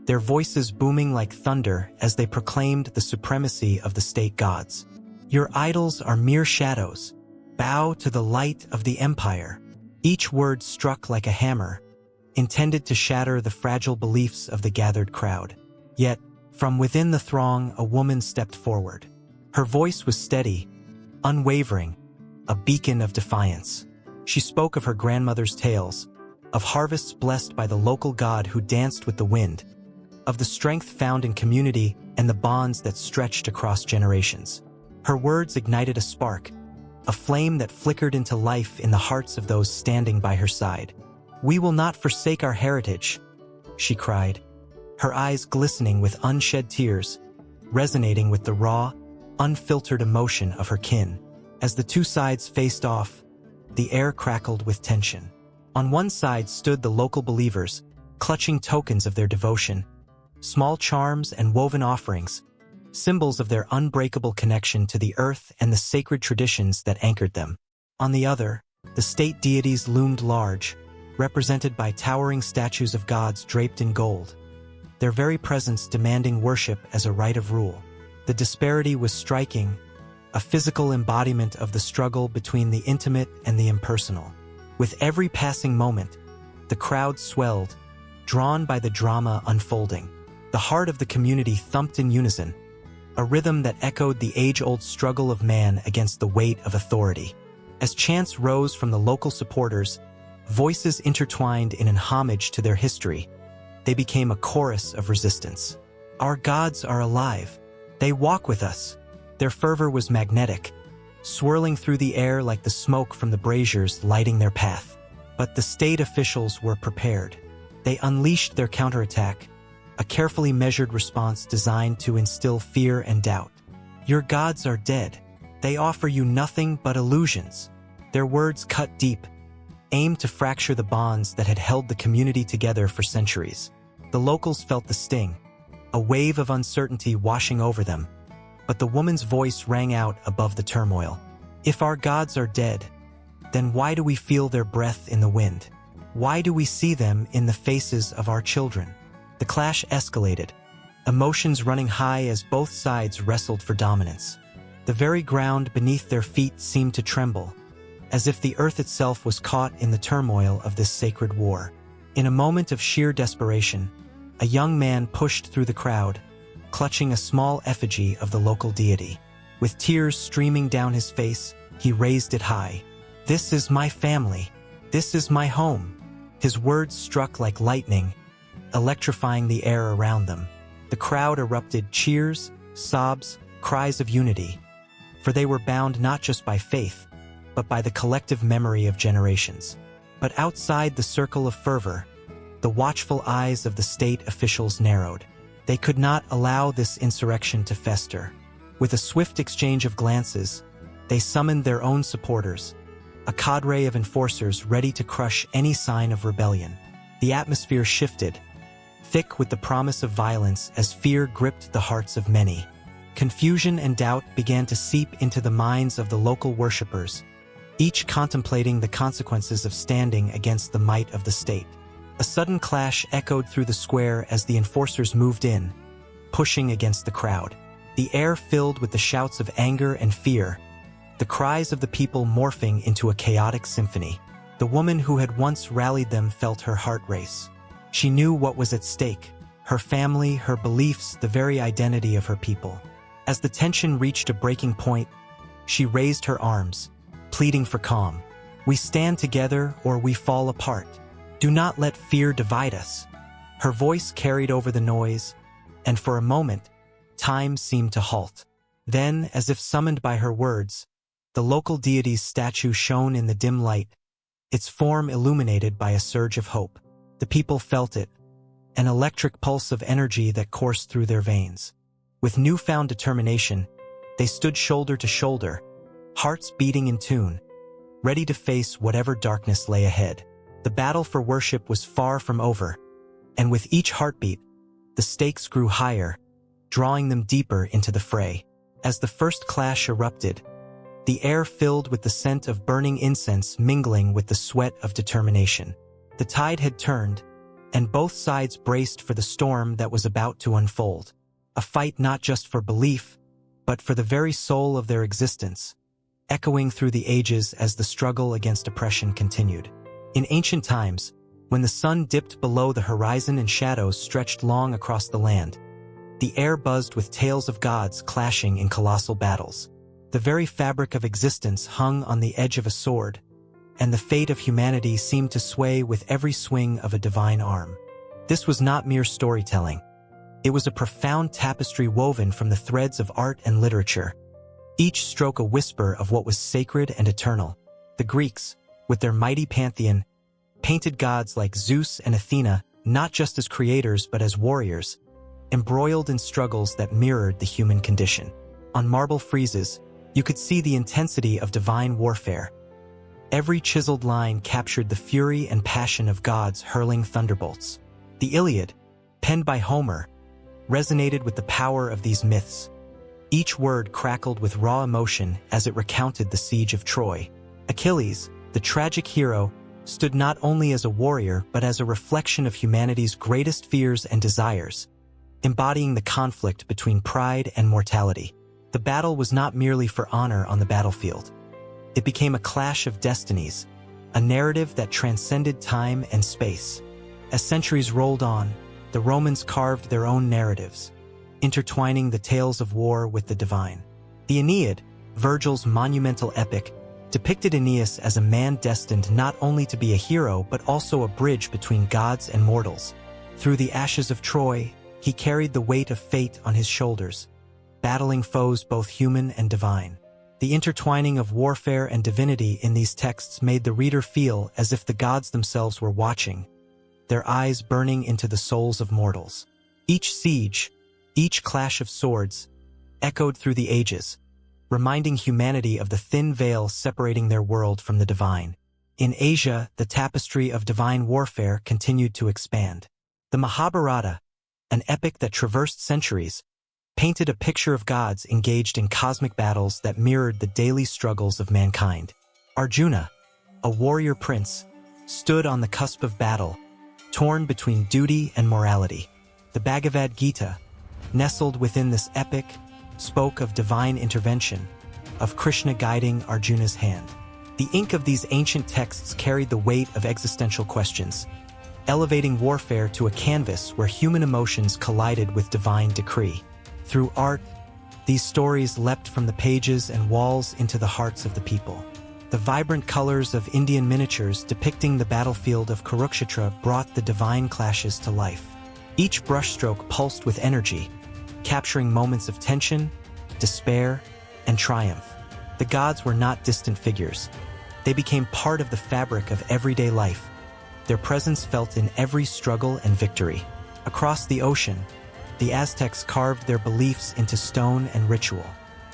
their voices booming like thunder as they proclaimed the supremacy of the state gods. "Your idols are mere shadows. Bow to the light of the empire." Each word struck like a hammer, intended to shatter the fragile beliefs of the gathered crowd. Yet, from within the throng, a woman stepped forward. Her voice was steady, unwavering, a beacon of defiance. She spoke of her grandmother's tales, of harvests blessed by the local god who danced with the wind, of the strength found in community and the bonds that stretched across generations. Her words ignited a spark, a flame that flickered into life in the hearts of those standing by her side. "We will not forsake our heritage," she cried, her eyes glistening with unshed tears, resonating with the raw, unfiltered emotion of her kin. As the two sides faced off, the air crackled with tension. On one side stood the local believers, clutching tokens of their devotion, small charms and woven offerings, symbols of their unbreakable connection to the earth and the sacred traditions that anchored them. On the other, the state deities loomed large, represented by towering statues of gods draped in gold, their very presence demanding worship as a right of rule. The disparity was striking, a physical embodiment of the struggle between the intimate and the impersonal. With every passing moment, the crowd swelled, drawn by the drama unfolding. The heart of the community thumped in unison, a rhythm that echoed the age-old struggle of man against the weight of authority. As chants rose from the local supporters, voices intertwined in an homage to their history, they became a chorus of resistance. "Our gods are alive. They walk with us." Their fervor was magnetic, swirling through the air like the smoke from the braziers lighting their path. But the state officials were prepared. They unleashed their counterattack, a carefully measured response designed to instill fear and doubt. "Your gods are dead. They offer you nothing but illusions." Their words cut deep, aimed to fracture the bonds that had held the community together for centuries. The locals felt the sting, a wave of uncertainty washing over them. But the woman's voice rang out above the turmoil. "If our gods are dead, then why do we feel their breath in the wind? Why do we see them in the faces of our children?" The clash escalated, emotions running high as both sides wrestled for dominance. The very ground beneath their feet seemed to tremble, as if the earth itself was caught in the turmoil of this sacred war. In a moment of sheer desperation, a young man pushed through the crowd, clutching a small effigy of the local deity. With tears streaming down his face, he raised it high. "This is my family. This is my home." His words struck like lightning, electrifying the air around them. The crowd erupted cheers, sobs, cries of unity, for they were bound not just by faith, but by the collective memory of generations. But outside the circle of fervor, the watchful eyes of the state officials narrowed. They could not allow this insurrection to fester. With a swift exchange of glances, they summoned their own supporters, a cadre of enforcers ready to crush any sign of rebellion. The atmosphere shifted, thick with the promise of violence as fear gripped the hearts of many. Confusion and doubt began to seep into the minds of the local worshippers, each contemplating the consequences of standing against the might of the state. A sudden clash echoed through the square as the enforcers moved in, pushing against the crowd. The air filled with the shouts of anger and fear, the cries of the people morphing into a chaotic symphony. The woman who had once rallied them felt her heart race. She knew what was at stake: her family, her beliefs, the very identity of her people. As the tension reached a breaking point, she raised her arms, pleading for calm. "We stand together or we fall apart. Do not let fear divide us." Her voice carried over the noise, and for a moment, time seemed to halt. Then, as if summoned by her words, the local deity's statue shone in the dim light, its form illuminated by a surge of hope. The people felt it, an electric pulse of energy that coursed through their veins. With newfound determination, they stood shoulder to shoulder, hearts beating in tune, ready to face whatever darkness lay ahead. The battle for worship was far from over, and with each heartbeat, the stakes grew higher, drawing them deeper into the fray. As the first clash erupted, the air filled with the scent of burning incense mingling with the sweat of determination. The tide had turned, and both sides braced for the storm that was about to unfold. A fight not just for belief, but for the very soul of their existence, echoing through the ages as the struggle against oppression continued. In ancient times, when the sun dipped below the horizon and shadows stretched long across the land, the air buzzed with tales of gods clashing in colossal battles. The very fabric of existence hung on the edge of a sword, and the fate of humanity seemed to sway with every swing of a divine arm. This was not mere storytelling. It was a profound tapestry woven from the threads of art and literature, each stroke a whisper of what was sacred and eternal. The Greeks, with their mighty pantheon, painted gods like Zeus and Athena not just as creators but as warriors, embroiled in struggles that mirrored the human condition. On marble friezes, you could see the intensity of divine warfare. Every chiseled line captured the fury and passion of gods hurling thunderbolts. The Iliad, penned by Homer, resonated with the power of these myths. Each word crackled with raw emotion as it recounted the siege of Troy. Achilles, the tragic hero, stood not only as a warrior but as a reflection of humanity's greatest fears and desires, embodying the conflict between pride and mortality. The battle was not merely for honor on the battlefield. It became a clash of destinies, a narrative that transcended time and space. As centuries rolled on, the Romans carved their own narratives, intertwining the tales of war with the divine. The Aeneid, Virgil's monumental epic, depicted Aeneas as a man destined not only to be a hero but also a bridge between gods and mortals. Through the ashes of Troy, he carried the weight of fate on his shoulders, battling foes both human and divine. The intertwining of warfare and divinity in these texts made the reader feel as if the gods themselves were watching, their eyes burning into the souls of mortals. Each siege, each clash of swords, echoed through the ages, reminding humanity of the thin veil separating their world from the divine. In Asia, the tapestry of divine warfare continued to expand. The Mahabharata, an epic that traversed centuries, painted a picture of gods engaged in cosmic battles that mirrored the daily struggles of mankind. Arjuna, a warrior prince, stood on the cusp of battle, torn between duty and morality. The Bhagavad Gita, nestled within this epic, spoke of divine intervention, of Krishna guiding Arjuna's hand. The ink of these ancient texts carried the weight of existential questions, elevating warfare to a canvas where human emotions collided with divine decree. Through art, these stories leapt from the pages and walls into the hearts of the people. The vibrant colors of Indian miniatures depicting the battlefield of Kurukshetra brought the divine clashes to life. Each brushstroke pulsed with energy, capturing moments of tension, despair, and triumph. The gods were not distant figures. They became part of the fabric of everyday life, their presence felt in every struggle and victory. Across the ocean, the Aztecs carved their beliefs into stone and ritual.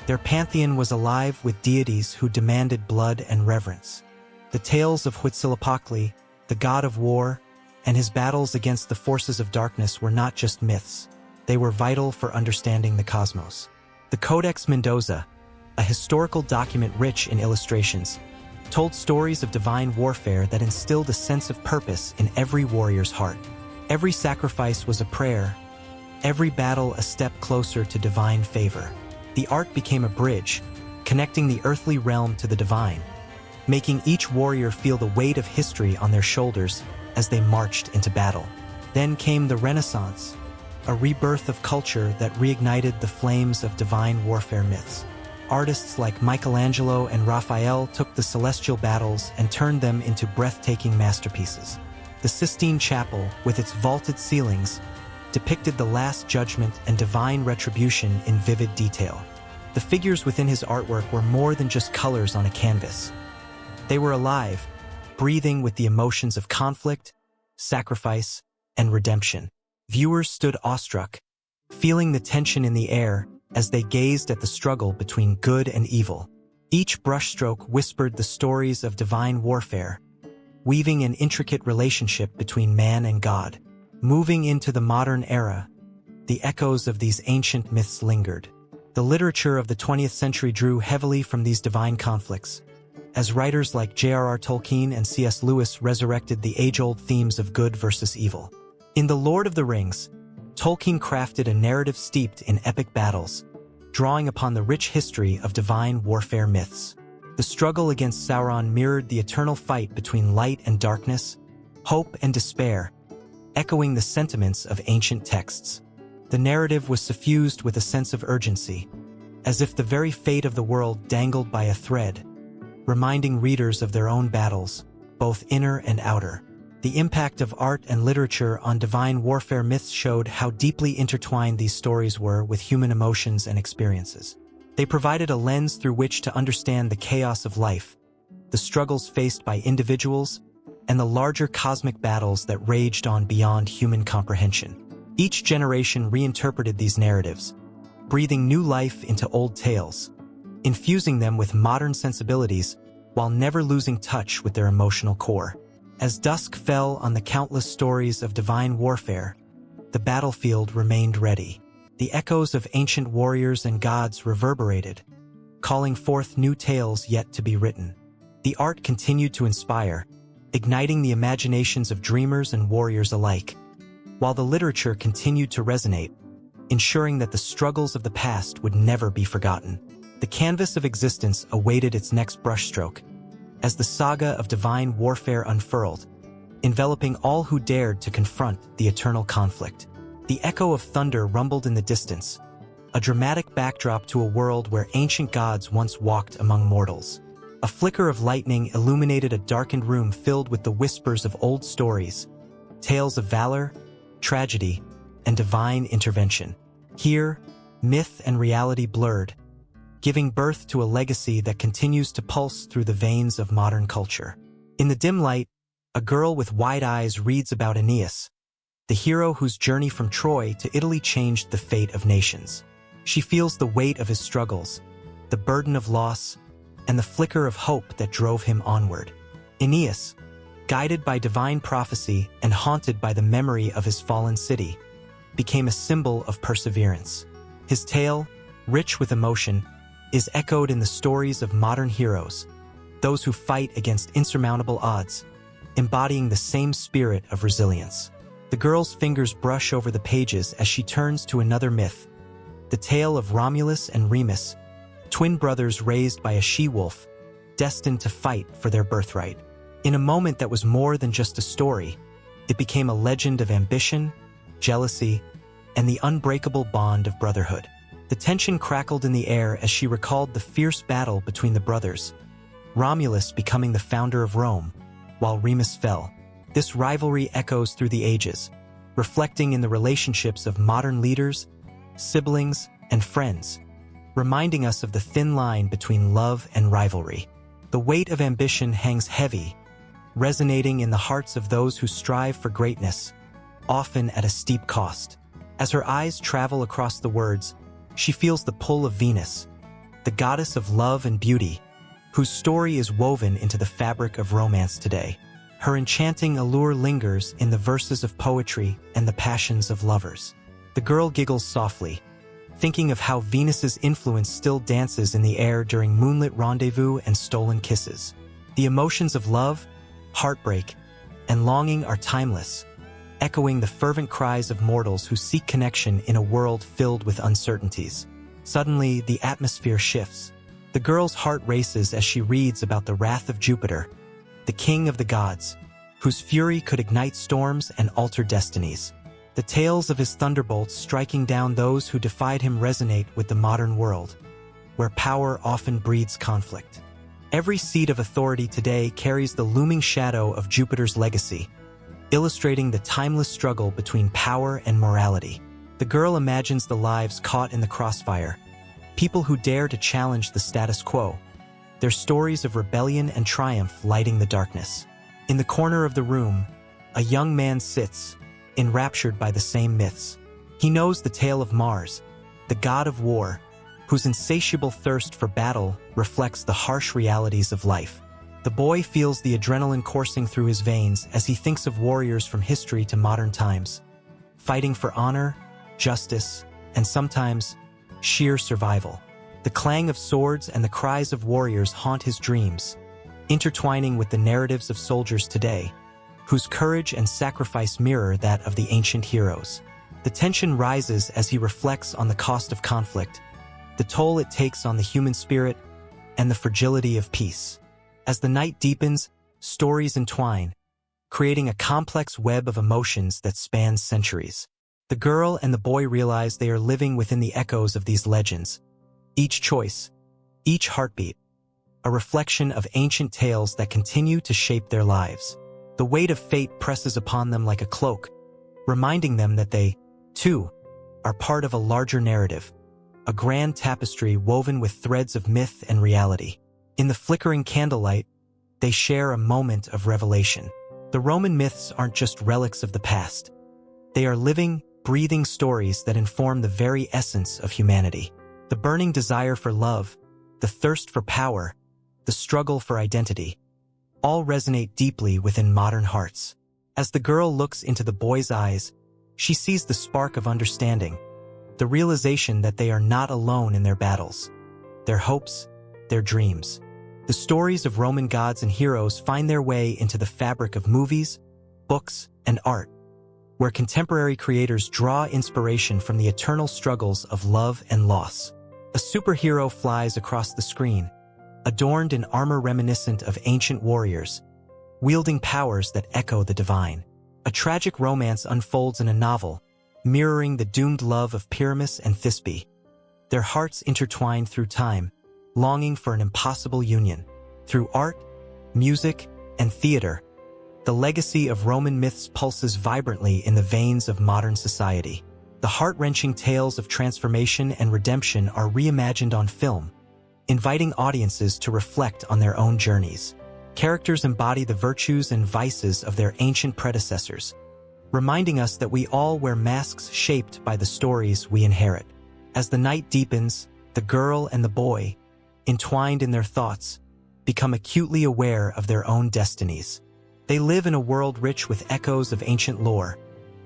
Their pantheon was alive with deities who demanded blood and reverence. The tales of Huitzilopochtli, the god of war, and his battles against the forces of darkness were not just myths. They were vital for understanding the cosmos. The Codex Mendoza, a historical document rich in illustrations, told stories of divine warfare that instilled a sense of purpose in every warrior's heart. Every sacrifice was a prayer, every battle a step closer to divine favor. The art became a bridge, connecting the earthly realm to the divine, making each warrior feel the weight of history on their shoulders as they marched into battle. Then came the Renaissance, a rebirth of culture that reignited the flames of divine warfare myths. Artists like Michelangelo and Raphael took the celestial battles and turned them into breathtaking masterpieces. The Sistine Chapel, with its vaulted ceilings, depicted the Last Judgment and divine retribution in vivid detail. The figures within his artwork were more than just colors on a canvas. They were alive, breathing with the emotions of conflict, sacrifice, and redemption. Viewers stood awestruck, feeling the tension in the air as they gazed at the struggle between good and evil. Each brushstroke whispered the stories of divine warfare, weaving an intricate relationship between man and God. Moving into the modern era, the echoes of these ancient myths lingered. The literature of the 20th century drew heavily from these divine conflicts, as writers like J.R.R. Tolkien and C.S. Lewis resurrected the age-old themes of good versus evil. In The Lord of the Rings, Tolkien crafted a narrative steeped in epic battles, drawing upon the rich history of divine warfare myths. The struggle against Sauron mirrored the eternal fight between light and darkness, hope and despair, echoing the sentiments of ancient texts. The narrative was suffused with a sense of urgency, as if the very fate of the world dangled by a thread, reminding readers of their own battles, both inner and outer. The impact of art and literature on divine warfare myths showed how deeply intertwined these stories were with human emotions and experiences. They provided a lens through which to understand the chaos of life, the struggles faced by individuals, and the larger cosmic battles that raged on beyond human comprehension. Each generation reinterpreted these narratives, breathing new life into old tales, infusing them with modern sensibilities while never losing touch with their emotional core. As dusk fell on the countless stories of divine warfare, the battlefield remained ready. The echoes of ancient warriors and gods reverberated, calling forth new tales yet to be written. The art continued to inspire, igniting the imaginations of dreamers and warriors alike, while the literature continued to resonate, ensuring that the struggles of the past would never be forgotten. The canvas of existence awaited its next brushstroke, as the saga of divine warfare unfurled, enveloping all who dared to confront the eternal conflict. The echo of thunder rumbled in the distance, a dramatic backdrop to a world where ancient gods once walked among mortals. A flicker of lightning illuminated a darkened room filled with the whispers of old stories, tales of valor, tragedy, and divine intervention. Here, myth and reality blurred, giving birth to a legacy that continues to pulse through the veins of modern culture. In the dim light, a girl with wide eyes reads about Aeneas, the hero whose journey from Troy to Italy changed the fate of nations. She feels the weight of his struggles, the burden of loss, and the flicker of hope that drove him onward. Aeneas, guided by divine prophecy and haunted by the memory of his fallen city, became a symbol of perseverance. His tale, rich with emotion, is echoed in the stories of modern heroes, those who fight against insurmountable odds, embodying the same spirit of resilience. The girl's fingers brush over the pages as she turns to another myth, the tale of Romulus and Remus, twin brothers raised by a she-wolf, destined to fight for their birthright. In a moment that was more than just a story, it became a legend of ambition, jealousy, and the unbreakable bond of brotherhood. The tension crackled in the air as she recalled the fierce battle between the brothers, Romulus becoming the founder of Rome, while Remus fell. This rivalry echoes through the ages, reflecting in the relationships of modern leaders, siblings, and friends, reminding us of the thin line between love and rivalry. The weight of ambition hangs heavy, resonating in the hearts of those who strive for greatness, often at a steep cost. As her eyes travel across the words, she feels the pull of Venus, the goddess of love and beauty, whose story is woven into the fabric of romance today. Her enchanting allure lingers in the verses of poetry and the passions of lovers. The girl giggles softly, thinking of how Venus's influence still dances in the air during moonlit rendezvous and stolen kisses. The emotions of love, heartbreak, and longing are timeless, echoing the fervent cries of mortals who seek connection in a world filled with uncertainties. Suddenly, the atmosphere shifts. The girl's heart races as she reads about the wrath of Jupiter, the king of the gods, whose fury could ignite storms and alter destinies. The tales of his thunderbolts striking down those who defied him resonate with the modern world, where power often breeds conflict. Every seat of authority today carries the looming shadow of Jupiter's legacy, illustrating the timeless struggle between power and morality. The girl imagines the lives caught in the crossfire, people who dare to challenge the status quo, their stories of rebellion and triumph lighting the darkness. In the corner of the room, a young man sits, enraptured by the same myths. He knows the tale of Mars, the god of war, whose insatiable thirst for battle reflects the harsh realities of life. The boy feels the adrenaline coursing through his veins as he thinks of warriors from history to modern times, fighting for honor, justice, and sometimes sheer survival. The clang of swords and the cries of warriors haunt his dreams, intertwining with the narratives of soldiers today, whose courage and sacrifice mirror that of the ancient heroes. The tension rises as he reflects on the cost of conflict, the toll it takes on the human spirit, and the fragility of peace. As the night deepens, stories entwine, creating a complex web of emotions that spans centuries. The girl and the boy realize they are living within the echoes of these legends. Each choice, each heartbeat, a reflection of ancient tales that continue to shape their lives. The weight of fate presses upon them like a cloak, reminding them that they, too, are part of a larger narrative, a grand tapestry woven with threads of myth and reality. In the flickering candlelight, they share a moment of revelation. The Roman myths aren't just relics of the past. They are living, breathing stories that inform the very essence of humanity. The burning desire for love, the thirst for power, the struggle for identity, all resonate deeply within modern hearts. As the girl looks into the boy's eyes, she sees the spark of understanding, the realization that they are not alone in their battles, their hopes, their dreams. The stories of Roman gods and heroes find their way into the fabric of movies, books, and art, where contemporary creators draw inspiration from the eternal struggles of love and loss. A superhero flies across the screen, adorned in armor reminiscent of ancient warriors, wielding powers that echo the divine. A tragic romance unfolds in a novel, mirroring the doomed love of Pyramus and Thisbe. Their hearts intertwine through time, longing for an impossible union. Through art, music, and theater, the legacy of Roman myths pulses vibrantly in the veins of modern society. The heart-wrenching tales of transformation and redemption are reimagined on film, inviting audiences to reflect on their own journeys. Characters embody the virtues and vices of their ancient predecessors, reminding us that we all wear masks shaped by the stories we inherit. As the night deepens, the girl and the boy, entwined in their thoughts, become acutely aware of their own destinies. They live in a world rich with echoes of ancient lore,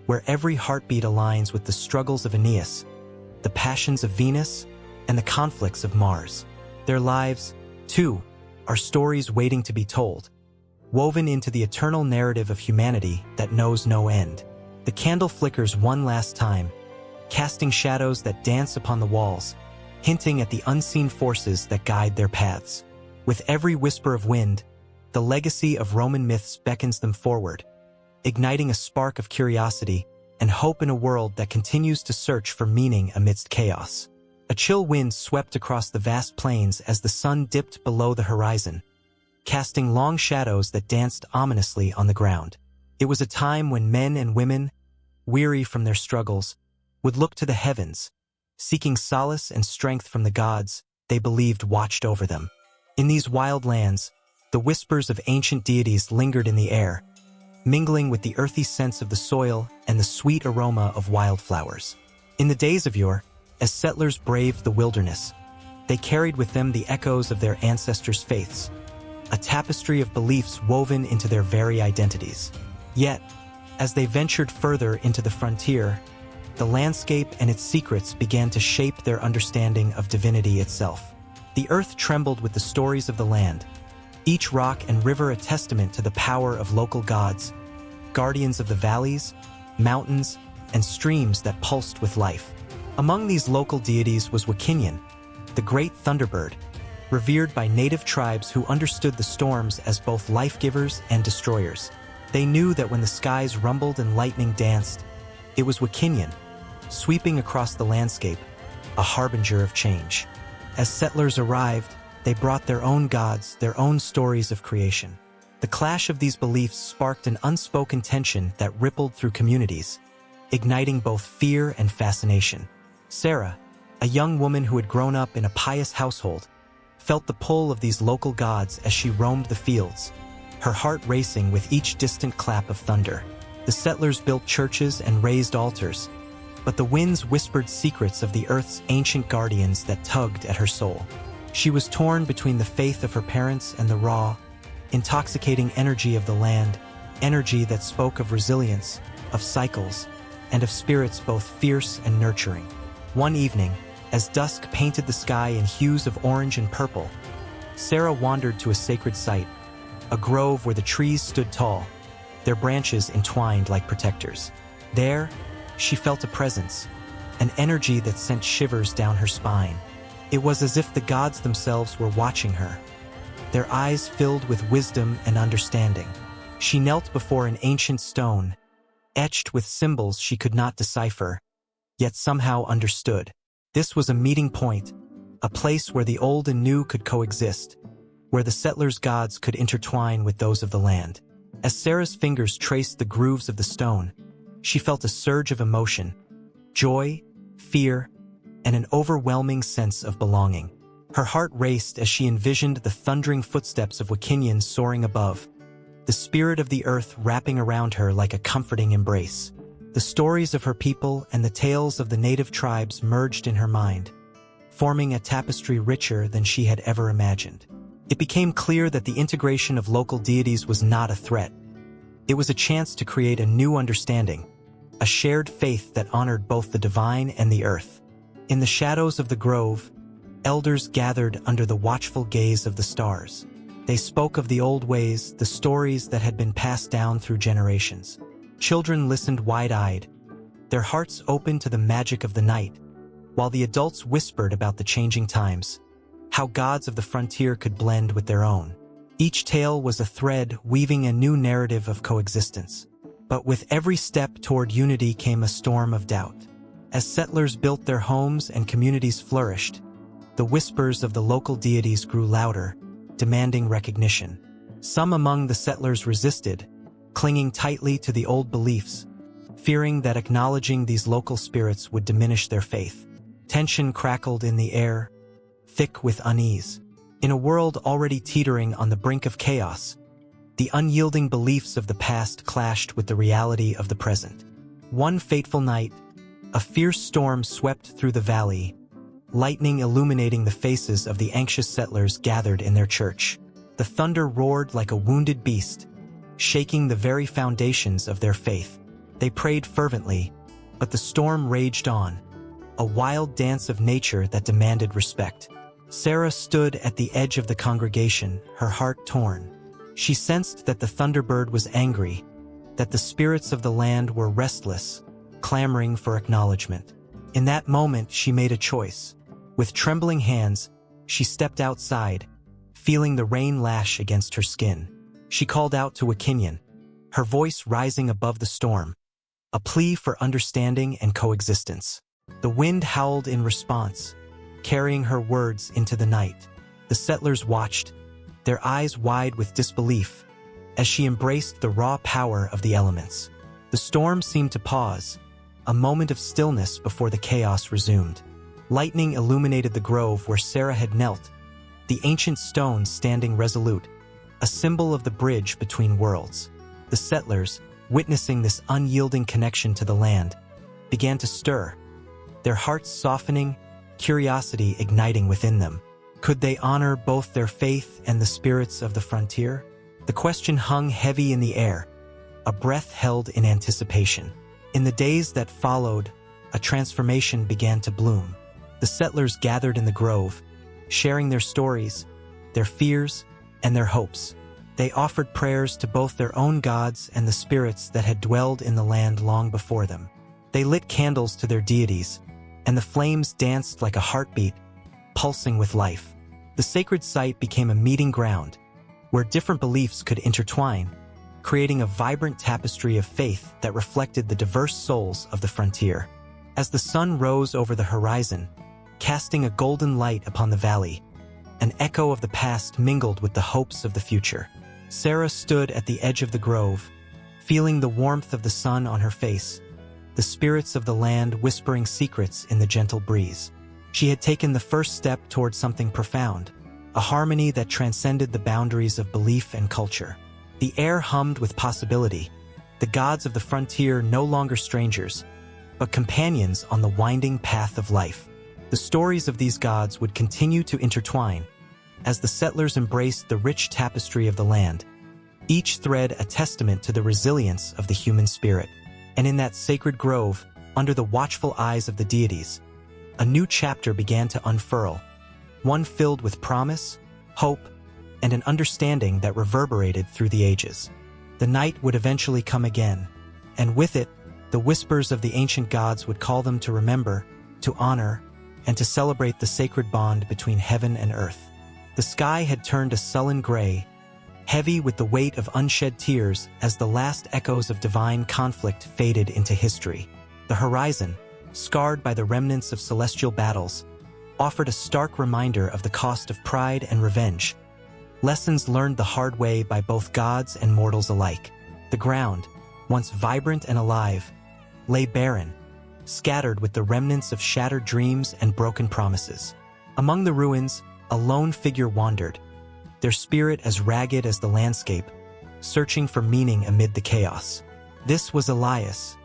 where every heartbeat aligns with the struggles of Aeneas, the passions of Venus, and the conflicts of Mars. Their lives, too, are stories waiting to be told, woven into the eternal narrative of humanity that knows no end. The candle flickers one last time, casting shadows that dance upon the walls, hinting at the unseen forces that guide their paths. With every whisper of wind, the legacy of Roman myths beckons them forward, igniting a spark of curiosity and hope in a world that continues to search for meaning amidst chaos. A chill wind swept across the vast plains as the sun dipped below the horizon, casting long shadows that danced ominously on the ground. It was a time when men and women, weary from their struggles, would look to the heavens, seeking solace and strength from the gods they believed watched over them. In these wild lands, the whispers of ancient deities lingered in the air, mingling with the earthy scents of the soil and the sweet aroma of wildflowers. In the days of yore, as settlers braved the wilderness, they carried with them the echoes of their ancestors' faiths, a tapestry of beliefs woven into their very identities. Yet, as they ventured further into the frontier, the landscape and its secrets began to shape their understanding of divinity itself. The earth trembled with the stories of the land, each rock and river a testament to the power of local gods, guardians of the valleys, mountains, and streams that pulsed with life. Among these local deities was Wakinian, the great thunderbird, revered by native tribes who understood the storms as both life-givers and destroyers. They knew that when the skies rumbled and lightning danced, it was Wakinian, sweeping across the landscape, a harbinger of change. As settlers arrived, they brought their own gods, their own stories of creation. The clash of these beliefs sparked an unspoken tension that rippled through communities, igniting both fear and fascination. Sarah, a young woman who had grown up in a pious household, felt the pull of these local gods as she roamed the fields, her heart racing with each distant clap of thunder. The settlers built churches and raised altars, but the winds whispered secrets of the earth's ancient guardians that tugged at her soul. She was torn between the faith of her parents and the raw, intoxicating energy of the land, energy that spoke of resilience, of cycles, and of spirits both fierce and nurturing. One evening, as dusk painted the sky in hues of orange and purple, Sarah wandered to a sacred site, a grove where the trees stood tall, their branches entwined like protectors. There, she felt a presence, an energy that sent shivers down her spine. It was as if the gods themselves were watching her, their eyes filled with wisdom and understanding. She knelt before an ancient stone, etched with symbols she could not decipher, yet somehow understood. This was a meeting point, a place where the old and new could coexist, where the settlers' gods could intertwine with those of the land. As Sarah's fingers traced the grooves of the stone, she felt a surge of emotion, joy, fear, and an overwhelming sense of belonging. Her heart raced as she envisioned the thundering footsteps of Wakinians soaring above, the spirit of the earth wrapping around her like a comforting embrace. The stories of her people and the tales of the native tribes merged in her mind, forming a tapestry richer than she had ever imagined. It became clear that the integration of local deities was not a threat. It was a chance to create a new understanding, a shared faith that honored both the divine and the earth. In the shadows of the grove, elders gathered under the watchful gaze of the stars. They spoke of the old ways, the stories that had been passed down through generations. Children listened wide-eyed, their hearts open to the magic of the night, while the adults whispered about the changing times, how gods of the frontier could blend with their own. Each tale was a thread weaving a new narrative of coexistence. But with every step toward unity came a storm of doubt. As settlers built their homes and communities flourished, the whispers of the local deities grew louder, demanding recognition. Some among the settlers resisted, clinging tightly to the old beliefs, fearing that acknowledging these local spirits would diminish their faith. Tension crackled in the air, thick with unease. In a world already teetering on the brink of chaos, the unyielding beliefs of the past clashed with the reality of the present. One fateful night, a fierce storm swept through the valley, lightning illuminating the faces of the anxious settlers gathered in their church. The thunder roared like a wounded beast, shaking the very foundations of their faith. They prayed fervently, but the storm raged on, a wild dance of nature that demanded respect. Sarah stood at the edge of the congregation, her heart torn. She sensed that the thunderbird was angry, that the spirits of the land were restless, clamoring for acknowledgement. In that moment, she made a choice. With trembling hands, she stepped outside, feeling the rain lash against her skin. She called out to Wakinian, her voice rising above the storm, a plea for understanding and coexistence. The wind howled in response, carrying her words into the night. The settlers watched, their eyes wide with disbelief, as she embraced the raw power of the elements. The storm seemed to pause, a moment of stillness before the chaos resumed. Lightning illuminated the grove where Sarah had knelt, the ancient stone standing resolute, a symbol of the bridge between worlds. The settlers, witnessing this unyielding connection to the land, began to stir, their hearts softening, curiosity igniting within them. Could they honor both their faith and the spirits of the frontier? The question hung heavy in the air, a breath held in anticipation. In the days that followed, a transformation began to bloom. The settlers gathered in the grove, sharing their stories, their fears, and their hopes. They offered prayers to both their own gods and the spirits that had dwelled in the land long before them. They lit candles to their deities, and the flames danced like a heartbeat, pulsing with life. The sacred site became a meeting ground, where different beliefs could intertwine, creating a vibrant tapestry of faith that reflected the diverse souls of the frontier. As the sun rose over the horizon, casting a golden light upon the valley, an echo of the past mingled with the hopes of the future. Sarah stood at the edge of the grove, feeling the warmth of the sun on her face, the spirits of the land whispering secrets in the gentle breeze. She had taken the first step toward something profound, a harmony that transcended the boundaries of belief and culture. The air hummed with possibility, the gods of the frontier no longer strangers, but companions on the winding path of life. The stories of these gods would continue to intertwine, as the settlers embraced the rich tapestry of the land, each thread a testament to the resilience of the human spirit. And in that sacred grove, under the watchful eyes of the deities, a new chapter began to unfurl, one filled with promise, hope, and an understanding that reverberated through the ages. The night would eventually come again, and with it, the whispers of the ancient gods would call them to remember, to honor, and to celebrate the sacred bond between heaven and earth. The sky had turned a sullen gray, heavy with the weight of unshed tears as the last echoes of divine conflict faded into history. The horizon, scarred by the remnants of celestial battles, offered a stark reminder of the cost of pride and revenge, lessons learned the hard way by both gods and mortals alike. The ground, once vibrant and alive, lay barren, scattered with the remnants of shattered dreams and broken promises. Among the ruins, a lone figure wandered, their spirit as ragged as the landscape, searching for meaning amid the chaos. This was Elias,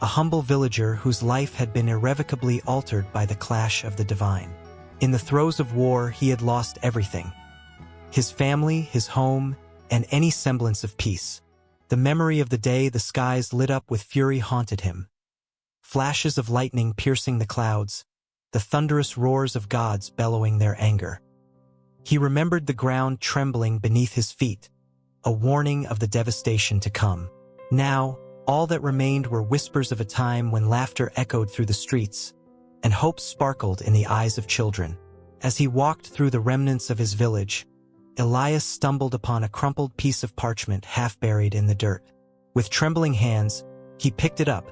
a humble villager whose life had been irrevocably altered by the clash of the divine. In the throes of war, he had lost everything: his family, his home, and any semblance of peace. The memory of the day the skies lit up with fury haunted him. Flashes of lightning piercing the clouds, the thunderous roars of gods bellowing their anger. He remembered the ground trembling beneath his feet, a warning of the devastation to come. Now, all that remained were whispers of a time when laughter echoed through the streets, and hope sparkled in the eyes of children. As he walked through the remnants of his village, Elias stumbled upon a crumpled piece of parchment half buried in the dirt. With trembling hands, he picked it up,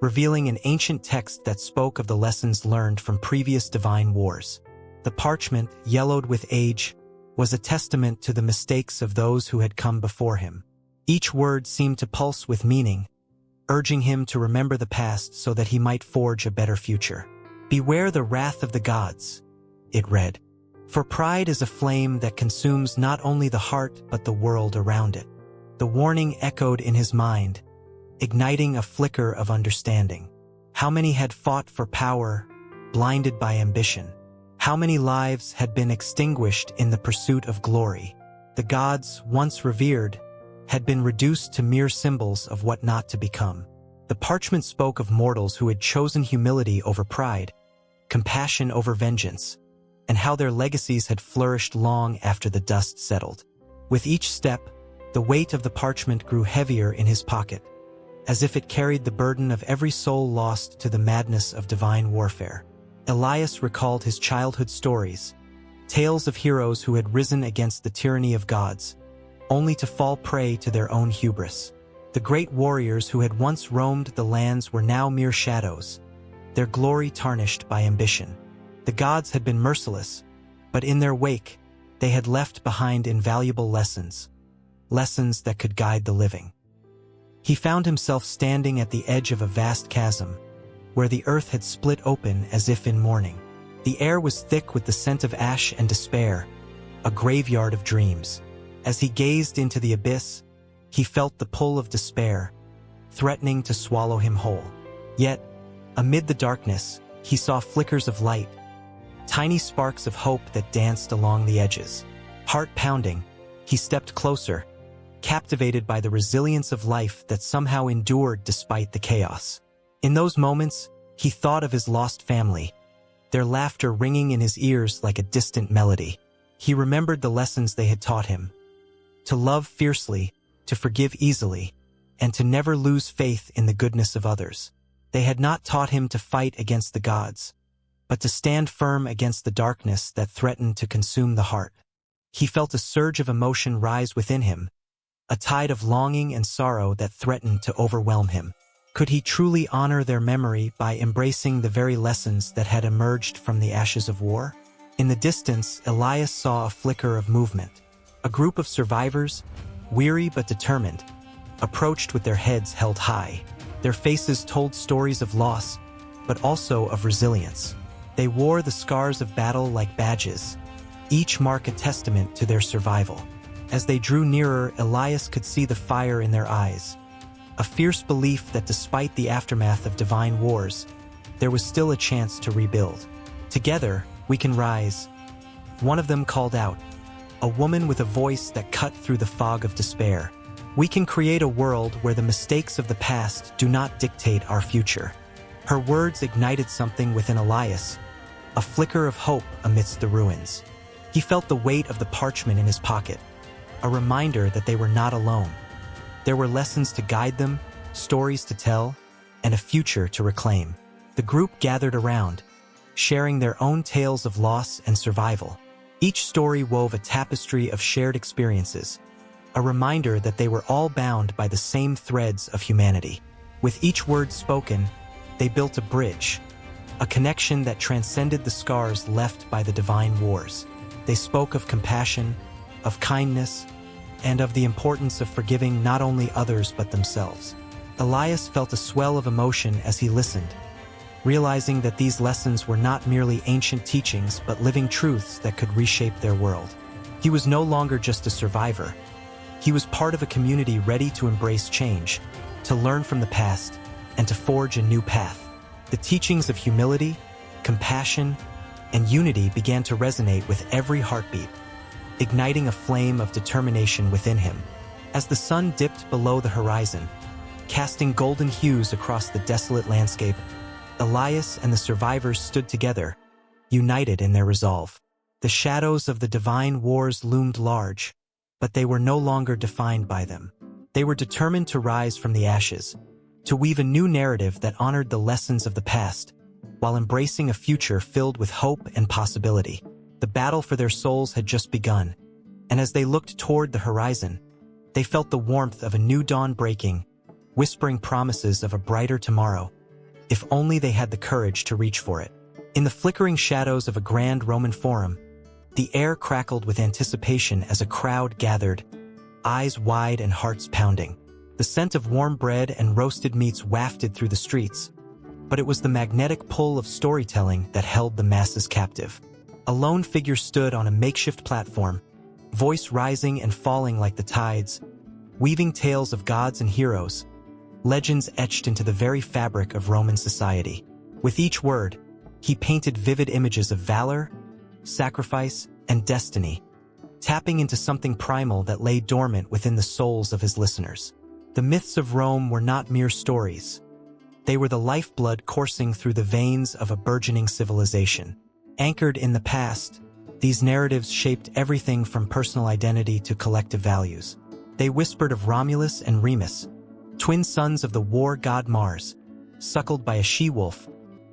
revealing an ancient text that spoke of the lessons learned from previous divine wars. The parchment, yellowed with age, was a testament to the mistakes of those who had come before him. Each word seemed to pulse with meaning, urging him to remember the past so that he might forge a better future. "Beware the wrath of the gods," it read. "For pride is a flame that consumes not only the heart but the world around it." The warning echoed in his mind, igniting a flicker of understanding. How many had fought for power, blinded by ambition? How many lives had been extinguished in the pursuit of glory? The gods, once revered, had been reduced to mere symbols of what not to become. The parchment spoke of mortals who had chosen humility over pride, compassion over vengeance, and how their legacies had flourished long after the dust settled. With each step, the weight of the parchment grew heavier in his pocket, as if it carried the burden of every soul lost to the madness of divine warfare. Elias recalled his childhood stories, tales of heroes who had risen against the tyranny of gods, only to fall prey to their own hubris. The great warriors who had once roamed the lands were now mere shadows, their glory tarnished by ambition. The gods had been merciless, but in their wake, they had left behind invaluable lessons that could guide the living. He found himself standing at the edge of a vast chasm, where the earth had split open as if in mourning. The air was thick with the scent of ash and despair, a graveyard of dreams. As he gazed into the abyss, he felt the pull of despair, threatening to swallow him whole. Yet, amid the darkness, he saw flickers of light, tiny sparks of hope that danced along the edges. Heart pounding, he stepped closer, captivated by the resilience of life that somehow endured despite the chaos. In those moments, he thought of his lost family, their laughter ringing in his ears like a distant melody. He remembered the lessons they had taught him: to love fiercely, to forgive easily, and to never lose faith in the goodness of others. They had not taught him to fight against the gods, but to stand firm against the darkness that threatened to consume the heart. He felt a surge of emotion rise within him, a tide of longing and sorrow that threatened to overwhelm him. Could he truly honor their memory by embracing the very lessons that had emerged from the ashes of war? In the distance, Elias saw a flicker of movement. A group of survivors, weary but determined, approached with their heads held high. Their faces told stories of loss, but also of resilience. They wore the scars of battle like badges, each mark a testament to their survival. As they drew nearer, Elias could see the fire in their eyes, a fierce belief that despite the aftermath of divine wars, there was still a chance to rebuild. "Together, we can rise," one of them called out, a woman with a voice that cut through the fog of despair. We can create a world where the mistakes of the past do not dictate our future. Her words ignited something within Elias, a flicker of hope amidst the ruins. He felt the weight of the parchment in his pocket, a reminder that they were not alone. There were lessons to guide them, stories to tell, and a future to reclaim. The group gathered around, sharing their own tales of loss and survival. Each story wove a tapestry of shared experiences, a reminder that they were all bound by the same threads of humanity. With each word spoken, they built a bridge, a connection that transcended the scars left by the divine wars. They spoke of compassion, of kindness, and of the importance of forgiving not only others but themselves. Elias felt a swell of emotion as he listened, realizing that these lessons were not merely ancient teachings but living truths that could reshape their world. He was no longer just a survivor. He was part of a community ready to embrace change, to learn from the past, and to forge a new path. The teachings of humility, compassion, and unity began to resonate with every heartbeat, igniting a flame of determination within him. As the sun dipped below the horizon, casting golden hues across the desolate landscape, Elias and the survivors stood together, united in their resolve. The shadows of the divine wars loomed large, but they were no longer defined by them. They were determined to rise from the ashes, to weave a new narrative that honored the lessons of the past, while embracing a future filled with hope and possibility. The battle for their souls had just begun, and as they looked toward the horizon, they felt the warmth of a new dawn breaking, whispering promises of a brighter tomorrow, if only they had the courage to reach for it. In the flickering shadows of a grand Roman forum, the air crackled with anticipation as a crowd gathered, eyes wide and hearts pounding. The scent of warm bread and roasted meats wafted through the streets, but it was the magnetic pull of storytelling that held the masses captive. A lone figure stood on a makeshift platform, voice rising and falling like the tides, weaving tales of gods and heroes, legends etched into the very fabric of Roman society. With each word, he painted vivid images of valor, sacrifice, and destiny, tapping into something primal that lay dormant within the souls of his listeners. The myths of Rome were not mere stories. They were the lifeblood coursing through the veins of a burgeoning civilization. Anchored in the past, these narratives shaped everything from personal identity to collective values. They whispered of Romulus and Remus, twin sons of the war god Mars, suckled by a she-wolf,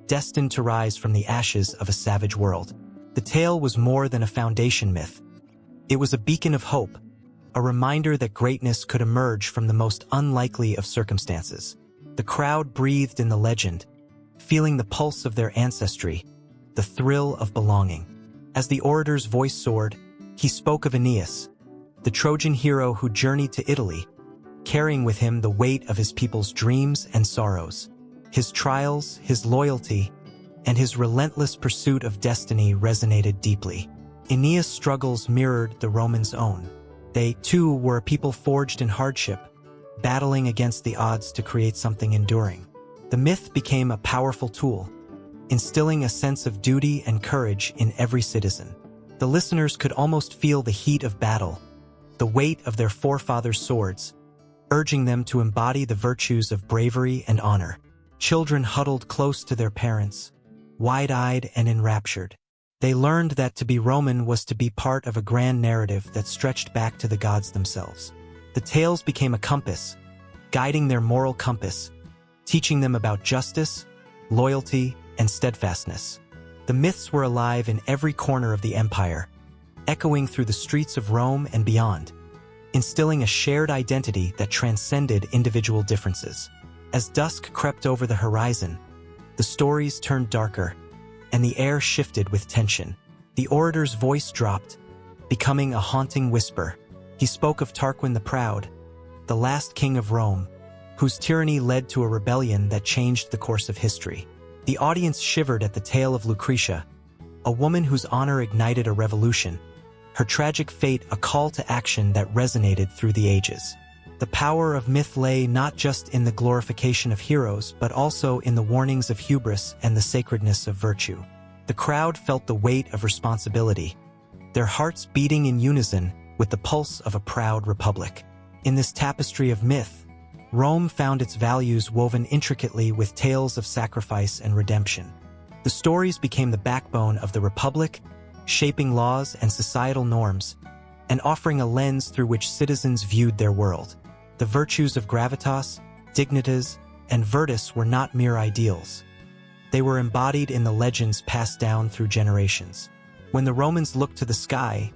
destined to rise from the ashes of a savage world. The tale was more than a foundation myth. It was a beacon of hope, a reminder that greatness could emerge from the most unlikely of circumstances. The crowd breathed in the legend, feeling the pulse of their ancestry, the thrill of belonging. As the orator's voice soared, he spoke of Aeneas, the Trojan hero who journeyed to Italy, carrying with him the weight of his people's dreams and sorrows. His trials, his loyalty, and his relentless pursuit of destiny resonated deeply. Aeneas' struggles mirrored the Romans' own. They, too, were a people forged in hardship, battling against the odds to create something enduring. The myth became a powerful tool, instilling a sense of duty and courage in every citizen. The listeners could almost feel the heat of battle, the weight of their forefathers' swords, urging them to embody the virtues of bravery and honor. Children huddled close to their parents, wide-eyed and enraptured. They learned that to be Roman was to be part of a grand narrative that stretched back to the gods themselves. The tales became a compass, guiding their moral compass, teaching them about justice, loyalty, and steadfastness. The myths were alive in every corner of the empire, echoing through the streets of Rome and beyond, instilling a shared identity that transcended individual differences. As dusk crept over the horizon, the stories turned darker, and the air shifted with tension. The orator's voice dropped, becoming a haunting whisper. He spoke of Tarquin the Proud, the last king of Rome, whose tyranny led to a rebellion that changed the course of history. The audience shivered at the tale of Lucretia, a woman whose honor ignited a revolution, her tragic fate a call to action that resonated through the ages. The power of myth lay not just in the glorification of heroes, but also in the warnings of hubris and the sacredness of virtue. The crowd felt the weight of responsibility, their hearts beating in unison with the pulse of a proud republic. In this tapestry of myth, Rome found its values woven intricately with tales of sacrifice and redemption. The stories became the backbone of the republic, shaping laws and societal norms, and offering a lens through which citizens viewed their world. The virtues of gravitas, dignitas, and virtus were not mere ideals. They were embodied in the legends passed down through generations. When the Romans looked to the sky,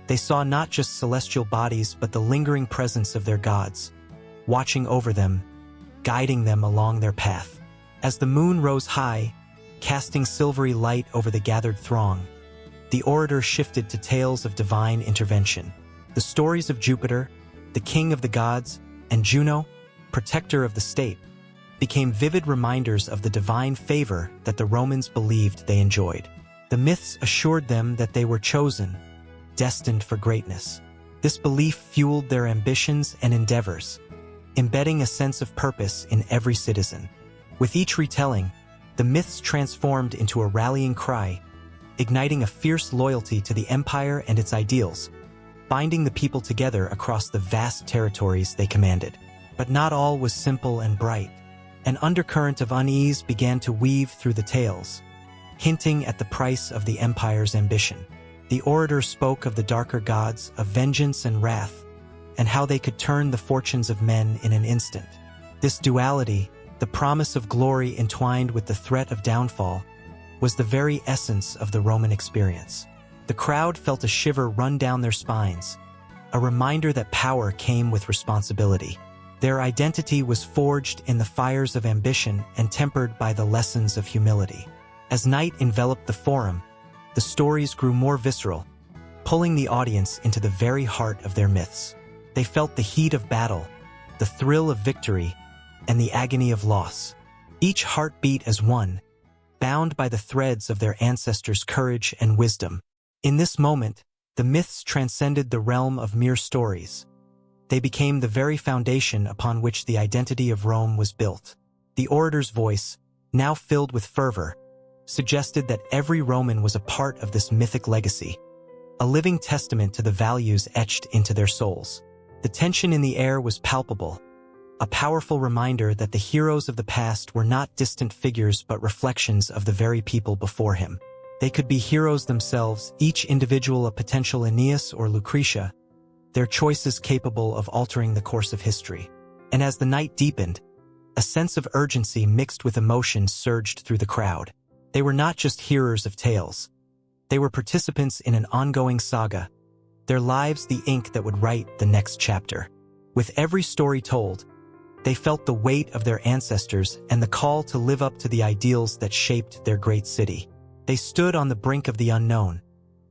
they saw not just celestial bodies but the lingering presence of their gods, watching over them, guiding them along their path. As the moon rose high, casting silvery light over the gathered throng, the orator shifted to tales of divine intervention. The stories of Jupiter, the king of the gods, and Juno, protector of the state, became vivid reminders of the divine favor that the Romans believed they enjoyed. The myths assured them that they were chosen, destined for greatness. This belief fueled their ambitions and endeavors, embedding a sense of purpose in every citizen. With each retelling, the myths transformed into a rallying cry, igniting a fierce loyalty to the empire and its ideals, binding the people together across the vast territories they commanded. But not all was simple and bright. An undercurrent of unease began to weave through the tales, hinting at the price of the empire's ambition. The orator spoke of the darker gods, of vengeance and wrath, and how they could turn the fortunes of men in an instant. This duality, the promise of glory entwined with the threat of downfall, was the very essence of the Roman experience. The crowd felt a shiver run down their spines, a reminder that power came with responsibility. Their identity was forged in the fires of ambition and tempered by the lessons of humility. As night enveloped the forum, the stories grew more visceral, pulling the audience into the very heart of their myths. They felt the heat of battle, the thrill of victory, and the agony of loss. Each heart beat as one, bound by the threads of their ancestors' courage and wisdom. In this moment, the myths transcended the realm of mere stories. They became the very foundation upon which the identity of Rome was built. The orator's voice, now filled with fervor, suggested that every Roman was a part of this mythic legacy, a living testament to the values etched into their souls. The tension in the air was palpable, a powerful reminder that the heroes of the past were not distant figures but reflections of the very people before him. They could be heroes themselves, each individual a potential Aeneas or Lucretia, their choices capable of altering the course of history. And as the night deepened, a sense of urgency mixed with emotion surged through the crowd. They were not just hearers of tales. They were participants in an ongoing saga, their lives the ink that would write the next chapter. With every story told, they felt the weight of their ancestors and the call to live up to the ideals that shaped their great city. They stood on the brink of the unknown,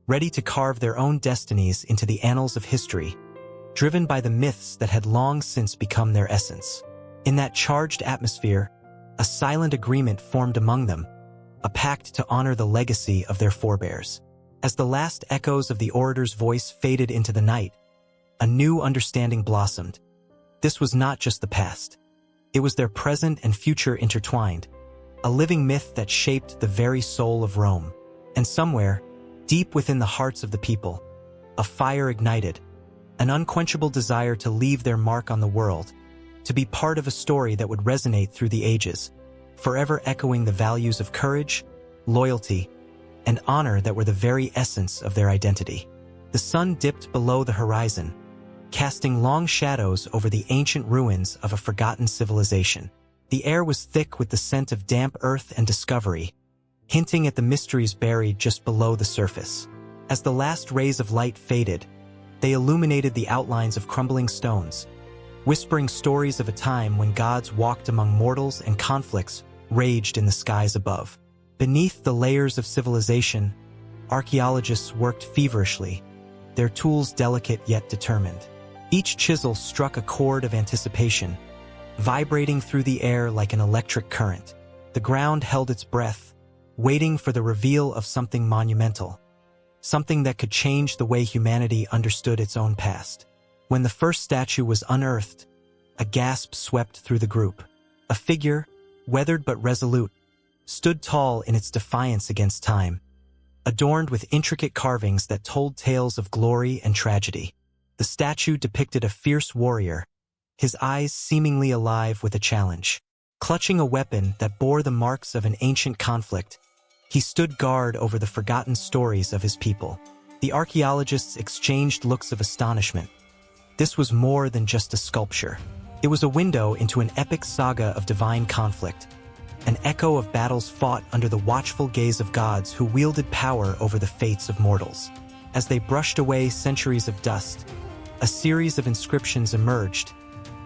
ready to carve their own destinies into the annals of history, driven by the myths that had long since become their essence. In that charged atmosphere, a silent agreement formed among them, a pact to honor the legacy of their forebears. As the last echoes of the orator's voice faded into the night, a new understanding blossomed. This was not just the past. It was their present and future intertwined, a living myth that shaped the very soul of Rome. And somewhere, deep within the hearts of the people, a fire ignited, an unquenchable desire to leave their mark on the world, to be part of a story that would resonate through the ages, forever echoing the values of courage, loyalty, and honor that were the very essence of their identity. The sun dipped below the horizon, casting long shadows over the ancient ruins of a forgotten civilization. The air was thick with the scent of damp earth and discovery, hinting at the mysteries buried just below the surface. As the last rays of light faded, they illuminated the outlines of crumbling stones, whispering stories of a time when gods walked among mortals and conflicts raged in the skies above. Beneath the layers of civilization, archaeologists worked feverishly, their tools delicate yet determined. Each chisel struck a chord of anticipation, vibrating through the air like an electric current. The ground held its breath, waiting for the reveal of something monumental, something that could change the way humanity understood its own past. When the first statue was unearthed, a gasp swept through the group. A figure, weathered but resolute, stood tall in its defiance against time, adorned with intricate carvings that told tales of glory and tragedy. The statue depicted a fierce warrior, his eyes seemingly alive with a challenge. Clutching a weapon that bore the marks of an ancient conflict, he stood guard over the forgotten stories of his people. The archaeologists exchanged looks of astonishment. This was more than just a sculpture. It was a window into an epic saga of divine conflict, an echo of battles fought under the watchful gaze of gods who wielded power over the fates of mortals. As they brushed away centuries of dust, a series of inscriptions emerged,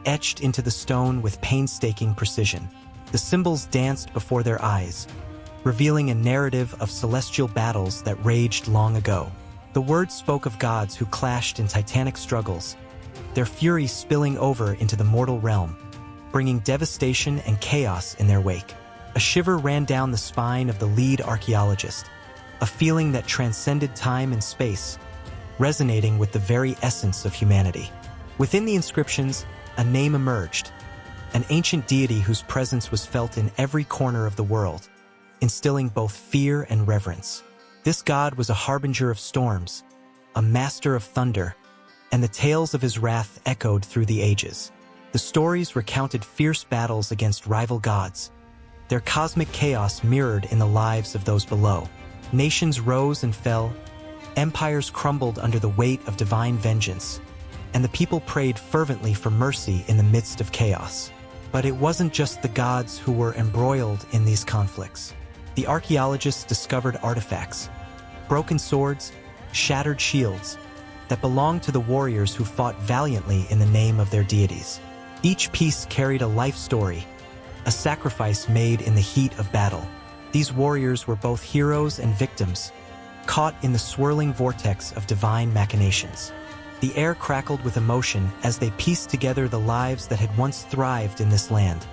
etched into the stone with painstaking precision. The symbols danced before their eyes, revealing a narrative of celestial battles that raged long ago. The words spoke of gods who clashed in titanic struggles, their fury spilling over into the mortal realm, bringing devastation and chaos in their wake. A shiver ran down the spine of the lead archaeologist, a feeling that transcended time and space, resonating with the very essence of humanity. Within the inscriptions, a name emerged, an ancient deity whose presence was felt in every corner of the world, instilling both fear and reverence. This god was a harbinger of storms, a master of thunder, and the tales of his wrath echoed through the ages. The stories recounted fierce battles against rival gods, their cosmic chaos mirrored in the lives of those below. Nations rose and fell, empires crumbled under the weight of divine vengeance, and the people prayed fervently for mercy in the midst of chaos. But it wasn't just the gods who were embroiled in these conflicts. The archaeologists discovered artifacts, broken swords, shattered shields, that belonged to the warriors who fought valiantly in the name of their deities. Each piece carried a life story, a sacrifice made in the heat of battle. These warriors were both heroes and victims, caught in the swirling vortex of divine machinations. The air crackled with emotion as they pieced together the lives that had once thrived in this land,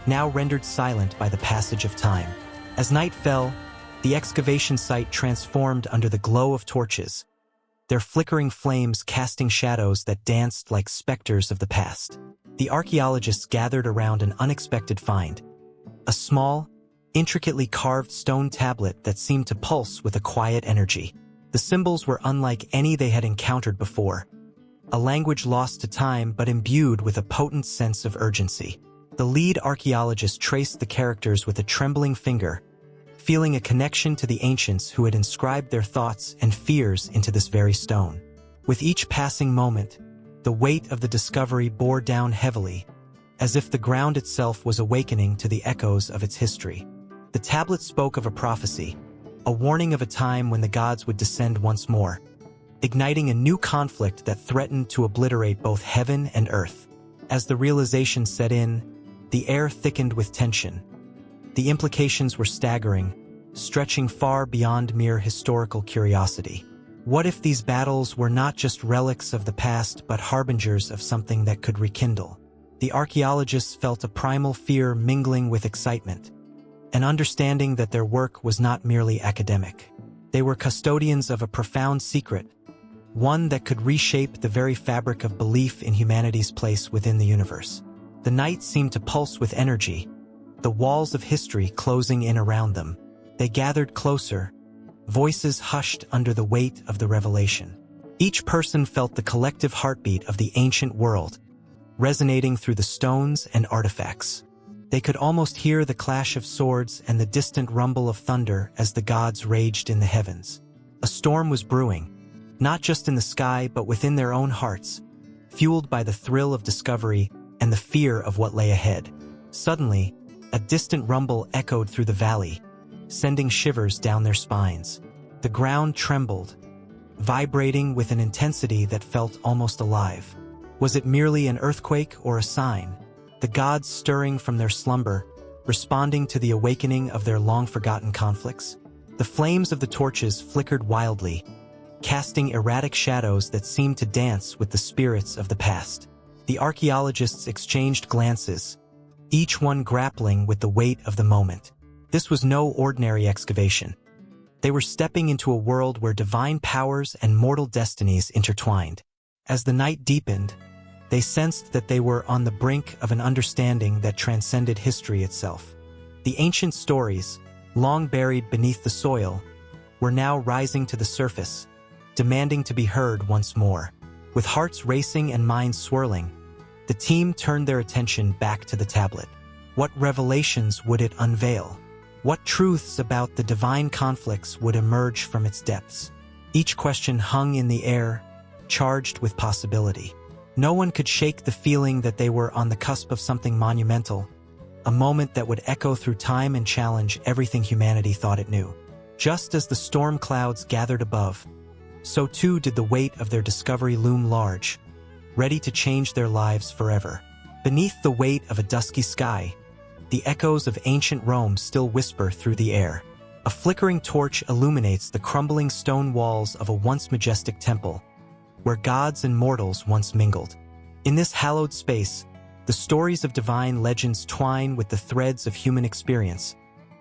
now rendered silent by the passage of time. As night fell, the excavation site transformed under the glow of torches, their flickering flames casting shadows that danced like specters of the past. The archaeologists gathered around an unexpected find, a small, intricately carved stone tablet that seemed to pulse with a quiet energy. The symbols were unlike any they had encountered before, a language lost to time but imbued with a potent sense of urgency. The lead archaeologist traced the characters with a trembling finger, feeling a connection to the ancients who had inscribed their thoughts and fears into this very stone. With each passing moment, the weight of the discovery bore down heavily, as if the ground itself was awakening to the echoes of its history. The tablet spoke of a prophecy, a warning of a time when the gods would descend once more, igniting a new conflict that threatened to obliterate both heaven and earth. As the realization set in, the air thickened with tension. The implications were staggering, stretching far beyond mere historical curiosity. What if these battles were not just relics of the past but harbingers of something that could rekindle? The archaeologists felt a primal fear mingling with excitement, an understanding that their work was not merely academic. They were custodians of a profound secret, one that could reshape the very fabric of belief in humanity's place within the universe. The night seemed to pulse with energy, the walls of history closing in around them. They gathered closer, voices hushed under the weight of the revelation. Each person felt the collective heartbeat of the ancient world, resonating through the stones and artifacts. They could almost hear the clash of swords and the distant rumble of thunder as the gods raged in the heavens. A storm was brewing, not just in the sky but within their own hearts, fueled by the thrill of discovery and the fear of what lay ahead. Suddenly, a distant rumble echoed through the valley, sending shivers down their spines. The ground trembled, vibrating with an intensity that felt almost alive. Was it merely an earthquake or a sign? The gods stirring from their slumber, responding to the awakening of their long-forgotten conflicts? The flames of the torches flickered wildly, casting erratic shadows that seemed to dance with the spirits of the past. The archaeologists exchanged glances, each one grappling with the weight of the moment. This was no ordinary excavation. They were stepping into a world where divine powers and mortal destinies intertwined. As the night deepened, they sensed that they were on the brink of an understanding that transcended history itself. The ancient stories, long buried beneath the soil, were now rising to the surface, demanding to be heard once more. With hearts racing and minds swirling, the team turned their attention back to the tablet. What revelations would it unveil? What truths about the divine conflicts would emerge from its depths? Each question hung in the air, charged with possibility. No one could shake the feeling that they were on the cusp of something monumental, a moment that would echo through time and challenge everything humanity thought it knew. Just as the storm clouds gathered above, so too did the weight of their discovery loom large, ready to change their lives forever. Beneath the weight of a dusky sky, the echoes of ancient Rome still whisper through the air. A flickering torch illuminates the crumbling stone walls of a once majestic temple, where gods and mortals once mingled. In this hallowed space, the stories of divine legends twine with the threads of human experience,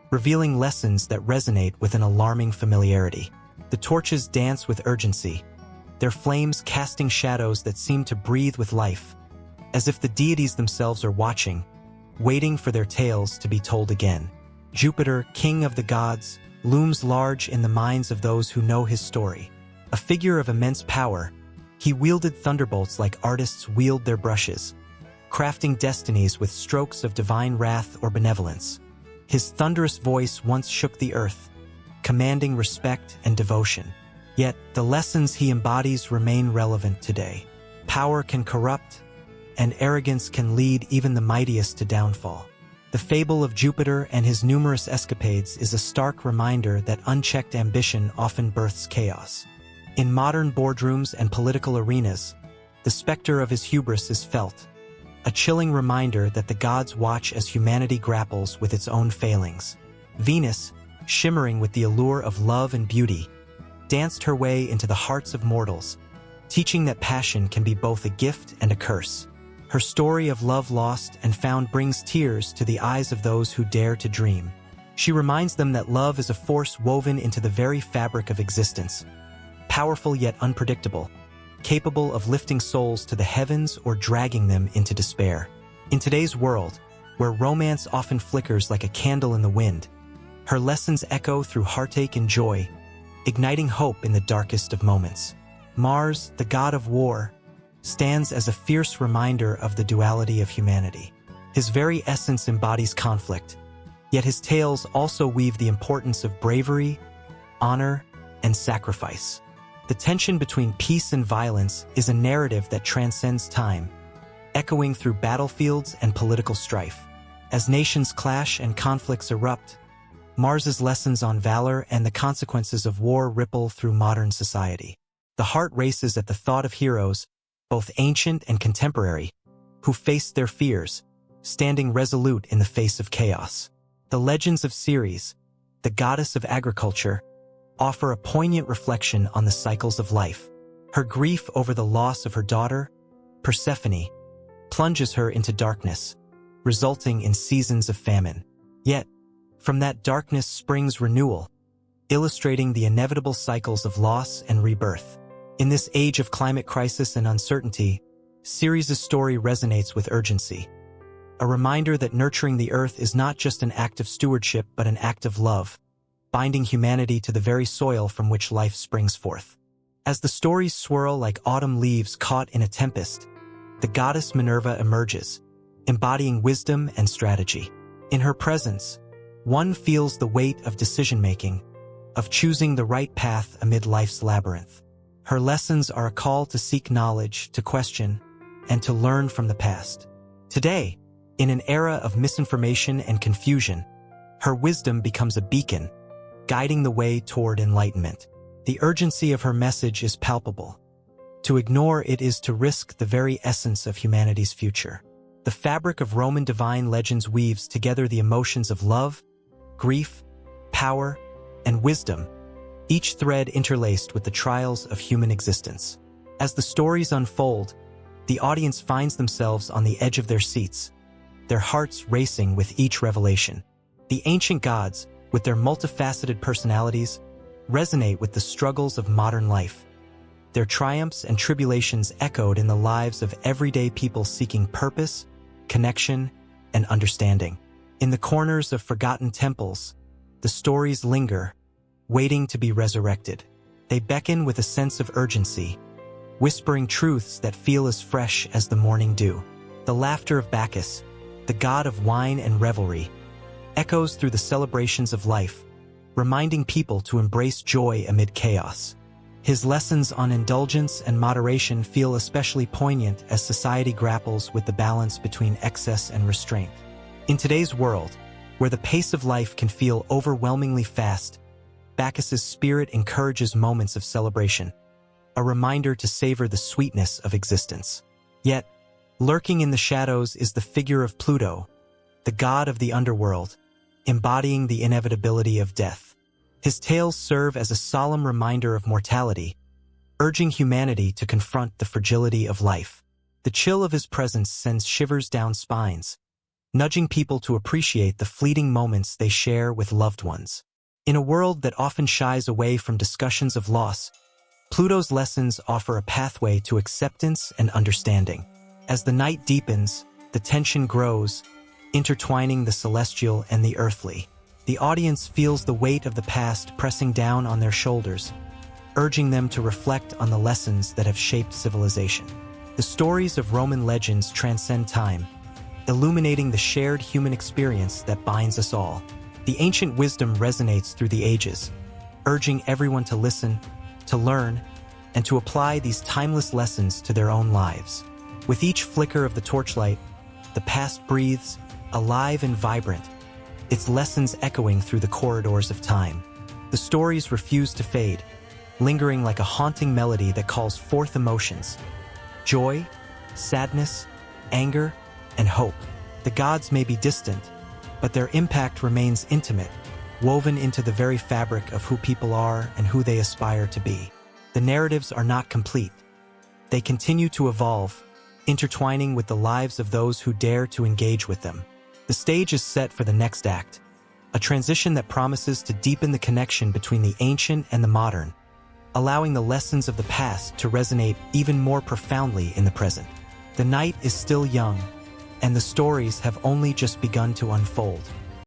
revealing lessons that resonate with an alarming familiarity. The torches dance with urgency, their flames casting shadows that seem to breathe with life, as if the deities themselves are watching, waiting for their tales to be told again. Jupiter, king of the gods, looms large in the minds of those who know his story. A figure of immense power, he wielded thunderbolts like artists wield their brushes, crafting destinies with strokes of divine wrath or benevolence. His thunderous voice once shook the earth, commanding respect and devotion. Yet, the lessons he embodies remain relevant today. Power can corrupt, and arrogance can lead even the mightiest to downfall. The fable of Jupiter and his numerous escapades is a stark reminder that unchecked ambition often births chaos. In modern boardrooms and political arenas, the specter of his hubris is felt, a chilling reminder that the gods watch as humanity grapples with its own failings. Venus, shimmering with the allure of love and beauty, danced her way into the hearts of mortals, teaching that passion can be both a gift and a curse. Her story of love lost and found brings tears to the eyes of those who dare to dream. She reminds them that love is a force woven into the very fabric of existence, powerful yet unpredictable, capable of lifting souls to the heavens or dragging them into despair. In today's world, where romance often flickers like a candle in the wind, her lessons echo through heartache and joy, igniting hope in the darkest of moments. Mars, the god of war, stands as a fierce reminder of the duality of humanity. His very essence embodies conflict, yet his tales also weave the importance of bravery, honor, and sacrifice. The tension between peace and violence is a narrative that transcends time, echoing through battlefields and political strife. As nations clash and conflicts erupt, Mars's lessons on valor and the consequences of war ripple through modern society. The heart races at the thought of heroes, both ancient and contemporary, who faced their fears, standing resolute in the face of chaos. The legends of Ceres, the goddess of agriculture, offer a poignant reflection on the cycles of life. Her grief over the loss of her daughter, Persephone, plunges her into darkness, resulting in seasons of famine. Yet, from that darkness springs renewal, illustrating the inevitable cycles of loss and rebirth. In this age of climate crisis and uncertainty, Ceres' story resonates with urgency, a reminder that nurturing the earth is not just an act of stewardship but an act of love, binding humanity to the very soil from which life springs forth. As the stories swirl like autumn leaves caught in a tempest, the goddess Minerva emerges, embodying wisdom and strategy. In her presence, one feels the weight of decision-making, of choosing the right path amid life's labyrinth. Her lessons are a call to seek knowledge, to question, and to learn from the past. Today, in an era of misinformation and confusion, her wisdom becomes a beacon, guiding the way toward enlightenment. The urgency of her message is palpable. To ignore it is to risk the very essence of humanity's future. The fabric of Roman divine legends weaves together the emotions of love, grief, power, and wisdom, each thread interlaced with the trials of human existence. As the stories unfold, the audience finds themselves on the edge of their seats, their hearts racing with each revelation. The ancient gods, with their multifaceted personalities, resonate with the struggles of modern life. Their triumphs and tribulations echoed in the lives of everyday people seeking purpose, connection, and understanding. In the corners of forgotten temples, the stories linger, waiting to be resurrected. They beckon with a sense of urgency, whispering truths that feel as fresh as the morning dew. The laughter of Bacchus, the god of wine and revelry, echoes through the celebrations of life, reminding people to embrace joy amid chaos. His lessons on indulgence and moderation feel especially poignant as society grapples with the balance between excess and restraint. In today's world, where the pace of life can feel overwhelmingly fast, Bacchus's spirit encourages moments of celebration, a reminder to savor the sweetness of existence. Yet, lurking in the shadows is the figure of Pluto, the god of the underworld, embodying the inevitability of death. His tales serve as a solemn reminder of mortality, urging humanity to confront the fragility of life. The chill of his presence sends shivers down spines, nudging people to appreciate the fleeting moments they share with loved ones. In a world that often shies away from discussions of loss, Pluto's lessons offer a pathway to acceptance and understanding. As the night deepens, the tension grows, intertwining the celestial and the earthly. The audience feels the weight of the past pressing down on their shoulders, urging them to reflect on the lessons that have shaped civilization. The stories of Roman legends transcend time, illuminating the shared human experience that binds us all. The ancient wisdom resonates through the ages, urging everyone to listen, to learn, and to apply these timeless lessons to their own lives. With each flicker of the torchlight, the past breathes, alive and vibrant, its lessons echoing through the corridors of time. The stories refuse to fade, lingering like a haunting melody that calls forth emotions: joy, sadness, anger, and hope. The gods may be distant, but their impact remains intimate, woven into the very fabric of who people are and who they aspire to be. The narratives are not complete. They continue to evolve, intertwining with the lives of those who dare to engage with them. The stage is set for the next act, a transition that promises to deepen the connection between the ancient and the modern, allowing the lessons of the past to resonate even more profoundly in the present. The night is still young, and the stories have only just begun to unfold.